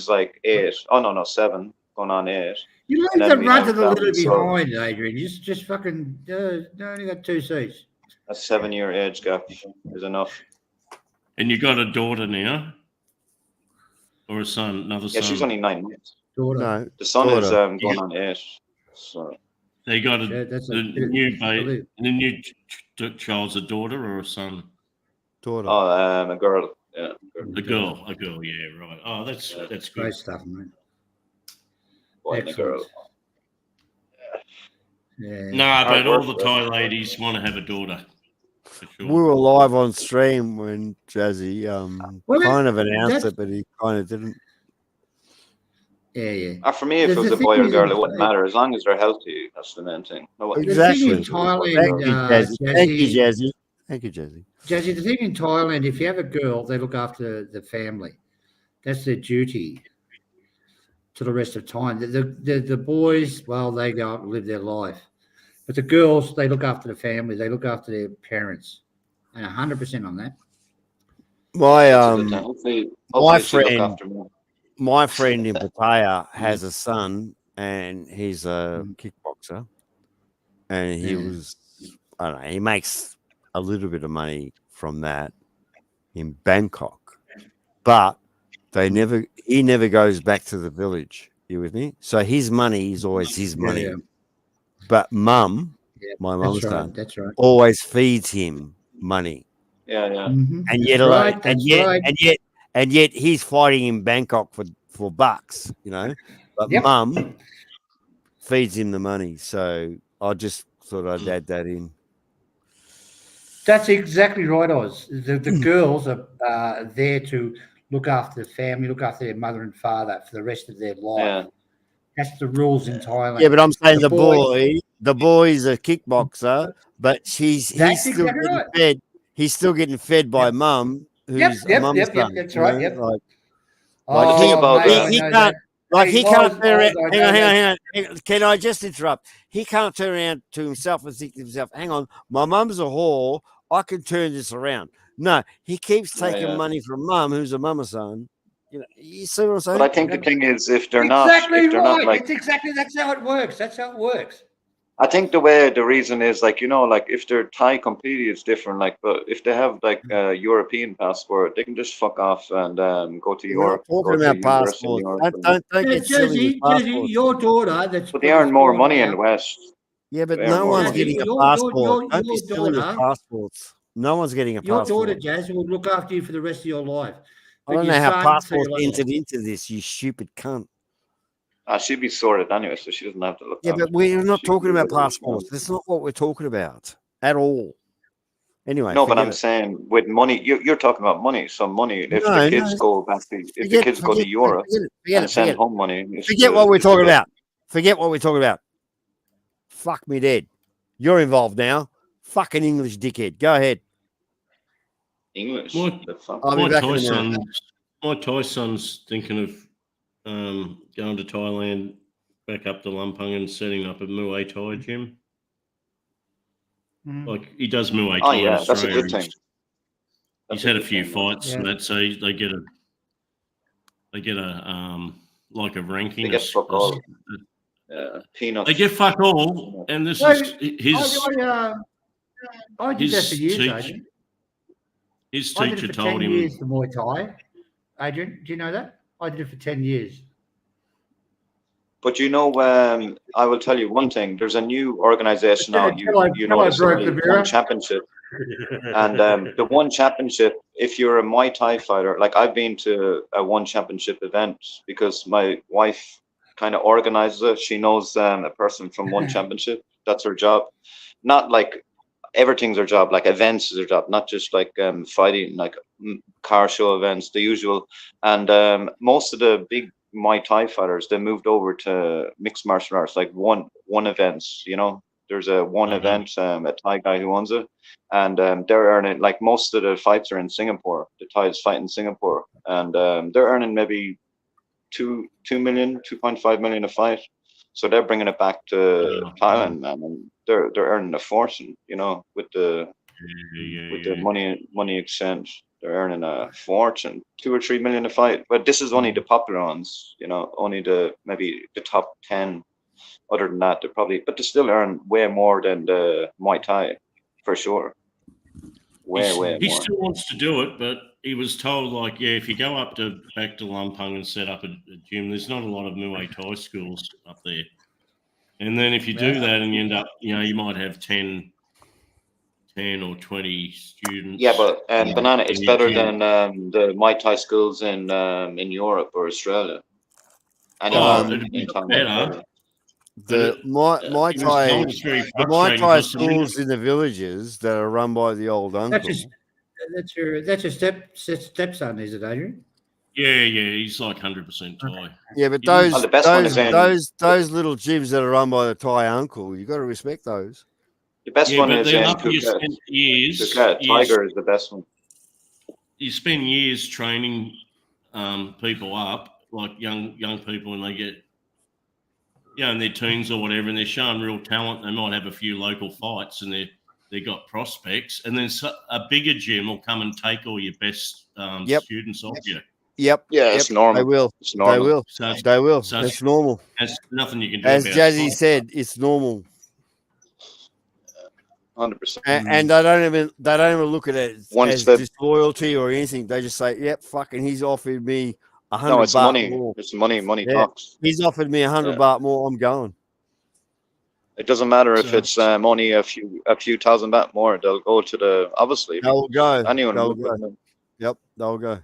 like 8. Oh no, 7 going on 8. You and leave then the we runt have a little them, so- behind, Adrian. Just fucking. Only got 2 seats. A 7-year age gap is enough. And you got a daughter now, or a son? Another Yeah, son? she's only 9 months. Daughter. No, The son is Daughter. going on 8. So They got Yeah, that's a the bit- new believe. the new child's a daughter or a son? Daughter. Oh, a girl. Yeah. A girl. Yeah, right. Oh, that's good. Great stuff, mate. Boy and a girl. Excellent. Yeah. No, Hard but all work, the Thai ladies want to have a daughter. For sure. We were live on stream when Jazzy Well, kind of announced that's- it, but he kind of didn't. Yeah. For me, if it The was a thing boy or is, girl, it wouldn't matter as long as they're healthy. That's the main thing. No, Exactly. The thing in Thailand, Thank you, Jazzy. Thank you, Jazzy, Jazzy. Thank you, Jazzy. Jazzy, the thing in Thailand, if you have a girl, they look after the family. That's their duty to the rest of time. The boys, well, they go out and live their life. But the girls, they look after the family. They look after their parents. And 100% on that. My that's a good thing. Hopefully she look friend- after me. my friend in Pattaya has a son, and he's a kickboxer, and he Yeah. was, I don't know, he makes a little bit of money from that in Bangkok, but he never goes back to the village. You with me? So his money is always his money, Yeah. but mum, Yeah, my That's mum's right. son, That's right. always feeds him money, Yeah, yeah. Mhm. and yet, That's right, that's right. and yet he's fighting in Bangkok for bucks, you know. But Yep. mum feeds him the money, so I just thought I'd add that in. That's exactly right, Oz. The girls are there to look after the family, look after their mother and father for the rest of their life. Yeah. That's the rules in Thailand. Yeah, but I'm saying The the boy's a kickboxer, but he's That's still exactly getting right. fed. He's still getting fed by mum, who's Yep, a mum's yep, son. that's you right, know, yep. Like the thing about mate, that- I he know can't. that. Like Hey, he can't Oz, turn around. Oz, I Hang know on, that. hang on. Can I just interrupt? He can't turn around to himself and think to himself, "Hang on, my mum's a whore. I can turn this around." No, he keeps Yeah, taking yeah. money from mum, who's a mama son. You know, you see what I'm saying? But I think the thing is, if they're Exactly not right. like, It's exactly that's how it works. That's how it works. I think the reason is like, like if they're Thai completely, it's different. Like, but if they have like a European passport, they can just fuck off and go to We're Europe. not go talking to about university in passports. Europe. Don't get silly with Jersey, passports. your daughter. That's But they earn more money in now. the West. Yeah, but They no earn more one's money. getting a Your passport. Don't be your silly with daughter- passports. No one's getting a Your passport. daughter, Jazz, will look after you for the rest of your life. I don't your know how son, passports for your life. entered into this, you stupid cunt. She'd be sorted anyway, so she doesn't have to look. Yeah, after but we're not She talking can do about whatever she passports. wants. That's not what we're talking about at all. Anyway, No, but forget I'm it. saying with money, you're talking about money. So money. If No, the kids no, go back to, if the Forget- kids go to forget- Europe forget and it, send forget it. home money, it's Forget the- what we're it's talking the- about. Forget what we're talking about. Fuck me dead. You're involved now. Fucking English dickhead. Go ahead. English. What? The fuck? I'll be My back in Thai a minute. son's thinking of going to Thailand, back up to Lumpung and setting up a Muay Thai gym. Mm. Like he does Muay Oh Thai in yeah, that's a Australia. good thing. He's had a few fights. fights and Yeah. that, so they get a like a ranking. They get fuck all. Peanuts. They get fuck all, and this Well, is his I did that his for years, teach- Adrian. his I did teacher it for told 10 him. years, the Muay Thai. Adrian, do you know that? I did it for 10 years. But I will tell you one thing. There's a new organization now. You Till I know, this broke is the the mirror. One Championship, and the One Championship. If you're a Muay Thai fighter, like I've been to a One Championship event because my wife kind of organizes it. She knows a person from One Championship. That's her job. Not like everything's her job. Like events is her job, not just like fighting, like car show events, the usual. And most of the big Muay Thai fighters, they moved over to mixed martial arts, like one events. There's a one Mhm. event, a Thai guy who owns it, and they're earning, like, most of the fights are in Singapore. The Thais fight in Singapore, and they're earning maybe 2 million, 2.5 million a fight. So they're bringing it back to Wow. Thailand, man, and they're earning a fortune, with the Yeah. money exchange. They're earning a fortune, 2 or 3 million a fight. But this is only the popular ones, only maybe the top 10. Other than that, but they still earn way more than the Muay Thai, for sure. Way He more. still wants to do it, but he was told, like, yeah, if you go back to Lumpung and set up a gym, there's not a lot of Muay Thai schools up there. And then if you do Yeah. that and you end up, you might have 10 or 20 students. Yeah, but Banana, it's And you better can- than the Muay Thai schools in Europe or Australia. it'd be Anytime better. The Muay It was Thai, always very the Muay frustrating Thai because the minute- schools in the villages that are run by the old uncle. That's your stepson, is it, Adrian? Yeah, he's like 100% Thai. Yeah, but Yeah. those Oh, the best one is in- those little gyms that are run by the Thai uncle, you got to respect those. The best Yeah, one but is then in after you Phuket. spend years, Phuket. Tiger is the best one. you spend years training people up, like young people, and they get, in their teens or whatever, and they're showing real talent. They might have a few local fights, and they got prospects, and then a bigger gym will come and take all your best Yep. students off you. Yep. Yeah, it's They normal. will. It's They normal. will. So it's, They will. So It's normal. there's nothing you can do As about Jazzy it. said, it's normal. 100%. And they don't even look at it Once as that- disloyalty or anything. They just say, "Yep, fucking, he's offered me $100 No, it's baht money. more. It's money. Money Yeah. talks. He's offered me $100 Yeah. baht more. I'm going." It doesn't matter if So- it's only a few thousand baht more. They'll go to the obviously. They'll go. Anyone They'll would, go. wouldn't it? Yep, they'll go.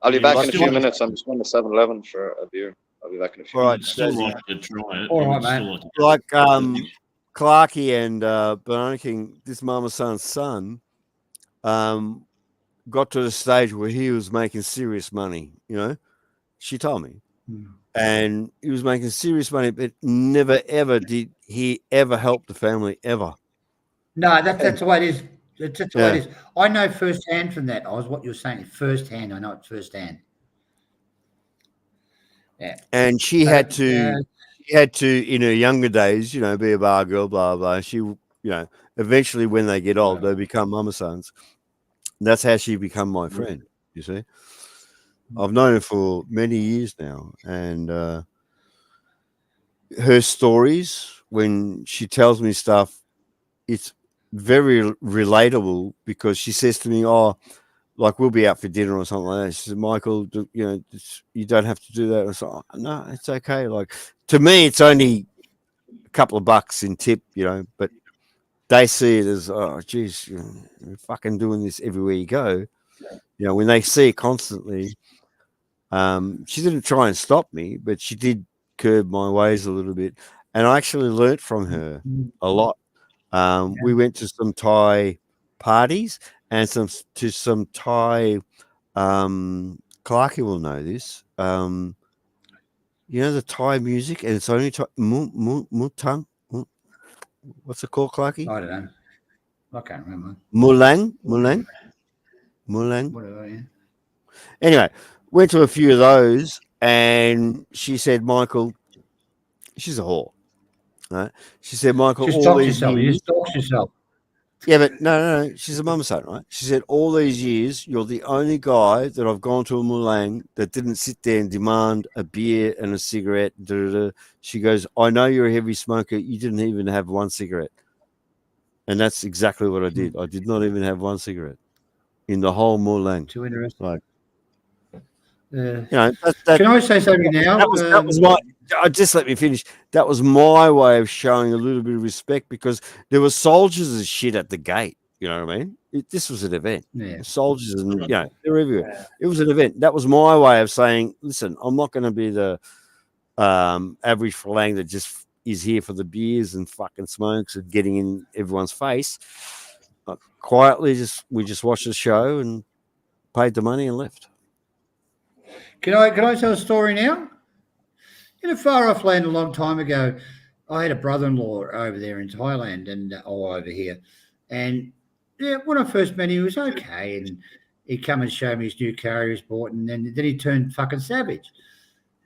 I'll be Yeah, back but in a still- few minutes. I'm just going to 7-Eleven for a beer. I'll be back in a few All right. I'd minutes. still Jazzy. like to try it. All right, I'd still mate. like to- Like Clarkey and Banana King, this Mama Son's son, got to the stage where he was making serious money. She told me, and he was making serious money, but never ever did he ever help the family ever. No, that's the way it is. That's the way Yeah. it is. I know firsthand from that. What you're saying firsthand. I know it firsthand. Yeah. And she had to. She had to, in her younger days, be a bar girl, blah, blah. She, eventually when they get old, they become mama sons. And that's how she become my friend, you see. I've known her for many years now. And her stories, when she tells me stuff, it's very relatable because she says to me, like we'll be out for dinner or something like that. She said, Michael, you don't have to do that. I was like, no, it's okay. Like, to me, it's only a couple of bucks in tip, but they see it as, oh, geez, you're fucking doing this everywhere you go. When they see it constantly, she didn't try and stop me, but she did curb my ways a little bit. And I actually learnt from her a lot. We went to some Thai parties and some Thai, Clarky will know this. The Thai music, and it's only Thai, Mutang. What's it called, Clarky? I don't know. I can't remember. Mulang. Whatever. Yeah. Anyway, went to a few of those, and she said, Michael, she's a whore. Right? She said, Michael, Just all talk these yourself. You years, just talk yourself. yeah, but no, she's a mum son, right? She said, all these years, you're the only guy that I've gone to a Mulang that didn't sit there and demand a beer and a cigarette. Da, da, da. She goes, I know you're a heavy smoker. You didn't even have one cigarette. And that's exactly what I did. I did not even have one cigarette in the whole Mulang. Too interesting. Like, Can that I say something now? that was my. Just let me finish. That was my way of showing a little bit of respect because there were soldiers and shit at the gate. You know what I mean? This was an event. Yeah. Soldiers and they're everywhere. It was an event. That was my way of saying, listen, I'm not going to be the average Falang that just is here for the beers and fucking smokes and getting in everyone's face. Quietly, we just watched the show and paid the money and left. Can I tell a story now? In a far off land a long time ago, I had a brother-in-law over there in Thailand and all over here. And yeah, when I first met him, he was okay. And he'd come and show me his new car he was bought. And then he turned fucking savage.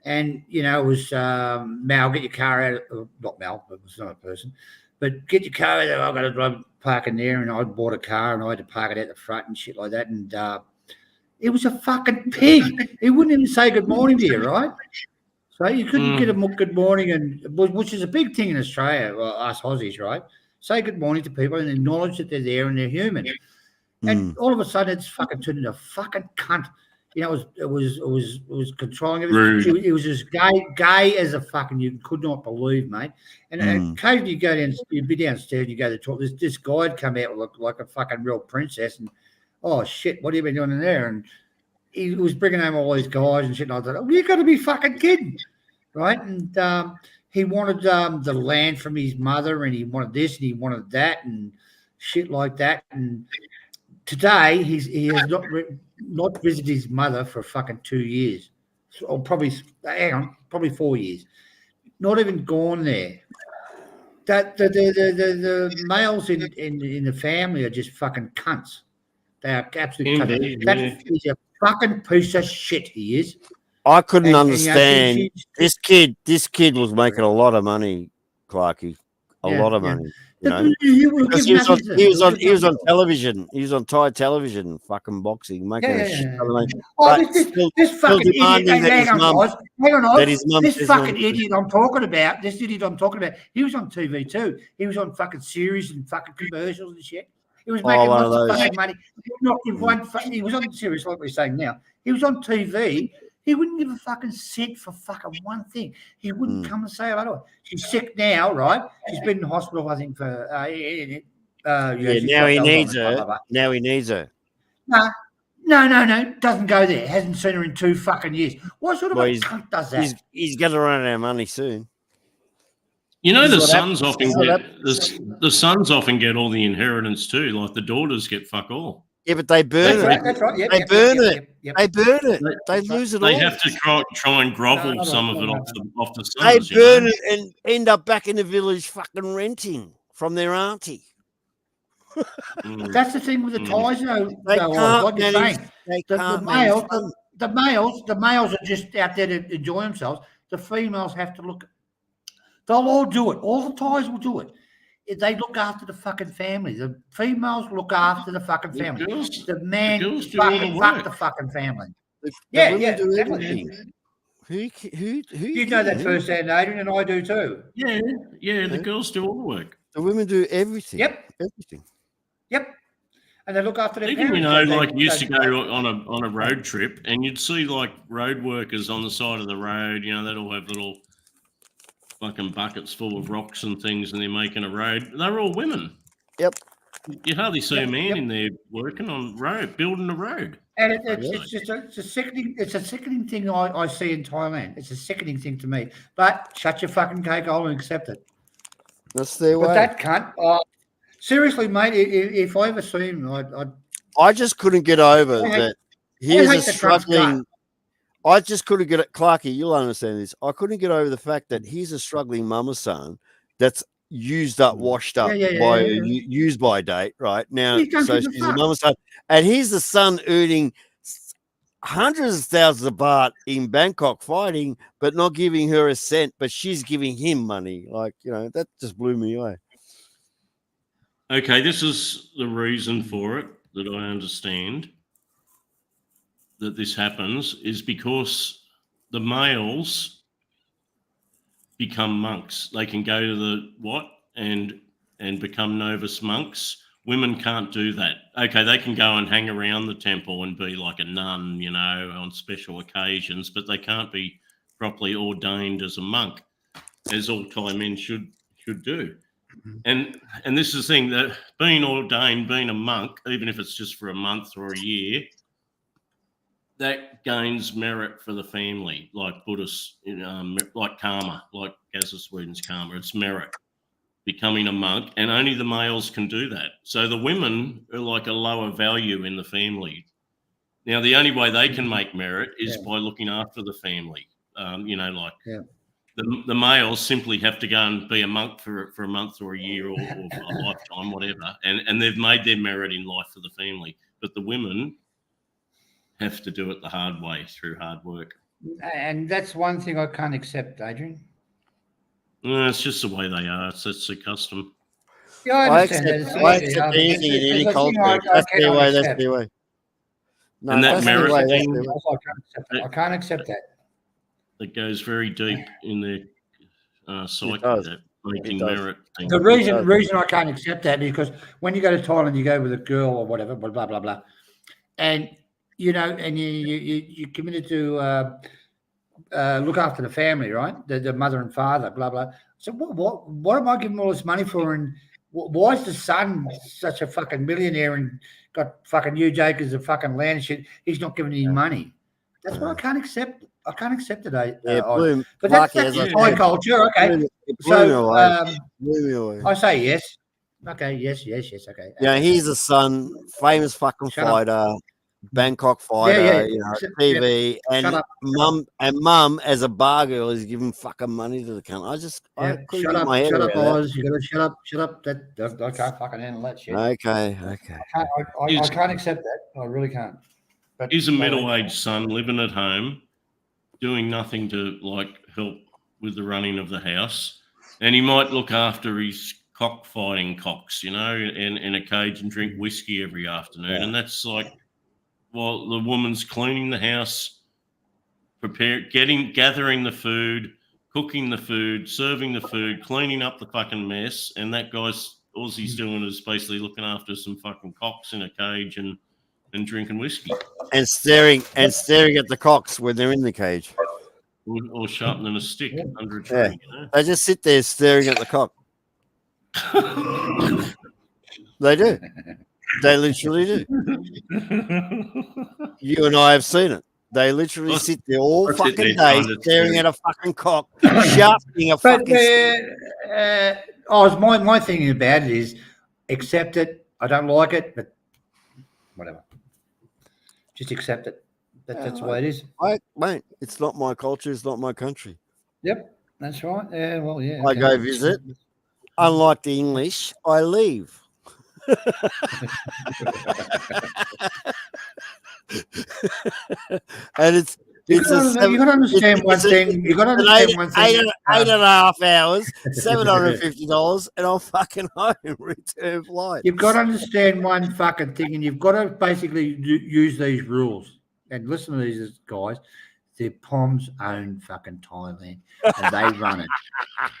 And, it was, Mal, get your car out of, not Mal, but it's not a person, but get your car out there. I've got to drive, park in there. And I bought a car and I had to park it at the front and shit like that. And it was a fucking pig. He wouldn't even say good morning to you, right? So you couldn't get a good morning, and which is a big thing in Australia, us Aussies, right? Say good morning to people and acknowledge that they're there and they're human. And all of a sudden, it's fucking turned into a fucking cunt. You know, it was controlling Rude. everything. It was as gay as a fucking you could not believe, mate. And occasionally you go down, you'd be downstairs, and you go to talk. This guy'd come out like a fucking real princess, and oh shit, what have you been doing in there? And he was bringing home all these guys and shit. And I thought, oh, you got to be fucking kidding, right? And he wanted the land from his mother, and he wanted this, and he wanted that, and shit like that. And today he has not visited his mother for fucking 2 years, or probably 4 years. Not even gone there. That the males in the family are just fucking cunts. They are absolute cunts. That is a fucking piece of shit. He is. I couldn't And, understand you know, this kid was making a lot of money, Clarky. A lot of money. You know, because he was on television. He was on Thai television, fucking boxing, making a shit ton of money. Oh, But still this fucking demanding idiot. that his Hang mum- on, that his mum this says fucking no. idiot I'm talking about. This idiot I'm talking about. He was on TV too. He was on fucking series and fucking commercials and shit. He was making one of lots of those. fucking money. He was on series like we're saying now. He was on TV. He wouldn't give a fucking cent for fucking one thing. He wouldn't come and say hello. She's sick now, right? She's been in hospital, I think, for Yeah, she's now got he those needs on it, blah, blah, her. blah. Now he needs her. No. Doesn't go there. Hasn't seen her in 2 fucking years. What sort of Well, a cunt does that? He's going to run out of money soon. You know, the This is what sons happens. often This is what get the sons often get all the inheritance too. Like the daughters get fuck all. Yeah, but they burn it. That's right. Yep, They yep, burn yep, it. yep, They burn it. They That's right. lose it They all. have to try and grovel No, some of it no. off the They sons. burn you know? it and end up back in the village fucking renting from their auntie. Mm. That's the thing with the ties, though. They though, can't like you're manage. saying. They The can't manage males, funds. the males are just out there to enjoy themselves. The females have to look. They'll all do it. All the ties will do it. They look after the fucking family. The females look after the fucking The family. girls- The man girls do all the fucking work. fuck the fucking family. The Yeah, women do exactly. everything. Who You know that cares? firsthand, Adrian, and I do too. Yeah, the Yeah. girls do all the work. The women do everything. Yep. Everything. Yep. And they look after their Even parents. you know, They- like you used to they- go on a road trip, and you'd see like road workers on the side of the road. You know, they'd all have little fucking buckets full of rocks and things, and they're making a road. They're all women. Yep. You hardly see a Yep, man yep. in there working on road, building a road. And it's just it's a sickening thing I see in Thailand. It's a sickening thing to me. But shut your fucking cake hole and accept it. That's their But way. that cunt, seriously, mate, if I ever see him, I'd I just couldn't get over I hate- that. Here's hate a the Trump's struggling. I just couldn't get it, Clarky. You'll understand this. I couldn't get over the fact that he's a struggling mama son that's used up, washed up Yeah, by yeah. use by date, right now. He don't So give a she's a fuck. mama son, and he's the son earning hundreds of thousands of baht in Bangkok fighting, but not giving her a cent. But she's giving him money. Like, you know, that just blew me away. Okay, this is the reason for it that I understand that this happens is because the males become monks. They can go to the and become novice monks. Women can't do that. Okay, they can go and hang around the temple and be like a nun, you know, on special occasions, but they can't be properly ordained as a monk, as all Thai men should do. And this is the thing, that being ordained, being a monk, even if it's just for a month or a year, that gains merit for the family, like Buddhists, like karma, like Gaza Sweden's karma. It's merit, becoming a monk, and only the males can do that. So the women are like a lower value in the family. Now, the only way they can make merit is by looking after the family. The males simply have to go and be a monk for a month or a year or a lifetime, whatever, and they've made their merit in life for the family. But the women have to do it the hard way through hard work. And that's one thing I can't accept, Adrian. It's just the way they are. It's a custom. Yeah, I understand accept, that. I accept anything in any culture. That's their way. That's their way. No, And that that's their merit way. That's thing- their way. I can't accept that. That goes very deep in their psyche, does. that making It does. merit thing. The reason I can't accept that because when you go to Thailand, you go with a girl or whatever, blah blah blah, and you know, and you committed to look after the family, right? The mother and father, blah blah. So what am I giving all this money for? And why is the son such a fucking millionaire and got fucking huge acres of fucking land and shit? He's not giving any money. That's what I can't accept. I can't accept it. Yeah, blew, but Marky, that's as I my said, culture. Okay, blew me so away. Blew me away. I say yes. Okay, yes. Okay. Yeah, he's a son, famous fucking Shut up. fighter, Bangkok fighter, Yeah. you know, Shut- TV, Shut and up. mum as a bar girl is giving fucking money to the cunt. I Yeah, couldn't shut get up, my head shut up, around that. Oz. You gotta shut up. That I can't fucking handle that shit. Okay. I can't accept that. I really can't. But He's a middle-aged son living at home, doing nothing to like help with the running of the house, and he might look after his cockfighting cocks, you know, in a cage and drink whiskey every afternoon, and that's like, while the woman's cleaning the house, gathering the food, cooking the food, serving the food, cleaning up the fucking mess, and that guy's all he's doing is basically looking after some fucking cocks in a cage and drinking whiskey And staring at the cocks when they're in the cage. or sharpening a stick under a tree. Yeah. You know? They just sit there staring at the cock. They do. They literally do. You and I have seen it. They literally sit there all I sit fucking there day trying to staring see. at a fucking cock, sharpening a But fucking stick. my thinking about it is accept it. I don't like it, but whatever. Just accept it. That's the way it is. Mate, it's not my culture. It's not my country. Yep, that's right. Yeah, well, yeah. I okay. go visit. Unlike the English, I leave. And it's You got to understand one thing. You got to understand one thing. eight and a half hours, $750, and I'm fucking home. Return flight. You've got to understand one fucking thing, and you've got to basically use these rules. And listen to these guys. They're Pom's own fucking Thailand, and they run it.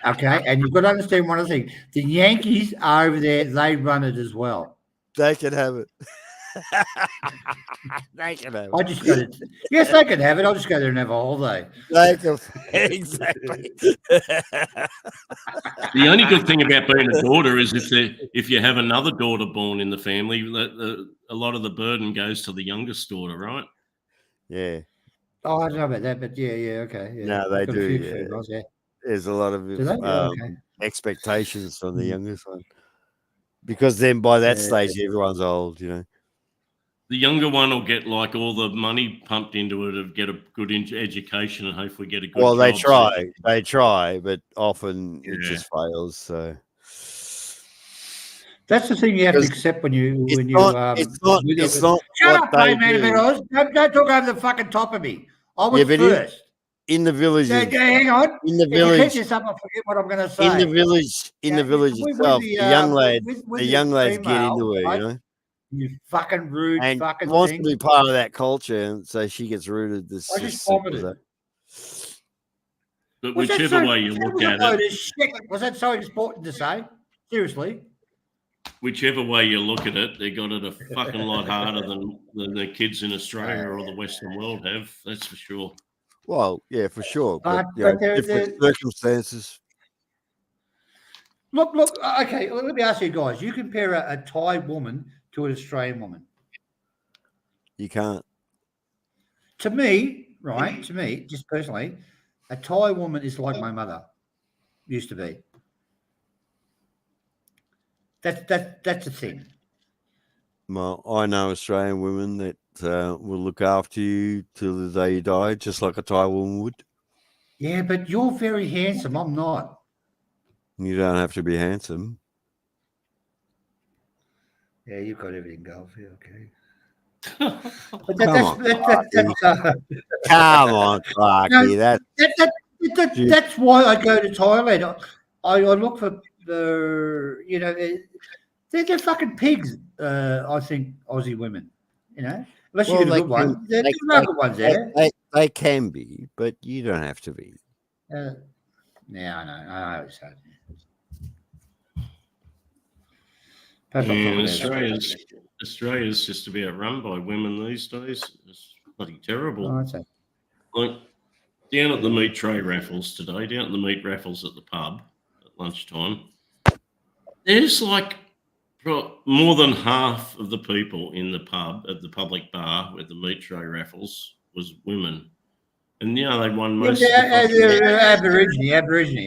Okay, and you've got to understand one other thing. The Yankees are over there; they run it as well. They can have it. They can have I it. just got to. Yes, they can have it. I'll just go there and have a holiday. They can, exactly. The only good thing about being a daughter is if you have another daughter born in the family, a lot of the burden goes to the youngest daughter, right? Yeah. Oh, I don't know about that, but yeah, okay. Yeah. No, they I've got a do, few yeah. females, yeah. There's a lot of Do they? Okay. expectations from the youngest one. Because then by that stage, everyone's old, you know. The younger one will get like all the money pumped into it to get a good education and hopefully get a good Well, they job. try, but often it just fails. So That's the thing you have to Because accept when you it's when not. you It's not Shut what up, they mate, man, do. Oz. Don't talk over the fucking top of me. I was Yeah, but first. in the villages. Hang on. In the If you keep village, this up, I forget what I'm going to say. in the village With itself, the, the young lad, with the young lads get female, into it, right? you know, You fucking rude and fucking wants thing. to be part of that culture, and so she gets rooted. This I just vomited. But Was that whichever so- way you that look was a at load it, of shit. Was that so important to say? Seriously? whichever way you look at it, they got it a fucking lot harder than the kids in Australia or the Western world have. That's for sure. Well, yeah, for sure, but, But you know, they're- different circumstances. Look. Okay, let me ask you guys. You compare a Thai woman to an Australian woman. You can't. To me, right? To me, just personally, a Thai woman is like my mother used to be. That's the thing. Well, I know Australian women that will look after you till the day you die, just like a Thai woman would. Yeah, but you're very handsome. I'm not. You don't have to be handsome. Yeah, you've got everything going for you. Okay. But Come on, Clarky. No, that's why I go to Thailand. I look for the, you know, they're fucking pigs. I think Aussie women, you know, unless you get a good one. There's other ones there. They can be, but you don't have to be. Yeah, I know. It's hard. Yeah, Australia's Australia's just about run by women these days. It's bloody terrible. Oh, that's it. Like down at the meat tray raffles today, down at the meat raffles at the pub at lunchtime, there's like more than half of the people in the pub at the public bar where the meat tray raffles was women. And they won most of the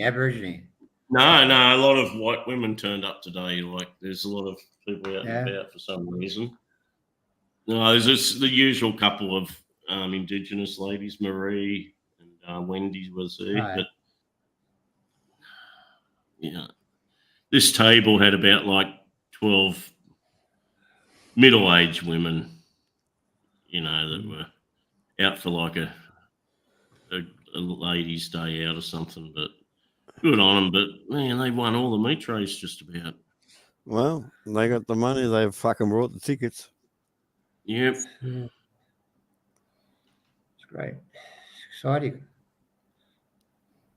Aborigine. No, a lot of white women turned up today. Like, there's a lot of people out and about for some reason. No, there's just the usual couple of Indigenous ladies, Marie and Wendy was there. Right. But yeah, this table had about like 12 middle-aged women, that were out for like a ladies' day out or something. But good on them. But man, they won all the meat trays just about. Well, they got the money. They fucking brought the tickets. Yep. It's great. Exciting.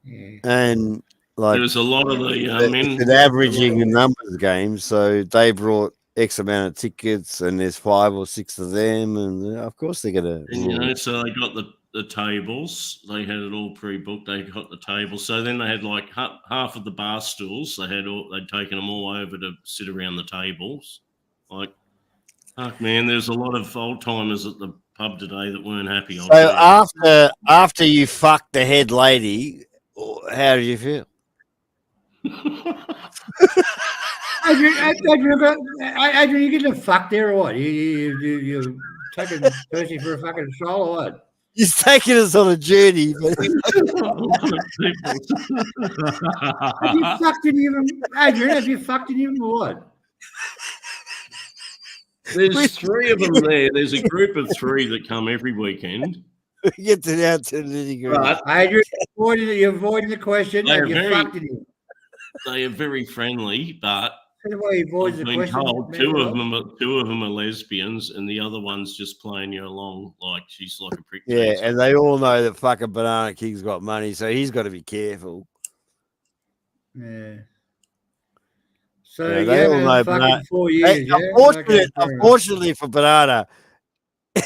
Yeah. And like There was a lot of the men. it's an averaging the numbers game, so they brought X amount of tickets, and there's 5 or 6 of them, and of course they're gonna. And, so they got the tables. They had it all pre-booked. They got the tables. So then they had like half of the bar stools. They'd taken them all over to sit around the tables. Like, fuck, man, there's a lot of old timers at the pub today that weren't happy. So after you fucked the head lady, how did you feel? Adrian, you getting a fuck there or what? You taking Percy for a fucking stroll or what? He's taking us on a journey. But Have you fucked any of them, Adrian? Have you fucked any of them or what? There's 3 of them there. There's a group of 3 that come every weekend. get to down to the nitty-gritty. But Adrian, you're avoiding the question. They're Have you very- fucked any of them? they are very friendly, but That's why he avoids I've the been question. told two of them are lesbians, and the other one's just playing you along like she's like a prick. Yeah, teaser. and they all know that fucking Banana King's got money, so he's got to be careful. Yeah. So Yeah, you they all haven't know fucking Banana- 4 Hey, years, yeah? Okay, fair enough. unfortunately for Banana,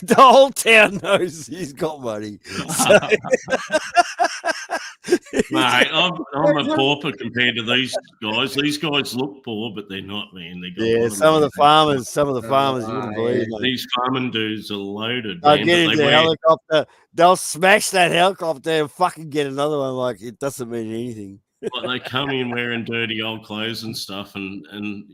the whole town knows he's got money. So, Mate, I'm a pauper compared to these guys. These guys look poor, but they're not, man. They got a lot yeah, some of the farmers, you wouldn't believe it. These farming dudes are loaded. They'll Man, get but into they the wear, helicopter, they'll smash that helicopter and fucking get another one. Like, it doesn't mean anything. they come in wearing dirty old clothes and stuff, and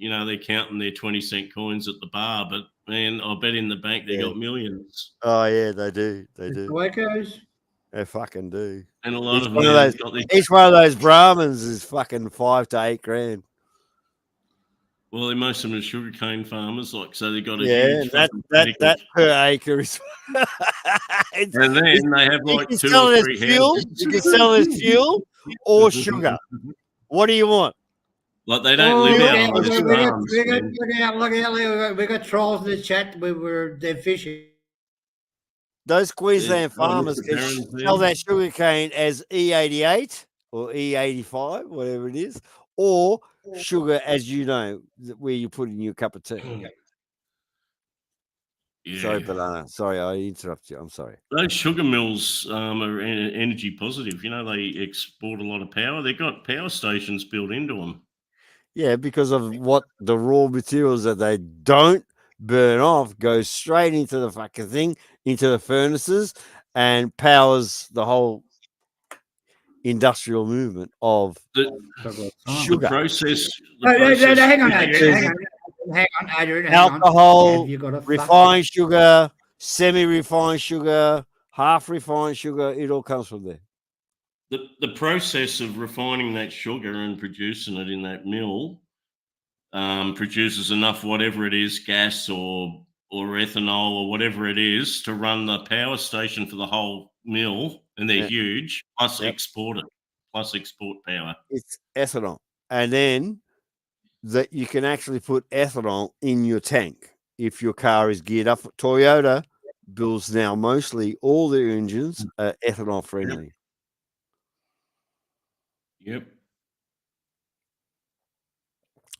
they're counting their 20-cent coins at the bar. But man, I bet in the bank they Yeah. got millions, Oh, yeah, they do. They The do. Wackos? They fucking do. and a lot Each of one of them those- got their. Each one of those Brahmins is fucking 5 to 8 grand. Well, most of them are sugarcane farmers, like so they got a Yeah, huge that fucking that medical- that per acre is. It's- And then they have you like can 2 sell or it 3 as fuel. houses. You can sell it as fuel or sugar. What do you want? Like they don't live out on look those out, farms. look out, man. look out. We got trolls in the chat. They're fishing. Those Queensland Yeah, well, farmers Mr. can Barron's sell there. that sugar cane as E88 or E85, whatever it is, or sugar, as you know, where you put in your cup of tea. Yeah. Sorry, Banana. Sorry, I interrupted you. I'm sorry. Those sugar mills are energy positive. They export a lot of power. They've got power stations built into them. Yeah, because of what the raw materials that they don't burn off goes straight into the fucking thing, into the furnaces, and powers the whole industrial movement of The sugar, process. No, process- hang on, Adrian, Adrian. alcohol, Have you got a refined sugar, semi-refined sugar, half refined sugar. It all comes from there. The process of refining that sugar and producing it in that mill produces enough, whatever it is, gas or ethanol or whatever it is, to run the power station for the whole mill, and they're Yeah. huge. Plus Yep. export it, plus export power. It's ethanol, and then that you can actually put ethanol in your tank if your car is geared up. Toyota builds now mostly all their engines are ethanol friendly. Yep.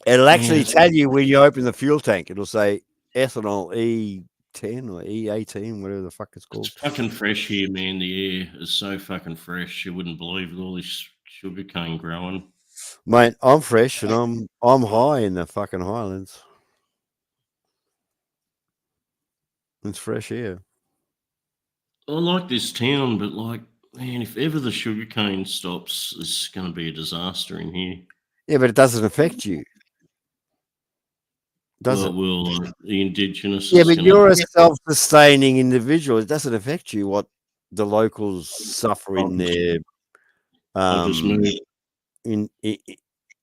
It'll actually Yes. tell you when you open the fuel tank. It'll say ethanol E10 or E18, whatever the fuck it's called. It's fucking fresh here, man. The air is so fucking fresh. You wouldn't believe with all this sugar cane growing. Mate, I'm fresh and I'm high in the fucking Highlands. It's fresh air. I like this town, but like, man, if ever the sugar cane stops, it's going to be a disaster in here. Yeah, but it doesn't affect you. Does Well, it? will the Indigenous? Yeah, is but gonna- you're a self-sustaining individual. It doesn't affect you what the locals suffer in their I'll just move. in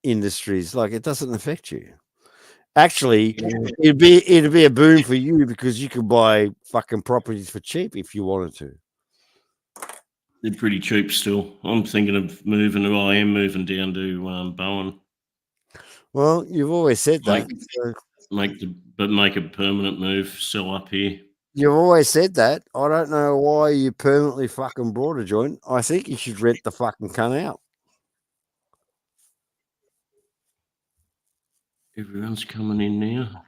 industries. Like, it doesn't affect you. Actually, it'd be a boon for you because you could buy fucking properties for cheap if you wanted to. They're pretty cheap still. I'm thinking of moving. I am moving down to Bowen. Well, you've always said that. Like- So Make a permanent move. Sell up here. you've always said that. I don't know why you permanently fucking brought a joint. I think you should rent the fucking cunt out. Everyone's coming in now.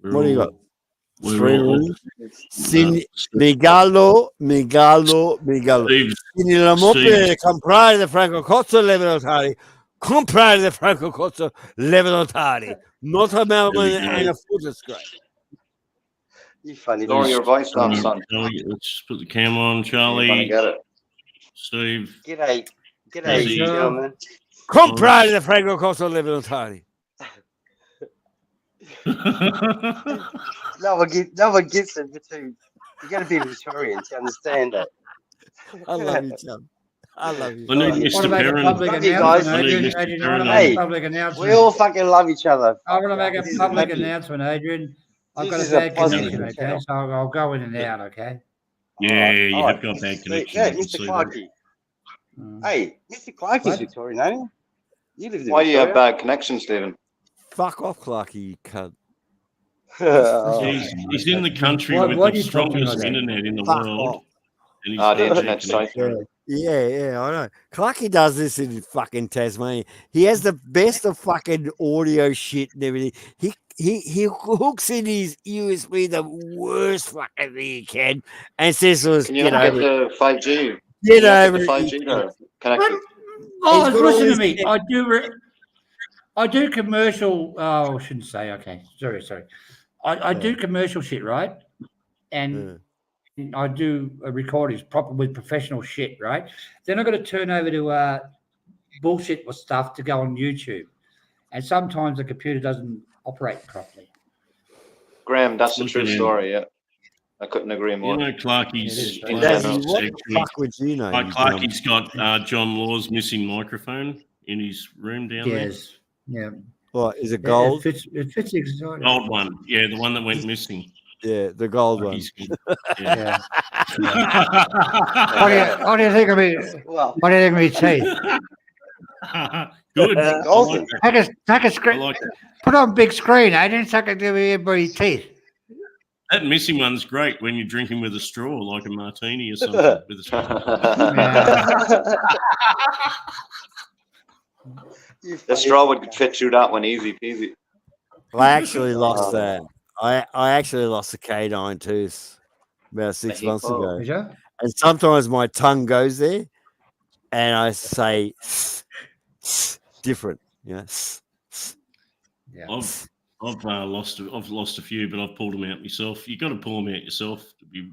What do you got? we're 3 all- rooms. Migalo. Steve's- Quindi la moppe Steve. comprare the Franco Cozzo leve notari. Comprare the Franco Cozzo leve notari. Not a Melbourne There we go. and a footer scrape. You funny. Lower your voice down, son. Charlie, let's put the camera on, You're Charlie. gonna get it. Steve. G'day, Hey, gentlemen. Comprare the Franco Cozzo leve notari. No one gets it between. You got to be Victorian to understand it. I love you, Chum. I love you. I need Alright. Mr. Want to make a Perrin. public Love you guys. announcement, I need Adrian? Mr. Adrian, I want to Perrin. make Hey, a public announcement. We all fucking love each other. I want to make This a is public lucky. announcement, Adrian. I've This got a is a bad positive connection, okay? channel. So I'll go in and out, okay? Yeah, you Alright. have got bad connection. Yeah, I can Mr. see that. Clarkey. Mm. Hey, Mr. Clarkey's What? Victorian, ain't he? You live in Why do you have Victoria. bad connection, Stephen? Fuck off, Clarky, you cunt. Oh, He's in the country Why- with why the are you talking strongest like that? internet in the Fuck world. off. And he's The got bad internet's tight. connection. Yeah, I know. Clarky does this in fucking Tasmania. He has the best of fucking audio shit and everything. He hooks in his USB the worst fucking thing he can and says to us, Can you get not get over it. the 5G? Get Can you not over get the 5G it. there? Connect it. Oh, He's got listen all to me. these- I do commercial. Oh, I shouldn't say. Okay, sorry. I do commercial shit, right? And I do recordings proper with professional shit, right? Then I've got to turn over to bullshit or stuff to go on YouTube, and sometimes the computer doesn't operate properly. Graham, that's the true Yeah. story, yeah. I couldn't agree You more. know, It Clarky's. is. Clarky's Dazzy, what the actually- fuck would you know? Like you Clarky's got John Law's missing microphone in his room down Yes. Yeah. dumb? What, is it It gold? fits exactly. there. Gold one. Yeah, the one that went missing. Yeah, the gold one. He's good. Yeah. Yeah. What do you think of me? well, What do you think of me teeth? Good. I Golden. like that. Take a I screen. like that. Put on big screen. I didn't suck it to everybody's teeth. That missing one's great when you're drinking with a straw, like a martini or something. With a straw. You The funny. straw would fit through that one easy peasy. I actually lost that. I actually lost a canine tooth about 6 months ago. Is you? And sometimes my tongue goes there and I say different, you know. Yeah. I've lost a few, but I've pulled them out myself. You got to pull them out yourself to be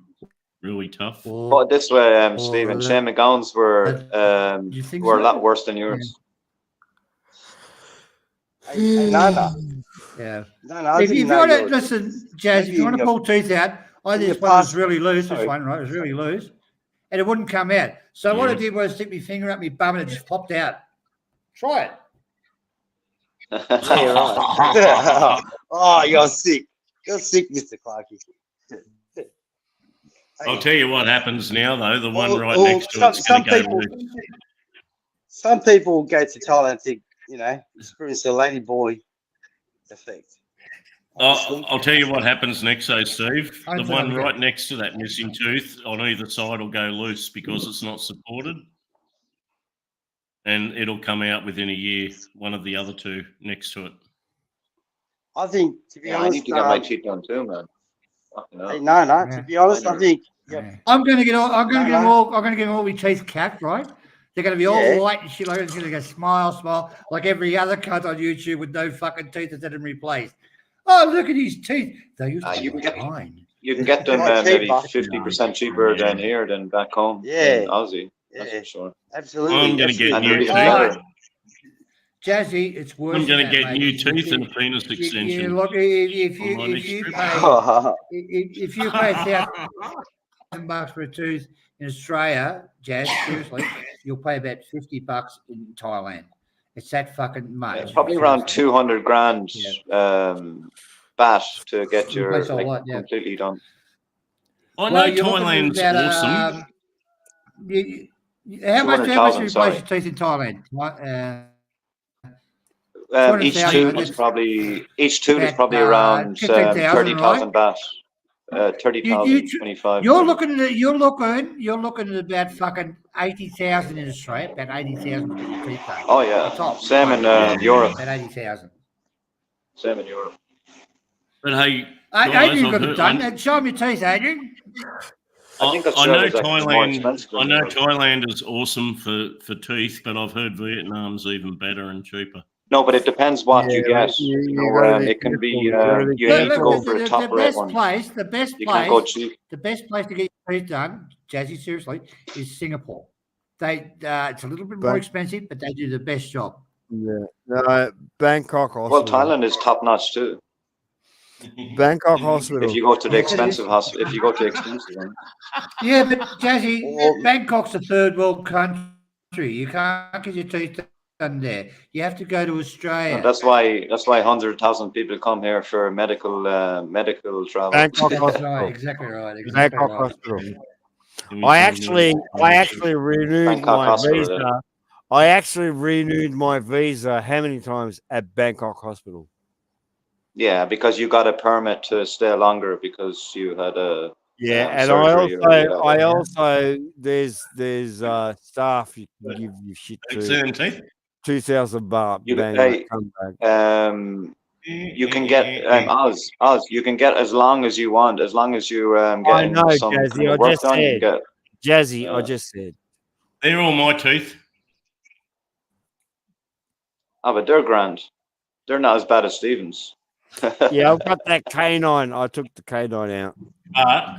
really tough. Put it this way, Stephen, Shane McGowan's were Do you think a so? lot worse than yours. Hey, Nana. Yeah. No, I If didn't you know want to yours. listen, Jazz, if Maybe you want to in pull teeth out, I in think your this one was past- really loose. sorry. This one, right, was really loose, and it wouldn't come out. So what I Yeah. did was stick my finger up my bum and it just popped out. Try it. Yeah, right. Oh, you're sick. You're sick, Mr. Clarkey. I'll tell you what happens now, though. The one right Or next to it's going to go people, loose. some people go to Thailand and think, experience a lady boy effect. I'll tell you what happens next, though, Steve. I The think one I'm right next to that missing tooth on either side will go loose because it's not supported. And it'll come out within a year, one of the other two next to it. I think, to be Yeah, I honest, need to get my teeth done too, man. Fucking hell. hey, no, Yeah. to be honest, I think, Yeah. I'm going to get all. I'm going to No, get no. all. I'm going to get all my teeth capped, right? They're going to be all Yeah. white and shit. Like it's going to go smile, like every other cunt on YouTube with no fucking teeth that's had them replaced. Oh, look at his teeth. They used to You be can get- fine. You can get them Like maybe cheaper. 50% cheaper than here than back home Yeah. in Aussie. That's Yeah. for sure. Absolutely. I'm gonna absolutely. get And new they're teeth. even better. Jazzy, it's worse. I'm going to than that, get mate. new You- teeth and a penis you- extension. You look, if on my you next trip. pay if you pay $1,000 for a tooth in Australia, Jazz, seriously, you'll pay about $50 in Thailand. It's that fucking much. It's probably around seriously. 200 grand baht to get your Replace all like that, yeah. completely done. I know Well, you're looking Thailand's at awesome. how much 200,000, you replace sorry. your teeth in Thailand? Each 200,000, tooth that's is probably about, around 15,000, 30,000 baht. 30,000, You- 25. You're looking at about fucking 80,000 in Australia, about 80,000 to get your teeth done. Oh yeah, Top. same in Europe. About 80,000. Same in Europe. But hey, Adrian I've got it heard- done. Show me your teeth, Adrian. I think I know Australia's actually more expensive than I know Europe. Thailand is awesome for teeth, but I've heard Vietnam's even better and cheaper. No, but it depends what you Yeah, get. you- You you know, gotta be it can be. careful, you gotta be You careful. need to go for a top rate best one. place, You can't go cheap. the best place to get your teeth done, Jazzy, seriously, is Singapore. They it's a little bit more But- expensive, but they do the best job. Yeah. No, Bangkok Well, Hospital. Thailand is top notch too. Bangkok Hospital. If you go to the expensive hospital, if you go to the expensive one, Yeah, but Jazzy, Well- Bangkok's a third world country. You can't get your teeth done there. You have to go to Australia. and that's why 100,000 people come here for medical travel. Bangkok That's Hospital. right, exactly right. Exactly Bangkok right. Hospital. I actually renewed Bangkok my Hospital, visa. I actually renewed my visa how many times at Bangkok Hospital? Yeah, because you got a permit to stay longer because you had a Yeah, and surgery or whatever. I also there's staff you can give you shit to Excellent teeth. 2,000 baht. You can bang, pay- come back. you can get Oz. You can get as long as you want, as long as you I get know, some Jazzy, kind of I work just done. You said. get Jazzy, I Yeah. just said. They're all my teeth. but they're grand. They're not as bad as Stevens. Yeah, I've got that canine. I took the canine out. But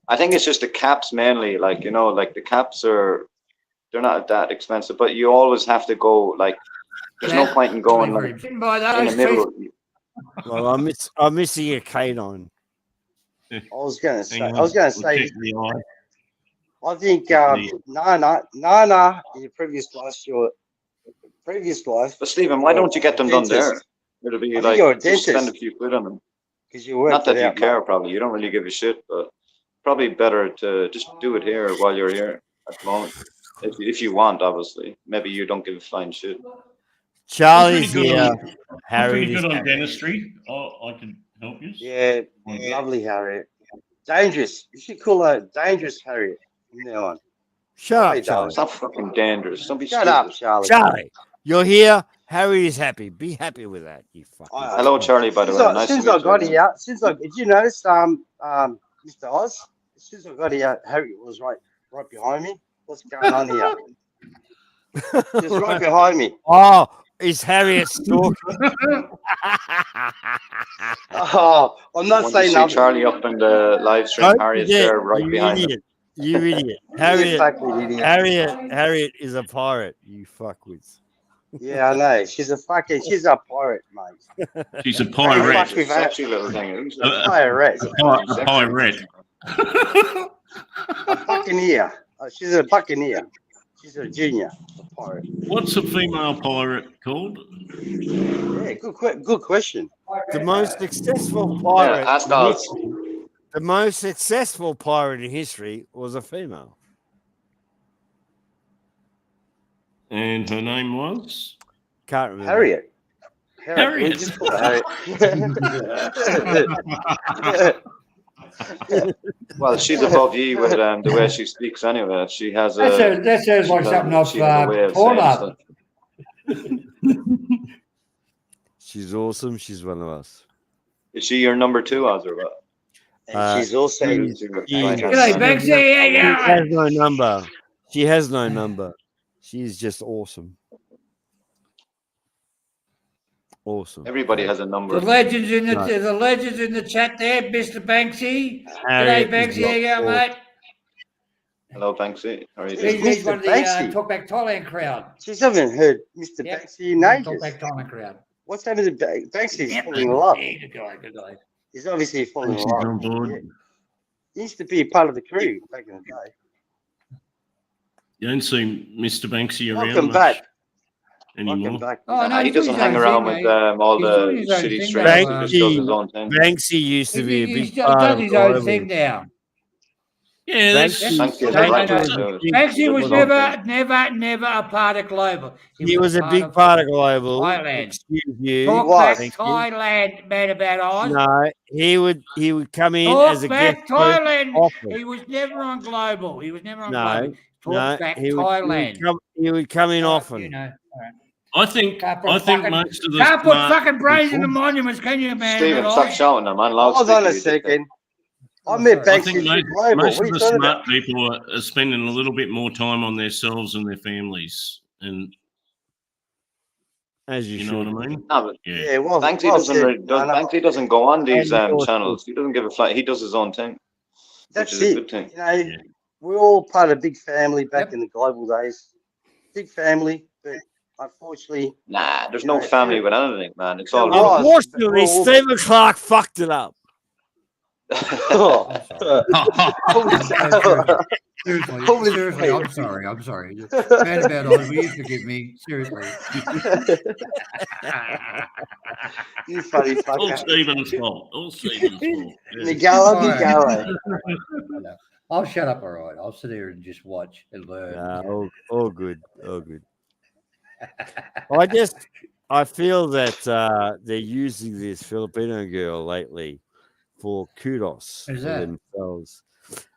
I think it's just the caps mainly. Like like the caps they're not that expensive, but you always have to go. Like, there's no point in going like By in those the middle. Well, I'm missing a canine. I was gonna say. hang I was on, gonna we'll say. check the eye. I think in your previous life, But Stephen, why don't you get them done there? Dentist. It'll be I think like you're a just spend a dentist. few quid on them. because you worked Not that it you out, care, mate. probably. You don't really give a shit, but probably better to just do it here while you're here at the moment. If you want, obviously. Maybe you don't give a flying shit. Charlie's Pretty good here. on- Harry Pretty is good on happy. dentistry. I can help you. Yeah, lovely Harriet. Dangerous. You should call her Dangerous Harriet from now on. Shut Hey, up, Charlie. It's not fucking dangerous. Don't be Shut stupid. up, Charlie. Charlie, you're here. Harry is happy. Be happy with that. You fucking. Hello, Charlie, by the way. Nice Since to I meet got you. here, did you notice, Mr. Oz? Since I got here, Harriet was right behind me. What's going on here? Just right behind me. Oh, is Harriet stalking? Oh, I'm not When you saying see nothing. Charlie up in the live stream, Don't Harriet's forget, there right you behind him. idiot. You idiot. Harriet. Exactly, idiot. Harriet is a pirate. You fuckwits. Yeah, I know. She's a pirate, mate. She's a Fuck pirate. with her. Sexy little thing. Who's that? Pirate. A pirate. A buccaneer. She's a buccaneer. She's a junior. A pirate. What's a female pirate called? Yeah, good question. The most successful pirate. ask in Oz. history- The most successful pirate in history was a female. And her name was? Can't remember. Harriet. Harriet. Just call her Harriet. Well, she's above you with the way she speaks anyway. She has a. That sounds like she something has- off she has a way of saying Pornhub. stuff. She's awesome. She's one of us. Is she your number 2, Oz, or what? And she's also Who's your she- right hand G'day, man? Banksy. How you She going? has no number. She has no number. She's just awesome. Awesome. Everybody has a The number. legends in No. the legends in the chat there, Mr. Banksy. Harriet G'day, is Banksy. How you going, awesome. mate? Hello, Banksy. How are you He's, doing? he's Mr. one of the Banksy. Talkback Thailand crowd. She's haven't heard Mr. Yep. Banksy in ages. Talkback Thailand crowd. What's happened to Banksy's Yep. falling in love. Yeah, good guy, good guy. He's obviously falling in Banksy's love. on board. Yeah. He used to be a part of the crew back in the day. You don't see Mr. Banksy around Welcome much back. anymore. Welcome back. Oh, no, he he's doing doesn't his hang own around thing, with all He's the doing his own shitty thing strangers. now. He just does his own thing. Banksy used to be a He big part does of his own Global. thing now. Yeah, that's Banksy, Banksy is No, a no, right no. man, too. Banksy was His own never a part of Global. He was a big part of Global. Thailand. Excuse you. Talkback Thank you. Thailand, man, about Oz. No, he would come in as a Talkback guest host Thailand. often. He was never on Global. He was never on No, Global. No, Talkback he would Thailand. come in Oh, often. You know. All right. I think Can't put most of the Can't put smart fucking brains in the people- monuments, can you, man? Stephen, About stop Oz? shouting. I'm on Hold loudspeaker. on a you dickhead. second. I Oh, met sorry. I think Banksy most, from Global. most What of are the you talking smart about? people are spending a little bit more time on themselves and their families, and As you you should. know what I mean. No, but Yeah. Yeah, well, Banksy well doesn't. said. Banksy doesn't go on these And yours channels. He doesn't give a fly. He does his own thing, which That's is a it. good thing. You know, Yeah. we're all part of a big family back Yep. in the Global days. Big family, but unfortunately, Nah, there's no Yeah, family yeah. with anything, man. It's There all was. rubbish. Unfortunately, Well, Stephen Clark fucked it up. I'm sorry. Seriously, Holy seriously, shit. I'm sorry. I'm sorry. Man about Oz, will you forgive me? Seriously. You funny All fucker. Stephen's fault. All Stephen's fault. Yeah. Miguel. I'll shut up, all right. I'll sit here and just watch and learn. All good. All good. I feel that they're using this Filipino girl lately for kudos Who's for that? themselves.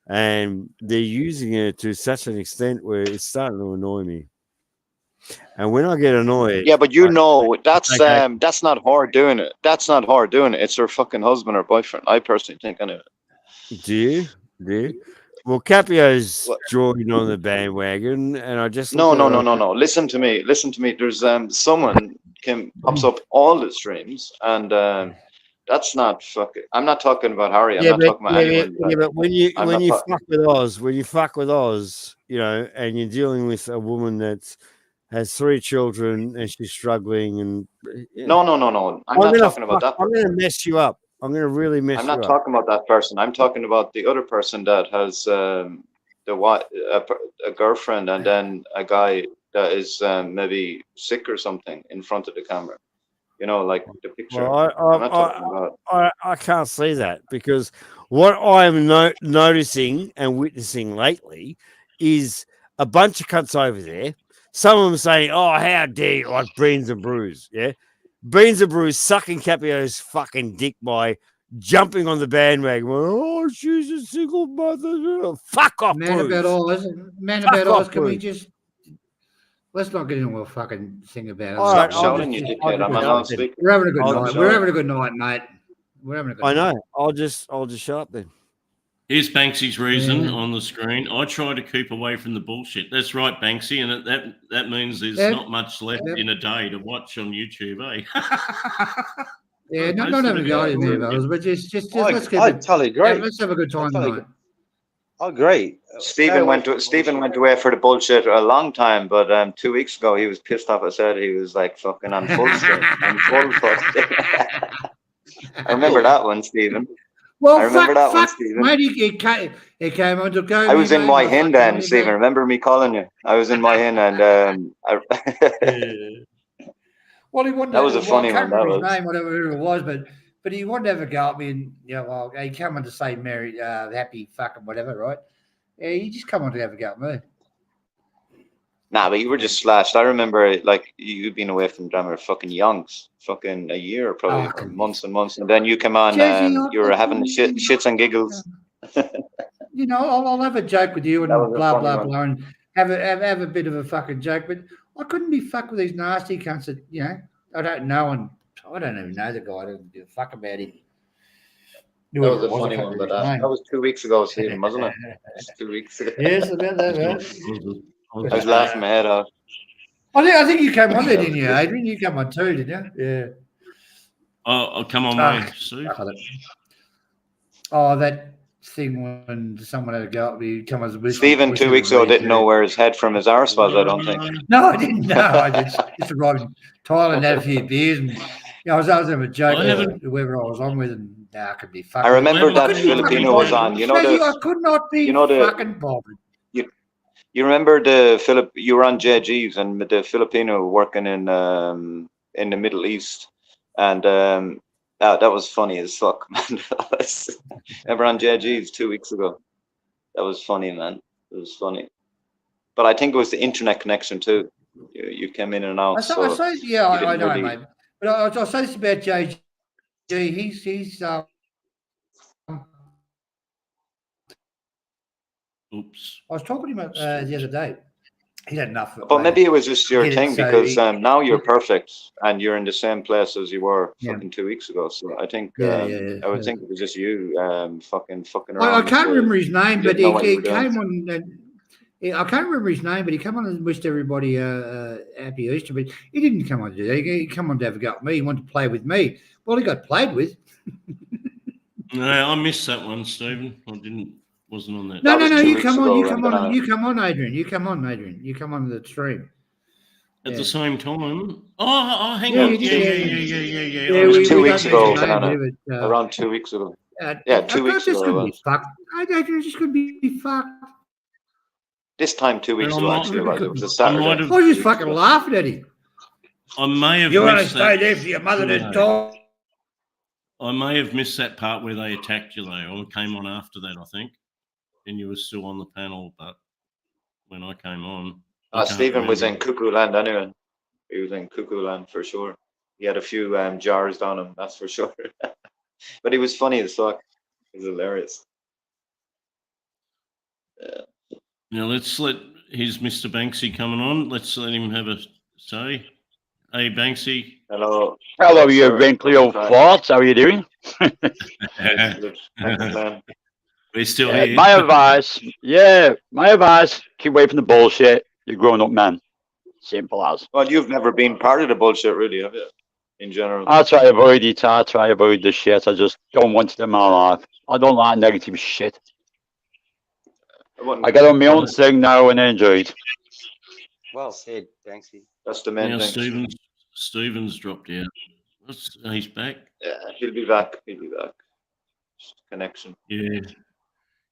And they're using it to such an extent where it's starting to annoy me. And when I get annoyed, Yeah, but you know that's Okay. that's not her doing it. That's not her doing it. It's her fucking husband or boyfriend. I personally think anyway. do you? Well, Capio's What? joined on the bandwagon, and I just No, look no, at no, it, no, no. Listen to me. Listen to me. There's someone pops up all the streams, and that's not fucking. I'm not talking about Harry. I'm not talking about anyone. but when you I'm when not you talk- fuck with Oz, you know, and you're dealing with a woman that has 3 children and she's struggling, and No. I'm not talking about that. I'm gonna mess you up. I'm gonna really mess I'm you not up. talking about that person. I'm talking about the other person that has a girlfriend and then a guy that is maybe sick or something in front of the camera. You know, like the picture. Well, I'm not talking about. I can't see that, because what I'm noticing and witnessing lately is a bunch of cunts over there. Some of them saying, "Oh, how dare you!" Like Beans and Brews, yeah. Beans and Brews sucking Capio's fucking dick by jumping on the bandwagon. Oh, she's a single mother. Fuck off, Man Brews. about Oz. Man Fuck about off, Oz. Can we Bruce. just let's not get into a fucking thing about it. All right, Stop I'll shouting, just- you I'll dickhead. just I'm on shut up loudspeaker. We're having a good I'll night. just We're shut having a good night, mate. We're having a good I night. know. I'll just shut up then. Here's Banksy's reason Yeah. on the screen. I try to keep away from the bullshit. That's right, Banksy, and that means there's Yep. not much left Yep. in a day to watch on YouTube, eh? Yeah, not Most of having a the go guys in there, work fellas, but just let's keep I it. totally Yeah, agree. let's have a good time totally tonight. I agree. Stephen went away for the bullshit a long time, but 2 weeks ago he was pissed off. I said he was like fucking on full stream. On full fucking. I remember that one, Stephen. Well, I remember that one, fuck, Stephen. mate. He came on to go. I was in my hin then, mate. Stephen. Remember me calling you? I was in my hin, and Well, he wouldn't. That was a funny I can't one, that remember his was. name, whatever it was, but he wouldn't ever go at me and well, he come on to say "Merry, happy, fucking whatever," right? Yeah, he just come on to have a go at me. nah, but you were just slashed. I remember like you'd been away from drama fucking yonks, fucking a year probably, Oh, or come months and months, and then you come on. Jesse, You were having shits and giggles. You know, I'll have a joke with you and That was a blah funny blah one. blah, and have a bit of a fucking joke. But I couldn't be fucked with these nasty cunts that I don't know and I don't even know the guy. I don't give a fuck about him. That was a funny one, but that was 2 weeks ago, Stephen, wasn't it? Just 2 weeks ago. Yes, about that. Right? I was laughing my head off. I think you came on there, didn't you, Adrian? You came on too, didn't you? Yeah. Oh, come on, Ah, mate, Steve. Oh, that thing when someone had a go at me. Come as a Stephen 2 weeks ago didn't know where his head from his arse was, I don't think. No, I didn't know. I just arrived in Thailand, had a few beers, and I was having a joke with whoever I was on with, and I could be fucking. I remember that couldn't be Filipino fucking was bothered. on. You know I could not be the- fucking bothered. You remember you were on JG's and the Filipino working in the Middle East, and that was funny as fuck, man. Remember on JG's 2 weeks ago? That was funny, man. It was funny, but I think it was the internet connection too. You came in and out. I know, really- mate. But I'll say this about JG. He's Oops. I was talking to him the other day. He had enough. But maybe it was just your Yeah, thing so because now you're perfect and you're in the same place as you were Yeah. fucking 2 weeks ago. So I think Yeah, I would think it was just you fucking around. I can't remember his name, but didn't know what he you were doing. came on. I can't remember his name, but he came on and wished everybody happy Easter. But he didn't come on to do that. He came on to have a go at me. He wanted to play with me. Well, he got played with. No, I missed that one, Stephen. Wasn't on that. No. was 2 You weeks come on. ago, You come and on. You come on, Adrian. You come on, Adrian. You come on the stream. At Yeah. the same time. Oh, hang Yeah, on. we Yeah. did, It was 2 we weeks don't ago, mention names, Banana. yeah, but, Around 2 weeks ago. Yeah, 2 weeks just ago it couldn't be was. fucked. Adrian just couldn't be fucked. This time 2 weeks No, ago, I'm actually, it not- was. It was a I might Saturday. have- I was just fucking laughing at him. I may have You want to missed stay that. there for your mother to No. talk? I may have missed that part where they attacked you, though. I came on after that, I think. And you were still on the panel, but when I came on. I can't Stephen was in remember. Cuckoo Land anyway. He was in Cuckoo Land for sure. He had a few jars down him, that's for sure. But he was funny as fuck. He was hilarious. Now, here's Mr. Banksy coming on. Let's let him have a say. Hey, Banksy. Hello. Hello, you Sir. wrinkly old Right. farts. How are you doing? Good. Thanks, man. We're still Yeah, here. my advice, keep away from the bullshit. You're a grown-up man. Simple as. Well, you've never been part of the bullshit, really, have you? In general. I try to avoid it. I try to avoid the shit. I just don't want it in my life. I don't like negative shit. I get on my own thing now and enjoy it. Well said, Banksy. That's the main Now, thing. Stephen's dropped out. He's back. Yeah, he'll be back. Just connection. Yeah.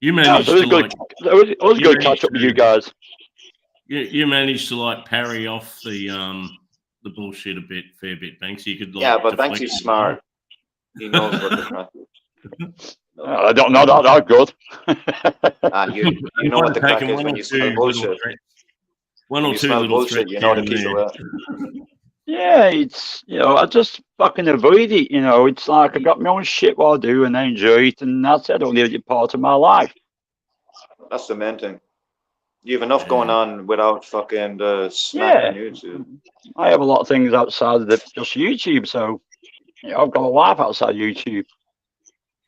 You Yeah, managed it was to good. like, It was you good managed catch up with to- you guys. you managed to like parry off the bullshit fair bit, Banksy. You could like Yeah, but deflect Banksy's it. smart. He knows what the crack is. I don't know that good. And you know what the might have crack taken is one when or you two smell little bullshit. threats. One When or you two smell little bullshit, threats you know to here keep and away. Yeah, it's, I just fucking avoid it, It's like I got my own shit what I do and I enjoy it, and that's it. I don't need it part of my life. That's the main thing. You have enough going on without fucking the smack Yeah. on YouTube. I have a lot of things outside of just YouTube, so I've got a life outside YouTube.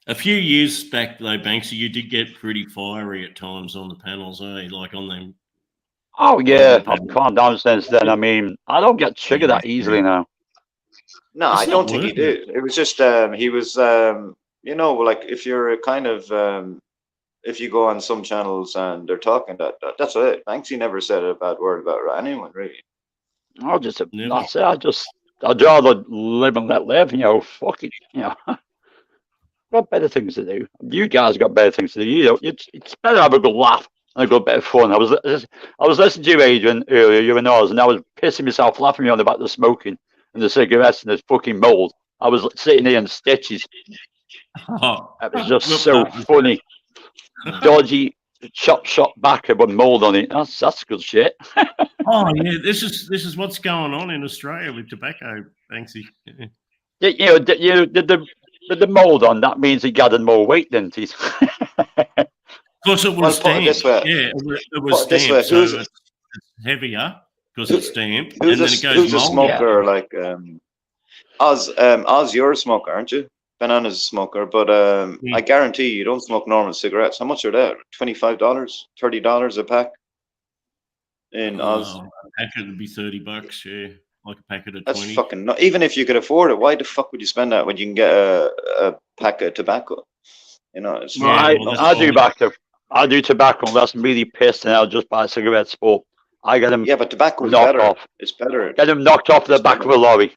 A few years back, though, Banksy, you did get pretty fiery at times on the panels, like on them. Oh yeah, I've calmed down since then. I mean, I don't get triggered that easily now. No, It's I not don't think he worth did. It was just he was like if you're a kind of if you go on some channels and they're talking that's it. Banksy never said a bad word about anyone really. I'll just, Never. that's it. I'd rather live and let live, fuck it, Got better things to do. You guys got better things to do. It's better to have a good laugh and a good bit of fun. I was listening to you, Adrian, earlier, you and Oz, and I was pissing myself laughing on about the smoking and the cigarettes and the fucking mold. I was sitting here in stitches. Oh, It was just so funny. Dodgy chop back with mold on it. That's good shit. oh yeah, this is what's going on in Australia with tobacco, Banksy. Yeah. The mold on that means he gathered more weight, didn't he? Because it was Well, put it this stamped. way. Yeah, it was Put it this way, stamped, so it's heavier because it's stamped, and Who's then it goes a mold. smoker like Oz, you're a smoker, aren't you? Banana's a smoker, but I guarantee you don't smoke normal cigarettes. How much are they? $25, $30 a pack in Oz. A packet would be $30, yeah. Like a packet of That's 20. fucking not, even if you could afford it, why the fuck would you spend that when you can get a pack of tobacco? You know, it's Yeah, I do tobacco. I do tobacco. That's really pissed, and I'll just buy cigarettes. But I get them. Yeah, but tobacco is knocked better. off. It's better. Get them knocked off the back of a lorry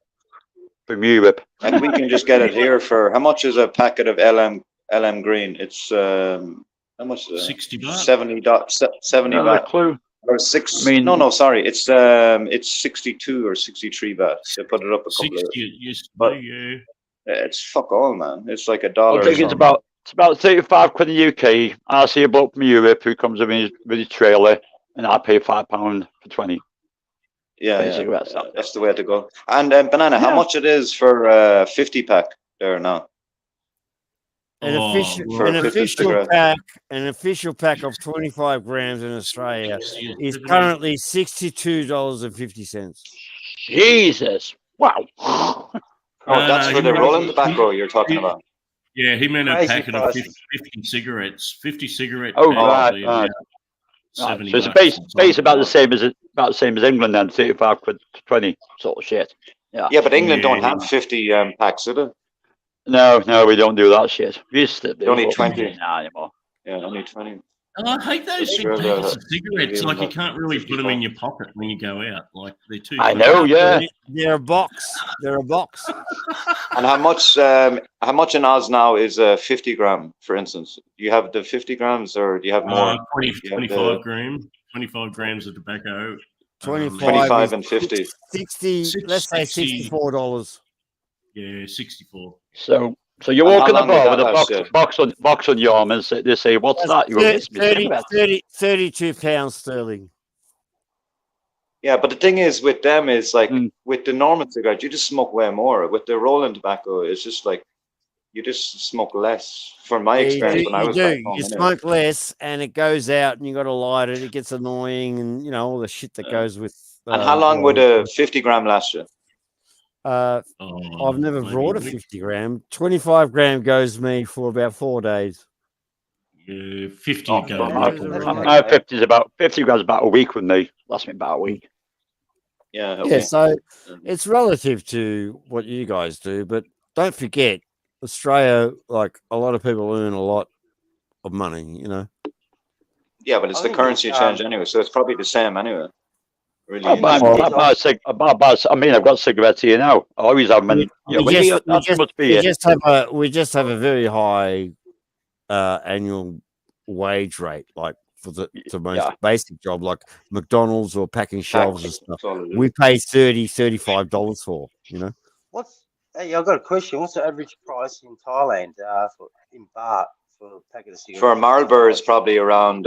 from Europe. Like we can just get it here for how much is a packet of LM Green? It's how much is it? $60. $70 Not a clue. or six. I mean- no, sorry, it's 62 or 63 baht. They put it up a couple 60 of. it used to but- be, yeah. It's fuck all, man. It's like $1. I think it's about 35 quid in the UK. I see a bloke from Europe who comes with his trailer, and I pay £5 for 20. yeah, cigarettes. that's the way to go. And banana, how Yeah. much it is for 50 pack there now? An Oh, official, well, an 50 official cigarettes. pack, an official pack of 25 grams in Australia is currently $62.50. Jesus! Wow. Oh, that's no, for the he- rolling tobacco you're talking he- about. Yeah, he meant a Crazy packet of prices. 50 cigarettes. 50 cigarette Oh, packs right, are right. about So it's $70 base or something. about the same as England then, 35 quid to 20 sort of shit. Yeah, but England don't Yeah. have 50 packs, do they? No, we don't do that shit. We used to do Only but 20. we don't anymore. Yeah, only 20. Oh, I hate those big Sure, packets the- of cigarettes. Like, you can't really put them in 55. your pocket when you go out. Like, they're too. I know, yeah. They're a box. They're a box. And how much in Oz now is 50 gram, for instance? Do you have the 50 grams or do you have more? 25 grams. 25 grams of tobacco. 25. 25 and 50. 60, let's say 60. $64. Yeah, 64. So you're And how walking the long would bar that with a last, box on your arm, and they say, "What's that?" You go, "It's me 30, cigarettes." 32 pounds sterling. Yeah, but the thing is with them is like Mm. with the normal cigarette, you just smoke way more. With the rolling tobacco, it's just like you just smoke less. From my experience when I was back home. You innit? smoke less, and it goes out, and you got to light it. It gets annoying, and you know all the shit that Yeah. goes with. And how long would a 50 gram last you? I've never maybe brought a week. 50 gram. 25 gram goes me for about 4 days. Yeah, 50 Oh, go. fuck, right. okay. 50 grams about a week with me. Lasts me about a week. Yeah. Yeah, Okay. so it's relative to what you guys do, but don't forget, Australia, like a lot of people earn a lot of money, you know. Yeah, but it's I the think currency it's, change anyway, so it's probably the same anyway. Really. I've got cigarettes here now. I always have them. We just have a very high annual wage rate, like for the most Yeah. basic job, like McDonald's or packing shelves and stuff. That's all it is. We pay $35 for, you know. Hey, I've got a question. What's the average price in Thailand in baht for a packet of cigarettes? For Marlboro, it's probably around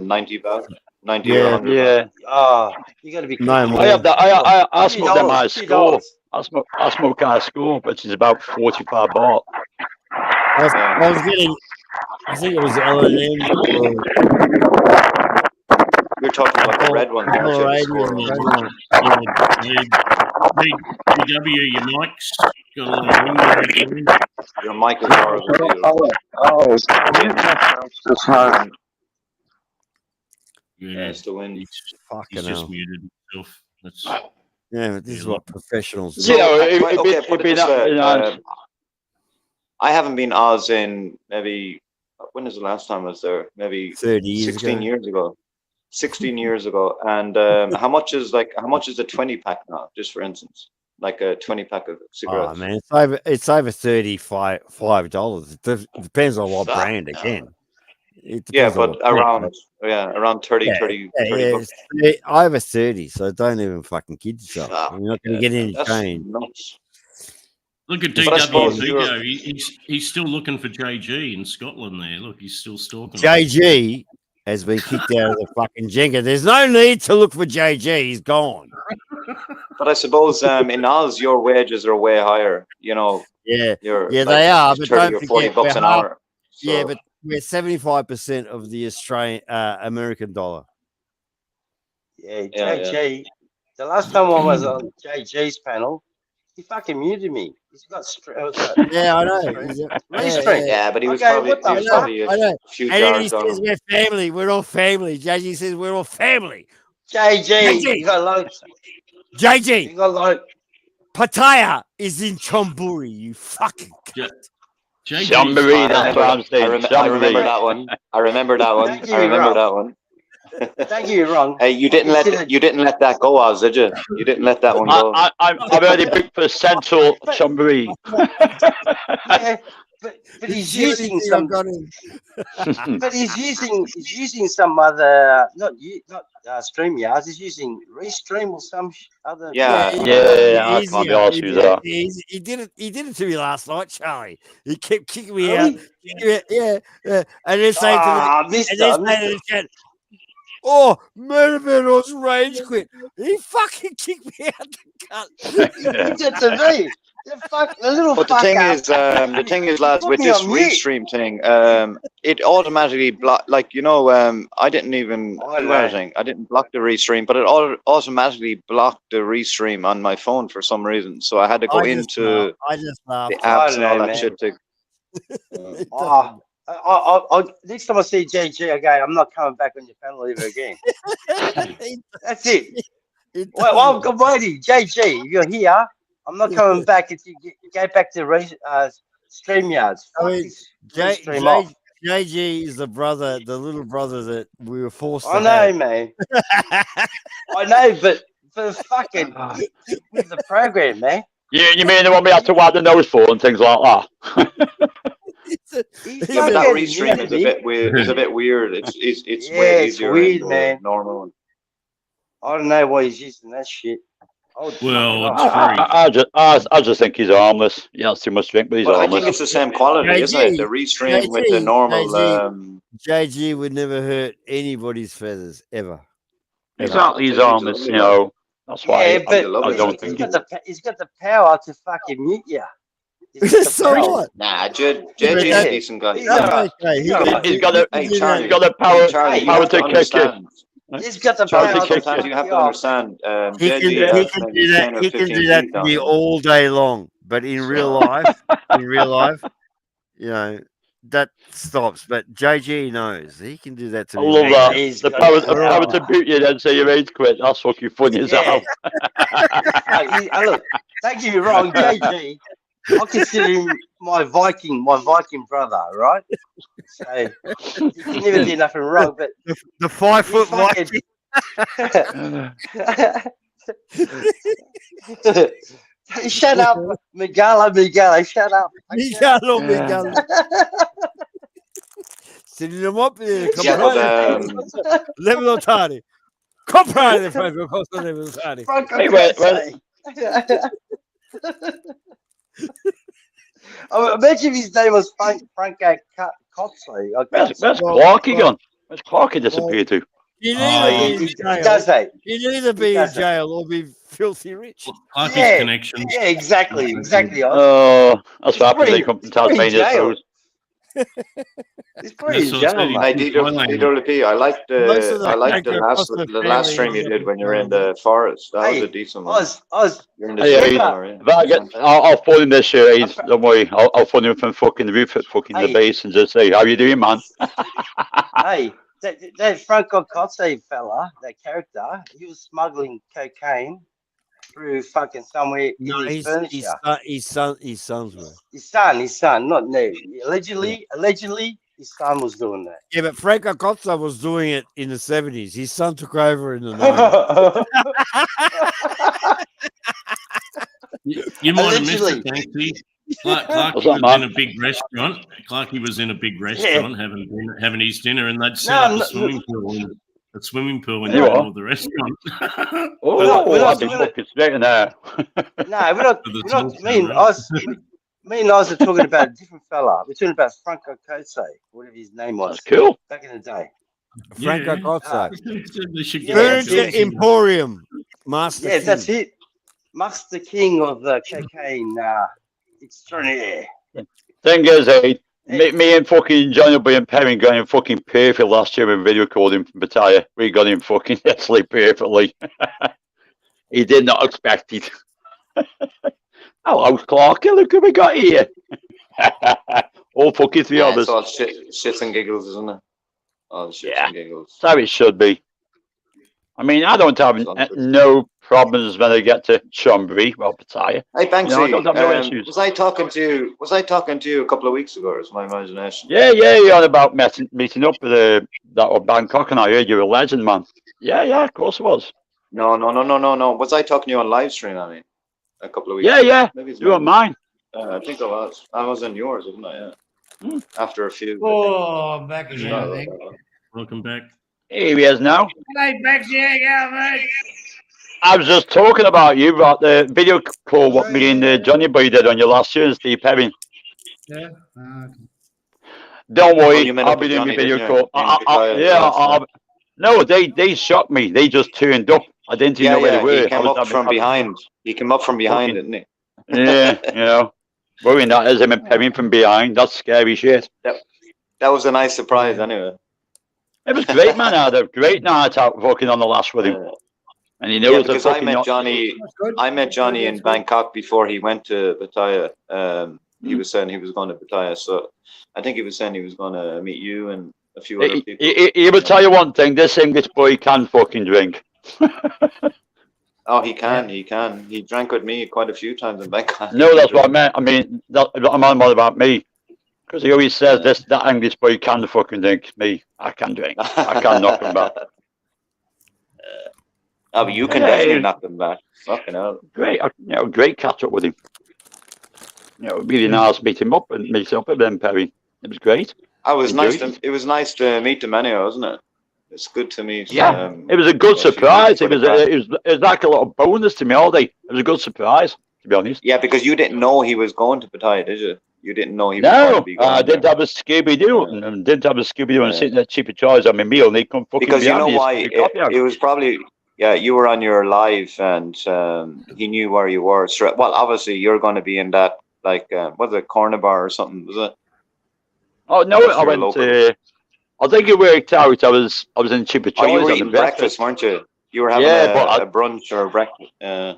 90 baht, 90 or Yeah. 100 baht. Yeah, Oh, you got to be No careful. more. I have that. I smoke them out of $50, school. I smoke out of school, which is about 45 baht. I was getting, I think it was L&M or You're talking about the red one. aren't you? The square one. BW, your mic's got a little ring there again. Your mic is horrible. Yeah, Yeah, it's the wind. he's fucking just hell. muted himself. That's Yeah, but this is what professionals do. So, it'd put it be this way, that. I haven't been Oz in maybe, when was the last time I was there? Maybe 30 years 16 ago. years ago. 16 years ago. And how much is a 20 pack now, just for instance? Like a 20 pack of Oh cigarettes. man, it's over $35. It depends on what Fuck, brand no. again. It Yeah, depends on but what brand, around 30, Yeah, 30, yeah, 30 yeah, bucks. it's over 30, so don't even fucking kid yourself. Fuck, You're not going yeah, to get any that's change. nuts. look at But I suppose DW you're- Vigo. He's still looking for JG in Scotland. There, look, he's still stalking. him. JG has been kicked out of the fucking Jenga. There's no need to look for JG. He's gone. But I suppose in Oz, your wages are way higher. You know, Yeah, you're Yeah, like they are, but 30 don't or 40 forget, bucks we're an half- hour. yeah, So- but we're 75% of the Australian American dollar. Yeah, Yeah, JG. The last time I was on JG's panel, He fucking muted me. He's got Yeah, I know. He's a- Restream. Yeah, but he was Okay, probably, what the he was fuck? probably I know. a few And then he yards on says, him. we're family. We're all family. JG says, we're all family. JG, JG. you got loads. You JG, got loads. Pattaya is in Chonburi, you fucking JJ. Jean-Marie, that's what I'm saying. I remember Jean-Marie. that one. I remember that one. Don't get I me remember wrong. that one. Don't get me wrong. Hey, you didn't let that go, Oz, did you? You didn't let that one go. I'm already booked for Central Jean-Marie. Yeah, but he's using some. got him. But he's using some other not StreamYards. He's using Restream or some other. Yeah. Yeah, I Easier. can't be arsed with that. He did it to me last night, Charlie. He kept kicking me Really? out. Yeah. And then saying to Ah, the, missed and then it. saying to the chat, "Oh, Murderman's rage quit." He fucking kicked me out the cut. He did it to me. The little But the fucker. thing is, lads, Put with me this on mute. restream thing, it automatically block. Like I didn't even I do know. anything. I didn't block the restream, but it automatically blocked the restream on my phone for some reason. So I had to go into I just laughed. the apps and all know, that man. shit to. Next time I see JG again, I'm not coming back on your panel ever again. That's it. Well, I'm waiting. JG, if you're here, I'm not coming back until you go back to StreamYards. I mean, Fuck this Restream off. JG is the little brother that we were forced to I know, man. I know, but for fucking with the program, man. You mean the one we have to wipe the nose for and things like that? He's Yeah, but that fucking restream is a muted. bit weird. It's a bit weird. It's Yeah, way it's easier weird, than man. the normal one. I don't know why he's using that shit. Well, fuck it's it off. I just think he's harmless. He has too much drink, but he's But I think harmless. it's the same quality, isn't it? The restream with the normal. JG would never hurt anybody's feathers ever. Exactly, he's harmless. You know, that's why Yeah, but I don't think he's got the power to fucking mute you. He's got the So power. what? Nah, but JJ's a that- decent guy. He's got Okay, he's got he's got the Hey, Charlie. he's got the power Charlie, you power have to to kick you. understand. He's got the Charlie, power. kick Sometimes you. you have to understand. He can, JJ he has can maybe do 10 that. or He can 15 do that feet to on me him. all day long. But in real life, that stops. But JG knows he can do that to I me. love that. He's The got power, the the power. power to boot you then say your age quit. That's fucking funny as hell. Look, don't get me wrong, JG. I consider him my Viking brother, right? So he can never do nothing wrong. But The 5 foot fucking- Viking. Shut up, Migala, shut up. Miguel. Setting them up there. Yeah, but, Level notare. Comprare, Franco Costa level notare. Franco Hey, wait, Costa. I imagine if his name was Franco Costa. Where's Clarky gone? Where's Clarky disappeared to? He'd Oh, either be he in jail. does that. He'd either be in does that. jail or be filthy rich. Clarky's Yeah. connections. Yeah, exactly. Oh, that's what happens when pretty- you come from he's pretty Tasmania. jail. suppose. He's pretty That's in what jail, I'm saying. mate. Hey, DWP, I like Most of the the last stream you did when you were in the forest. That was Hey, a decent one. Oz, You're in the Hey, same hey, car, yeah. If I get, I'll phone him this year, Aid. Don't worry. I'll phone him from fucking the roof at fucking the Hey. base and just say, how you doing, man? hey, that Franco Costa fella, that character, he was smuggling cocaine through fucking somewhere No, in his furniture. his sons were. His son, not new. Allegedly, his son was doing that. Yeah, but Franco Costa was doing it in the 70s. His son took over in the 90s. You might have missed Allegedly. it, Tanksy. Clarky What's up, was in man? a big restaurant. Clarky was in a big restaurant having his dinner, and they'd set No, up a no, swimming pool. A swimming pool in You the are? middle of the restaurant. Oh, we're not- I'd be fucking straight in there. No, we're not. For the We're not. sauce, Me and right? Oz, me and Oz are talking about a different fella. We're talking about Franco Costa, whatever his name was, That's cool. back in the day. Franco Yeah. Costa. They should Yeah, get Furniture that's Emporium. Master Yeah, King. that's it. Master King of the cocaine extraordinaire. Thing is, me and fucking Johnny will be in pairing going fucking perfect last year when video called him from Battaya. We got him fucking actually perfectly. He did not expect it. Hello, Clarky. Look who we got here. All fucking three of It's us. all shits and giggles, isn't it? All shits Yeah. and giggles. That's how it should be. I mean, I don't have no problems when I get to Chumbury, well, Pattaya. Hey Banksy, I don't have no issues. was I talking to you? Was I talking to you a couple of weeks ago? Or is my imagination? Yeah, you're on about meeting up with that old Bangkok, and I heard you're a legend, man. Yeah, of course it was. No. Was I talking to you on live stream? I mean, a couple of weeks. Yeah. Maybe it's You were mine. I think I was. I was in yours, wasn't I? Yeah. After a few. Oh, I'm back again, I think. Welcome back. Here he is now. Hey, Baxi, how you going, mate? I was just talking about you, about the video call what me and Johnny Boy did on your last year, Steve Perry. Yeah. Don't worry, you met I'll up be with doing Johnny, the video didn't you? call. No, they shocked me. They just turned up. I didn't even know where they were. He came up from behind. He came up from behind, didn't he? Yeah, worrying that is him and Perry from behind. That's scary shit. That was a nice surprise, anyway. It was great, man. I had a great night out fucking on the last with him. And he knows because I met Johnny. I met Johnny in Bangkok before he went to Pattaya. He was saying he was going to Pattaya, so I think he was saying he was going to meet you and a few other people. He will tell you one thing: this English boy can fucking drink. Oh, he can. He can. He drank with me quite a few times in Bangkok. No, that's what I meant. I mean, I'm on about me. Because he always says that English boy can fucking drink. Me, I can drink. I can knock him back. Oh, but you can definitely knock them back. Fucking hell. Great, great catch up with him. Really nice meet him up and meet up with him, Perry. It was great. It was nice to meet them anyway, wasn't it? It's good to meet. Yeah, it was a good surprise. It was like a little bonus to me all day. It was a good surprise, to be honest. Yeah, because you didn't know he was going to Pattaya, did you? You didn't know he was going to be going. I didn't have a Scooby-Doo and sitting there cheapy choice on my meal and they come fucking because you know me, why? It was probably, you were on your live and he knew where you were. Well, obviously you're going to be in that, like, was it Corner Bar or something, was it? Oh, no, I went to, I think it worked out. I was in cheapy choice. You were eating breakfast, weren't you? You were having a brunch or a breakfast. I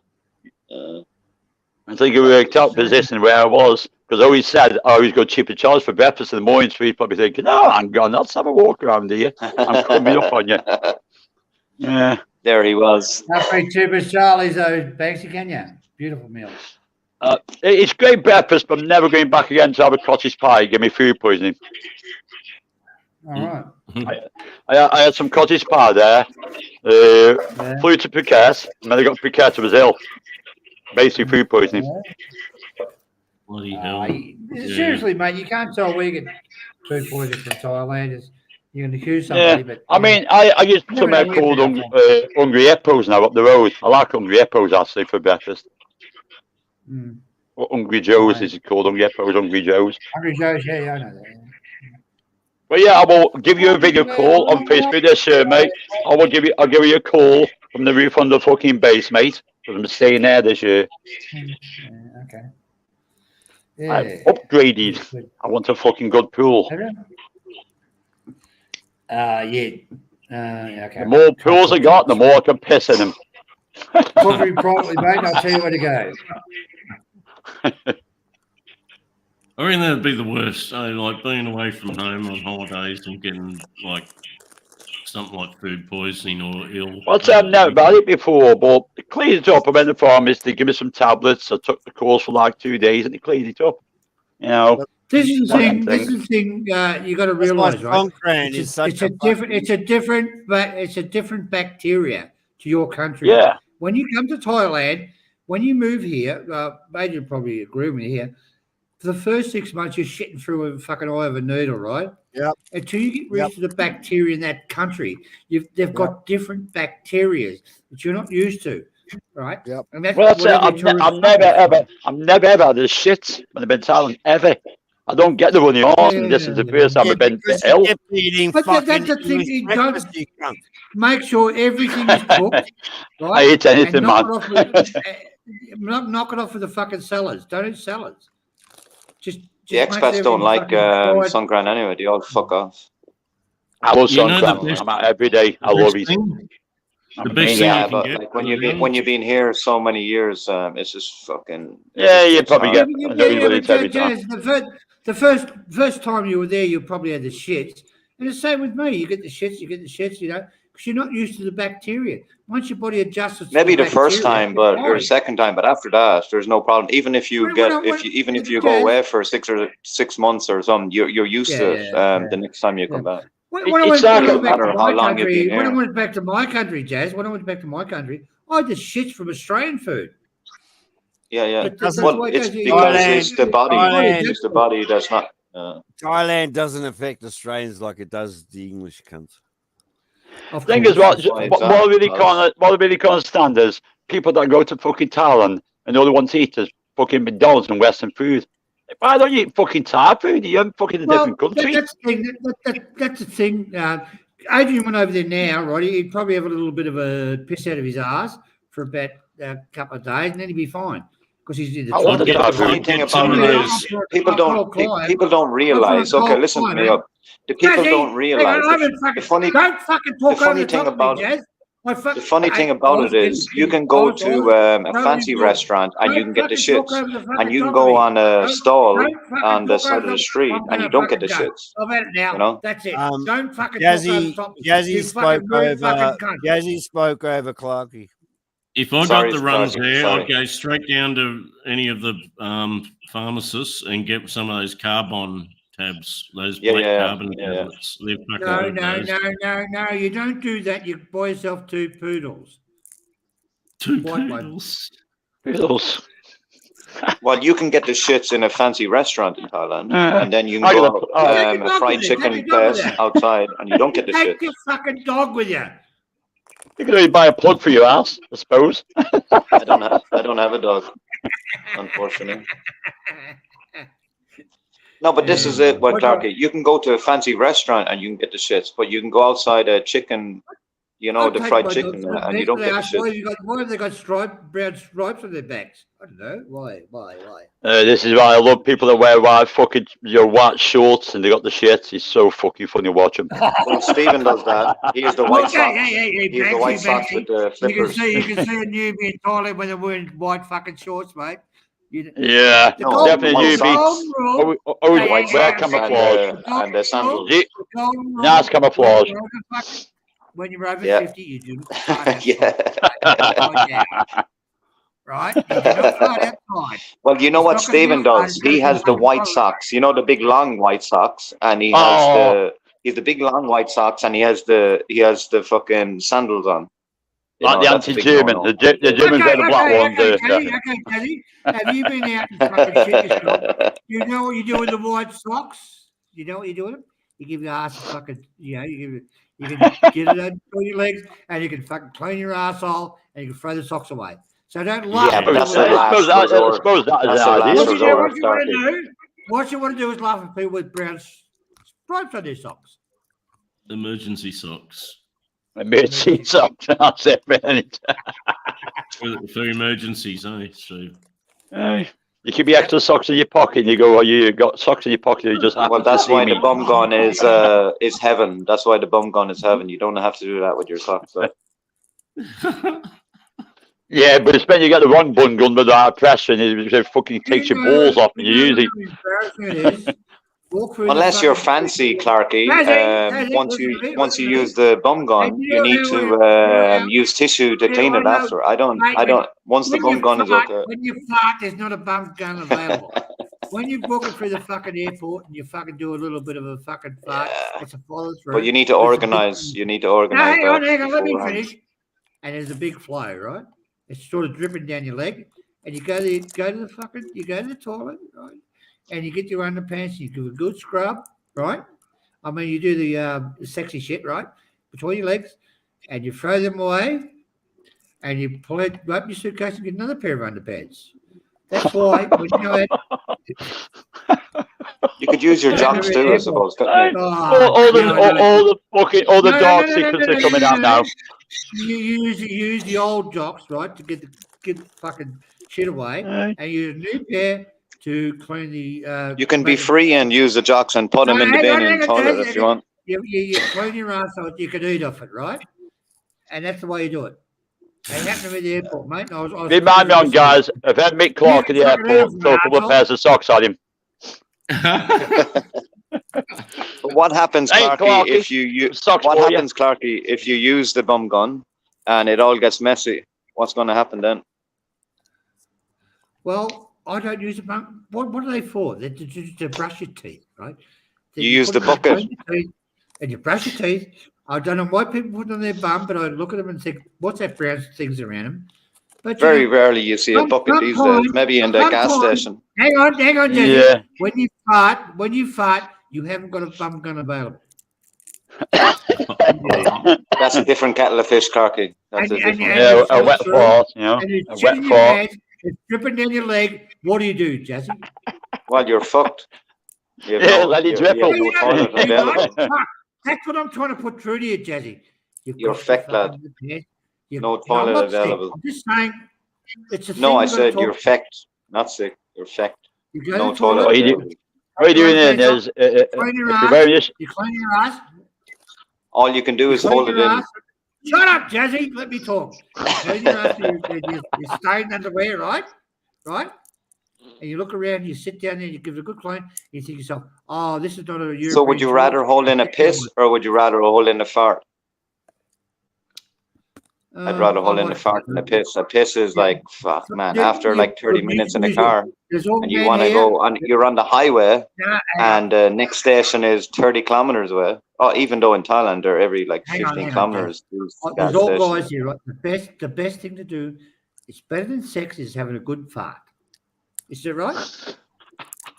think it worked out position where I was. Because I always said I always go cheaper choice for breakfast in the morning, so he's probably thinking, "Oh, I'm gone. Let's have a walk around here. I'm coming up on you." Yeah. There he was. Happy Super Charlie's, Banksy, can you? Beautiful meal. It's great breakfast, but I'm never going back again to have a cottage pie. Give me food poisoning. All right. I had some cottage pie there. Flew to Phuket, and then I got to Phuket. I was ill. Basically, food poisoning. Bloody hell. Seriously, mate, you can't tell where you get food poisoning from Thailand. You can accuse somebody, but I mean, I used something called Hungry Hippos now up the road. I like Hungry Hippos actually for breakfast. Hungry Joe's is called Hungry Hippos, Hungry Joe's. Hungry Joe's, yeah, I know that. Well, yeah, I will give you a video call on Facebook this year, mate. I'll give you a call from the roof on the fucking base, mate. Because I'm staying there this year. Okay. I've upgraded. I want a fucking good pool. Okay. The more pools I got, the more I can piss in them. Coffee properly, mate. I'll tell you where to go. I reckon that'd be the worst. Like being away from home on holidays and getting like something like food poisoning or ill. Well, I've never about it before, but it cleared it up. I went to the pharmacist, they give me some tablets. I took the course for like 2 days and it cleared it up. You know. This is the thing. This is the thing. You got to realize, right? It's a different bacteria to your country. Yeah. When you come to Thailand, when you move here, Major probably agree with me here. For the first 6 months, you're shitting through a fucking eye of a needle, right? Yep. Until you get rid of the bacteria in that country, they've got different bacteria that you're not used to, right? Yep. And that's Well, that's it. I've never ever had this shit when I've been Thailand ever. I don't get the runny horse, and this is the first time I've been ill. But that's the thing. You don't make sure everything is cooked, right? I eat anything, man. Knock it off with the fucking salads. Don't eat salads. Just the expats don't like Songkran anyway. They all fuck off. I love Songkran. I'm out every day. I love it. The best thing Yeah, you can but get like when you've been here so many years, it's just fucking. Yeah, you probably hard. get. But Jazz, the first time you were there, you probably had the shits. And the same with me. You get the shits, you know, because you're not used to the bacteria. Once your body adjusts to Maybe the first bacteria, time, but or the fine. second time, but after that, there's no problem. Even if you if you go away for 6 months or something, you're used to it. The next time you come back. When I went back to my country, Jazz, when I went back to my country, I had the shits from Australian food. Yeah. But that's Well, why it it's goes- because Thailand- it's the body. Thailand- It's the body that's not. Thailand doesn't affect Australians like it does the English cunts. Of Thing course. is, what That's why what it's I really that. can't what I really can't stand is people that go to fucking Thailand and all they want to eat is fucking McDonald's and Western food. Why don't you eat fucking Thai food? You're in fucking a different country. That's the thing. That's the thing. Adrian went over there now, right? He'd probably have a little bit of a piss out of his ass for about a couple of days, and then he'd be fine because he's in the. I wonder Yeah, if the I've funny heard thing it about too. it is people don't realize. Okay, listen to me up. The people don't realize. The funny Don't fucking talk the funny over the thing top about of me, Jazz. The funny thing about it is you can go to a fancy restaurant and you can get the shits, and you can go on a stall on the side of the street and you don't get the shits. I've had it now. You know? That's it. Um, Don't fucking talk over the Jazzy, top of me. You Jazzy spoke fucking rude over. fucking cunt. Jazzy spoke over Clarky. If I Sorry, got the runs sorry, there, sorry. I'd go straight down to any of the pharmacists and get some of those carbon tabs, those Yeah, black yeah, carbon yeah. tablets. They're fucking No. You don't do that. You buy yourself 2 poodles. Two White one. poodles. Poodles. Well, you can get the shits in a fancy restaurant in Thailand, and then you I can got go a- a fried chicken place outside, and you don't get the shit. Take your fucking dog with you. You could only buy a plug for your ass, I suppose. I don't have a dog, unfortunately. No, but this is it, what Clarky. You can go to a fancy restaurant and you can get the shits, but you can go outside a chicken, you know, I'll the take fried my chicken, dogs with and me. you don't They get the ask, why shits. have they got brown stripes on their backs? I don't know. Why? This is why I love people that wear white shorts and they got the shit. It's so fucking funny to watch them. Well, Stephen does that. He has the white socks. Hey, He has the white socks with the flippers. You can see a newbie in Thailand when they're wearing white fucking shorts, mate. Yeah, No, definitely white newbie. socks. Oh, White wear socks camouflage. and the sandals. Nice camouflage. When you're over Yeah. 50, you do not fart Yeah. outside. Right? You do not fart outside. Well, you know It's what not gonna Stephen be outside, does? it's He gonna has be the white outside. socks. You know the big long white socks, and he has Oh. he's the big long white socks, and he has the fucking sandals on. You Like know, the that's a big anti-German. no-no. The Germans wear the black ones. Okay, Teddy. Have you been out and fucking shit yourself? You know what you do with the white socks? You know what you do with them? You give your ass a fucking, you can get it on your legs and you can fucking clean your asshole and you can throw the socks away. So don't laugh. Yeah, at but that's people the with- last I resort. suppose that is That's the the last idea. What you resort. want to do? What you want to do is laugh at people with brown stripes on their socks. Emergency socks. Emergency socks. That's it, man. For emergencies, eh, Steve? You keep your extra socks in your pocket and you go, you got socks in your pocket, you just happen Well, to that's see why me. the bum gun is heaven. That's why the bum gun is heaven. You don't have to do that with your socks. So. Yeah, but it's when you get the wrong bun gun with the high pressure and it fucking takes your balls off and you use it. Unless you're fancy, Clarky, once you use the bum gun, you need to use tissue to clean it after. I don't. Once the bum gun is okay. When you fart, there's not a bum gun available. When you book it through the fucking airport and you fucking do a little bit of a fucking fart, it's a follow through. But you need to organize. You need to organize. Hang on, let me beforehand. finish. And there's a big flow, right? It's sort of dripping down your leg, and you go to the toilet, right? And you get your underpants, and you do a good scrub, right? I mean, you do the sexy shit, right? Between your legs, and you throw them away, and you pull it, open your suitcase and get another pair of underpants. That's why when you go out, You could use your jocks too, I suppose. couldn't you? All the dark secrets are coming out now. You use the old jocks, right, to get the fucking shit away, and use a new pair to clean the. You can be free and use the jocks and put them in the bin in the toilet if you want. You clean your ass so you can eat off it, right? and that's the way you do it. It happened to me at the airport, mate. And I was Remind me on, guys, if I Mick Clark at the airport, throw a couple of pairs of socks at him. But what happens, Hey, Clarky, Clarky, if you socks what for you. happens, Clarky, if you use the bum gun and it all gets messy? What's going to happen then? Well, I don't use a bum. What are they for? They're to brush your teeth, right? You use put the them in bucket. between your teeth and you brush your teeth. I don't know why people put it on their bum, but I look at them and think, what's that brown things around them? But you Very know, rarely you see a bucket these days. sometimes- Maybe in the gas sometimes- station. hang on, Jesse. Yeah. When you fart, you haven't got a bum gun available. That's a different kettle of fish, Clarky. That's a And- and- different. and- Yeah, it's a not wet true. fart, you know, And it's a shit wet in your fart. hands, it's dripping down your leg. What do you do, Jesse? Well, you're fucked. You have Yeah, let it drip you have out. no toilet You're not. available. Fuck. That's what I'm trying to put through to you, Jesse. You've You're got fecked, to fucking repent. No I'm toilet not sick. available. I'm just saying, it's a thing No, I you've got to said talk you're about. fecked, not sick. You're fecked. You go No to the toilet, toilet What you do- available. What you're doing then is, if Clean your you're ass. wearing this, you clean your ass. All you can do is Clean hold it your in. ass. Shut up, Jesse. Let me talk. Clean your ass. You're stained underwear, right? Right? And you look around, you sit down there, you give it a good clean, you think to yourself, oh, this is not a European. So would you rather hold in a piss or would you rather hold in a fart? I'd rather hold in a fart than a piss. A piss is like, fuck, man, after like 30 minutes in the car and you want to go on, you're on the highway and the next station is 30 kilometers away. Oh, even though in Thailand they're every like Hang on, 15 hang on, kilometers. There's There's gas all stations. guys here, right? The best thing to do, it's better than sex, is having a good fart. Is that right?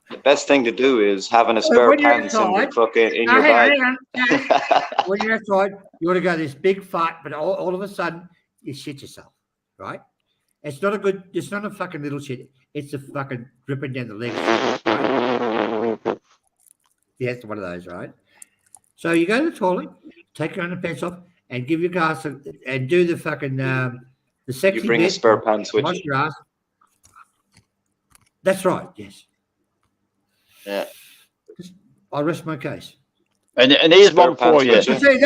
The best thing to do is having a So spare when you're pants in your outside- fucking in No, your bag. hang on. When you're outside, you want to go this big fart, but all of a sudden you shit yourself, right? It's not a fucking little shit. It's a fucking dripping down the leg. Right? Yeah, it's one of those, right? So you go to the toilet, take your underpants off, and give your gas and do the fucking the sexy You bring a bit, spare pants with wash you. your ass. That's right. Yes, Yeah. I rest my case. and here's Spare one for pants you. with you. See,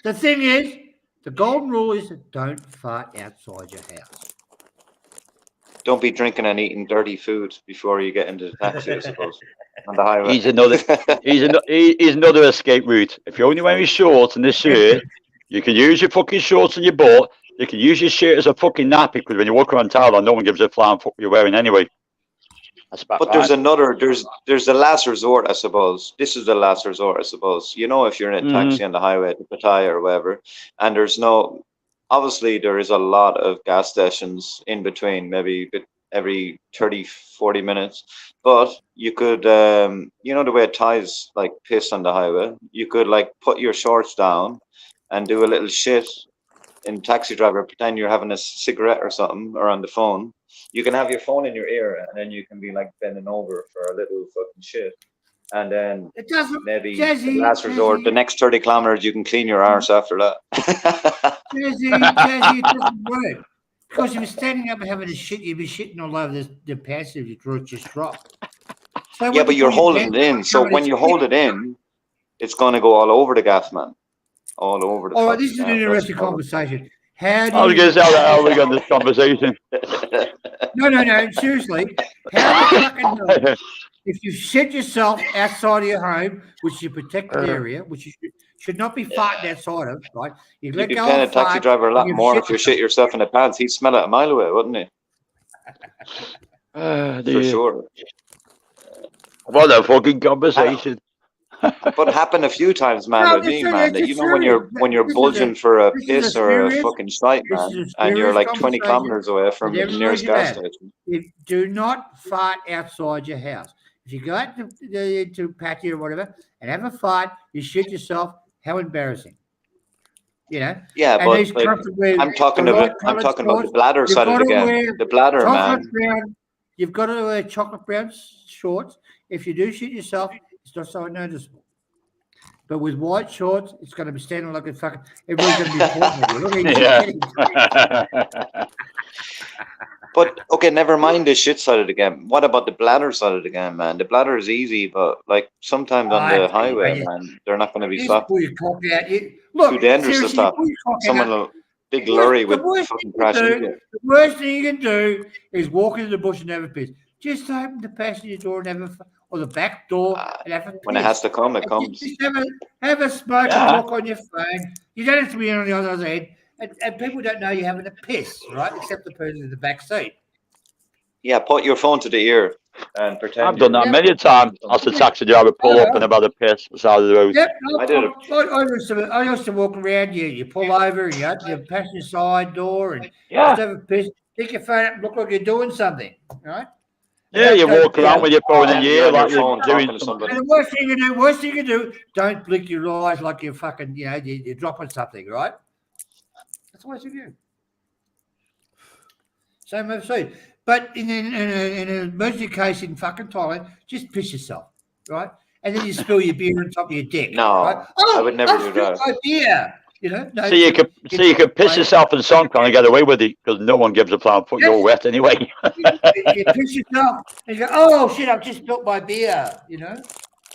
the thing is, the golden rule is don't fart outside your house. Don't be drinking and eating dirty food before you get into the taxi, I suppose, on the highway. He's another escape route. If you're only wearing shorts and this shirt, you can use your fucking shorts on your butt. You can use your shirt as a fucking nappy because when you walk around Thailand, no one gives a flying fuck what you're wearing anyway. That's about But right. there's the last resort, I suppose. This is the last resort, I suppose. You know, if you're in a taxi on the highway to Pattaya or wherever, and obviously there is a lot of gas stations in between, maybe every 30, 40 minutes. But you could, you know, the way Thais like piss on the highway, you could like put your shorts down and do a little shit in taxi driver, pretend you're having a cigarette or something or on the phone. You can have your phone in your ear and then you can be like bending over for a little fucking shit. And then It doesn't. maybe Jesse, the last resort, the next 30 kilometers, you can clean your arse after that. Jesse, it doesn't work. Because if you're standing up and having a shit, you'd be shitting all over the pants if you just drop. So Yeah, when but you you're put your holding pants it in. down, So when you hold it in, it's going to go all over the gas, man. All over the All right, fucking this is an gas. interesting That's the conversation. How do I was you? going to say, how the hell we got this conversation? No, seriously. How the fucking hell, if you shit yourself outside of your home, which is a protected area, which you should not be farting outside of, right? You You'd let be go paying a of taxi fart, driver a lot and more if you shit yourself in the pants. He'd smell it a mile away, wouldn't he? For Dear. sure. What a fucking conversation. But it happened a few times, man, No, with me, this is- man. this That is you know when you're serious. bulging for a this is piss a or a serious- fucking shite, this man, is a and you're serious like 20 conversation kilometers away from with the nearest everybody gas you've had. station. Do not fart outside your house. If you go out to patio or whatever and have a fart, you shit yourself. How embarrassing! You know. Yeah, And but these like, cunts that wear I'm talking the about light I'm coloured talking about the shorts, bladder you've side of got the to game. wear The bladder, chocolate man. brown. You've got to wear chocolate brown shorts. If you do shit yourself, it's not so noticeable. But with white shorts, it's going to be standing like a fucking. Everybody's going to be pointing at you. Look at you. Yeah. But okay, never mind the shit side of the game. What about the bladder side of the game, man? The bladder is easy, but like sometimes on the highway, man, they're not going to be Just stopped. pull your cock out. Look, Too dangerous to seriously, stop. pull your cock out. Someone will big The worst- lorry the would worst fucking thing you crash can into do- it. The worst thing you can do is walk into the bush and have a piss. Just open the passenger door and have a, or the back door and have a piss. When it has to come, it And comes. Just have a smoke Yeah. and talk on your phone. You don't have to be on the other end. And people don't know you're having a piss, right? Except the person in the back seat. Yeah, put your phone to the ear and pretend. I've done that Yeah. many times. As a taxi driver, pull up and about a piss beside the road. Yep, I did it. I used to walk around. You pull over, and you open your passenger side door, and Yeah, just have a piss. Pick your phone up, and look like you're doing something, right? yeah. You Don't- walk around with your phone in And the you're ear on your like you're phone talking doing to something. somebody. And the worst thing you do, don't blink your eyes like you're fucking, you're dropping something, right? That's the worst thing you do. Same I've seen. But in an emergency case in fucking Thailand, just piss yourself, right? And then you spill your beer on top of your dick. No, right? I would never do spilled that. my beer. No, So you could piss yourself in Songkran and get away with it because no one gives a flying fuck. You're wet anyway. You piss yourself and you go, oh shit, I've just spilled my beer,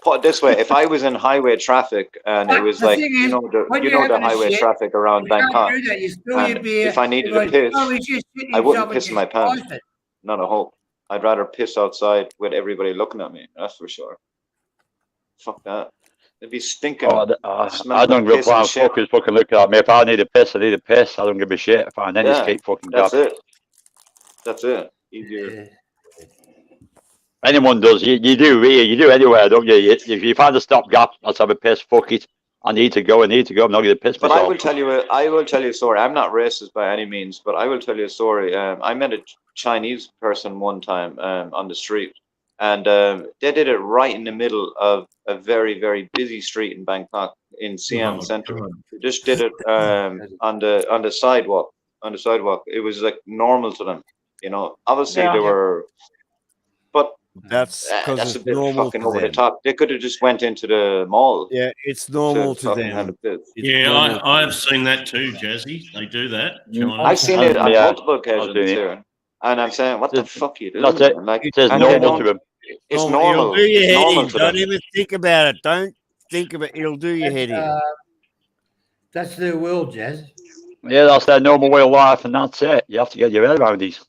Put it this way: if I was in highway traffic and it But was the like, thing is, when you're the having a highway shit, traffic around You Bangkok, can't do that. You spill your and beer. if I needed you're a like, piss, oh, he's just shitting I wouldn't himself and piss in my just pants. closed it. not a hope. I'd rather piss outside with everybody looking at me. That's for sure. Fuck that. It'd be stinking. I don't give a piss flying and shit. fuck who's fucking looking at me. If I need a piss, I need a piss. I don't give a shit. If I need Yeah, escape fucking That's job. it. That's it. Easier. Anyone does. You do here. You do anywhere, don't you? If you find a stopgap, let's have a piss. Fuck it. I need to go. I'm not going to piss But myself. I will tell you a story. I'm not racist by any means, but I will tell you a story. I met a Chinese person one time on the street, and they did it right in the middle of a very, very busy street in Bangkok, in Siam Center. They just did it on the sidewalk. On the sidewalk, it was like normal to them. Obviously Yeah. they were, but That's because that's a it's bit normal fucking to over the them. top. They could have just went into the mall. Yeah, it's normal to fucking have a them. piss. It's Yeah, normal to I've them. seen that too, Jazzy. They do that. China. I've seen it on Yeah, multiple I've occasions seen it. here, and I'm saying, what the It's- fuck are you doing? That's it. man? Like, It says and they normal to don't- him. It's It'll normal. do your It's head normal in. to Don't them. even think about it. Don't think of it. It'll do your head in. That's the world, Jazz. Yeah, that's their normal way of life, and that's it. You have to get your head around these.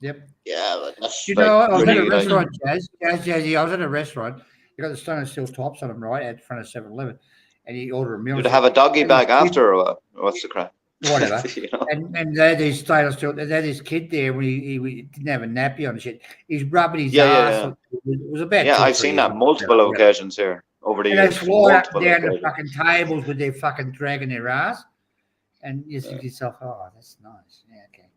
Yep. Yeah, but that's You know, I was at a really, like- restaurant, Jazzy. I was at a restaurant. You got the stainless steel tops on them, right, at front of 7-Eleven, and you order a meal. Do they have a doggy bag after, or what? What's the crap? Whatever. You know? And they had these stainless steel. They had this kid there when he didn't have a nappy on and shit. He's rubbing his Yeah, yeah, ass. yeah. It was about. Yeah, 2 or I've 3 seen years that ago. multiple Yeah. occasions here over the And they years. slide up Multiple down the occasions. fucking tables with their fucking dragging their ass, and you think to yourself, "Oh, that's nice." Yeah, okay.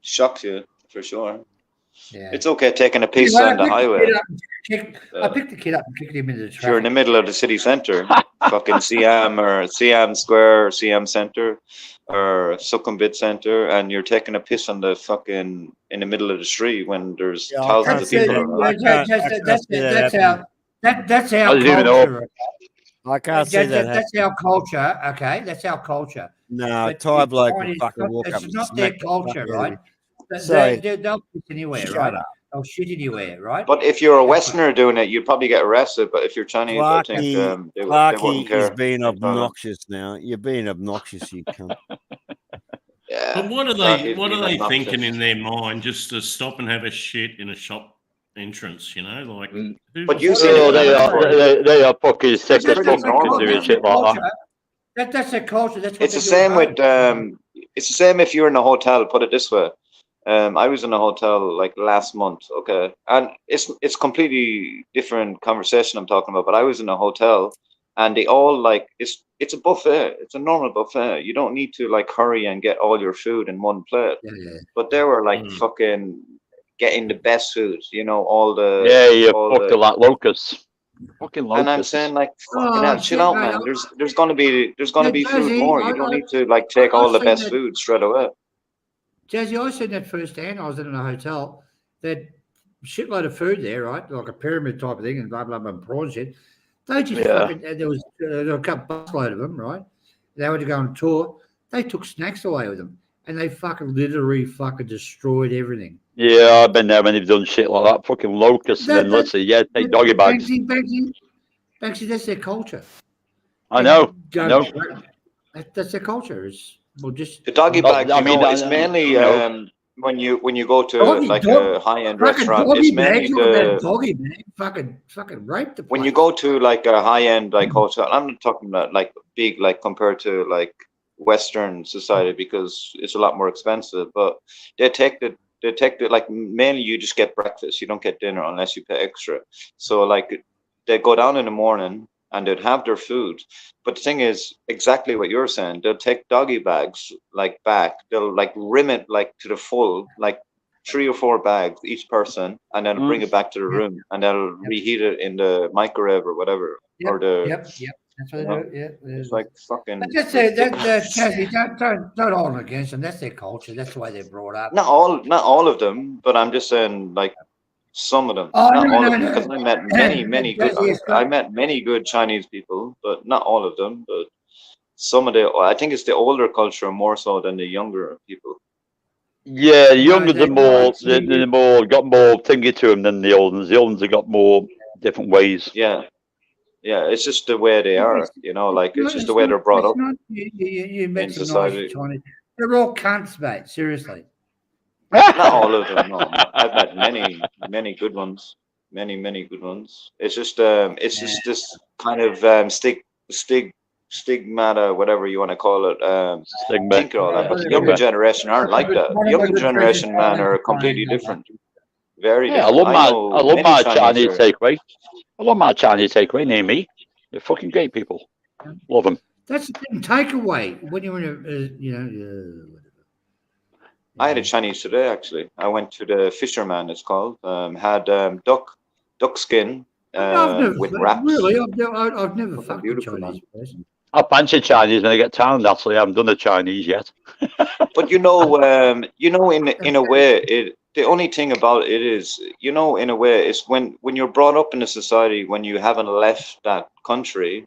Shocks you for sure. Yeah. It's okay taking a piece Anyway, on the highway. I picked the kid up and kicked him into the If you're in the traffic. middle of the city centre, fucking Siam or Siam Square or Siam Centre or Sukhumvit Centre, and you're taking a piss on the fucking in the middle of the street when there's Yeah, I thousands can't of see people that. around. I can't see that That's our I didn't even know. culture. I can't see that. That's our culture. Okay, that's our culture. No, But Thai in bloke China, will it's fucking not- walk up It's and not smack their the culture, fuck out right? of Sorry. They'll piss anywhere, Shut right? up. They'll shit anywhere, right? But if you're a Westerner doing it, you'd probably get arrested. But if you're Chinese, I think they Clarky wouldn't is care. being in Thailand. obnoxious now. You're being obnoxious, you cunt. Yeah. But what are Clarky's they being obnoxious. thinking in their mind just to stop and have a shit in a shop entrance? Like, who- But you see Oh, it. they are fucking sick That's as pretty fucking normal. can do shit like that. That's their culture. That's what It's they the do same at with home. it's the same if you're in a hotel. Put it this way, I was in a hotel like last month, okay, and it's completely different conversation I'm talking about. But I was in a hotel, and they all like it's a buffet. It's a normal buffet. You don't need to like hurry and get all your food in one plate. Yeah. But they were like Mm. fucking getting the best food. All the Yeah, you all fucking like locusts. Fucking locusts. And I'm saying like, fucking Oh, hell, shit, chill out, mate. man. There's gonna be Yeah, food Jazzy, more. You don't I- need to like take I've all the seen best that- food straight away. Jazzy, I seen that firsthand. I was in a hotel. That shitload of food there, right? Like a pyramid type of thing, and blah blah blah, and prawns shit. They just Yeah. fucking. There were a couple busload of them, right? They were to go on tour. They took snacks away with them, and they fucking literally fucking destroyed everything. Yeah, I've been there when they've done shit like that. Fucking locusts, and then let's say, yeah, take doggy bags. Banksy, that's their culture. I know. That's their culture. It's just the doggy bag. I mean, it's mainly when you go to a high-end restaurant. It's mainly the doggy bag. Fucking rape the place. When you go to like a high-end like hotel. I'm not talking about like big like compared to like Western society because it's a lot more expensive. But they take the like mainly you just get breakfast. You don't get dinner unless you pay extra. So like they go down in the morning and they'd have their food. But the thing is exactly what you're saying. They'll take doggy bags like back. They'll like rim it like to the full, like 3 or 4 bags each person, and then bring it back to the room and they'll reheat it in the microwave or whatever. Or the That's what they do. Yeah, it's like fucking. But just say that don't hold them against them. That's their culture. That's the way they're brought up. Not all of them, but I'm just saying like some of them. Oh, not no, all no, of them, no. because I met many good. I met many good Chinese people, but not all of them. But some of the, I think it's the older culture more so than the younger people. Yeah, the younger the more got more thingy to them than the old ones. The old ones have got more different ways. Yeah, it's just the way they are. You know, like it's just the way they're brought up You met in some society. nice Chinese. They're all cunts, mate. Seriously. Not all of them. No, I've met many good ones. Many good ones. It's just this kind of stigmata, whatever you want to call it. Think all that, but the younger generation aren't like that. The younger generation, man, are completely different. Very Yeah, different. I love my Chinese takeaway. I love my Chinese takeaway near me. They're fucking great people. Love them. That's the thing. Takeaway when you're in a I had a Chinese today, actually. I went to the Fisherman, it's called. Had duck skin with wraps. Really, I've never fucked a Chinese person. I fancy Chinese when I get town. Actually, I haven't done the Chinese yet. But in a way, the only thing about it is, in a way, it's when you're brought up in a society when you haven't left that country.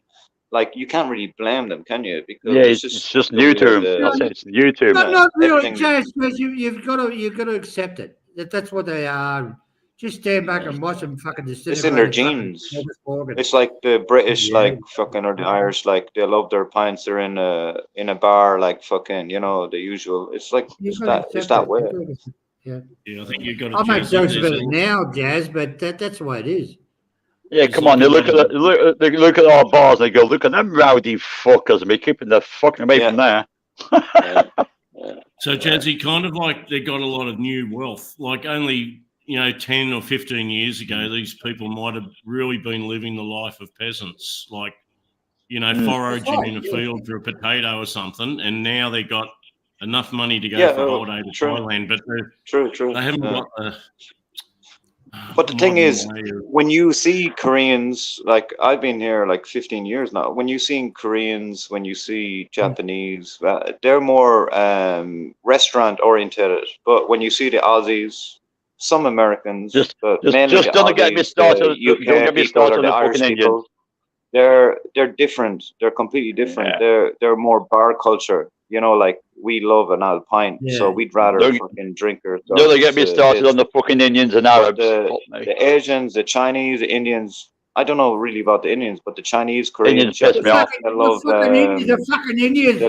Like you can't really blame them, can you? Because it's just new to them. It's new to them. Not really, Jazz. You've got to accept it. That's what they are. Just stand back and watch them fucking disintegrate. It's in their genes. It's like the British, like fucking, or the Irish, like they love their pints. They're in a bar, like fucking, the usual. It's like it's that way. Yeah, I think you've got to. I make jokes about it now, Jazz, but that's the way it is. Yeah, come on. They look at our bars. They go, look at them rowdy fuckers, and we're keeping the fucking away from there. So, Jazzy, kind of like they got a lot of new wealth. Like only 10 or 15 years ago, these people might have really been living the life of peasants, like foraging in a field for a potato or something. And now they got enough money to go for a holiday to Thailand, but they haven't got the. But the thing is, when you see Koreans, like I've been here like 15 years now, when you see Koreans, when you see Japanese, they're more restaurant oriented. But when you see the Aussies, some Americans, but mainly just don't get me started. UK Don't get me started on the Irish fucking people, they're different. They're completely different. They're more bar culture. Like we love an Alpine, so we'd rather fucking drink ourselves. Don't get me started on the fucking Indians and Arabs. The Asians, the Chinese, the Indians. I don't know really about the Indians, but the Chinese, Koreans, piss me off. They love the fucking Indians. They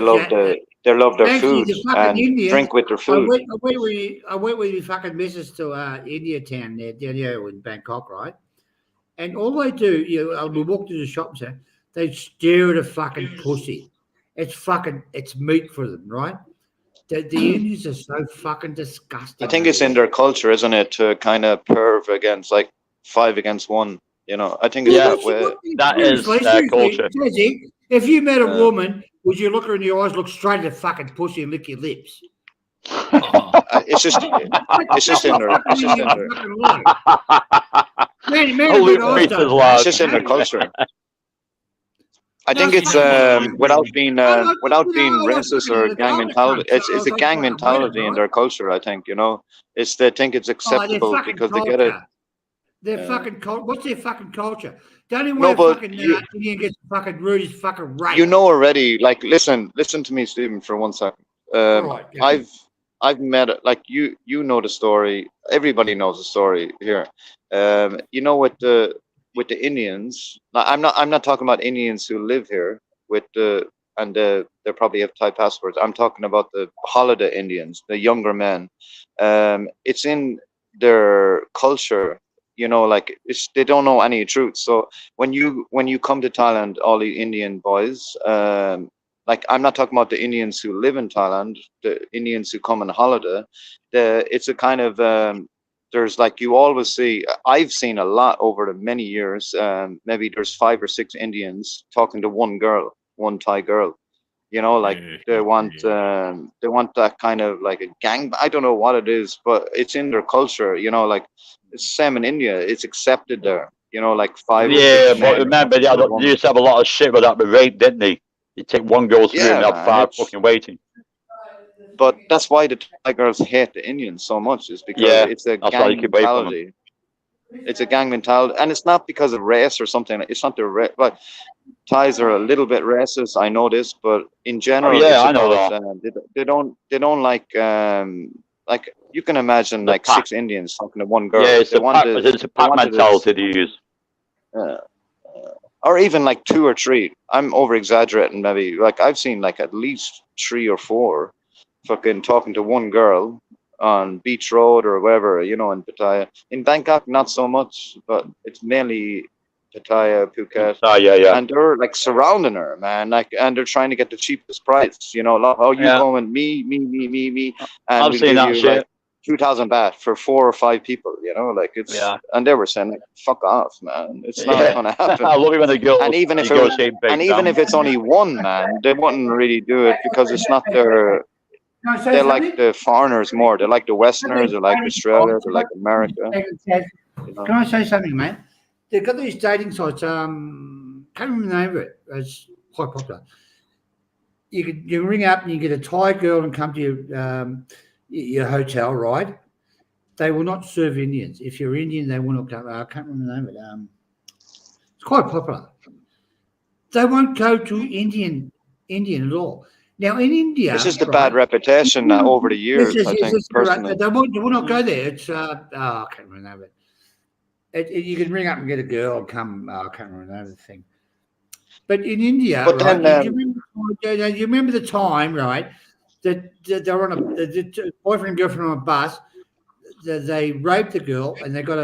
love their food and drink with their food. I went with your fucking missus to India town there, down here in Bangkok, right? And all they do, we walk to the shops there, they stare at a fucking pussy. It's meat for them, right? The Indians are so fucking disgusting. I think it's in their culture, isn't it, to kind of perv against, like 5 against 1. I think it's that way. That is their culture. If you met a woman, would you look her in the eyes, look straight at the fucking pussy, and lick your lips? It's just in there. It's just in there. It's just in their culture. I think it's without being racist or gang mentality. It's a gang mentality in their culture. I think it's they think it's acceptable because they get it. Their fucking culture. What's their fucking culture? The only way fucking Indian gets fucking rude is fucking rape. Already. Like listen to me, Stephen, for 1 second. Right, yeah. I've met it, like you know the story. Everybody knows the story here. You know, with the Indians. Now, I'm not talking about Indians who live here with the and they probably have Thai passports. I'm talking about the holiday Indians, the younger men. It's in their culture. You know, like they don't know any truth. So when you come to Thailand, all the Indian boys, like I'm not talking about the Indians who live in Thailand, the Indians who come on holiday. It's a kind of there's like you always see. I've seen a lot over the many years. Maybe there's 5 or 6 Indians talking to one girl, one Thai girl. You know, like they want that kind of like a gang. I don't know what it is, but it's in their culture. You know, like it's same in India. It's accepted there. You know, like 5 or 6 Yeah, but men. remember, they used to have a lot of shit with that with rape, didn't they? You take one girl's room and have man, 5 it's- fucking waiting. But that's why the Thai girls hate the Indians so much, is because Yeah, it's a that's why you gang keep away from them. mentality. It's a gang mentality, and it's not because of race or something. It's not the race. Like Thais are a little bit racist. I know this, but in general, yeah, it's I know about, they don't like you can imagine The like pack. 6 Indians talking to one girl. Yeah, it's They a pack, wanted- it's a they pack wanted mentality they use. or even like 2 or 3. I'm over exaggerating, maybe. Like I've seen like at least 3 or 4 fucking talking to one girl on Beach Road or wherever, you know, in Pattaya. In Bangkok, not so much, but it's mainly Pattaya, Phuket. Oh, yeah. And they're like surrounding her, man. Like, and they're trying to get the cheapest price. You know, like, oh, you Yeah. going me, and I've we'll seen give that you shit. like 2,000 baht for 4 or 5 people. You know, like it's. Yeah. And they were saying, like, "Fuck off, man! It's not Yeah. gonna happen." I love it when the girls And even if it negotiate big. and even if it's only one man, they wouldn't really do it because it's not their. Can I say They something? like the foreigners more. They like the Westerners. They like Australia. They like America. You know? Can I say something, mate? They've got these dating sites. Can't remember the name of it. It's quite popular. You ring up and you get a Thai girl and come to your hotel, right? They will not serve Indians. If you're Indian, they will not come. I can't remember the name of it. It's quite popular. They won't go to Indian at all. Now in India, It's just a right, bad reputation over the years. Yes, I yes, think yes, you're right. personally. They will not go there. It's I can't remember the name of it. You can ring up and get a girl and come. I can't remember the name of the thing. But in India, But right? then, You remember the time, right? That they were on the boyfriend and girlfriend on a bus. They raped the girl, and they got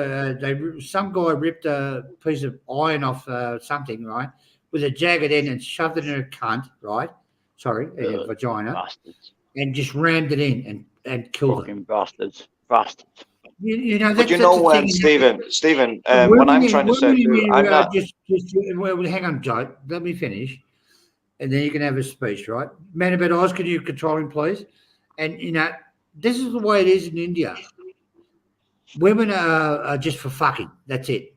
some guy ripped a piece of iron off something, right, with a jagged end and shoved it in her cunt, right? Sorry, in her vagina, Bastards. and just rammed it in and killed her. Fucking bastards. Bastards. You know, But you that's know, the thing. Stephen, what I'm trying to say too, I'm not. Well, hang on, Joe. Let me finish, and then you can have a speech, right? Man about Oz, can you control him, please? And you know, this is the way it is in India. Women are just for fucking. That's it.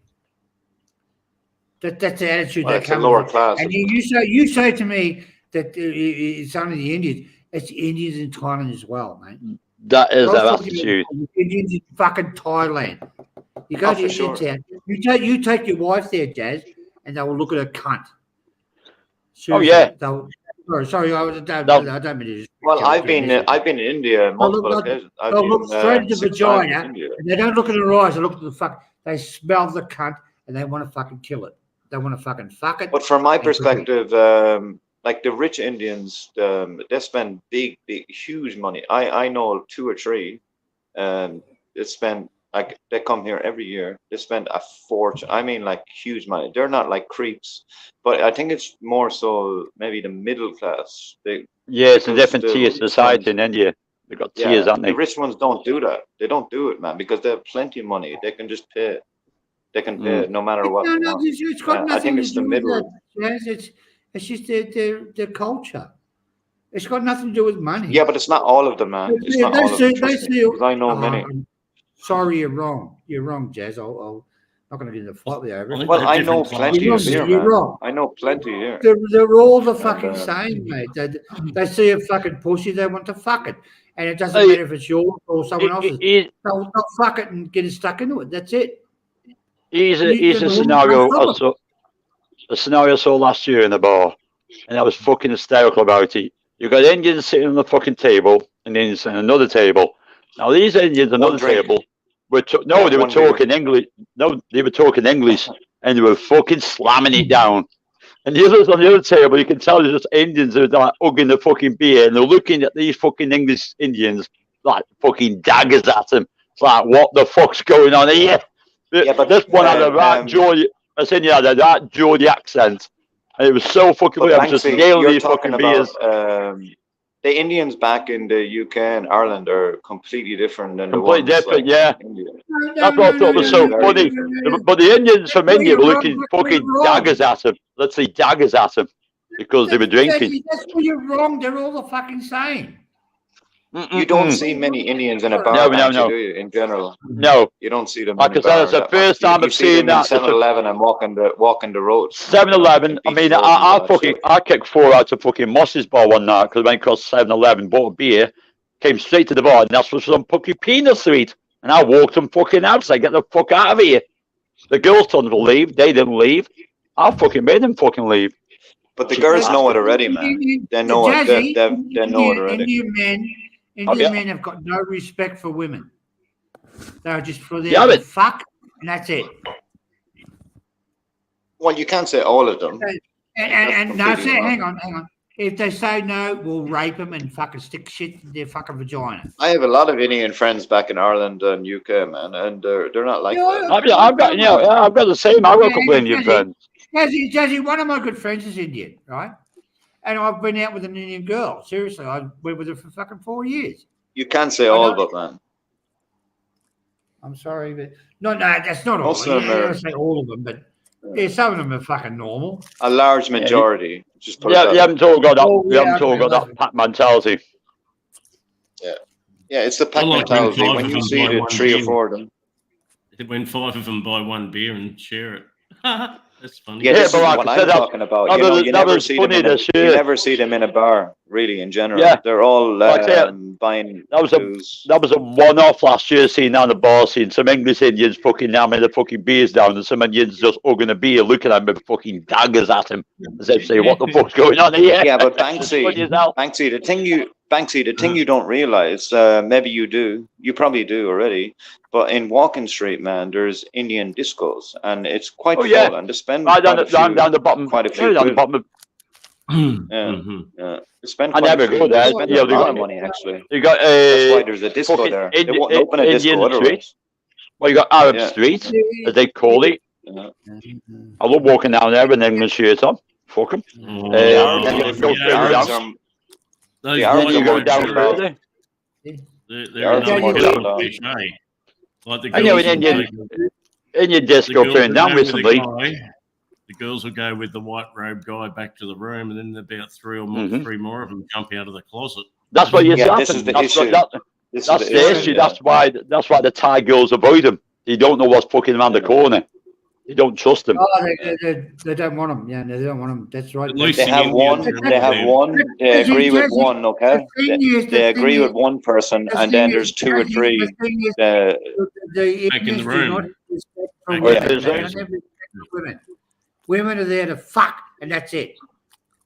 That's the attitude Well, that it's a comes. lower class. And you say to me that it's only the Indians. It's Indians in Thailand as well, mate. That is I was their talking attitude. about Indians in fucking Thailand. You go Oh, to for Indian sure. town. You take your wife there, Jazz, and they will look at her cunt. Oh, Seriously, yeah. Sorry, I don't mean to. Well, I've been in India on multiple look, occasions. I've they'll look been, straight at the 6 times in vagina, India. and they don't look at her eyes. They look at the fuck. They smell the cunt, and they want to fucking kill it. They want to fucking fuck it. But from my and cook it. perspective, like the rich Indians, they spend big, huge money. I know 2 or 3. They spend like they come here every year. They spend a fortune. I mean, like huge money. They're not like creeps, but I think it's more so maybe the middle class. Yeah, it's a different the tier rich society ones- in India. They've got tiers, haven't they? the rich ones don't do that. They don't do it, man, because they have plenty of money. They can just pay. They can pay no matter what. No, they want. it's got I nothing think to it's the do with middle. that, Jazz. It's just their culture. It's got nothing to do with money. Yeah, but it's not all of them, man. It's not all of them. Trust me, 'cause I know many. I'm sorry, you're wrong. You're wrong, Jazz. I'm not going to get in a fight with you over it. Well, I know plenty You're of here, wrong. You're man. wrong. I know plenty here. They're all the fucking And, same, mate. They see a fucking pussy, they want to fuck it. And it doesn't Hey, matter if it's yours or someone else's. Here's They'll fuck it and get it stuck into it. That's it. here's You- a you're the scenario. woman. A scenario I saw last year in the bar, and I was fucking hysterical about it. You got Indians sitting on the fucking table, and Indians sitting on another table. Now these Indians on another drink. table they were one talking English. No, they were talking English, and they were fucking slamming it down. And the others on the other table, you can tell they're just Indians who are like hugging the fucking beer, and they're looking at these fucking English Indians like fucking daggers at them. It's like, what the fuck's going on here? Yeah, but, this one had a right Geordie. I said, yeah, the right Geordie accent, and it was so fucking But weird. I was just Banksy, nailing you're these talking fucking beers. about the Indians back in the UK and Ireland are completely different than Completely the ones different, like, yeah. in India. That's what I thought was so Very funny. different. But the Indians from Well, India were you're looking wrong, fucking you're wrong. daggers at him. Let's say daggers at him because they were drinking. That's where you're wrong. They're all the fucking same. You don't see many Indians in a bar, No, do you? In general, No, you don't see them. like in I a said, bar it's the that much. first time You I've see seen them in that. 7-Eleven and walking the road. 7-Eleven. I mean, I kicked 4 out of fucking Moss's bar one night because I went across 7-Eleven, bought a beer, came straight to the bar, and that's for some fucking peanut sweet. And I walked them fucking out. So get the fuck out of here. The girls told them to leave. They didn't leave. I fucking made them fucking leave. But the girls know it already, man. They know it. They know it already. Indian men have got no respect for women. They're just for their Yeah, but- fuck, and that's it. Well, you can't say all of them. And no, completely wrong. hang on. If they say no, we'll rape them and fucking stick shit in their fucking vagina. I have a lot of Indian friends back in Ireland and UK, man, and they're not like Yeah, that. I've got the same. I've got a couple of Indian friends. Jazzy, one of my good friends is Indian, right? And I've been out with an Indian girl. Seriously, I went with her for fucking 4 years. You can't say all, but man, I'm sorry, but no, that's not all. Most of them I are- don't say all of them, but yeah, some of them are fucking normal. a large majority. Just put it Yeah, that you way. haven't all got that. Oh, You yeah, haven't all okay, got that listen. pack mentality. Yeah, it's the pack I like when mentality. five When of you them see buy the one 3 or beer. 4 of them. When 5 of them buy one beer and share it. That's funny. Yeah, Yeah, this but is like what I I'm said, talking about. that You know, was- you that never was see them. funny this You year. never see them in a bar, really. In general, Yeah. they're all Like I said, buying. that was a- booze. That was a one-off last year. Seeing down the bar, seeing some English Indians fucking hammering the fucking beers down, and some Indians just hugging a beer, looking at me with fucking daggers at him, as if saying, "What the fuck's going on here?" Yeah, but It's funny Banksy, as hell. the thing you don't realize, maybe you do, you probably do already, but in Walking Street, man, there's Indian discos, and it's quite Oh, full, yeah. and they spend Right down quite the bottom. quite a few Down the quid. bottom. Yeah, Mhm. yeah. They spend I quite a never few- go there. They spend Yeah, a they lot got- of money, actually. You got That's why there's a disco fucking there. They Indian- wouldn't open a disco Indian otherwise. street. Well, you got Arab Yeah. Street, as they call it. Yeah. I love walking down there with an English shirt on. Fuck 'em. Oh, The Arabs then are you different. go The further Arabs down. are- Those The Arabs Then white you go more down chill out. further. They're The Arabs are more another chill out. fish, eh? Like the I know girls in will Indian go- Indian the disco girls burned will down go with the recently. guy, the girls will go with the white robe guy back to the room, and then about 3 or more, Mhm. 3 more of them jump out of the closet. That's what you Yeah, happen. this is the That's issue. what- This That's is the issue. yeah. That's why the Thai girls avoid them. They don't know what's fucking around the corner. They don't trust them. Oh, they don't want them. Yeah, they don't want them. That's right. At least They in have India, one. they're They have there. one. They Jesse, agree with Jesse, one. Okay. The thing is, They agree with one person, the and thing then is- there's 2 or 3. The thing is, Uh, the Back in the Indians do room. not respect for Oh, yeah, women. there's They that. don't have respect for women. Women are there to fuck, and that's it.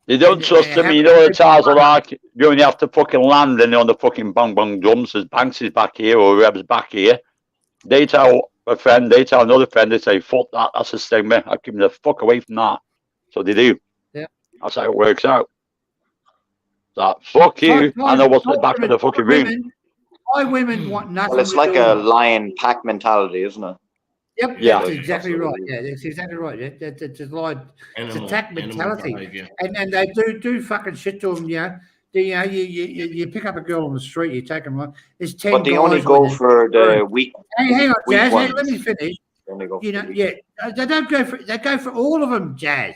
They don't And trust they them. have You to know what take the Thais are one. like? You only have to fucking land and on the fucking bang bang drums as Banks is back here or whoever's back here. They tell a friend, they tell another friend, they say, fuck that, that's a stigma. I keep them the fuck away from that. So they do. Yeah. That's how it works out. That fuck you. I know what's at the back of the fucking room. Why women want nothing. well, it's to like do a with it. lion pack mentality, isn't it? Yep, Yeah. that's exactly right. Yeah, that's exactly right. It's like Animal- attack animal mentality. behaviour. and they do fucking shit to them. You know, you pick up a girl on the street, you take them. There's 10 But they guys only with go them. for the weak. Hey, hang on, weak Jazz. Hey, ones. let me finish. They only go You for know, the weak. yeah, they don't go for. They go for all of them, Jazz.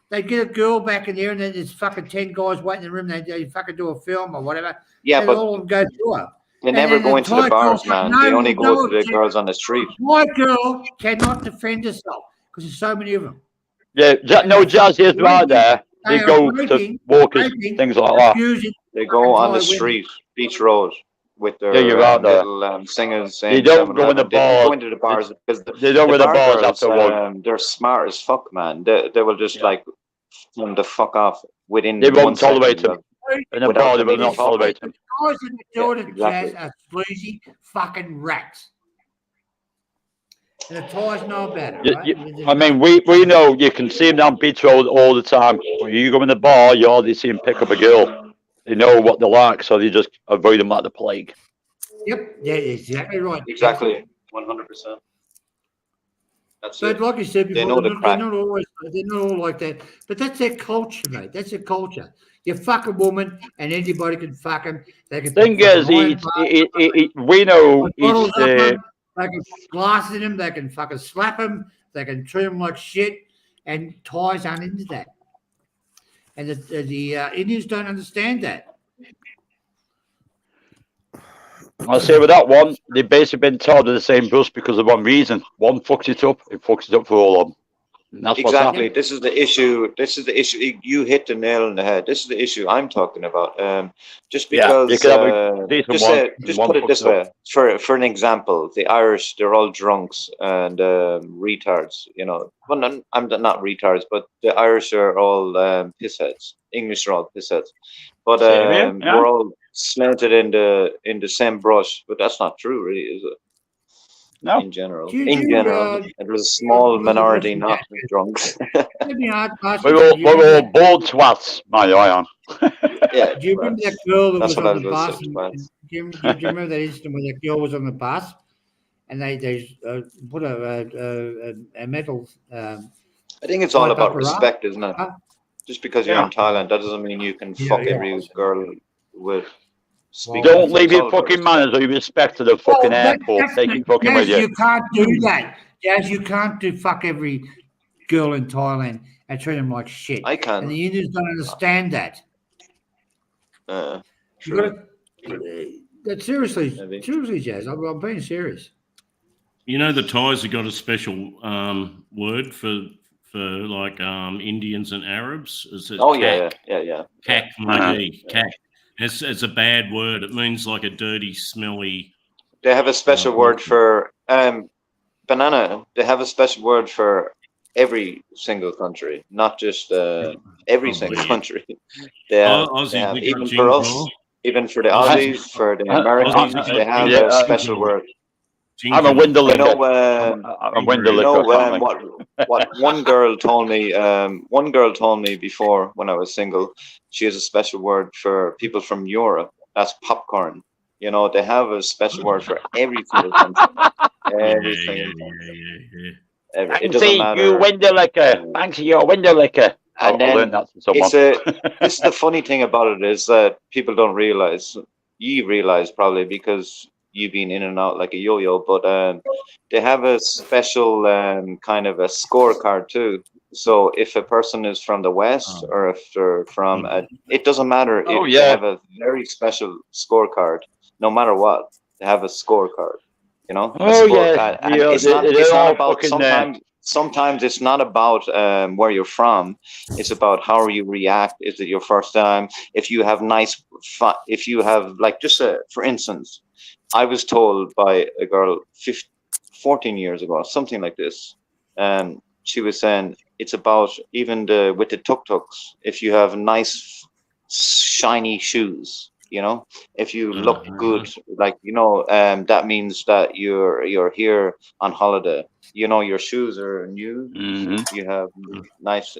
They get a girl back in there, and then there's fucking 10 guys waiting in the room. They fucking do a film or whatever. Yeah, and but all of them go to her. they and never then go the into the Thai bars, girls man. like, They no, only go no, to the she- girls on the street. White girl cannot defend herself because there's so many of them. Yeah, no, Jazz is right there. They They are go to raping, walkers, raping, things like that. abusing. They go on the Thai women. street, Beach Road, with their Yeah, you're right there. little singers. They saying don't go in the 7-Eleven. They don't bars. go into the bars because They don't go to the bar bars girls, after work. they're smart as fuck, man. They will just Yeah. like turn the fuck off within. They won't 1 second tolerate them. of in the Without bar, they the will media not tolerate him. Guys that are doing it, exactly. Jazz, are sleazy fucking rats. And the Thais know about it, You- right? you- I mean, we know you can see him down Beach Road all the time. When you go in the bar, you hardly see him pick up a girl. They know what they're like, so they just avoid them like the plague. Yep, yeah, exactly right. Exactly, 100%. That's But it. like you said They before, know they're the not, crack. they're not all like that. But that's their culture, mate. That's their culture. You fuck a woman and anybody can fuck him. They can Thing put is, fucking iron we know put he's bottles up him. They can put glass in him. They can fucking slap him. They can treat him like shit. And Thais aren't into that. And the Indians don't understand that. I say with that one, they've basically been tied to the same bus because of one reason. One fucks it up, it fucks it up for all of them. And that's what's Exactly. happening. This is the issue. This is the issue. You hit the nail on the head. This is the issue I'm talking about. Just Yeah, because, you could have a decent just, one, say, and just one put it fucks this it up. way. For an example, the Irish, they're all drunks and retards. You know, well, I'm not retards, but the Irish are all pissheads. English are all pissheads. But Same here, yeah. we're all slanted in the same brush. But that's not true, really, is it? No. In general, Do you- in do you, general, there's a small listen, minority listen, not yeah. drunks. Let me ask We're you, all, do you we're all remember bored twats, my eye on. Yeah, do you remember that girl that That's was what I on the was gonna bus? say, And, twats. do you remember that incident where that girl was on the bus and they put a metal I think it's all pipe about up her ass? respect, isn't it? Huh? Just because you're Yeah. in Thailand, that doesn't mean you can Yeah, fuck yeah. every girl with speaking. Well, Don't So leave it's your all about fucking respect. manners or your respect to the Well, fucking airport. that's Take your fucking with Jazz, you. you can't do that. Jazz, you can't do fuck every girl in Thailand and treat them like shit. I And can. the Indians don't understand that. Uh, You true. got that seriously, Maybe. seriously, Jazz. I'm being serious. You know, the Thais have got a special word for like Indians and Arabs. It's Oh yeah, yeah. Kak magi. Kak. It's a bad word. It means like a dirty, smelly. They have a special word for banana. They have a special word for every single country, not just every single country. They have, Aussies, they have we got even for ginger. us, even for the Aussies, for the Americans, they have yeah, a special word. I'm a window You licker. know, I'm a window you licker. know apparently. what one girl told me. One girl told me before when I was single. She has a special word for people from Europe. That's popcorn. You know, they have a special word for every single country. Every single country. It doesn't Fancy matter. you window licker. Fancy your window licker. And I then learned that from someone. this is the funny thing about it is that people don't realize. You realize probably because you've been in and out like a yo-yo, but they have a special kind of a scorecard too. So if a person is from the West or if they're from, it doesn't matter. Oh, They yeah. have a very special scorecard. No matter what, they have a scorecard. You know. A Oh, scorecard. yeah. And Yeah, it's not. they're It's not all about fucking, sometimes it's not about where you're from. It's about how you react. Is it your first time? If you have if you have like just for instance, I was told by a girl 14 years ago, something like this. She was saying it's about even with the tuk-tuks. If you have nice shiny shoes, you know, if you look good, like that means that you're here on holiday. You know, your shoes are new. Mm-hmm. You have nice.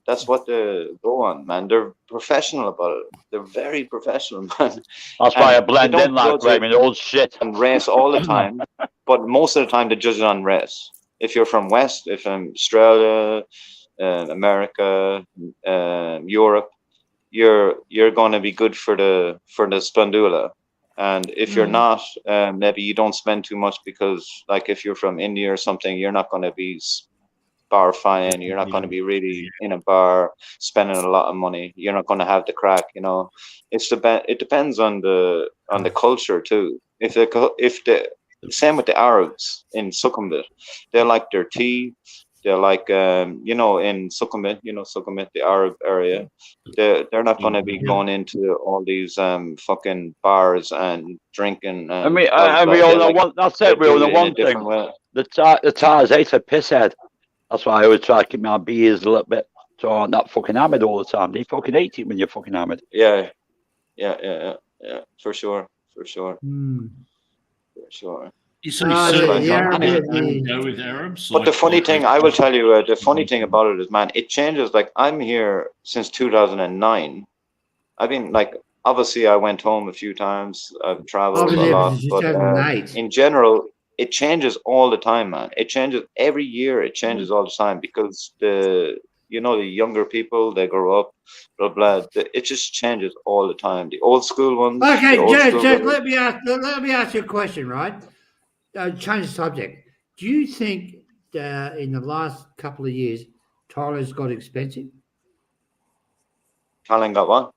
That's what they go on, man. They're professional about it. They're very professional, man. That's why I And blend they in like don't judge blaming old shit. on race all the time, but most of the time they judge it on race. If you're from West, if from Australia, America, Europe, you're going to be good for the spondula. And if you're not, maybe you don't spend too much because, like, if you're from India or something, you're not going to be bar fine. You're not going to be really in a bar spending a lot of money. You're not going to have the crack. You know, it depends on the culture too. If the same with the Arabs in Sukhumvit, they like their tea. They're like, in Sukhumvit, Sukhumvit, the Arab area, they're not going to be going into all these fucking bars and drinking. And we all know one. That's it. We all know one thing. The Tars ate a pisshead. That's why I always try to keep my beers a little bit So I'm not fucking hammered all the time. They fucking hate it when you're fucking hammered. Yeah, for sure. Hmm. For sure. You see, Ah, certain yeah, countries yeah. don't go with Arabs. But the funny thing, I will tell you, the funny thing about it is, man, it changes. Like, I'm here since 2009. I've been, like, obviously I went home a few times. I've traveled I was a there lot, since but 2008. in general, it changes all the time, man. It changes every year. It changes all the time because the younger people, they grow up, blah blah. It just changes all the time. The old school ones. Okay, the old Jez, school Jez, ones- let me ask you a question, right? Change the subject. Do you think in the last couple of years, Thailand's got expensive? Thailand got what?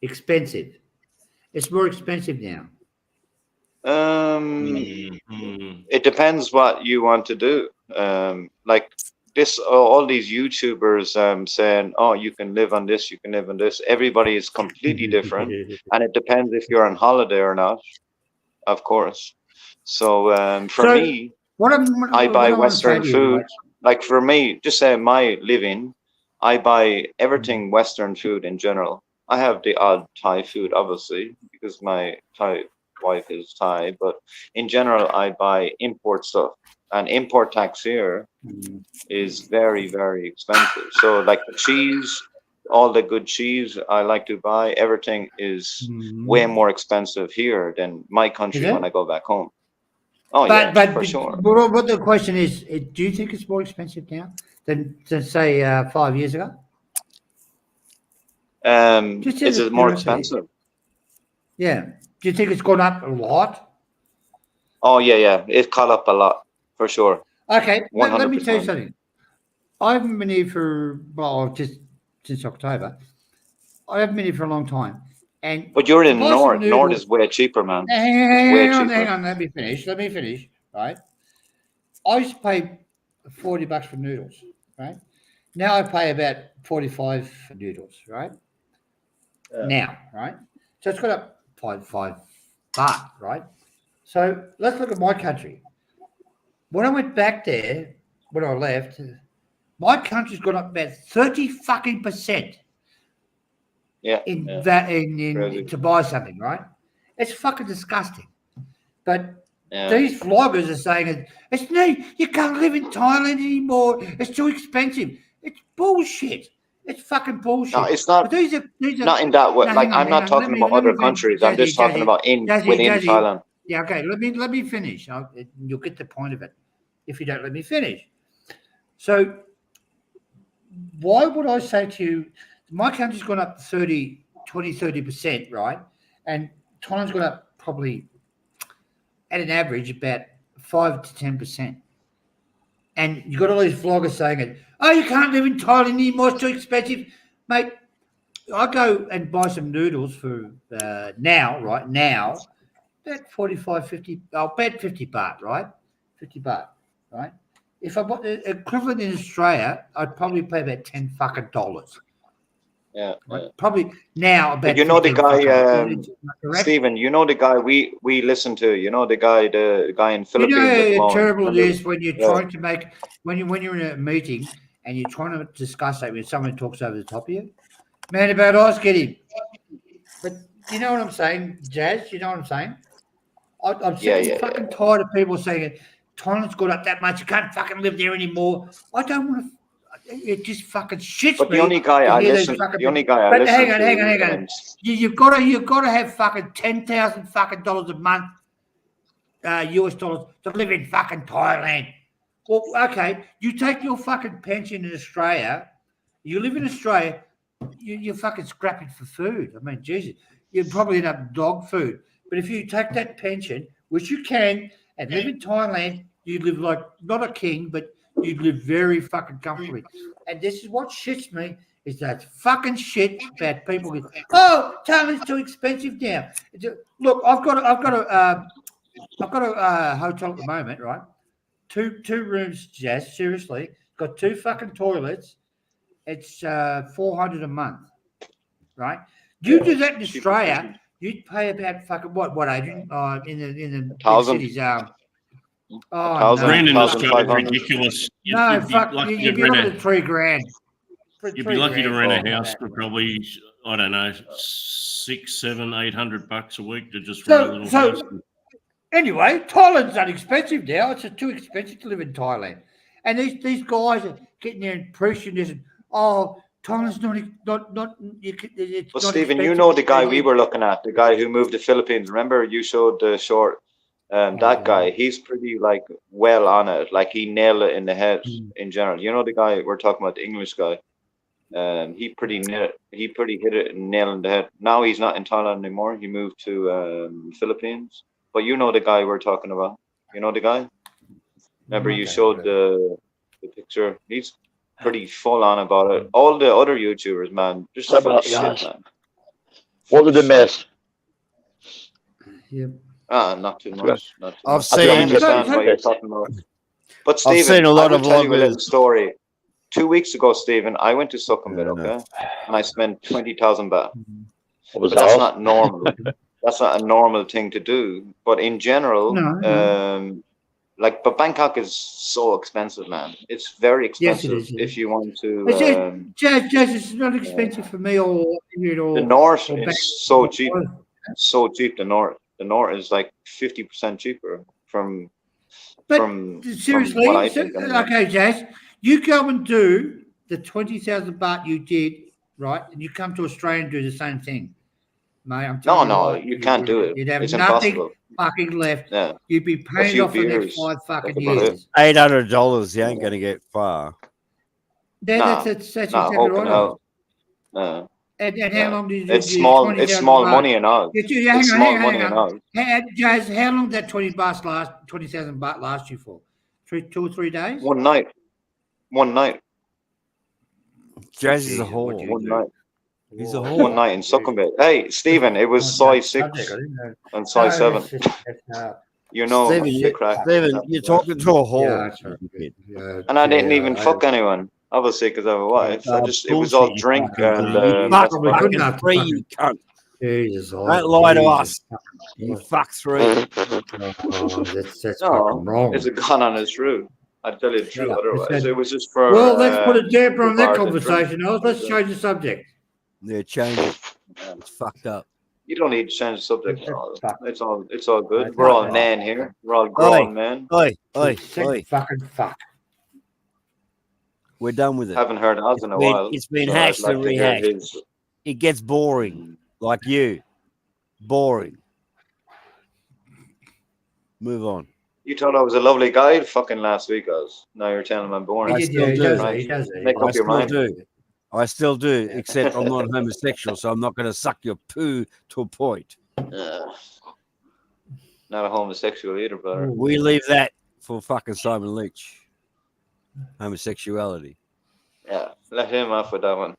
Expensive. It's more expensive now. It depends what you want to do. Like this, all these YouTubers saying, "Oh, you can live on this, you can live on this." Everybody is completely different, and it depends if you're on holiday or not, of course. So for me, I buy Western food. Right? Like for me, just say my living, I buy everything Western food in general. I have the odd Thai food, obviously, because my Thai wife is Thai, but in general, I buy import stuff. And import tax here is very, very expensive. So like the cheese, all the good cheese I like to buy, everything is way more expensive here than my country when I go back home. Oh, yeah, for sure. But what the question is, do you think it's more expensive now than say 5 years ago? Is it more expensive? Yeah. Do you think it's gone up a lot? Oh, yeah. It caught up a lot, for sure. Okay, let me tell you 100%. something. I haven't been here for, just since October. I haven't been here for a long time. But you're in buy some North. North noodles- is way cheaper, man. Hang on, let me finish, right? I used to pay $40 for noodles, right? Now I pay about 45 for noodles, right? Now, right? So it's got up five baht, right? So let's look at my country. When I went back there, when I left, my country's gone up about 30% Yeah. in yeah. that Crazy. to buy something, right? It's fucking disgusting. But Yeah. these vloggers are saying it's no, you can't live in Thailand anymore. It's too expensive. It's bullshit. It's fucking bullshit. No, it's not. But these are Not in that way. No, Like hang on, I'm not hang on. talking about other countries. I'm just talking about within Thailand. Yeah, okay. Let me finish. You'll get the point of it if you don't let me finish. So, why would I say to you, my country's gone up 30%, right? And Thailand's gone up probably at an average about 5 to 10%. And you've got all these vloggers saying it. Oh, you can't live in Thailand anymore. It's too expensive, mate. I go and buy some noodles for right now, about 45, 50, about 50 baht, right? 50 baht, right? If I bought the equivalent in Australia, I'd probably pay about $10 Yeah. right? yeah. Probably now about. But you know the 15 guy, correct? Stephen. You know the guy we listen to. You know the guy in You Philippines. know at the how moment. terrible it Remember? is when you're trying to make when you're in a meeting and you're trying to discuss that when someone talks over the top of you. Man, about us, get him. But you know what I'm saying, Jazz? You know what I'm saying? I'm sick and fucking tired of people saying Thailand's got up that much. You can't fucking live there anymore. I don't want to. It just fucking shits But me. the only guy I listen. The only guy I listen to. Hang on. You've got to have fucking $10,000 fucking dollars a month, US dollars, to live in fucking Thailand. Well, okay, you take your fucking pension in Australia. You live in Australia. You're fucking scrapping for food. I mean, Jesus, you'd probably end up dog food. But if you take that pension, which you can, and live in Thailand, you live like not a king, but you'd live very fucking comfortably. And this is what shits me, is that fucking shit about people going, oh, Thailand's too expensive now. Look, I've got a hotel at the moment, right? Two rooms, Jazz, seriously. Got 2 fucking toilets. It's $400 a month, right? You do that in Australia, you'd pay about fucking what, Adrian? In the cities. Rent in Australia is ridiculous. No, fuck, you'd be looking at $3,000. You'd be lucky to grand, rent something a like house that. for probably, I don't know, $600, $700, $800 a week to just So- rent a little so- house. Anyway, Thailand's unexpensive now. It's too expensive to live in Thailand. And these guys are getting their impression is, oh, Thailand's not it's But not Stephen, you expensive, know the it's guy easy. we were looking at, the guy who moved to Philippines. Remember you showed the short. That guy, he's pretty like well on it. Like he nailed it in the head in general. You know the guy we're talking about, the English guy. He pretty hit it and nailed in the head. Now he's not in Thailand anymore. He moved to Philippines. But you know the guy we're talking about. You know the guy. Remember you showed the picture. He's pretty full on about it. All the other YouTubers, man, just What full of about shit, guys? man. What did they miss? Yeah. Not too much. Not too I've much. I seen- understand what you're talking about. But I've Stephen, seen a lot I will of tell you a little vloggers. story. 2 weeks ago, Stephen, I went to Sukhumvit, Yeah. okay, and I spent 20,000 baht. What was But that's that? not normal. That's not a normal thing to do. But in general, No. but Bangkok is so expensive, man. It's very Yes, it expensive is, yeah. if you want to. It's Jazz, it's not expensive for me or you know. The north or back- is so cheap. So cheap. The north is like 50% cheaper from. But from seriously, what I think, anyway. okay, Jazz, you go and do the 20,000 baht you did, right? And you come to Australia and do the same thing, mate. I'm telling No, what, you can't do it. You'd have It's nothing impossible. fucking left. Yeah. You'd be paying few off for the next beers, 5 fucking that's about years. $800, you ain't going to get far. That's Nah, exactly hope right. and hell. No. And how Yeah. long did you do? It's small. 20,000 It's small baht? money in Oz. Hang It's on, small hang money in on. Oz. Jazz, how long did that 20,000 baht last you for? 2 or 3 days? One night. Jazz is a Jesus, what whore. do you One do? night. He's a One whore. night in Sukhumvit. Hey, Stephen, it was size 6 and size 7. You know Stephen, the crack. You're talking to a Yeah, whore. that's right. And I didn't even fuck anyone, obviously, because I have a wife. It was all Bullshit, you drink fucking and cunt. You fuck that's we about couldn't it. have free, fucking- you cunt. Jesus, Don't lie to Jesus. us. You fuck three. Oh, that's No, fucking wrong. it's a gun on his roof. I'd tell you the truth Yeah, otherwise. it's a- It was just for. Well, let's put a damper on that for bars and conversation, Oz. Let's change the subject. Yeah, change it. Yeah. It's fucked up. You don't need to change the subject. It's No. fuck. It's all good. It's We're all fuck. men here. We're all grown men. Oi, oi, Sick oi. fucking fuck. We're done with it. Haven't heard Oz in a been- while. it's been so I'd hashed like and to hear rehashed. his- It gets boring, like you. Boring. Move on. You thought I was a lovely guy fucking last week, Oz. Now you're telling me I'm boring. I He still did, do. he does it. Make I up your still mind. do. I still do, except I'm not homosexual, so I'm not going to suck your poo to a point. Not a homosexual either, brother. We leave that for fucking Simon Leach. Homosexuality. Yeah, let him off with that one.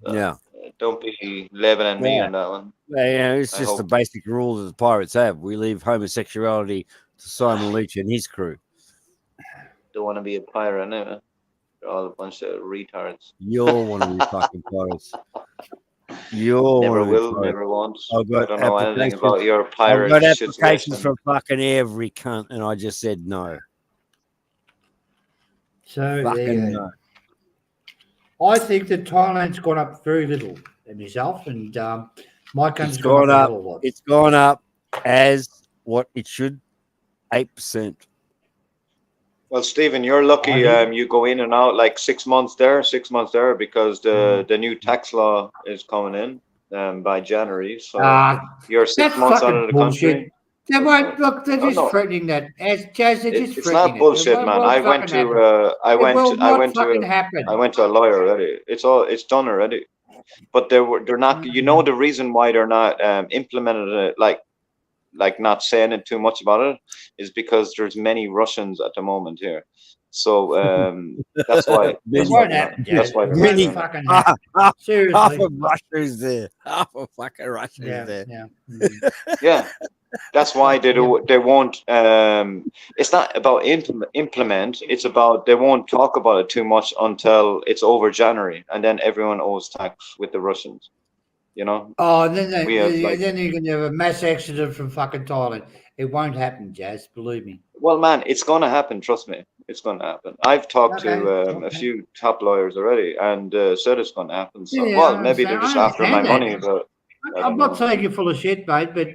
Yeah. Don't be labeling me Yeah. on that one. Yeah, it's I just the hope- basic rule that the pirates have. We leave homosexuality to Simon Leach and his crew. Don't want to be a pirate anyway. They're all a bunch of retards. You're one of these fucking pirates. You're Never one of these will, pirates. never want. I've got I don't know anything applications- about your I've pirate got shit. applications from fucking every cunt, and I just said no. So there Fucking you no. go. I think that Thailand's gone up very little in itself, and my country's gone gone up. up a hell of a lot. It's gone up as what it should, 8%. Well, Stephen, you're lucky. You go in and out like 6 months there, 6 months there, because the new tax law is coming in by January. So you're 6 That's months out fucking of the bullshit. country. They won't look. They're No, just no. threatening that. As Jazz, they're just It's threatening not bullshit, it. It man. won't I went fucking happen. to I It went will to I not went fucking to happen. I went to a lawyer already. It's done already. But they're not. You know the reason why they're not implemented it, like not saying it too much about it, is because there's many Russians at the moment here. So that's why. It That's won't why. happen. they're- That's why. It they're won't doing it. fucking Half, happen. half Seriously. of Russia is there. Half of fucking Russia Yeah, is there. yeah. Yeah, that's why they won't. It's not about implement. It's about they won't talk about it too much until it's over January, and then everyone owes tax with the Russians. You know. Oh, and then We have, like- then you're gonna have a mass accident from fucking Thailand. It won't happen, Jazz. Believe me. Well, man, it's going to happen. Trust me, it's going to happen. I've talked to Okay. a few top lawyers already, and said it's going to happen. So, Yeah, well, I maybe they're understand- just I after my understand money, that. but I I'm don't not know. saying you're full of shit, mate, but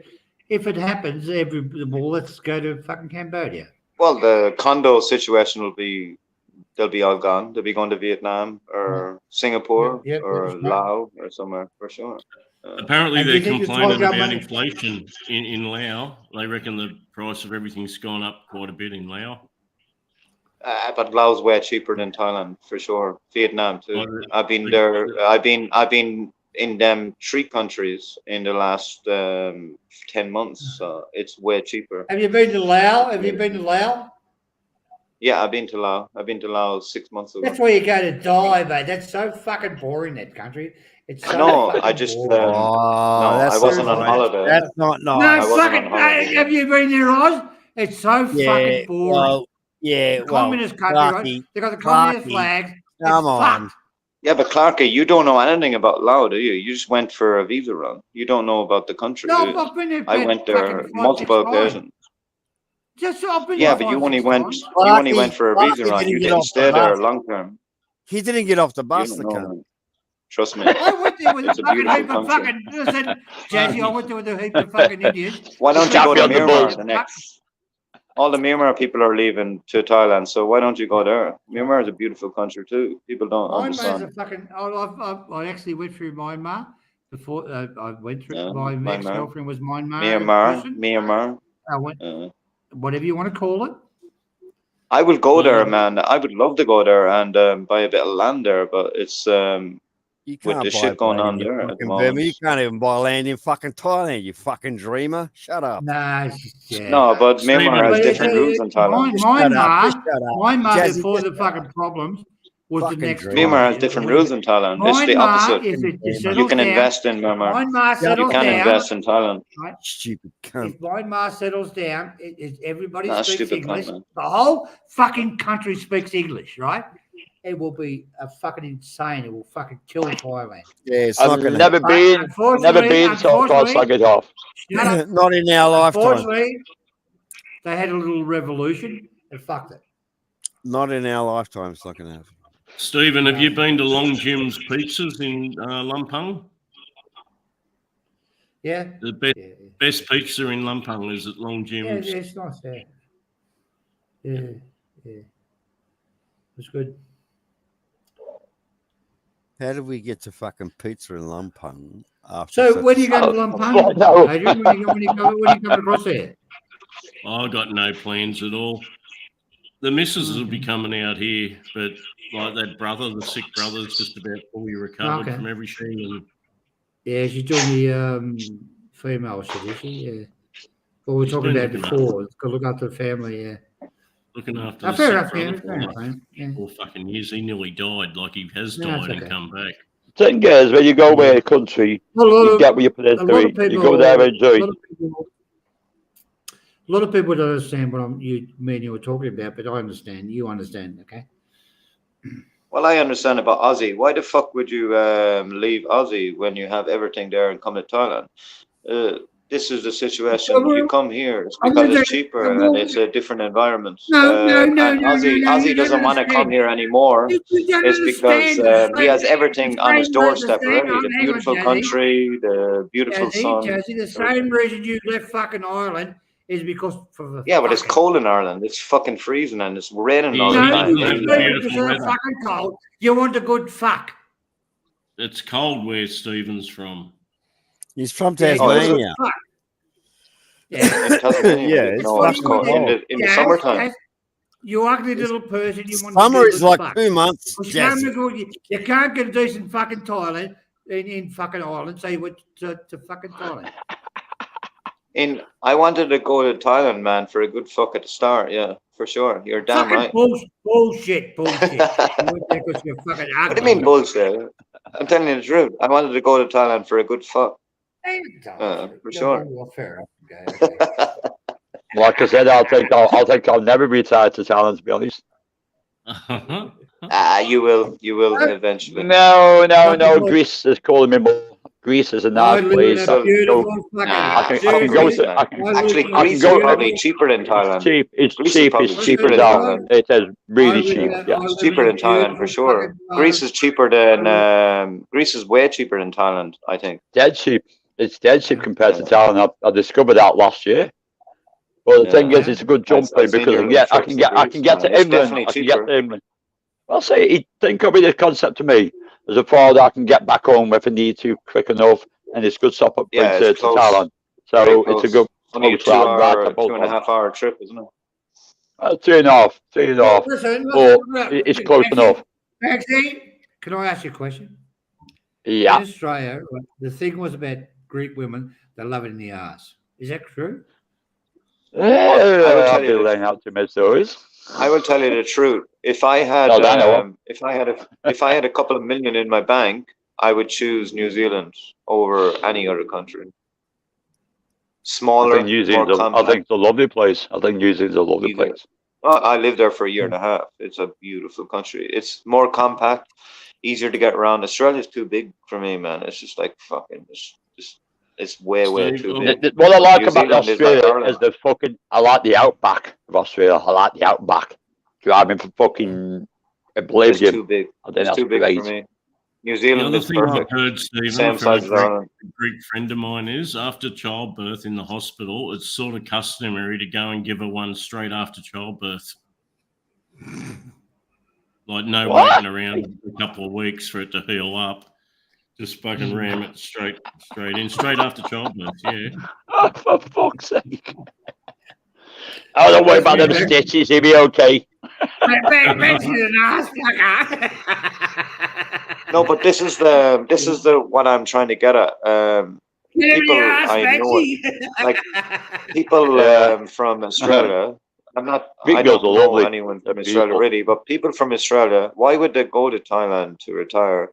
if it happens, let's go to fucking Cambodia. Well, the condo situation will be. They'll be all gone. They'll be going to Vietnam or Singapore Yep, or that's right. Laos or somewhere for sure. Apparently, And do they're you think the complaining Thai about government- inflation in Laos. They reckon the price of everything's gone up quite a bit in Laos. But Laos way cheaper than Thailand for sure. Vietnam too. Oh, I've been there. I've been in them 3 countries in the last 10 months. So it's way cheaper. Have you been to Laos? Have you been to Laos? Yeah, I've been to Laos. I've been to Laos 6 months ago. That's where you go to die, mate. That's so fucking boring, that country. It's so No, fucking I just boring. no, I wasn't on holiday. That's not No, nice. wasn't fucking. on holiday. Have you been there, Oz? It's so Yeah, fucking boring. well, yeah, The well, communist country, right? Clarky, They got the communist Clarky, flag. It's come on. fucked. Yeah, but Clarky, you don't know anything about Laos, do you? You just went for a visa run. You don't know about the country. do No, you? I've been there. I about went there fucking 5, multiple 6 times. occasions. Just I've been Yeah, there but you 5, only 6 went. times. You only Clarky- went for a Clarky visa run. didn't You get didn't off the stay there bus. long term. He didn't get off the You bus, don't the know, cunt. man. Trust me. I went there with a It's a fucking beautiful heap of country. fucking. Listen, Jazzy, I went there with a heap of fucking idiots. Why don't you go to Champion the Myanmar Bulls. the next? All the Myanmar people are leaving to Thailand, so why don't you go there? Myanmar is a beautiful country too. People don't Myanmar's understand. a fucking. I actually went through Myanmar before. I went through. Yeah, My Myanmar. ex-girlfriend was Myanmar. Myanmar, person. Myanmar. I went, Uh, whatever you want to call it. I will go there, Mm. man. I would love to go there and buy a bit of land there, but it's You with can't the buy shit going land on in there at the fucking moment. Burma. You can't even buy land in fucking Thailand, you fucking dreamer. Shut up. Nah, it's just, yeah. No, but Stephen, Myanmar has But different rules than Thailand. Just shut up. Myanmar, Just shut up. Myanmar Jazzy, before just the fucking problems was the Fucking next. dream. Myanmar has one. different rules in Thailand. It's the Myanmar, opposite. if it You settles You can down, invest in Myanmar. Myanmar You settles can down. invest in Thailand. stupid If cunt. Myanmar settles down, everybody Nah, speaks stupid English. cunt, man. The whole fucking country speaks English, right? It will be a fucking insane. It will fucking kill Thailand. Yeah, it's not I've going never But been, unfortunately, so I can't suck it off. shut up. Not in our lifetime. Unfortunately, they had a little revolution and fucked it. Not in our lifetime. It's not going to happen. Stephen, have you been to Long Jim's Pizzas in Lumpung? Yeah. The best, Yeah, best pizza in Lumpung is at Long yeah, Jim's. it's nice. Yeah. Yeah. It's good. How did we get to fucking pizza in Lumpung? After So such- when do you go to Oh, Lumpung, no. Adrian? When you come across there? I got no plans at all. The missus will be coming out here, but like that brother, the sick brother's just about fully recovered Okay. from everything. And Yeah, she's doing the female shit, is she? Yeah. What we were She's talking been about looking before. It's got to look after the family, yeah. looking after Oh, the fair sick enough, brother yeah. for Fair enough, like man. Yeah. 4 fucking years. He nearly died. Like he has No, died it's and okay. come back. Thing is, when you go away a country, A lot you of, get what you put a into lot of it. You people, go there and enjoy. A lot of people don't understand what me and you were talking about, but I understand. You understand, okay? Well, I understand about Aussie. Why the fuck would you leave Aussie when you have everything there and come to Thailand? This is the situation. You come here. It's because it's cheaper and it's a different environment. And Aussie doesn't want to come here anymore. It's because he has everything on his doorstep already. The beautiful country, the beautiful sun. Jazzy, the same reason you left fucking Ireland is because for the Yeah, but it's fucking- cold in Ireland. It's fucking freezing and it's raining all the Yeah, No, time. you it's leave beautiful because of the weather. fucking cold. You want a good fuck. It's cold where Stephen's from. He's from Yeah, you want a good Tasmania. fuck. Yeah. In Tasmania. Yeah, it's no, it's fucking cold. cold. In the summertime. yes, you ugly little person. You want Summer to is like 2 months. Well, Jazzy. you can't get a decent fucking Thailand in fucking Ireland, so you went to fucking Thailand. I wanted to go to Thailand, man, for a good fuck at the start. Yeah, for sure. You're damn Fucking right. bullshit. You went there 'cause you're fucking ugly. What do you mean bullshit? I'm telling you the truth. I wanted to go to Thailand for a good fuck. For sure. Well, fair enough. Okay. Like I said, I'll think I'll never be retired to Thailand, to be honest. You will eventually. No, Greece is calling me more. Greece is a I nice live in place. a I can go. beautiful fucking. Nah, I can fuck go. Greece, man. I can. Actually, I I Greece can is go. probably cheaper than It's Thailand. cheap. It's Greece is cheap. probably It's cheaper cheap as than hell. Thailand. It is I really live cheap. in a, Yeah. I It's live cheaper in a than Thailand for beautiful sure. fucking Greece place. is cheaper than Greece is way cheaper than Thailand, I think. Dead cheap. It's dead cheap compared to Yeah. Thailand. I discovered that last year. But the thing Yeah. is, it's a good I've, jump I've thing seen because your I little can trips to get Greece, to man. It's England. definitely I can get cheaper. to England. I'll say it think of it as a concept to me. As a forward, I can get back home if I need to quick enough, and it's good stop up Yeah, to it's close. Thailand. Very So it's a close. good Only a close round right to both two and a of them. half hour trip, isn't it? 2.5, 2.5. Listen, But it's close enough. Maxie, can I ask you a question? Yeah. In Australia, right, the thing was about Greek women, they love it in the ass. Is that true? I will tell I'll you be the- laying out to my stories. I will tell you the truth. If I had No, I know. if I had a couple of million in my bank, I would choose New Zealand over any other country. I Smaller, think New more Zealand's compact. I think it's a lovely place. I think New Zealand's a lovely New Zealand. place. Well, I lived there for a year and a half. It's a beautiful country. It's more compact, easier to get around. Australia's too big for me, man. It's just like fucking. It's way Steve, too oh, big. What I like New about Zealand is like Australia Ireland. is the fucking. I like the outback of Australia. I like the outback. Driving from fucking It's oblivion. too big. I think It's that's too big great. for me. New The Zealand other is thing I've perfect. heard, Stephen, Same from a size as Ireland. Greek friend of mine is after childbirth in the hospital, it's sort of customary to go and give her one straight after childbirth. Like no What? waiting around a couple of weeks for it to heal up. Just fucking ram it straight straight after childbirth. Yeah. Oh, for fuck's sake. Oh, don't worry about them stitches. He'll be okay. No, but this is the what I'm trying to get at. People I know, like people from Australia. Greek I girls don't are know lovely. anyone They're from Australia beautiful. really, but people from Australia, why would they go to Thailand to retire?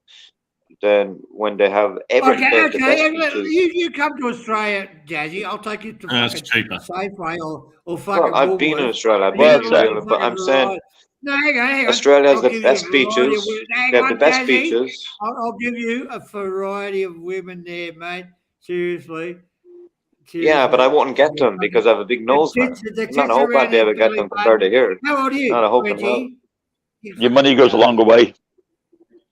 Then when they have everything, Okay, the best okay. beaches. You come to Australia, Jazzy. I'll take you to It's fucking cheaper. Safeway or fucking. Well, I've been in Woolworths. Australia. I've Well, been in sir. New Zealand, but I'm saying No, hang on. Australia has I'll the give you a best variety of beaches. women. Hang They have on, the best Jazzy. beaches. I'll give you a variety of women there, mate. Seriously. Yeah, but I wouldn't get them because I have a big nose, man. Not a hope I'd be able to get them compared to here. How old are you? Not a hope in hell. 20? Your money goes a longer way.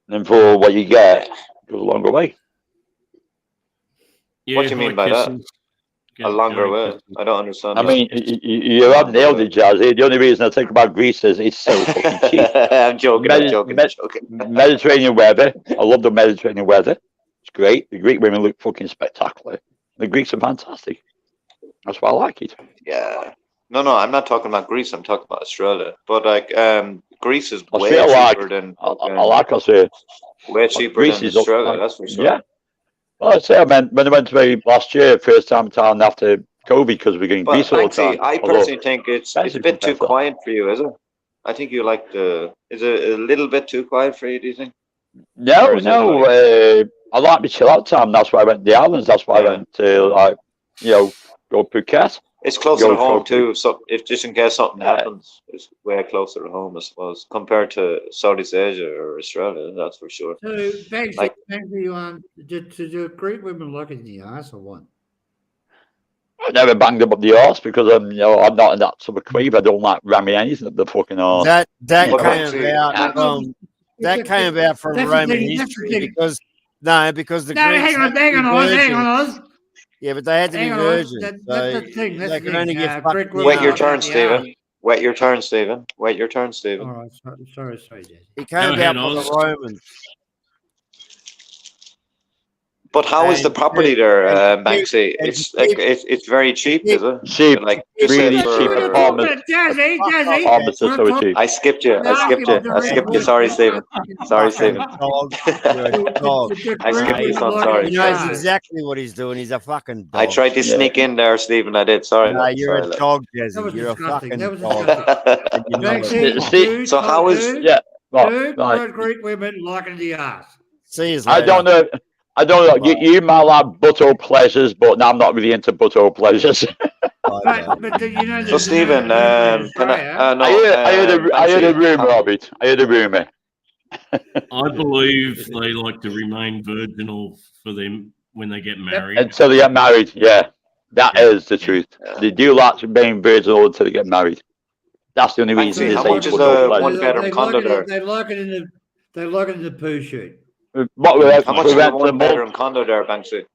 And for what you get, it goes a longer way. Yeah, What do you mean by that? A longer way? I don't understand. I mean, you have nailed it, Jazzy. The only reason I think about Greece is it's so fucking cheap. I'm joking. I'm joking. I'm joking. Mediterranean weather. I love the Mediterranean weather. It's great. The Greek women look fucking spectacular. The Greeks are fantastic. That's why I like it. Yeah. No, I'm not talking about Greece. I'm talking about Australia. But like, Greece is way Australia, cheaper than. I like Australia. Way cheaper Greece than is up- Australia. That's for sure. Yeah. Well, I'd say when I went to last year, first time in town after COVID, because we're getting But Greece all the Banksy, time. I Although- personally think it's a Banksy bit too compared to- quiet for you, is it? I think you like the. Is it a little bit too quiet for you? Do you think? No, Or is it no. I like my chill out time. That's why I went to the islands. That's why I Yeah. went to go Phuket. It's closer Go to home for- too. So if just in case something Yeah. happens, it's way closer to home, I suppose, compared to Southeast Asia or Australia. That's for sure. So, Banksy, Like- do Greek women look in the ass or what? I never banged them up the arse because I'm not in that sort of creep. I don't like ramming anything up the fucking arse. That Well, came actually- about from That's the Roman thing, that's the history thing. because the No, Greeks hang on, had to be Oz. virgins. Yeah, but they had to be Hang on, Oz. virgins. That's So the thing. That's they the could thing. only get Greek fucked. women Wait your look turn, at the Stephen. Wait your turn, Stephen. Wait your turn, ass. Stephen. All right, sorry, Jazzy. It came Go about ahead, from the Oz. Romans. But how is the And property there, Banksy? and It's like it's very cheap, is it? Cheap, Like really for- cheap. Apartments. Jazzy. Apartments are so cheap. I skipped you. I skipped you. Sorry, Stephen. Sorry, Stephen. Dog. You're a dog. I skipped you, son. Sorry. He knows exactly what he's doing. He's a fucking dog. I tried to sneak in there, Stephen. I did. Sorry. No, you're Sorry, a dog, That was Jazzy. You're a disgusting. fucking That was dog. disgusting. And you know it. Banksy, See, dude, so how is- dude, Yeah. Right, dude, right. Greek women liking the ass. See you I later. don't know. You might like butthole pleasures, but I'm not really into butthole pleasures. But you know, So, Stephen, can I? No, I heard a Banksy, rumor of it. I heard a rumor. I believe they like to remain virginal for them when they get married. Until they get married, yeah. That is the truth. They do like being virgin until they get married. That's the only reason Actually, they how say much is put a up one-bedroom condo there? They like it in the poo shoot. What we How much we is a rent for a one-bedroom month, condo there, Banksy?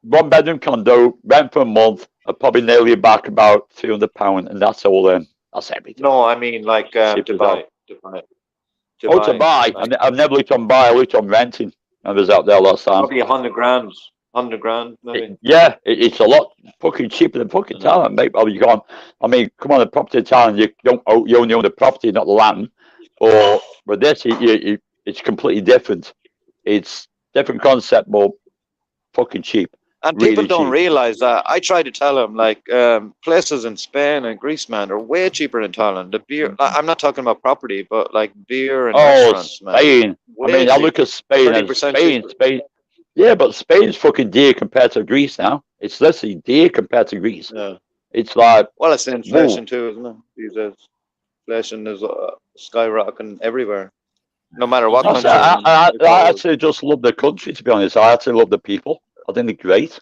1 bedroom condo, rent for a month, I'll probably nail you back about £300, and that's all in. That's everything. No, I mean like Cheap to as buy. that. To buy. To buy. Like, I've never looked on buy, I looked on renting. I was out there last time. probably 100 grand. 100 grand, maybe. It's a lot fucking cheaper than fucking Thailand, mate. Well, you can't. I mean, come on, the property in Thailand, you only own the property, not the land. Or with this, it's completely different. It's different concept, but fucking cheap. And really people don't cheap. realize that. I try to tell them, like, places in Spain and Greece, man, are way cheaper than Thailand. The beer, I'm not talking about property, but like beer and restaurants, man. Spain. I mean, I look at Spain and 30% Spain. Yeah, but Spain's fucking dear compared to Greece now. It's literally dear compared to Greece. Yeah. It's like, Well, it's the inflation too, isn't it? These days, inflation is skyrocketing everywhere. No matter what country. I actually just love the country, to be honest. I actually love the people. I think they're great.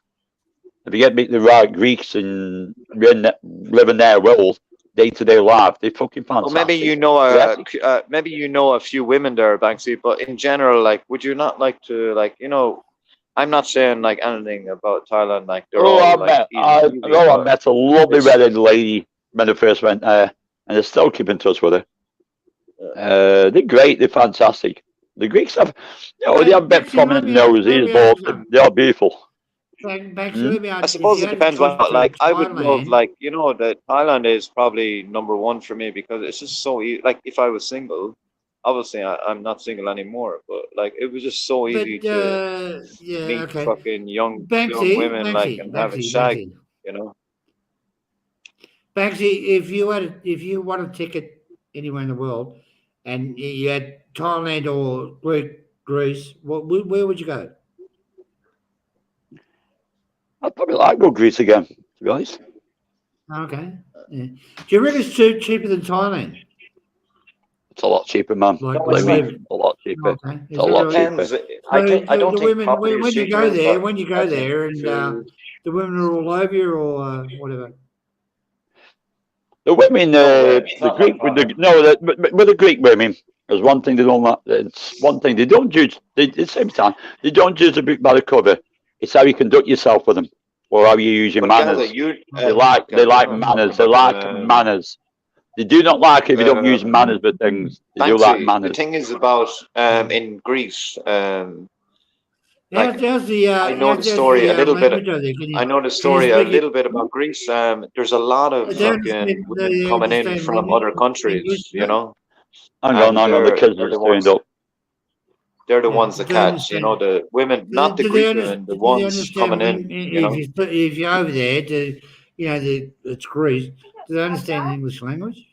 If you get meet the right Greeks and living their world, day-to-day life, they're fucking fantastic. Well, maybe you know a few women there, Banksy. But in general, like, would you not like to, like, you know? I'm not saying like anything about Thailand. Like, they're all I like. met a lovely redheaded lady when I first went there, and I still keep in touch with her. They're great. They're fantastic. The Greeks have, they have a bit prominent noses, but they are beautiful. I suppose it depends on, like, I would love, like, you know, that Thailand is probably #1 for me because it's just so easy. Like, if I was single, obviously I'm not single anymore, but like, it was just so easy to meet fucking young women, like, and have a shag, you know. Banksy, if you want a ticket anywhere in the world, and you had Thailand or Greece, where would you go? I'd probably like to go Greece again, to be honest. Okay. Yeah. Do you reckon it's cheaper than Thailand? It's a lot cheaper, man. Like, Believe me, a lot cheaper. Okay. It's a lot cheaper. I don't think women, property when is you go cheaper, there, but when you go I there, think and the women are all over you or whatever. The women, the Greek, with the Greek women, there's one thing they don't like. It's one thing they don't judge. At the same time, they don't judge a book by the cover. It's how you conduct yourself with them, or how you use your manners. They like manners. They like manners. They do not like if you don't use manners with things. They do like manners. The thing is about in Greece. Like, I know the story a little bit. I know the story a little bit about Greece. There's a lot of fucking women coming in from other countries, you know. Hang on, the kids are turned up. They're the ones that catch, you know, the women, not the Greek women, the ones coming in. You know? If you're over there, it's Greece. Do they understand the English language?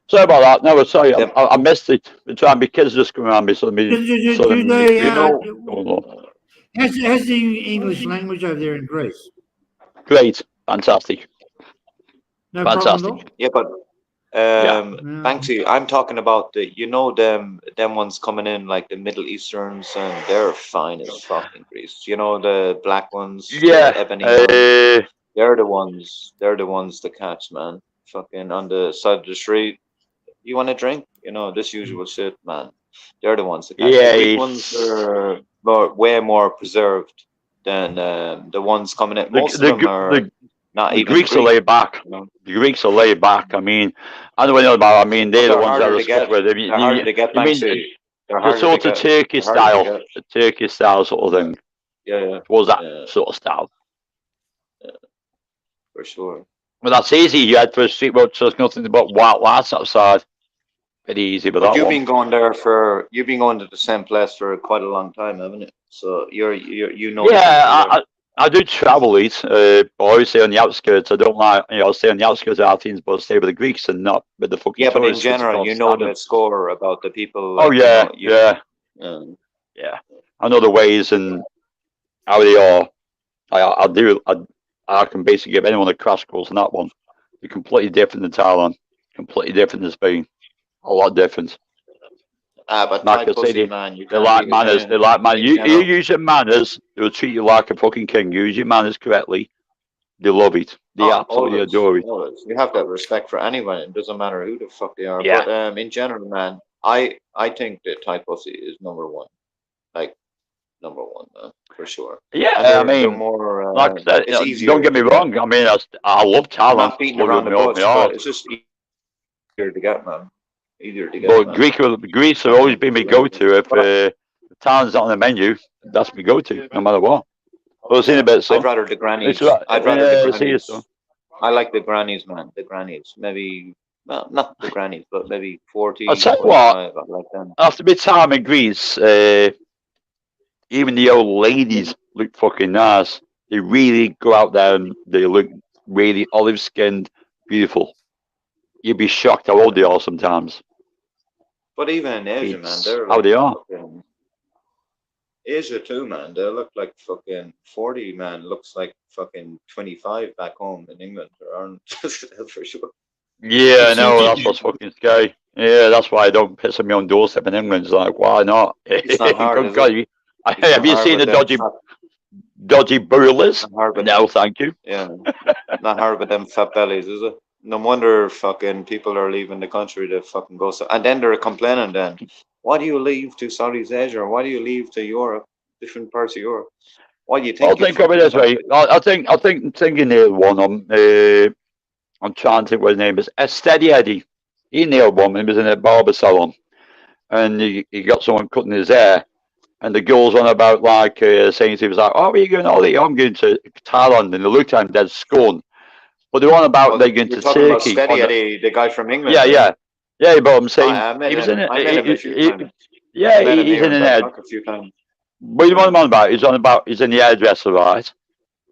Sorry about that. No, sorry, I missed it. We're trying to be kids just coming around me. So How's the English language over there in Greece? Great, fantastic. No fantastic. problem at all? Yeah, but Banksy, I'm talking about them ones coming in, like the Middle Easterns, and they're fine as fucking Greece. You know, the black ones, yeah, the ebony ones. They're the ones that catch, man. Fucking on the side of the street. You want a drink? You know, this usual shit, man. They're the ones that catch. Yeah, the Greek ones are way more preserved than the ones coming in. Most of them are not the even Greeks are laid back. You know? The Greeks are laid back. I mean, I don't know about. I mean, they're the ones that are stuck with. They're harder to get. The sort of Turkish style, the Turkish style sort of thing. Yeah. Was that sort of style? Yeah, for sure. Well, that's easy. You had for a street road, so there's nothing about white lights outside. Pretty easy, but you've been going to the same place for quite a long time, haven't you? So you know. Yeah, I do travel eat, but I always stay on the outskirts. I don't like, I'll stay on the outskirts of Athens, but I'll stay with the Greeks and not with the fucking tourists. But in general, you know the score about the people. Oh yeah, yeah. I know the ways and how they are. I can basically give anyone a crash course on that one. They're completely different than Thailand. Completely different than Spain. A lot different. But Like Thai I pussy, said, man, you they can't like be manners. saying They like manners. in You general. use your manners, they'll treat you like a fucking king. Use your manners correctly, they love it. They absolutely Always, adore it. always. You have to have respect for anyone. It doesn't matter who the fuck they are. Yeah. But in general, man, I think that Thai pussy is number one. Like number one, for sure. Yeah, And I they're mean, more. like I said, It's easier. don't get me to wrong. I mean, I love I'm Thailand. not beating Love around it the with all bush, my heart. but it's just easier to get, man. Easier to get. But Man. Greece have always been my go-to. If Thailand's not on the menu, that's my go-to, no matter what. Well, I've seen a bit, so. I'd rather the grannies. It's right. I'd rather the See grannies. so. I like the grannies, man. The grannies. Maybe, well, not the grannies, but maybe 40. I'll tell you what, 45, I like them. after my time in Greece, even the old ladies look fucking nice. They really go out there and they look really olive-skinned, beautiful. You'd be shocked how old they are sometimes. But even in Asia, man, It's they're how like they are. fucking, Asia too, man. They look like fucking 40, man. Looks like fucking 25 back home in England, aren't for sure. Yeah, I It know, seems that's what's fucking scary. Yeah, that's why I don't piss on my own doorstep in England. It's like, why not? It's not hard, Good is God, it? It's have not you hard seen with the them dodgy burlers? not hard with No, thank you. Yeah, not hard with them fat bellies, is it? No wonder fucking people are leaving the country to fucking go. So, and then they're complaining. Then, why do you leave to Southeast Asia? Or why do you leave to Europe, different parts of Europe? Why do you think? I'll think of it this way. I think you nailed one. I'm trying to think what his name is. Steady Eddie. He nailed one. He was in a barber salon, and he got someone cutting his hair, and the girl's on about like saying he was like, "Oh, where are you going? Oh, I'm going to Thailand," and they looked at him dead scorn. But they're on about they're going You're to talking about Turkey. Steady Eddie, the guy from England. Yeah, right? yeah. But I'm saying I met he was him. in I met him a it. few times. Yeah, I met him he's here in in an ad. Bangkok a few times. What you on about? He's in the hairdresser, right?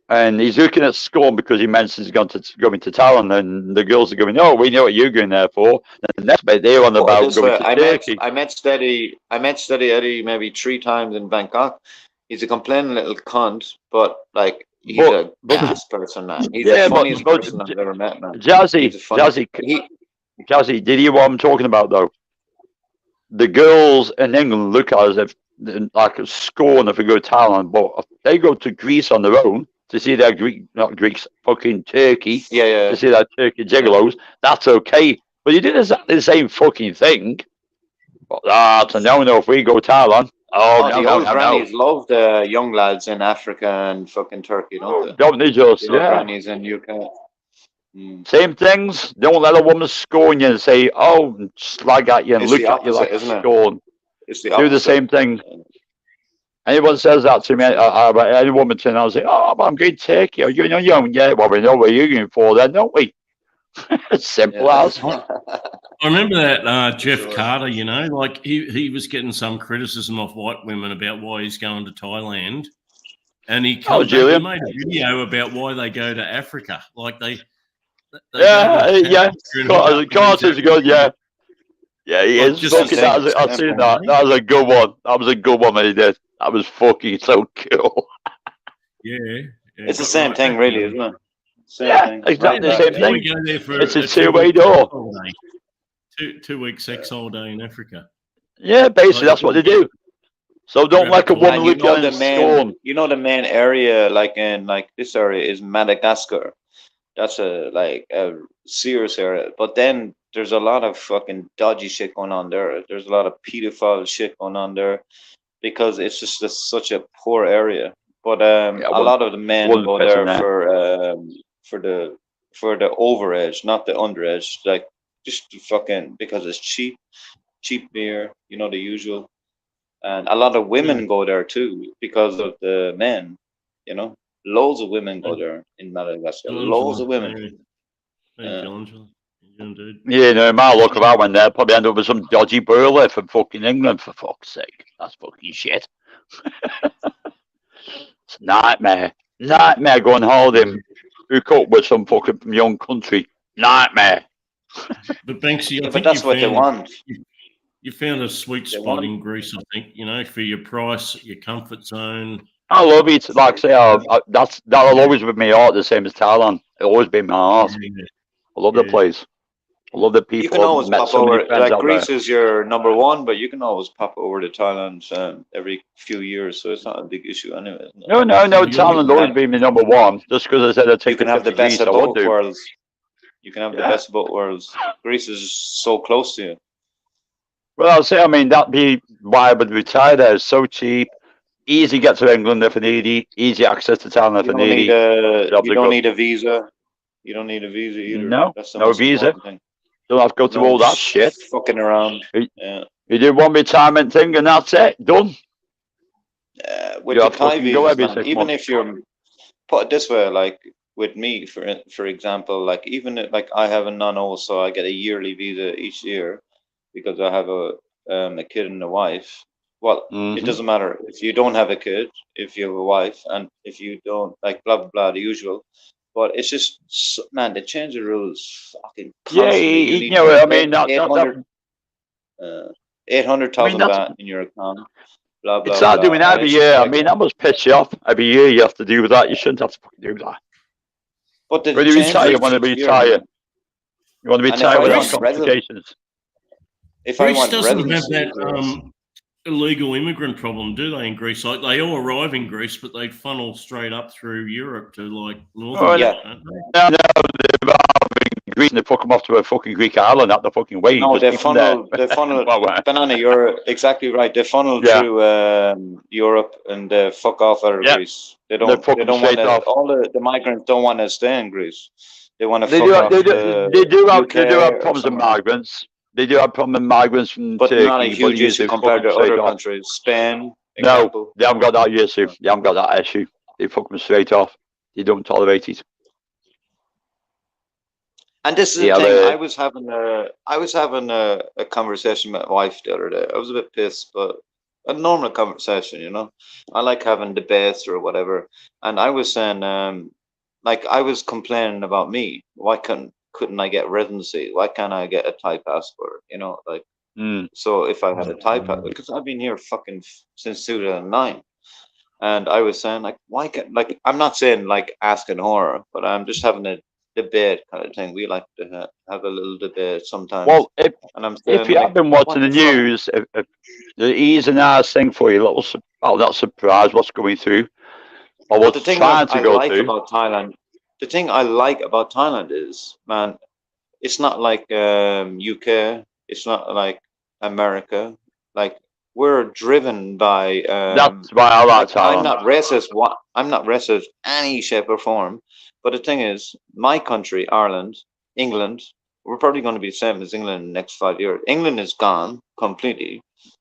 And he's looking at scorn because he mentions he's going to Thailand, and the girls are going, "Oh, we know what you're going there for." And the next bit they're on about This going way, to Turkey. I met Steady Eddie maybe 3 times in Bangkok. He's a complaining little cunt, but like he's a gas person, man. He's the funniest person I've ever met, man. Jazzy, did you hear what I'm talking about though? The girls in England look at us as if like a scorn if we go to Thailand, but if they go to Greece on their own to see their fucking Turkey, to see their Turkey gigolos, that's okay. But you do exactly the same fucking thing. But that's a no-no if we go to Thailand. The old grannies love the young lads in Africa and fucking Turkey, don't they? Don't they just, The old grannies in UK. Same things. Don't let a woman scorn you and say, "Oh," slag at you and It's look the at you like opposite, isn't it? scorn. It's the Do the opposite. same thing. Anyone says that to me, any woman turn around and say, "Oh, but I'm going to Turkey. Are you going on your own?" Yeah, well, we know where you're going for then, don't we? Simple as. I remember that Jeff Carter, you know, like he was getting some criticism of white women about why he's going to Thailand. And he Julian. made a video about why they go to Africa. Like they Carter's good, yeah. Yeah, he is. Fucking, I've seen that. That was a good one. That was a good one that he did. That was fucking so cool. Yeah. It's the same thing, really, isn't it? Thing. Exactly the same thing. We go there for it's a two-way door. 2 week sex holiday in Africa. Yeah, basically that's what they do. So don't like a woman look at and scorn. You know the main area, like in this area, is Madagascar. That's a serious area. But then there's a lot of fucking dodgy shit going on there. There's a lot of pedophile shit going on there because it's just such a poor area. But a lot of the men go there for the overage, not the underage. Like just fucking because it's cheap beer, you know, the usual. And a lot of women go there too because of the men, you know. Loads of women go there in Madagascar. Loads of women. Yeah, no, my luck about when they'll probably end up with some dodgy burley from fucking England, for fuck's sake. That's fucking shit. It's a nightmare. Nightmare going holiday. Hook up with some fucking from your own country. Nightmare. But Banksy, I think but that's what they want. You found a sweet spot in Greece, I think, you know, for your price, your comfort zone. I love it. Like I say, that'll always be my heart, the same as Thailand. It'll always be my heart. I love the place. I love the You people. can always Met pop so many over. friends Like out Greece there. is your number one, but you can always pop over to Thailand every few years, so it's not a big issue anyway. Isn't it? No, You Thailand can always have- been my number one. Just because I said I'd You take can the have the trip to best Greece, of I would both do. worlds. You can have the Yeah. best of both worlds. Greece is so close to you. Well, I'll say, I mean, that'd be why I would retire there. It's so cheap. Easy get to England if I need it. Easy access to Thailand if You I don't need need it. a Jobs you are don't good. need a visa. You don't need a visa either. No, That's the no most visa. important thing. Don't have to go through all that shit. Fucking around. You- Yeah. You do one retirement thing and that's it. Done. With You the have Thai fucking go visas, every man, 6 even months. if you're put it this way, like with me, for example, like even if, like I have a non-O, so I get a yearly visa each year because I have a kid and a wife. Well, it Mhm. doesn't matter if you don't have a kid, if you have a wife, and if you don't, like blah blah blah, the usual. But it's just man, they change the rules fucking Yeah, constantly. you know, I mean, that 800,000 that's- baht in your account. Blah blah it's not blah. doing that and every it's just year. I like- mean, that must piss you off. Every year you have to do that. You shouldn't have to fucking do that. But the When you retire, you want to changes each year, retire. man. You want to And if retire I without want resi- complications. If I Greece want doesn't have residency, that illegal immigrant problem, do they? In Greece, like they all arrive in Greece, but they funnel straight up through Europe to like northern. Oh, Europe, yeah. don't they? No, they're in Greece and they fuck them off to a fucking Greek island out the fucking way. no, Just they keep them there. funnel, they funnel. Well, Banana, you're exactly right. They funnel Yeah. through Europe and fuck off out of Yeah. Greece. They They don't. fuck They them don't want straight to. off. All the migrants don't want to stay in Greece. They want to They fuck do, off. they, do, to they, do have, UK they do have or problems with somewhere. migrants. They do have problems with migrants from But Turkey. not a but huge they issue fuck compared them to straight other off. countries. Spain, No, example. they haven't got that issue. They haven't got that issue. They fuck them straight off. They don't tolerate it. And this is Yeah, the thing. they- I was having a conversation with my wife the other day. I was a bit pissed, but a normal conversation, you know. I like having debates or whatever. And I was saying, like I was complaining about me. Why couldn't I get residency? Why can't I get a Thai passport? You know, like Mm. so if I had a Thai passport, because I've been here fucking since 2009. And I was saying, like, why can't, like, I'm not saying like asking horror, but I'm just having a debate kind of thing. We like to have a little debate sometimes. Well, if and I'm saying, if you like, have been what watching the the fuck? news, if the ease and ours thing for you, little, oh, not surprised what's going through, or But what's the thing trying I to go like through. about Thailand, the thing I like about Thailand is, man, it's not like UK, it's not like America. Like we're driven by That's why I like like, I'm Thailand. not racist. I'm not racist any shape or form. But the thing is, my country, Ireland, England, we're probably going to be the same as England in the next 5 years. England is gone completely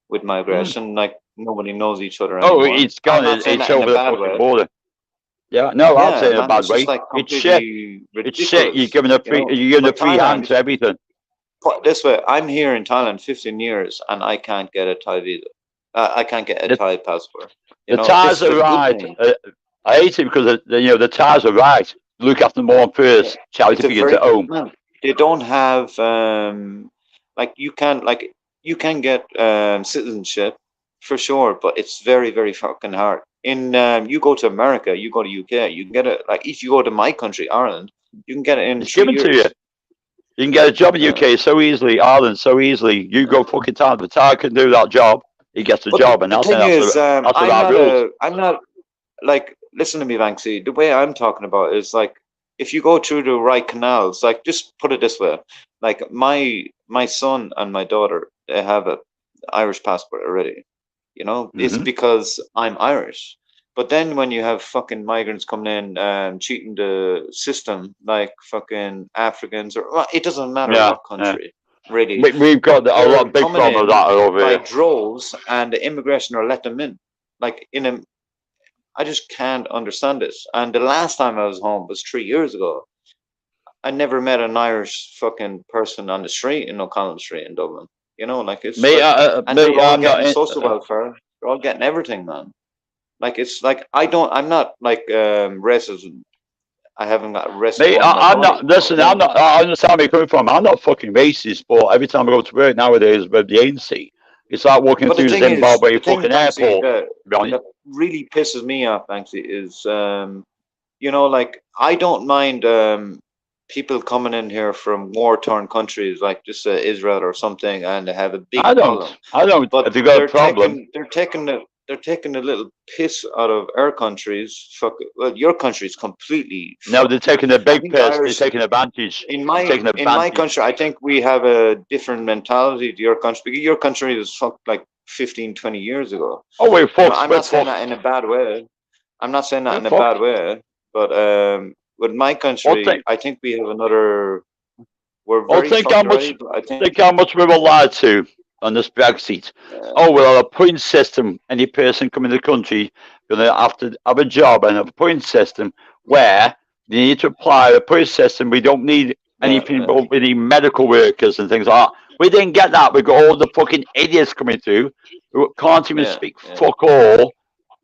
with migration. Like nobody knows each other Oh, anymore. it's gone. I'm not It's saying that in over a the bad fucking way. border. Yeah, no, I'm saying in a man, bad it's way. just like It's shit. completely It's shit. ridiculous. You're giving a free. you know? You're giving a But free hand Thailand, to everything. put it this way, I'm here in Thailand 15 years and I can't get a Thai visa. I can't get a The- Thai passport. The This Thais is a are good right. thing. I hate it because the Thais are right. Look after them all first. Charity It's a figures very at home. man, they don't have like you can get citizenship for sure, but it's very, very fucking hard. In you go to America, you go to UK, you can get it. Like if you go to my country, Ireland, you can get it in It's 3 given years. to you. You can get a job in Yeah. UK so easily, Ireland so easily. You go fucking Thai. The Thai can do that job. He gets the But job, and the that's thing that's is, the right rules. I'm not like listen to me, Banksy. The way I'm talking about is like if you go through the right canals, like just put it this way, like my son and my daughter, they have a Irish passport already. You know, it's Mhm. because I'm Irish. But then when you have fucking migrants coming in and cheating the system, like fucking Africans or well, it doesn't matter Yeah, what country, really. We've got a They're lot big coming problem with in that over by here. droves, and the immigration are let them in. Like in a, I just can't understand this. And the last time I was home was 3 years ago. I never met an Irish fucking person on the street in O'Connell Street in Dublin. You know, like it's Me, like, and me, they're all I'm not. getting social welfare. They're all getting everything, man. Like it's like I'm not like racism. I haven't got racism. Me, I'm not. Listen, I'm not. I understand where you're coming from. I'm not fucking racist, but every time I go to work nowadays with the ANC, it's like walking But the through thing is, Zimbabwe the thing, fucking Banksy, airport. that, To be honest. that really pisses me off, Banksy, is you know, like I don't mind people coming in here from war-torn countries like just Israel or something, and they have a big I problem. don't. I don't. But If you got a problem, they're taking a little piss out of our countries. Well, your country is completely. no, they're taking a I big think piss. They're Irish- taking advantage. In my taking in my advantage. country, I think we have a different mentality to your country. Because your country was fucked like 15, 20 years ago. Oh, we're You know, fucked. I'm We're not saying fucked. that in a bad way. I'm not saying that in We're a fucked. bad way, but with my country, think- I think we have another. We're Well, very think fucked how much- already, but I think Think how much we were lied to on this Brexit. Oh, well, a point system. Any person coming to the country going to have to have a job and have a point system where they need to apply a point system. We don't need any Yeah, people. We need medical workers and things like that. We didn't get that. We got all the fucking idiots coming through who can't even Yeah, speak yeah. fuck all,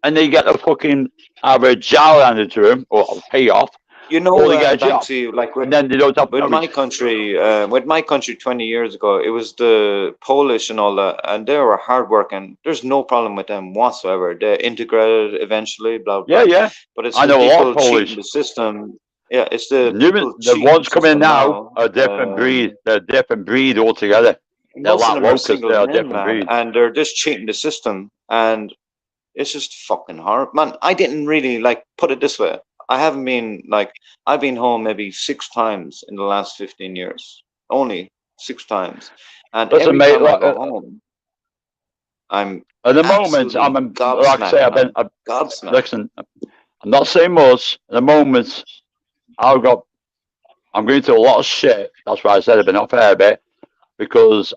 and they get a fucking either a job handed to them or a payoff, you know, or they get a job, Banksy, like and then they don't have with knowledge. my country 20 years ago, it was the Polish and all that, and they were hardworking. There's no problem with them whatsoever. They integrated eventually, blah blah. Yeah, yeah. But it's I the know a lot people of Polish. cheating the system. Yeah, it's the The people the cheating ones the coming in system now are a different breed. They're a different breed altogether. They're Most like of them are locusts. single They're a men, different man, breed. and they're just cheating the system, and it's just fucking hard, man. I didn't really like put it this way. I haven't been like I've been home maybe 6 times in the last 15 years, only 6 times, and Listen, every mate, time I like, go home, I'm At the moment, absolutely like I say, gobsmacked, man. I've Gobsmacked. listen. I'm not saying much. At the moment, I'm going through a lot of shit. That's why I said I've been off air a bit, because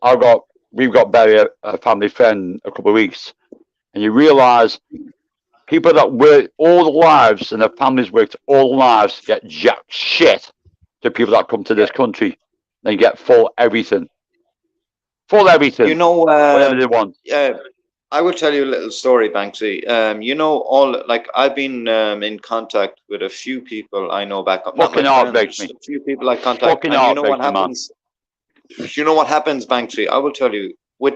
we've got buried a family friend a couple of weeks, and you realise people that work all their lives and their families worked all their lives get jack shit to people that come to this country. They get full everything. You know, whatever they want. I will tell you a little story, Banksy. You know, I've been in contact with a few people I know back up. Not Fucking my heart friends, breaks me. a few people I contact. Fucking And you heart know what breaks me, man. happens? You know what happens, Banksy? I will tell you. With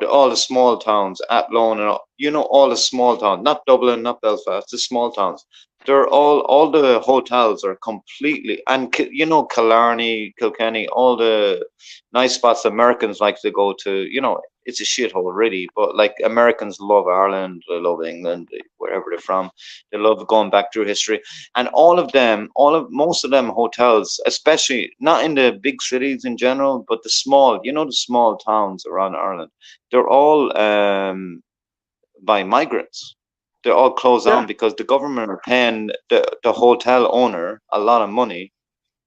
all the small towns, Athlone and all the small towns, not Dublin, not Belfast, the small towns. They're all the hotels are completely, and Killarney, Kilkenny, all the nice spots Americans like to go to. It's a shithole really, but like Americans love Ireland, they love England, wherever they're from. They love going back through history, and most of them hotels, especially not in the big cities in general, but the small towns around Ireland, they're all by migrants. They're all closed down because the government are paying the hotel owner a lot of money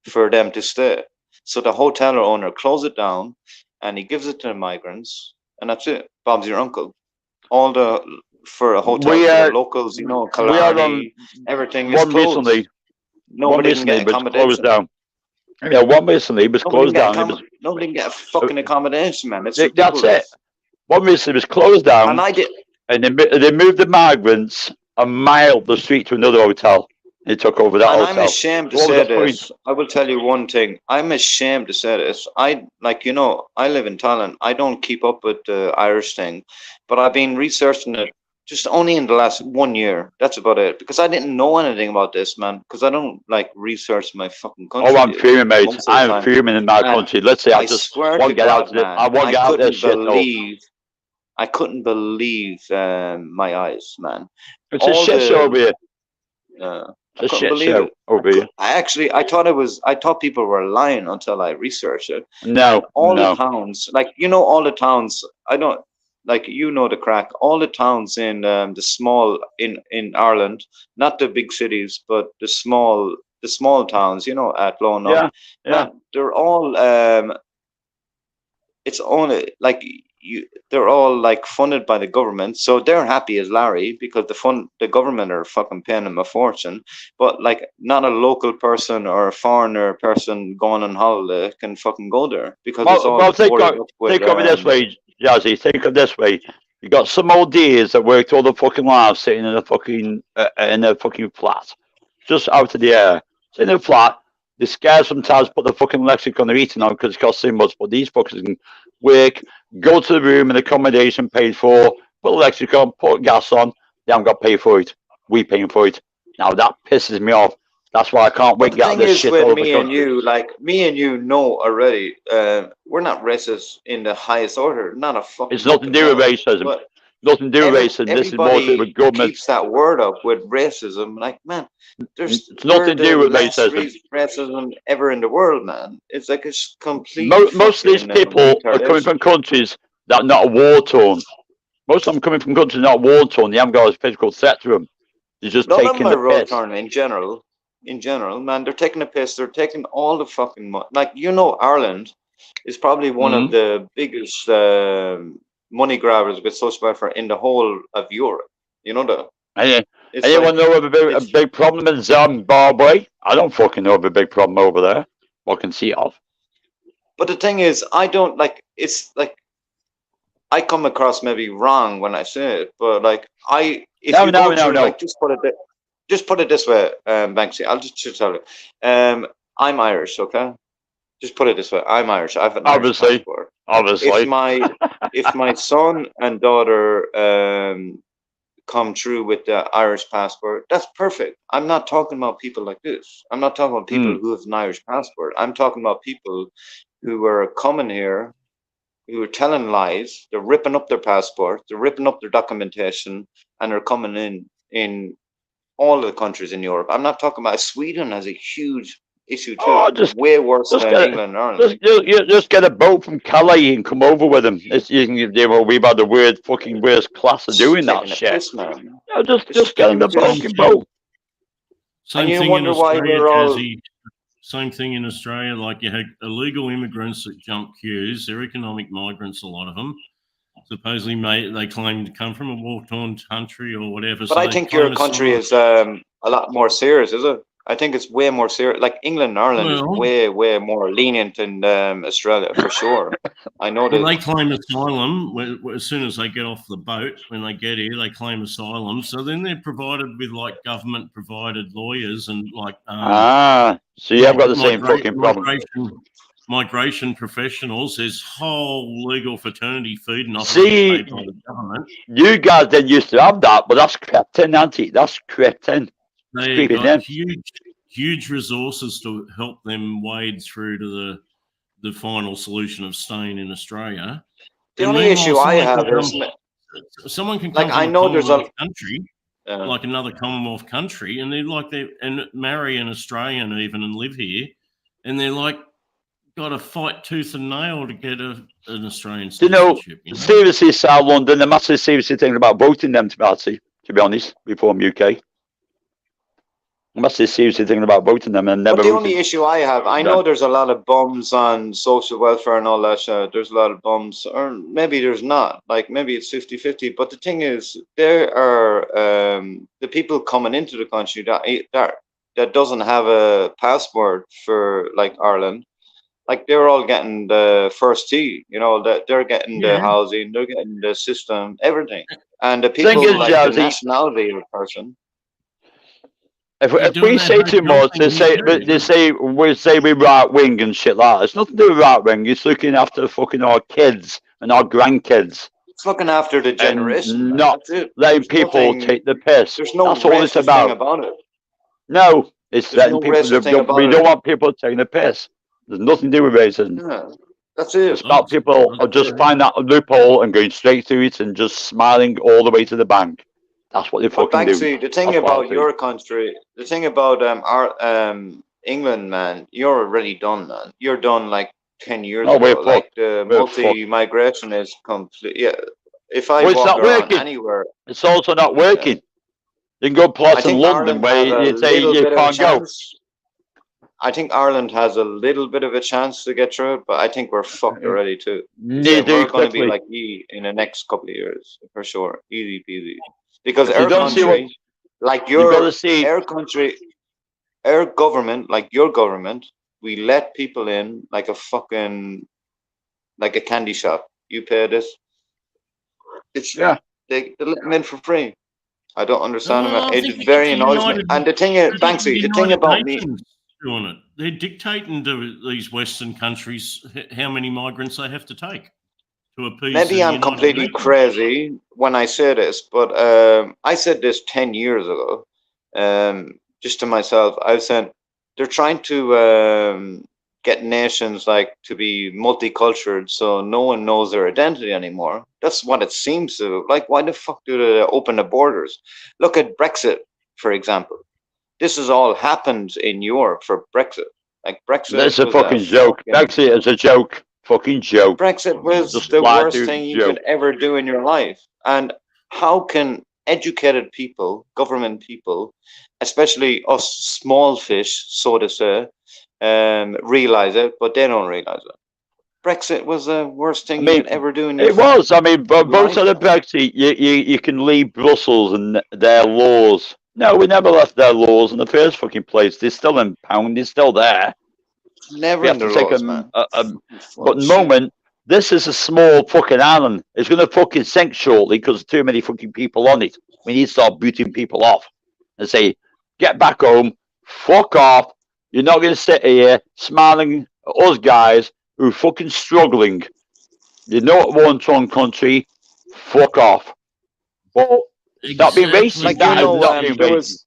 for them to stay. So the hotel owner closes it down, and he gives it to the migrants, and that's it. Bob's your uncle. For a hotel for the locals, Killarney, everything is closed. Nobody can get accommodation. Closed down. Yeah, one recently was closed down. Nobody can get a fucking accommodation, man. It's That's ridiculous. it. One recently was closed down. And I did. And they moved the migrants a mile up the street to another hotel. They took over that And hotel. I'm ashamed to What was say the point? this. I will tell you one thing. I'm ashamed to say this. I live in Thailand. I don't keep up with the Irish thing, but I've been researching it just only in the last 1 year. That's about it. Because I didn't know anything about this, man. Because I don't research my fucking country. Oh, I'm fuming, mate. most of the I'm time. fuming in my And country. Let's say I just swear won't to get out. God, man, I won't get out there. couldn't Shit. believe. I couldn't believe my eyes, man. It's a all shit the- show over here. I It's a couldn't shit believe show it. over here. I thought people were lying until I researched it. No, All no. the towns, all the towns. I don't the crack. All the towns in the small in Ireland, not the big cities, but the small towns. Athlone. Yeah, yeah. Man, they're all. It's only they're all funded by the government, so they're happy as Larry because the government are fucking paying them a fortune. But not a local person or a foreigner person going on holiday can fucking go there because it's all Think boarded up with, of it this way, Jazzy. Think of it this way. You got some old dears that worked all the fucking lives sitting in a fucking flat, just out of the air, sitting in a flat. They're scared sometimes put the fucking electric on their eating on because it costs so much. But these fuckers can work, go to the room and accommodation paid for, put electric on, put gas on. They haven't got paid for it. We paying for it. Now that pisses me off. That's why I can't But wait to the get out thing of this is, shit with all over me the and country. you, like me and you know already, we're not racist in the highest order. Not a fucking. It's nothing to do with hell. racism. But Nothing to do with racism. This is more to do everybody with government. keeps that word up with racism. Like, man, It's we're nothing to the do with less racism. racism ever in the world, man. It's like a complete. Most of these fucking, people are coming retardation. from countries that are not war torn. Most of them coming from countries not war torn. They haven't got a physical threat to them. They're just None of taking them the are road piss. turn in general. In general, man, they're taking a piss. They're taking all the fucking money. Like, Ireland is probably one of the biggest money grabbers with social welfare in the whole of Europe. You know that? It's Anyone know of a big problem in Zimbabwe? I don't fucking know of a big problem over there. I can see it of. But the thing is, I don't like. It's like I come across maybe wrong when I say it, but like like just put it this way, Banksy. I'll just tell you. I'm Irish, okay? Just put it this way. I'm Irish. I have an Irish passport. Obviously. If my son and daughter come through with the Irish passport, that's perfect. I'm not talking about people like this. I'm not talking about people who have an Irish passport. I'm talking about people who are coming here, who are telling lies. They're ripping up their passport. They're ripping up their documentation, and they're coming in all the countries in Europe. I'm not talking about Sweden has a huge issue too. Way worse than England and Ireland. Just get a boat from Calais and come over with them. We've had the fucking worst class of doing that shit. Piss, man. Just get in the fucking boat. Same thing in Australia, Jazzy. Same thing in Australia. Like, you had illegal immigrants that jump queues. They're economic migrants, a lot of them. Supposedly, they claim to come from a war-torn country or whatever. But so I think your country is a lot more serious, is it? I think it's way more serious. Like, England and Ireland is way more lenient than Australia, for sure. I know that. They claim asylum as soon as they get off the boat. When they get here, they claim asylum. So then they're provided with, like, government-provided lawyers and, like... so you have got the same fucking problem. Migration professionals. There's whole legal fraternity feeding off See, paid by the government. You guys didn't used to have that, but that's crept in, auntie. That's crept in. They got huge resources to help them wade through to the final solution of staying in Australia. The only issue I have is someone can come I know there's a country, like another Commonwealth country, and and marry an Australian even and live here, and they're like got to fight tooth and nail to get an Australian citizenship. Seriously, South London, the massive seriously thinking about voting them to be honest, before UK. I must be seriously thinking about voting them and never. But the only issue I have, I know there's a lot of bums on social welfare and all that shit. There's a lot of bums, or maybe there's not. Like, maybe it's 50-50. But the thing is, there are the people coming into the country that doesn't have a passport for, like, Ireland. Like, they're all getting the first tea, that they're getting the housing, they're getting the system, everything. And the people like the nationality of a person. If we say too much, they say we right wing and shit like that. It's nothing to do with right wing. It's looking after fucking our kids and our grandkids. It's looking after the generation. Not letting people take the piss. There's no That's all it's about. It. No, it's letting people. We don't want people taking the piss. There's nothing to do with racism. Yeah, that's it. It's about people just find that loophole and going straight through it and just smiling all the way to the bank. That's what they fucking do. The thing about your country, the thing about our England, man, you're already done, man. You're done like 10 years ago. Like, the multi-migration is complete. Yeah, if I walk around anywhere, it's also not working. You can go parts in London where you say you can't go. I think Ireland has a little bit of a chance to get through it, but I think we're fucked already too. We're going to be like in the next couple of years for sure, easy peasy. Because our country, our government, like your government, we let people in like a candy shop. You pay this. They let them in for free. I don't understand them. It very annoys me. And the thing is, Banksy, the thing about me. Doing it. They're dictating to these Western countries how many migrants they have to take. Maybe I'm completely crazy when I say this, but I said this 10 years ago. just to myself, I was saying they're trying to get nations like to be multicultural, so no one knows their identity anymore. That's what it seems to. Like, why the fuck do they open the borders? Look at Brexit, for example. This has all happened in Europe for Brexit. Like Brexit. That's a was fucking joke. Brexit is a joke. Fucking joke. Brexit was Just the flat worst out thing you joke. could ever do in your life. And how can educated people, government people, especially us small fish, so to say, realize it, but they don't realize it. Brexit was the worst thing you could ever do in your It was. I mean, but both of the Brexit, you can leave Brussels and their laws. No, we never left their laws in the first fucking place. They're still impounded. They're still there. Never We in have the to take laws, man. but at the moment, this is a small fucking island. It's going to fucking sink shortly because there's too many fucking people on it. We need to start booting people off and say, get back home, fuck off. You're not going to sit here smiling at us guys who are fucking struggling. You're not one-ton country, fuck off. But stop being racist. Like, That you is know, not being there racist. was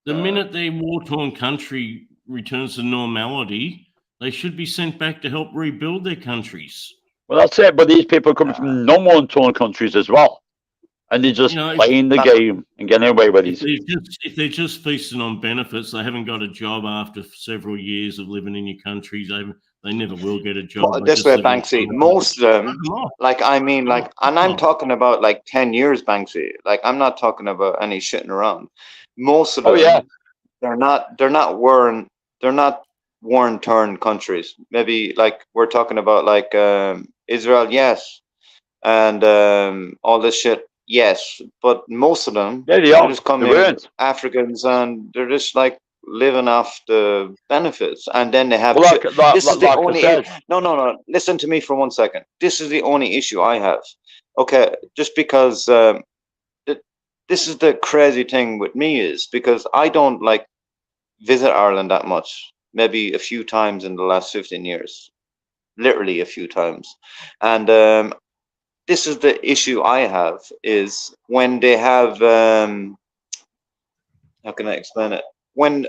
The minute their war-torn country returns to normality, they should be sent back to help rebuild their countries. Well, that's it. But these people are coming from non-one-ton countries as well. And they're just playing the game and getting away with it. If they're just feasting on benefits, they haven't got a job after several years of living in your countries. They never will get a job. Well, this way, Banksy, most of them, like, I mean, like, and I'm talking about like 10 years, Banksy. Like, I'm not talking about any shitting around. Most of them, they're not war-torn countries. Maybe like we're talking about like Israel, yes, and all this shit. Yes, but most of them, they're just coming Africans, and they're just like living off the benefits, and then they have. Well, this is the only. No. Listen to me for 1 second. This is the only issue I have. Okay, just because this is the crazy thing with me is because I don't like visit Ireland that much. Maybe a few times in the last 15 years, literally a few times, and. This is the issue I have is when they have how can I explain it? When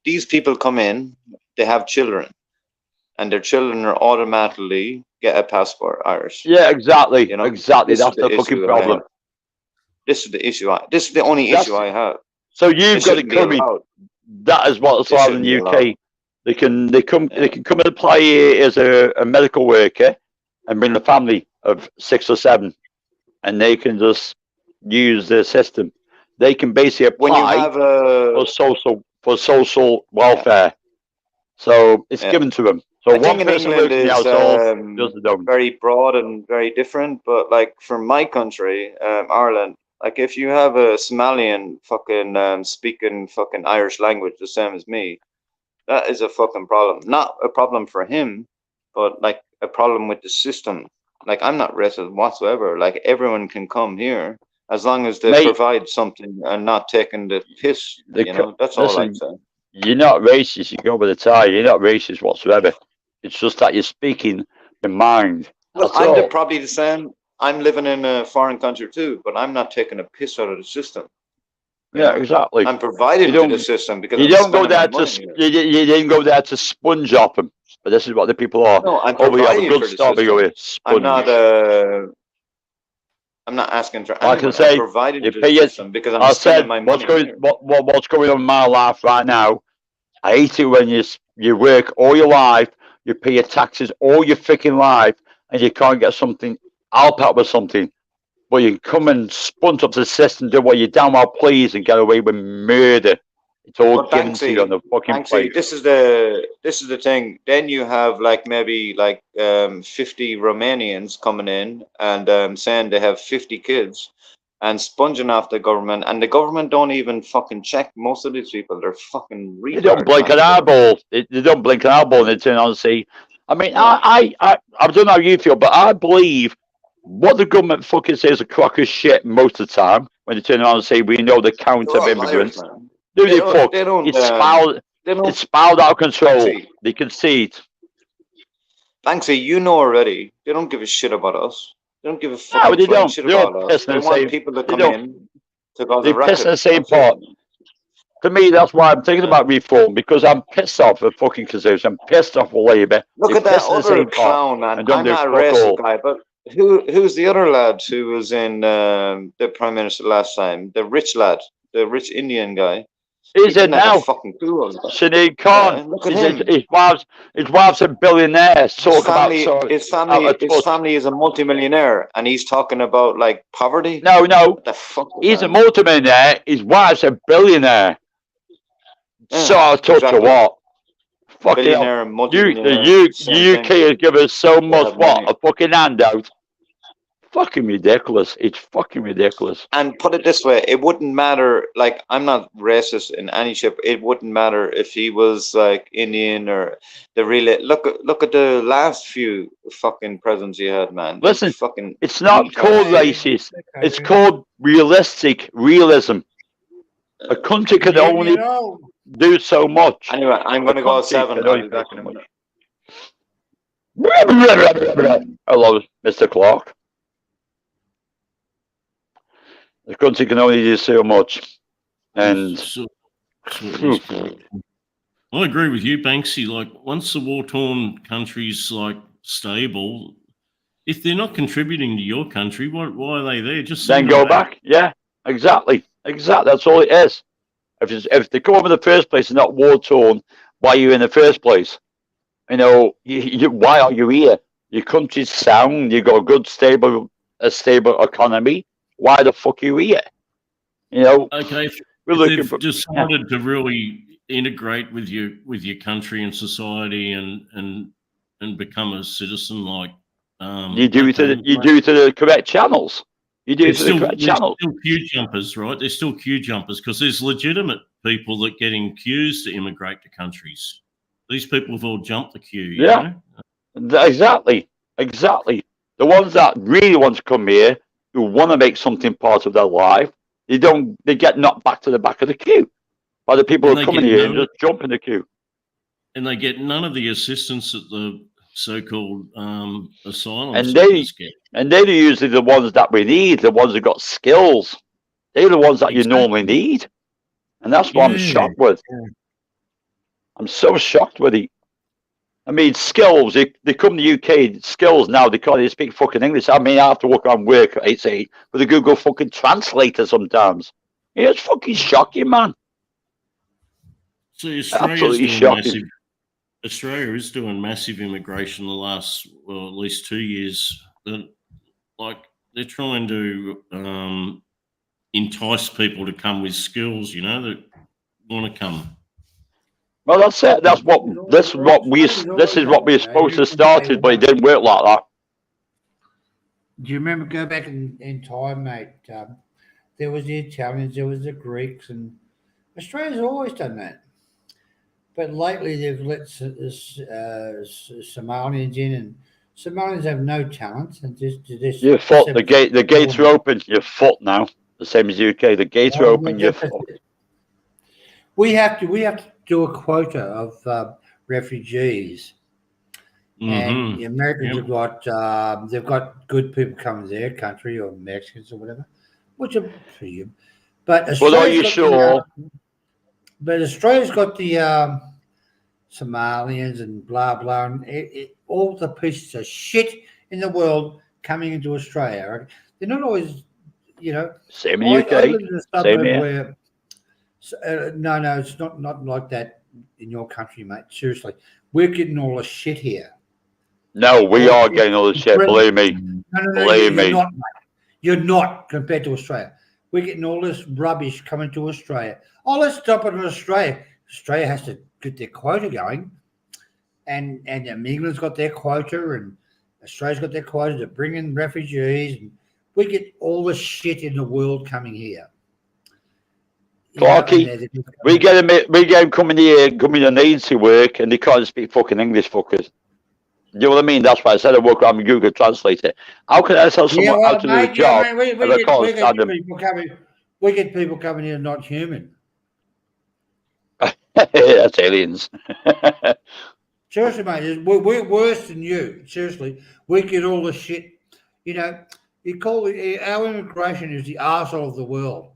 these people come in, they have children, and their children are automatically get a passport Irish. Yeah, exactly. You know, exactly. That's the fucking problem. This is the issue. This is the only issue I have. So you've got it coming. That is what's allowed in the UK. They can come and apply here as a medical worker and bring a family of 6 or 7, and they can just use the system. They can basically apply for social welfare. So it's given to them. So I think in England is very broad and very different, but like for my country, Ireland, like if you have a Somalian fucking speaking fucking Irish language the same as me, that is a fucking problem. Not a problem for him, but like a problem with the system. Like I'm not racist whatsoever. Like everyone can come here as long as they provide something and not taking the piss. You know, that's all I'm saying. You're not racist. You go with the tie. You're not racist whatsoever. It's just that you're speaking the mind. Well, I'm probably the same. I'm living in a foreign country too, but I'm not taking a piss out of the system. Yeah, exactly. I'm provided to the system because you don't go there to you didn't go there to sponge up them. But this is what the people are. No, I'm providing for the system. I'm not asking for anyone. I can say, I'm provided to the system because I'm spending my money. What's going on in my life right now? I hate it when you work all your life, you pay your taxes all your freaking life, and you can't get something, help out with something. But you come and sponge up the system, do what you damn well please, and get away with murder. It's all given to you on the fucking plate. This is the thing. Then you have like maybe like 50 Romanians coming in and saying they have 50 kids and sponging off the government, and the government don't even fucking check most of these people. They're fucking retards. They don't blink an eyeball. They don't blink an eyeball and they turn on and say, I mean, I don't know how you feel, but I believe what the government fucking says is a crock of shit most of the time when they turn around and say, we know the count of immigrants. It's spiraled out of control. They can see it. Banksy, you know already. They don't give a shit about us. They don't give a fucking shit about us. They want people to come in, to go They the piss in the racket. same That's it. pot. To me, that's why I'm thinking about reform, because I'm pissed off with fucking Conservatives. I'm pissed off with Labour. Look They at that piss in the other same pot clown, man. and don't I'm do not a fuck racist all. guy, but who's the other lad who was in the Prime Minister last time? The rich lad, the rich Indian guy. Is He it didn't have a now? fucking clue on that. Sinead Yeah, Khan. look at him. His wife's a billionaire. His Talk about family, so his out family, of his touch. family is a multimillionaire, and he's talking about like poverty. No, What the fuck? he's a man? multimillionaire. His wife's a billionaire. Yeah, So out of touch exactly. of what? Fucking hell. Billionaire and The multimillionaire. same UK thing. has given us so They much have what? money. A fucking handout. Fucking ridiculous. It's fucking ridiculous. And put it this way, it wouldn't matter. Like, I'm not racist in any shape. It wouldn't matter if he was like Indian or the real. Look at the last few fucking presidents he had, man. They Listen, fucking. it's not called racist. Okay, It's called realism. A country can only do so much. Anyway, I'm gonna go country 7. can I'll only be do back so in a much. minute. Hello, Mr. Clark. The country can only do so much. And I agree with you, Banksy. Like, once the war-torn country's like stable, if they're not contributing to your country, why are they there? Just then send go them back. Yeah, exactly. That's all it is. If they come over in the first place and not war-torn, why are you in the first place? You know, why are you here? Your country's sound. You got a good, stable economy. Why the fuck are you here? You know, Okay, we're if looking they've for. decided to really integrate with your country and society and become a citizen, like You do it to the correct channels. You do it to the correct channels. Still queue jumpers, right? There's still queue jumpers because there's legitimate people that get in queues to immigrate to countries. These people have all jumped the queue. You Yeah. know? Exactly. The ones that really want to come here, who want to make something part of their life, they get knocked back to the back of the queue by the people And who are they coming get here and no- just jump in the queue. And they get none of the assistance that the so-called asylum And seekers get. And they're usually the ones that we need, the ones that got skills. They're the ones that you Exactly. normally need. And that's what I'm Yeah. shocked with. I'm so shocked with it. I mean, skills, they come to the UK, skills now, they can't even speak fucking English. I mean, I have to work on work at 8 with a Google fucking translator sometimes. Yeah, it's fucking shocking, man. See, Absolutely shocking. Australia is doing massive immigration the last, well, at least 2 years. Like, they're trying to entice people to come with skills, you know, that want to come. Well, that's it. This is what we're supposed to have started, but it didn't work like that. Do you remember go back in time, mate? There was the Italians, there was the Greeks, and Australia's always done that. But lately they've let Somalians in, and Somalians have no talent. And You're fucked. The gates are open. You're fucked now. The same as UK. The gates are open. You're fucked. We have to do a quota of refugees. And the Americans have got they've got good people coming to their country, or Mexicans or whatever, which are for you. But Are you sure? But Australia's got the Somalians and blah blah, and all the pieces of shit in the world coming into Australia. They're not always, you know. Same in UK. I live in a suburb Same here. where, no, it's not like that in your country, mate. Seriously, we're getting all the shit here. No, we are getting all the shit. Believe me. No, Believe me. you're not, mate. You're not compared to Australia. We're getting all this rubbish coming to Australia. Oh, let's stop it in Australia. Australia has to get their quota going, and England's got their quota, and Australia's got their quota to bring in refugees, and we get all the shit in the world coming here. Clarky, we get them coming here, coming on agency work, and they can't speak fucking English, fuckers. You know what I mean? That's why I said I work around with Google Translator. How can I tell someone how to do a job? We get people coming here not human. That's aliens. Seriously, mate, we're worse than you. Seriously, we get all the shit. You know, you call our immigration is the arsehole of the world.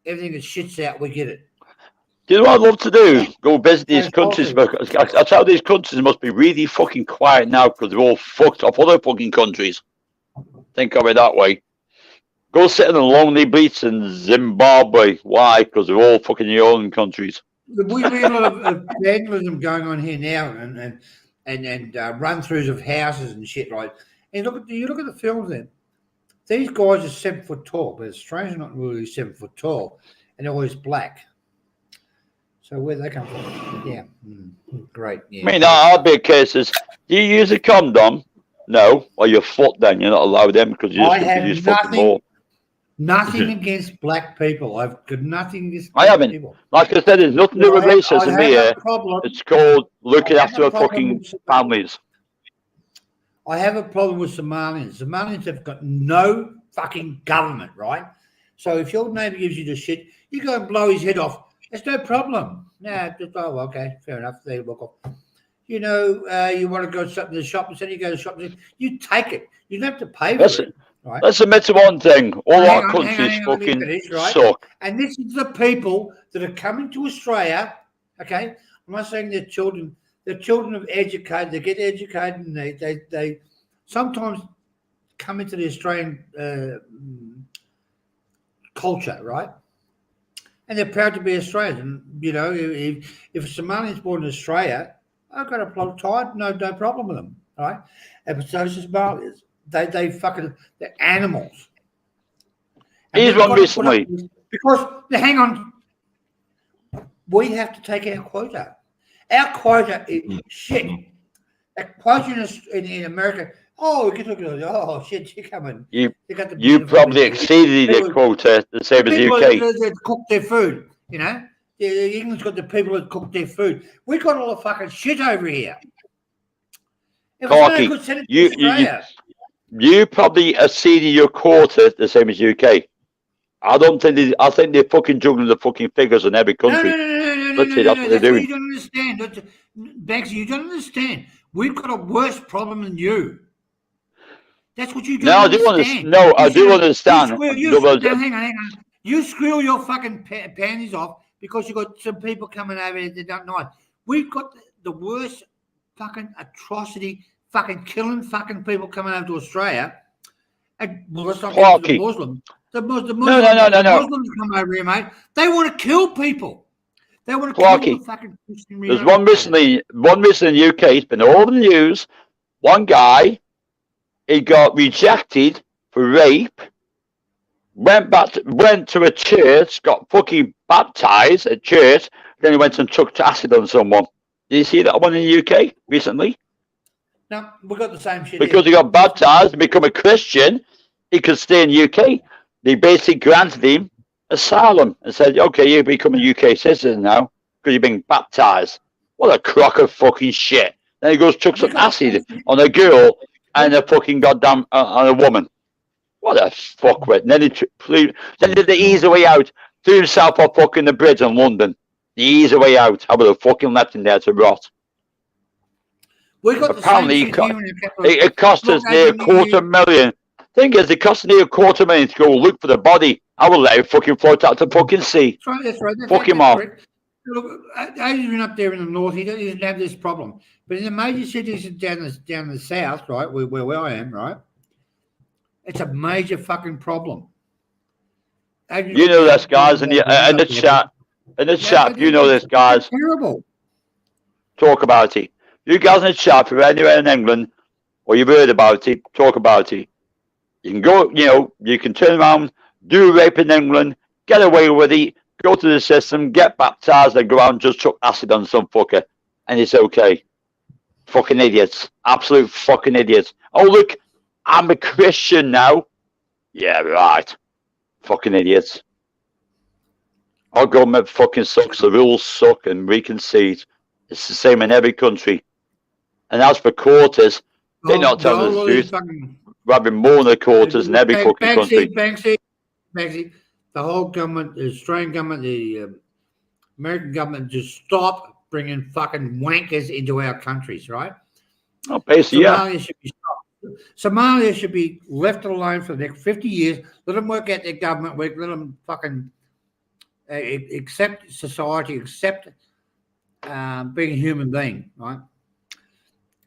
everything that shits out, we get it. Do you know what I'd love to do? Go visit these That's countries. awesome. I tell these countries must be really fucking quiet now because they're all fucked off other fucking countries. Think of it that way. Go sit in the lonely beach in Zimbabwe. Why? Because they're all fucking your own countries. We have a lot of vandalism going on here now, and run-throughs of houses and shit, right? And you look at the films then. These guys are 7 foot tall, but Australians are not really 7 foot tall, and they're always black. So where do they come from? Yeah, great. Yeah. I mean, our big cases. Do you use a condom? No. Or your foot then? You're not allowed them because you I just have use fucking more. nothing against black people. I've got nothing against I black haven't. people. Like I said, there's nothing to do with racism here. Problem. It's called looking I have after a our problem fucking with- families. I have a problem with Somalians. Somalians have got no fucking government, right? So if your neighbour gives you the shit, you go and blow his head off. There's no problem. Nah, just, oh, okay, fair enough. They walk off. You know, you want to go to the shop, and you go to the shop, you take it. You don't have to pay for it. Right? Let's admit to one thing. All Hang our on, countries hang on, fucking finish, right? suck. And this is the people that are coming to Australia, okay? I'm not saying they're children of educated, they get educated, and they sometimes come into the Australian culture, right? And they're proud to be Australian. And, you know, if a Somalian's born in Australia, I've got a plot tied, no problem with them, right? And so is Somalians. They fucking, they're animals. And Here's they've one got to put recently. up with- because, now, hang on, we have to take our quota. Our quota is shit. A quota in America, oh, we can look at it, oh, shit, you're coming. You got the you beautiful probably people- exceeded your people- quota the same as the people UK. that cook their food, you know? England's got the people that cook their food. We got all the fucking shit over here. If it's no Corky, good, send it to you Australia. probably exceeded your quota the same as UK. I don't think I think they're fucking juggling the fucking figures in every country. No, Let's see, that's what they're doing. You don't understand. Banksy, you don't understand. We've got a worse problem than you. That's what you don't No, I do understand. understand. No, I You do see, understand. now, hang on. You screw your fucking panties off because you've got some people coming over here that don't know. We've got the worst fucking atrocity, fucking killing fucking people coming over to Australia. And well, let's not get to the Muslims. The Muslims come over here, mate. They want to kill people. They want to kill the fucking Christian. There's one recently in the UK. It's been all over the news. One guy, he got rejected for rape. Went to a church, got fucking baptized at church. Then he went and took acid on someone. Did you see that one in the UK recently? No, we got the same shit. Because he got baptized and become a Christian, he could stay in the UK. They basically granted him asylum and said, okay, you become a UK citizen now because you've been baptized. What a crock of fucking shit. Then he goes, took some acid on a girl and a fucking goddamn on a woman. What a fuckwit. And then he did the easy way out, threw himself off fucking the bridge in London. The easy way out. I would have fucking left him there to rot. We got apparently the it cost us near $250,000. Thing is, it cost near $250,000 to go look for the body. I would let him fucking float out to fucking sea. That's right. Fuck him off. Look, Adrian up there in the north, he doesn't have this problem. But in the major cities down the south, right, where I am, right, it's a major fucking problem. You know this, guys, in the chat. In the chat, you know this, guys. Terrible. Talk about it. You guys in the chat, if you're anywhere in England or you've heard about it, talk about it. You can go, you can turn around, do rape in England, get away with it, go to the system, get baptized, and go out and just chuck acid on some fucker. And it's okay. Fucking idiots. Absolute fucking idiots. Oh, look, I'm a Christian now. Yeah, right. Fucking idiots. Our government fucking sucks. The rules suck, and we can see it. It's the same in every country. And as for quotas, they're not telling us the truth. We're having more than the quotas in every fucking country. Banksy, the whole government, the Australian government, the American government, just stop bringing fucking wankers into our countries, right? Oh, basically, Somalia should be stopped. Somalia should be left alone for the next 50 years. Let them work out their government work. Let them fucking accept society, accept being a human being, right?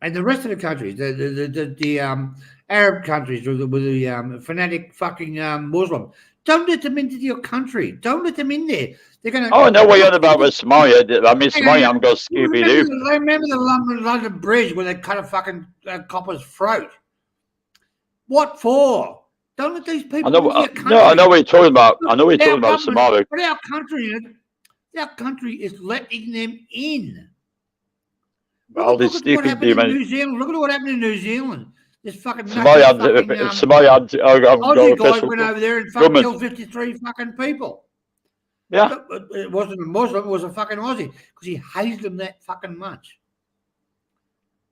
And the rest of the countries, the Arab countries with the fanatic fucking Muslim, don't let them into your country. Don't let them in there. They're going to. Oh, no, what you're on about with Somalia. I mean, Somalia, I'm going Scooby Doo. Remember the London Bridge where they cut a fucking copper's throat? What for? Don't let these people into your country. No, I know what you're talking about. I know what you're talking about Somalia. But our country is letting them in. Well, look this at stupid what happened in demon. New Zealand. Look at what happened in New Zealand. This fucking Somalia, Aussie guys went over there and fucking killed 53 fucking people. Yeah. It wasn't a Muslim, it was a fucking Aussie because he hated them that fucking much.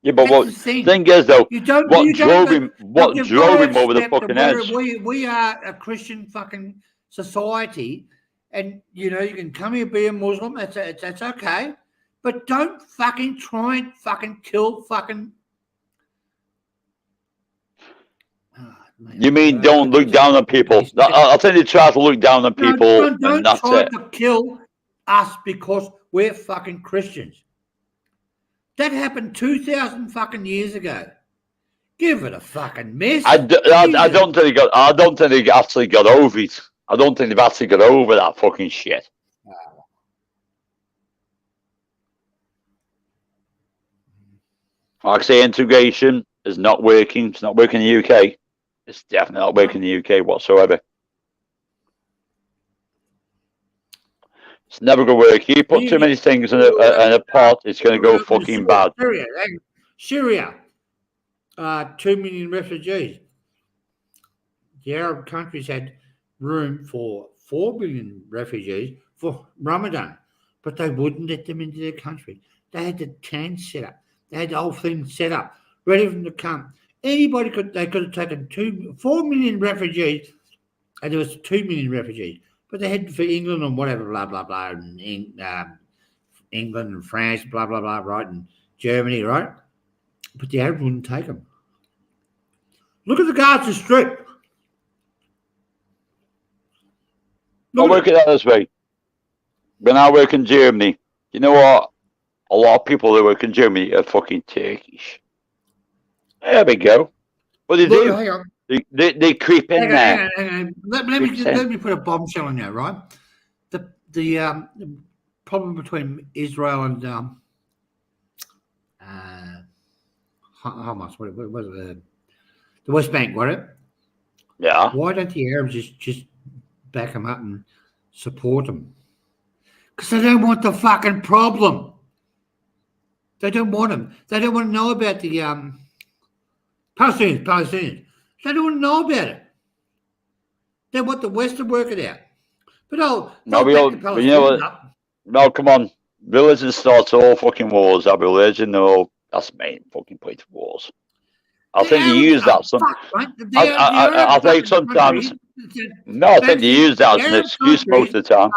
Yeah, but what the thing is though, what drove him over the fucking edge? We are a Christian fucking society, and you know you can come here be a Muslim. That's okay, but don't fucking try and fucking kill fucking. You mean don't look down on people? I think they try to look down on people, and that's try it. to kill us because we're fucking Christians. That happened 2,000 fucking years ago. Give it a fucking miss. I don't think they actually got over it. I don't think they've actually got over that fucking shit. Like I say, integration is not working. It's not working in the UK. It's definitely not working in the UK whatsoever. It's never going to work. You put too many things in a pot, it's going to go fucking bad. Syria, 2 million refugees. The Arab countries had room for 4 million refugees for Ramadan, but they wouldn't let them into their country. They had the tent set up. They had the whole thing set up, ready for them to come. Anybody they could have taken 4 million refugees, and there was 2 million refugees. But they had for England and whatever, blah, blah, blah, and England and France, blah, blah, blah, right, and Germany, right? But the Arabs wouldn't take them. Look at the Gaza Strip. I'll work it out this way. When I work in Germany, you know what? A lot of people that work in Germany are fucking Turkish. There we go. What do they do? Hang on. They creep in there. Hang on. Let me put a bombshell on you, right? The problem between Israel and Hamas, what was it? The West Bank, wasn't it? Yeah. Why don't the Arabs just back them up and support them? Because they don't want the fucking problem. They don't want them. They don't want to know about the Palestinians. They don't want to know about it. They want the West to work it out. But no, come on. Religion starts all fucking wars. That religion, no, that's main fucking point of wars. I think they use that. I think sometimes. No, I think they use that as an excuse most of the time.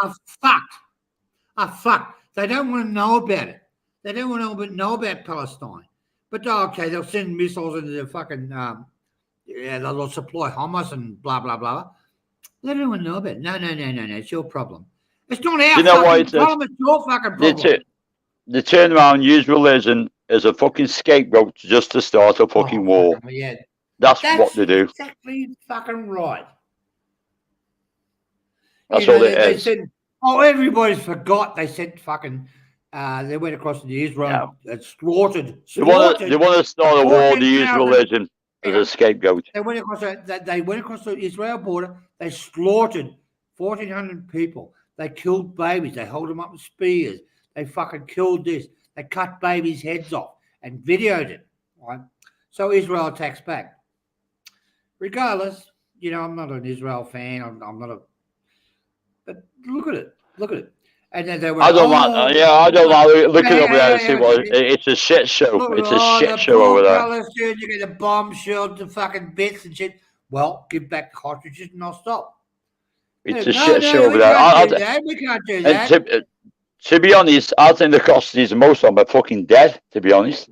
Are fucked. They don't want to know about it. They don't want to know about Palestine. But okay, they'll send missiles into the fucking. They'll supply Hamas and blah blah blah. They don't want to know about it. No. It's your problem. It's not our fucking problem. It's your fucking problem. They turn around and use religion as a fucking scapegoat just to start a fucking war. Yeah, that's what they do. Exactly fucking right. That's all it is. They said, everybody's forgot. They said fucking. They went across to Israel and slaughtered. They want to start a war to use religion as a scapegoat. They went across the Israel border. They slaughtered 1,400 people. They killed babies. They held them up with spears. They fucking killed this. They cut babies' heads off and videoed it. Right? So Israel attacks back. Regardless, I'm not an Israel fan. I'm not a. But look at it. Look at it. And then they were. I don't like. I don't like looking over there and see what it's a shit show. It's a shit show over there. You get the bomb shells, the fucking bits and shit. Well, give back the cartridges and I'll stop. It's a shit show over there. We can't do that. To be honest, I think the hostages, most of them are fucking dead. To be honest,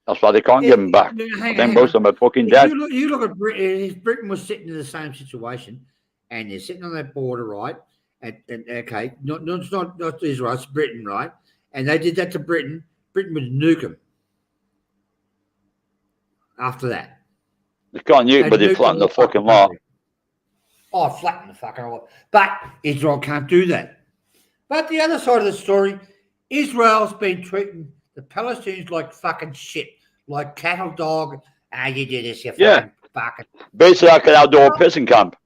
that's why they can't give them back. I think most of them are fucking dead. You look at Britain. Britain was sitting in the same situation, and they're sitting on that border, right? And okay, it's not Israel, it's Britain, right? And they did that to Britain. Britain would nuke them after that. They can't nuke, They'd but they nuke flatten the the whole fucking law. country. Oh, flatten the fucking law. But Israel can't do that. But the other side of the story, Israel's been treating the Palestinians like fucking shit, like cattle dog. You do this, you fucking fucking. Basically like an outdoor prison camp.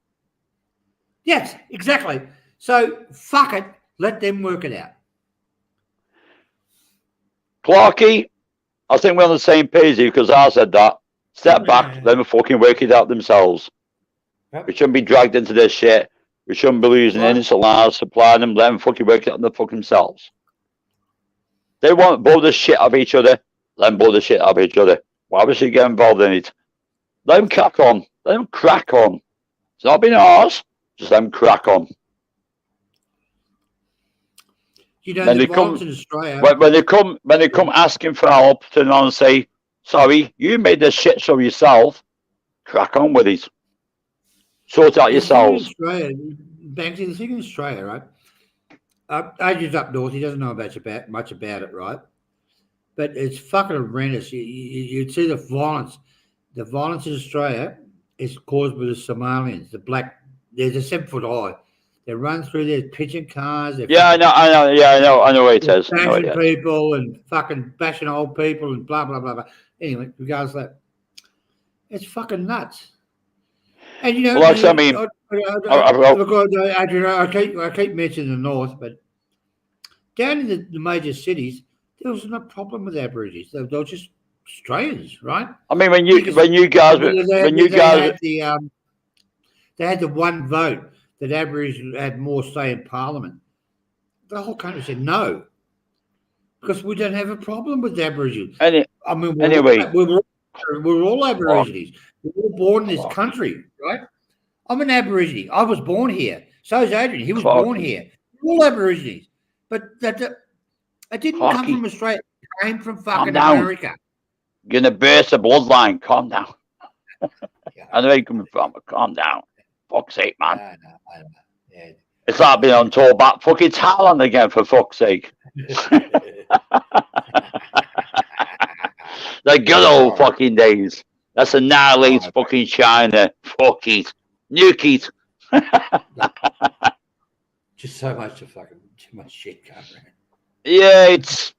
Yes, exactly. So fuck it, let them work it out. Clarky, I think we're on the same page here because I said that. Step back, let them fucking work it out themselves. Yep. We shouldn't be dragged into this shit. We shouldn't be losing innocent lives, supplying them, let them fucking work it out themselves. They want blow the shit out of each other, let them blow the shit out of each other. Why would she get involved in it? Let them crack on. Let them crack on. It's not been ours. Just let them crack on. You know, When the they come, violence in Australia. when they come asking for help, turn around and say, "Sorry, you made this shit show yourself. Crack on with it. Sort out yourselves." Australia, Banksy, the thing in Australia, right? Adrian's up north. He doesn't know much about it, right? But it's fucking horrendous. You see the violence. The violence in Australia is caused by the Somalians, the black. They're 7 foot high. They run through there, pitching cars. Yeah, I know. Yeah, I know what it says. Bashing people and fucking bashing old people and blah blah blah blah. Anyway, regardless of that, it's fucking nuts. And you know, Well, I mean, Adrian, I keep mentioning the north, but down in the major cities, there was no problem with Aborigines. They were just Australians, right? I mean, when you guys they had the one vote that Aborigines had more say in Parliament. The whole country said no, because we don't have a problem with Aborigines. Anyway, we're all Aborigines. We're all born in this country, right? I'm an Aborigine. I was born here. So is Adrian. He was born here. We're all Aborigines. But it didn't come from Australia. It came from fucking America. You're going to burst the bloodline. Calm down. I know where you're coming from, but calm down. Fuck's sake, man. I know. Yeah. It's like being on tour back fucking Thailand again, for fuck's sake. The good old fucking days. Let's annihilate fucking China. Fuck it. Nuke it. Just so much too much shit going around. Yeah, it's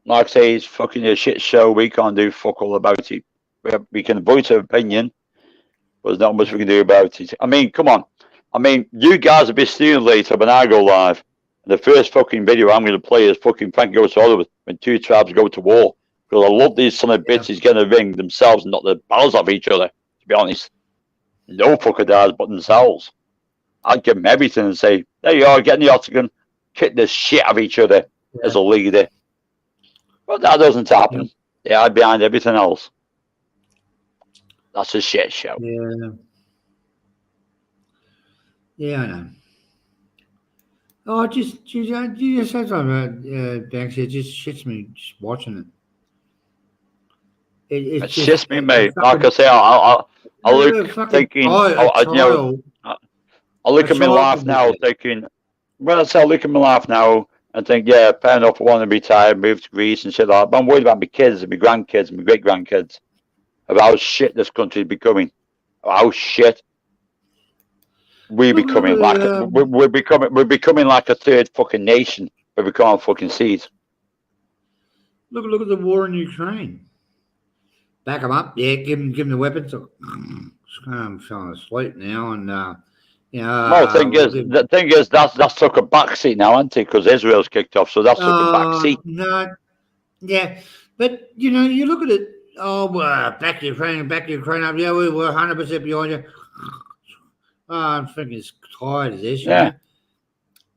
like I say, it's fucking a shit show. We can't do fuck all about it. We can voice our opinion, but there's not much we can do about it. I mean, come on. I mean, you guys will be seeing later when I go live. The first fucking video I'm going to play is fucking Frank Goes to Hollywood when two tribes go to war. Because I love these son of bitches getting a ring themselves and not the balls of each other, to be honest. No fucker dies but themselves. I'd give them everything and say, there you are, get in the octagon, kick the shit out of each other as a leader. But that doesn't happen. They hide behind everything else. That's a shit show. Yeah, I know. Oh, you just said something about Banksy. It just shits me just watching it. It shits me, mate. Like I say, I look thinking, I look at my life now thinking, well, I look at my life now and think, yeah, fair enough, I want to retire, move to Greece and shit like that. But I'm worried about my kids and my grandkids and my great grandkids, about how shit this country is becoming, how shit we're becoming we're becoming like a third fucking nation, but we can't fucking see it. Look at the war in Ukraine. Back them up, yeah. Give them the weapons. I'm falling asleep now, and well, the thing is, that's took a backseat now, hasn't it? Because Israel's kicked off, so that's took a backseat. No, yeah, but you know, you look at it. Oh, back to Ukraine. Yeah, we're 100% behind you. I'm freaking tired of this. Yeah.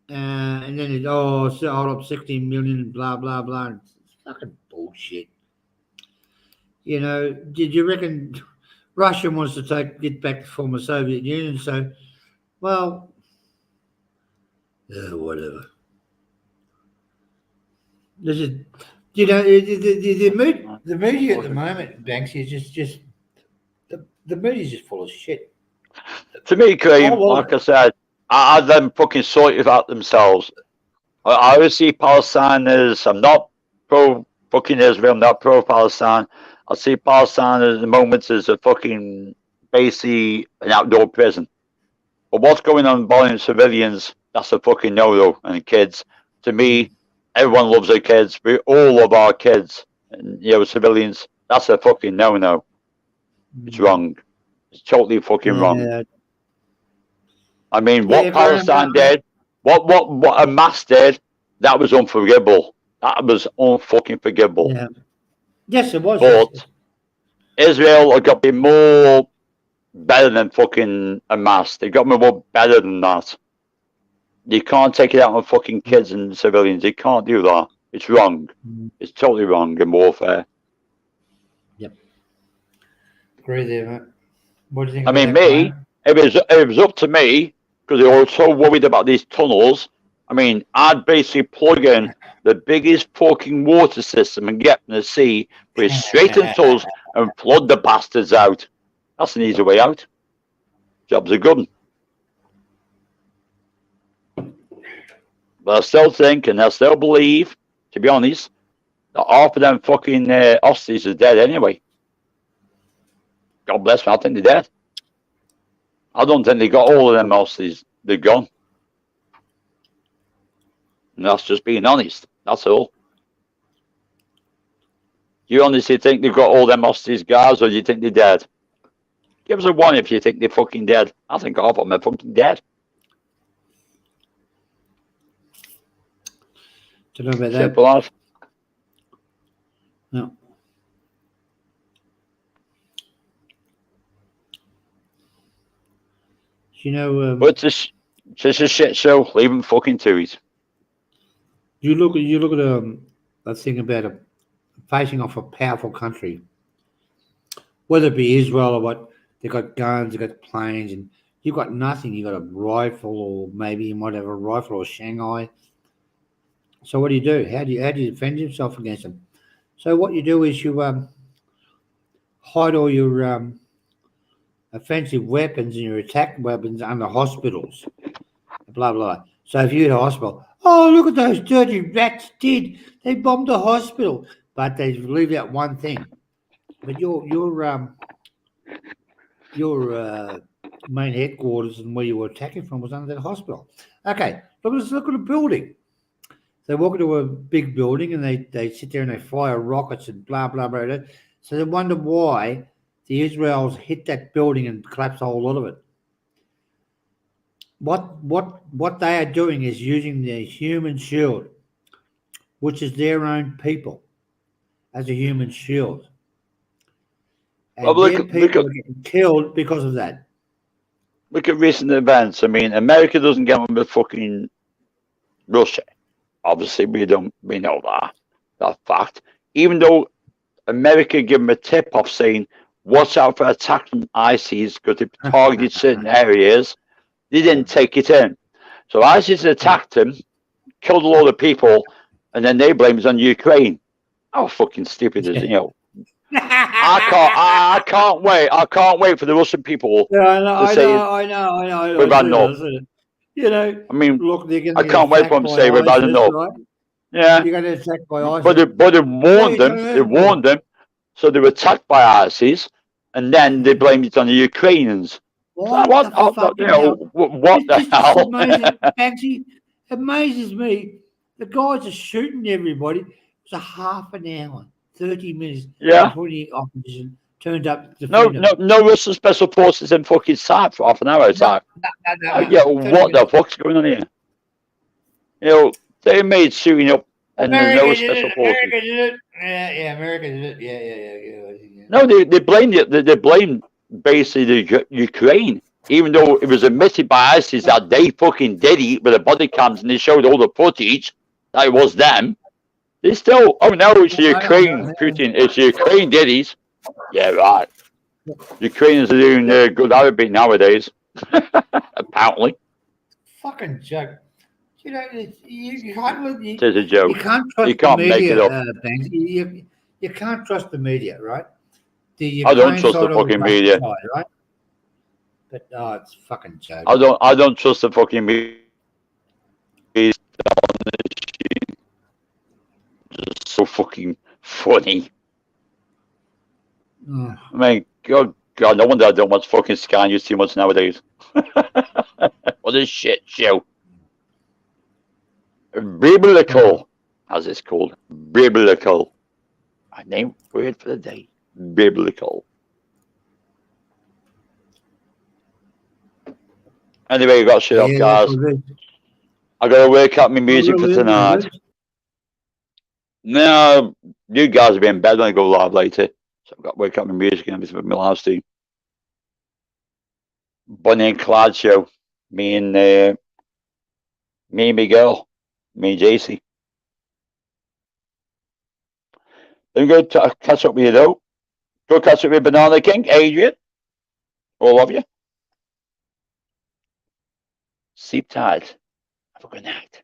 And then hold up 16 million, blah blah blah. It's fucking bullshit. You know, did you reckon Russia wants to get back to former Soviet Union? So, well, whatever. This is, you know, the media at the moment, Banksy, is just the media is just full of shit. To me, Cream, like I said, I let them fucking sort it out themselves. I always see Palestine as, I'm not pro fucking Israel, I'm not pro Palestine. I see Palestine at the moment as a fucking, basically an outdoor prison. But what's going on bombing civilians, that's a fucking no-no. And kids, to me, everyone loves their kids. We all love our kids. And, you know, civilians, that's a fucking no-no. It's wrong. It's totally fucking wrong. I mean, what Palestine did, what Hamas did, that was unforgivable. That was unfucking forgivable. Yeah. Yes, it was. But Israel have got to be more better than fucking Hamas. They got to be more better than that. You can't take it out on fucking kids and civilians. You can't do that. It's wrong. It's totally wrong in warfare. Yep. Agree there, mate. What do you think? I mean, me, if it was up to me, because they were so worried about these tunnels, I mean, I'd basically plug in the biggest fucking water system and get from the sea, put it straight in tunnels and flood the bastards out. That's an easy way out. Job's a good one. But I still think, and I still believe, to be honest, that half of them fucking hostages are dead anyway. God bless them, I think they're dead. I don't think they got all of them hostages. They're gone. And that's just being honest. That's all. Do you honestly think they've got all them hostages guys, or do you think they're dead? Give us a one if you think they're fucking dead. I think half of them are fucking dead. Don't know about that. Simple as. No. You know, But it's just a shit show. Leave them fucking to it. you look at that thing about facing off a powerful country, whether it be Israel or what. They've got guns, they've got planes, and you've got nothing. You've got a rifle, or maybe you might have a rifle or Shanghai. So what do you do? How do you defend yourself against them? So what you do is you hide all your offensive weapons and your attack weapons under hospitals. Blah blah. So if you hit a hospital, oh look at those dirty rats did. They bombed a hospital, but they leave out one thing. But your main headquarters and where you were attacking from was under that hospital. Okay, let's look at a building. They walk into a big building and they sit there and they fire rockets and blah, blah, blah, blah. So they wonder why the Israelis hit that building and collapsed a whole lot of it. What they are doing is using the human shield, which is their own people, as a human shield. And Well, their people are getting killed because of that. Look at recent events. I mean, America doesn't get on with fucking Russia. Obviously, we know that fact. Even though America gave them a tip off saying, watch out for attacks from ISIS because they targeted certain areas, they didn't take it in. So ISIS attacked them, killed a lot of people, and then they blame it on Ukraine. How fucking stupid is it, you know? I can't wait for the Russian people I say know. we've had enough. You know, I mean, look, I can't wait for them to say we've had enough. Right? Yeah, You're going to attack by ISIS. but they warned them. They warned them, so they were attacked by ISIS, and then they blamed it on the Ukrainians. What the hell? Amazing. Actually, amazes me. The guys are shooting everybody. It's a half an hour, 30 minutes. Yeah. Before the opposition turned up. To No Russian special forces in fucking sight for half an hour. It's like, yeah, what the fuck's going on here? You know, they made shooting up and there's no special forces. America did it. Yeah, America did it. Yeah. No, they blamed it. They blamed basically the Ukraine, even though it was admitted by ISIS that they fucking did it with the body cams and they showed all the footage that it was them. They still, oh no, it's the Ukraine, Putin. It's the Ukraine did it. Yeah, right. Ukrainians are doing good Arabic nowadays, apparently. Fucking joke. You know, you can't. It is a joke. You can't trust You can't the media, make it up. Banks. You can't trust the media, right? I don't trust the fucking media. Side, right? But oh, it's fucking joke. I don't trust the fucking media. It's just so fucking funny. Oh, I mean, God, no wonder I don't watch fucking Sky News too much nowadays. What a shit show. Biblical, as it's called. Biblical. My name word for the day. Biblical. Anyway, you got shit up, yeah, guys. that's all good. I gotta wake up my music for Really, tonight. really. No, you guys will be in bed when I go live later. So I've got to wake up my music and everything with my live stream. Bonnie and Clyde show. Me and my girl. Me and JC. Then go to catch up with you though. Go catch up with Banana King, Adrian. All of you. Sleep tight. Have a good night.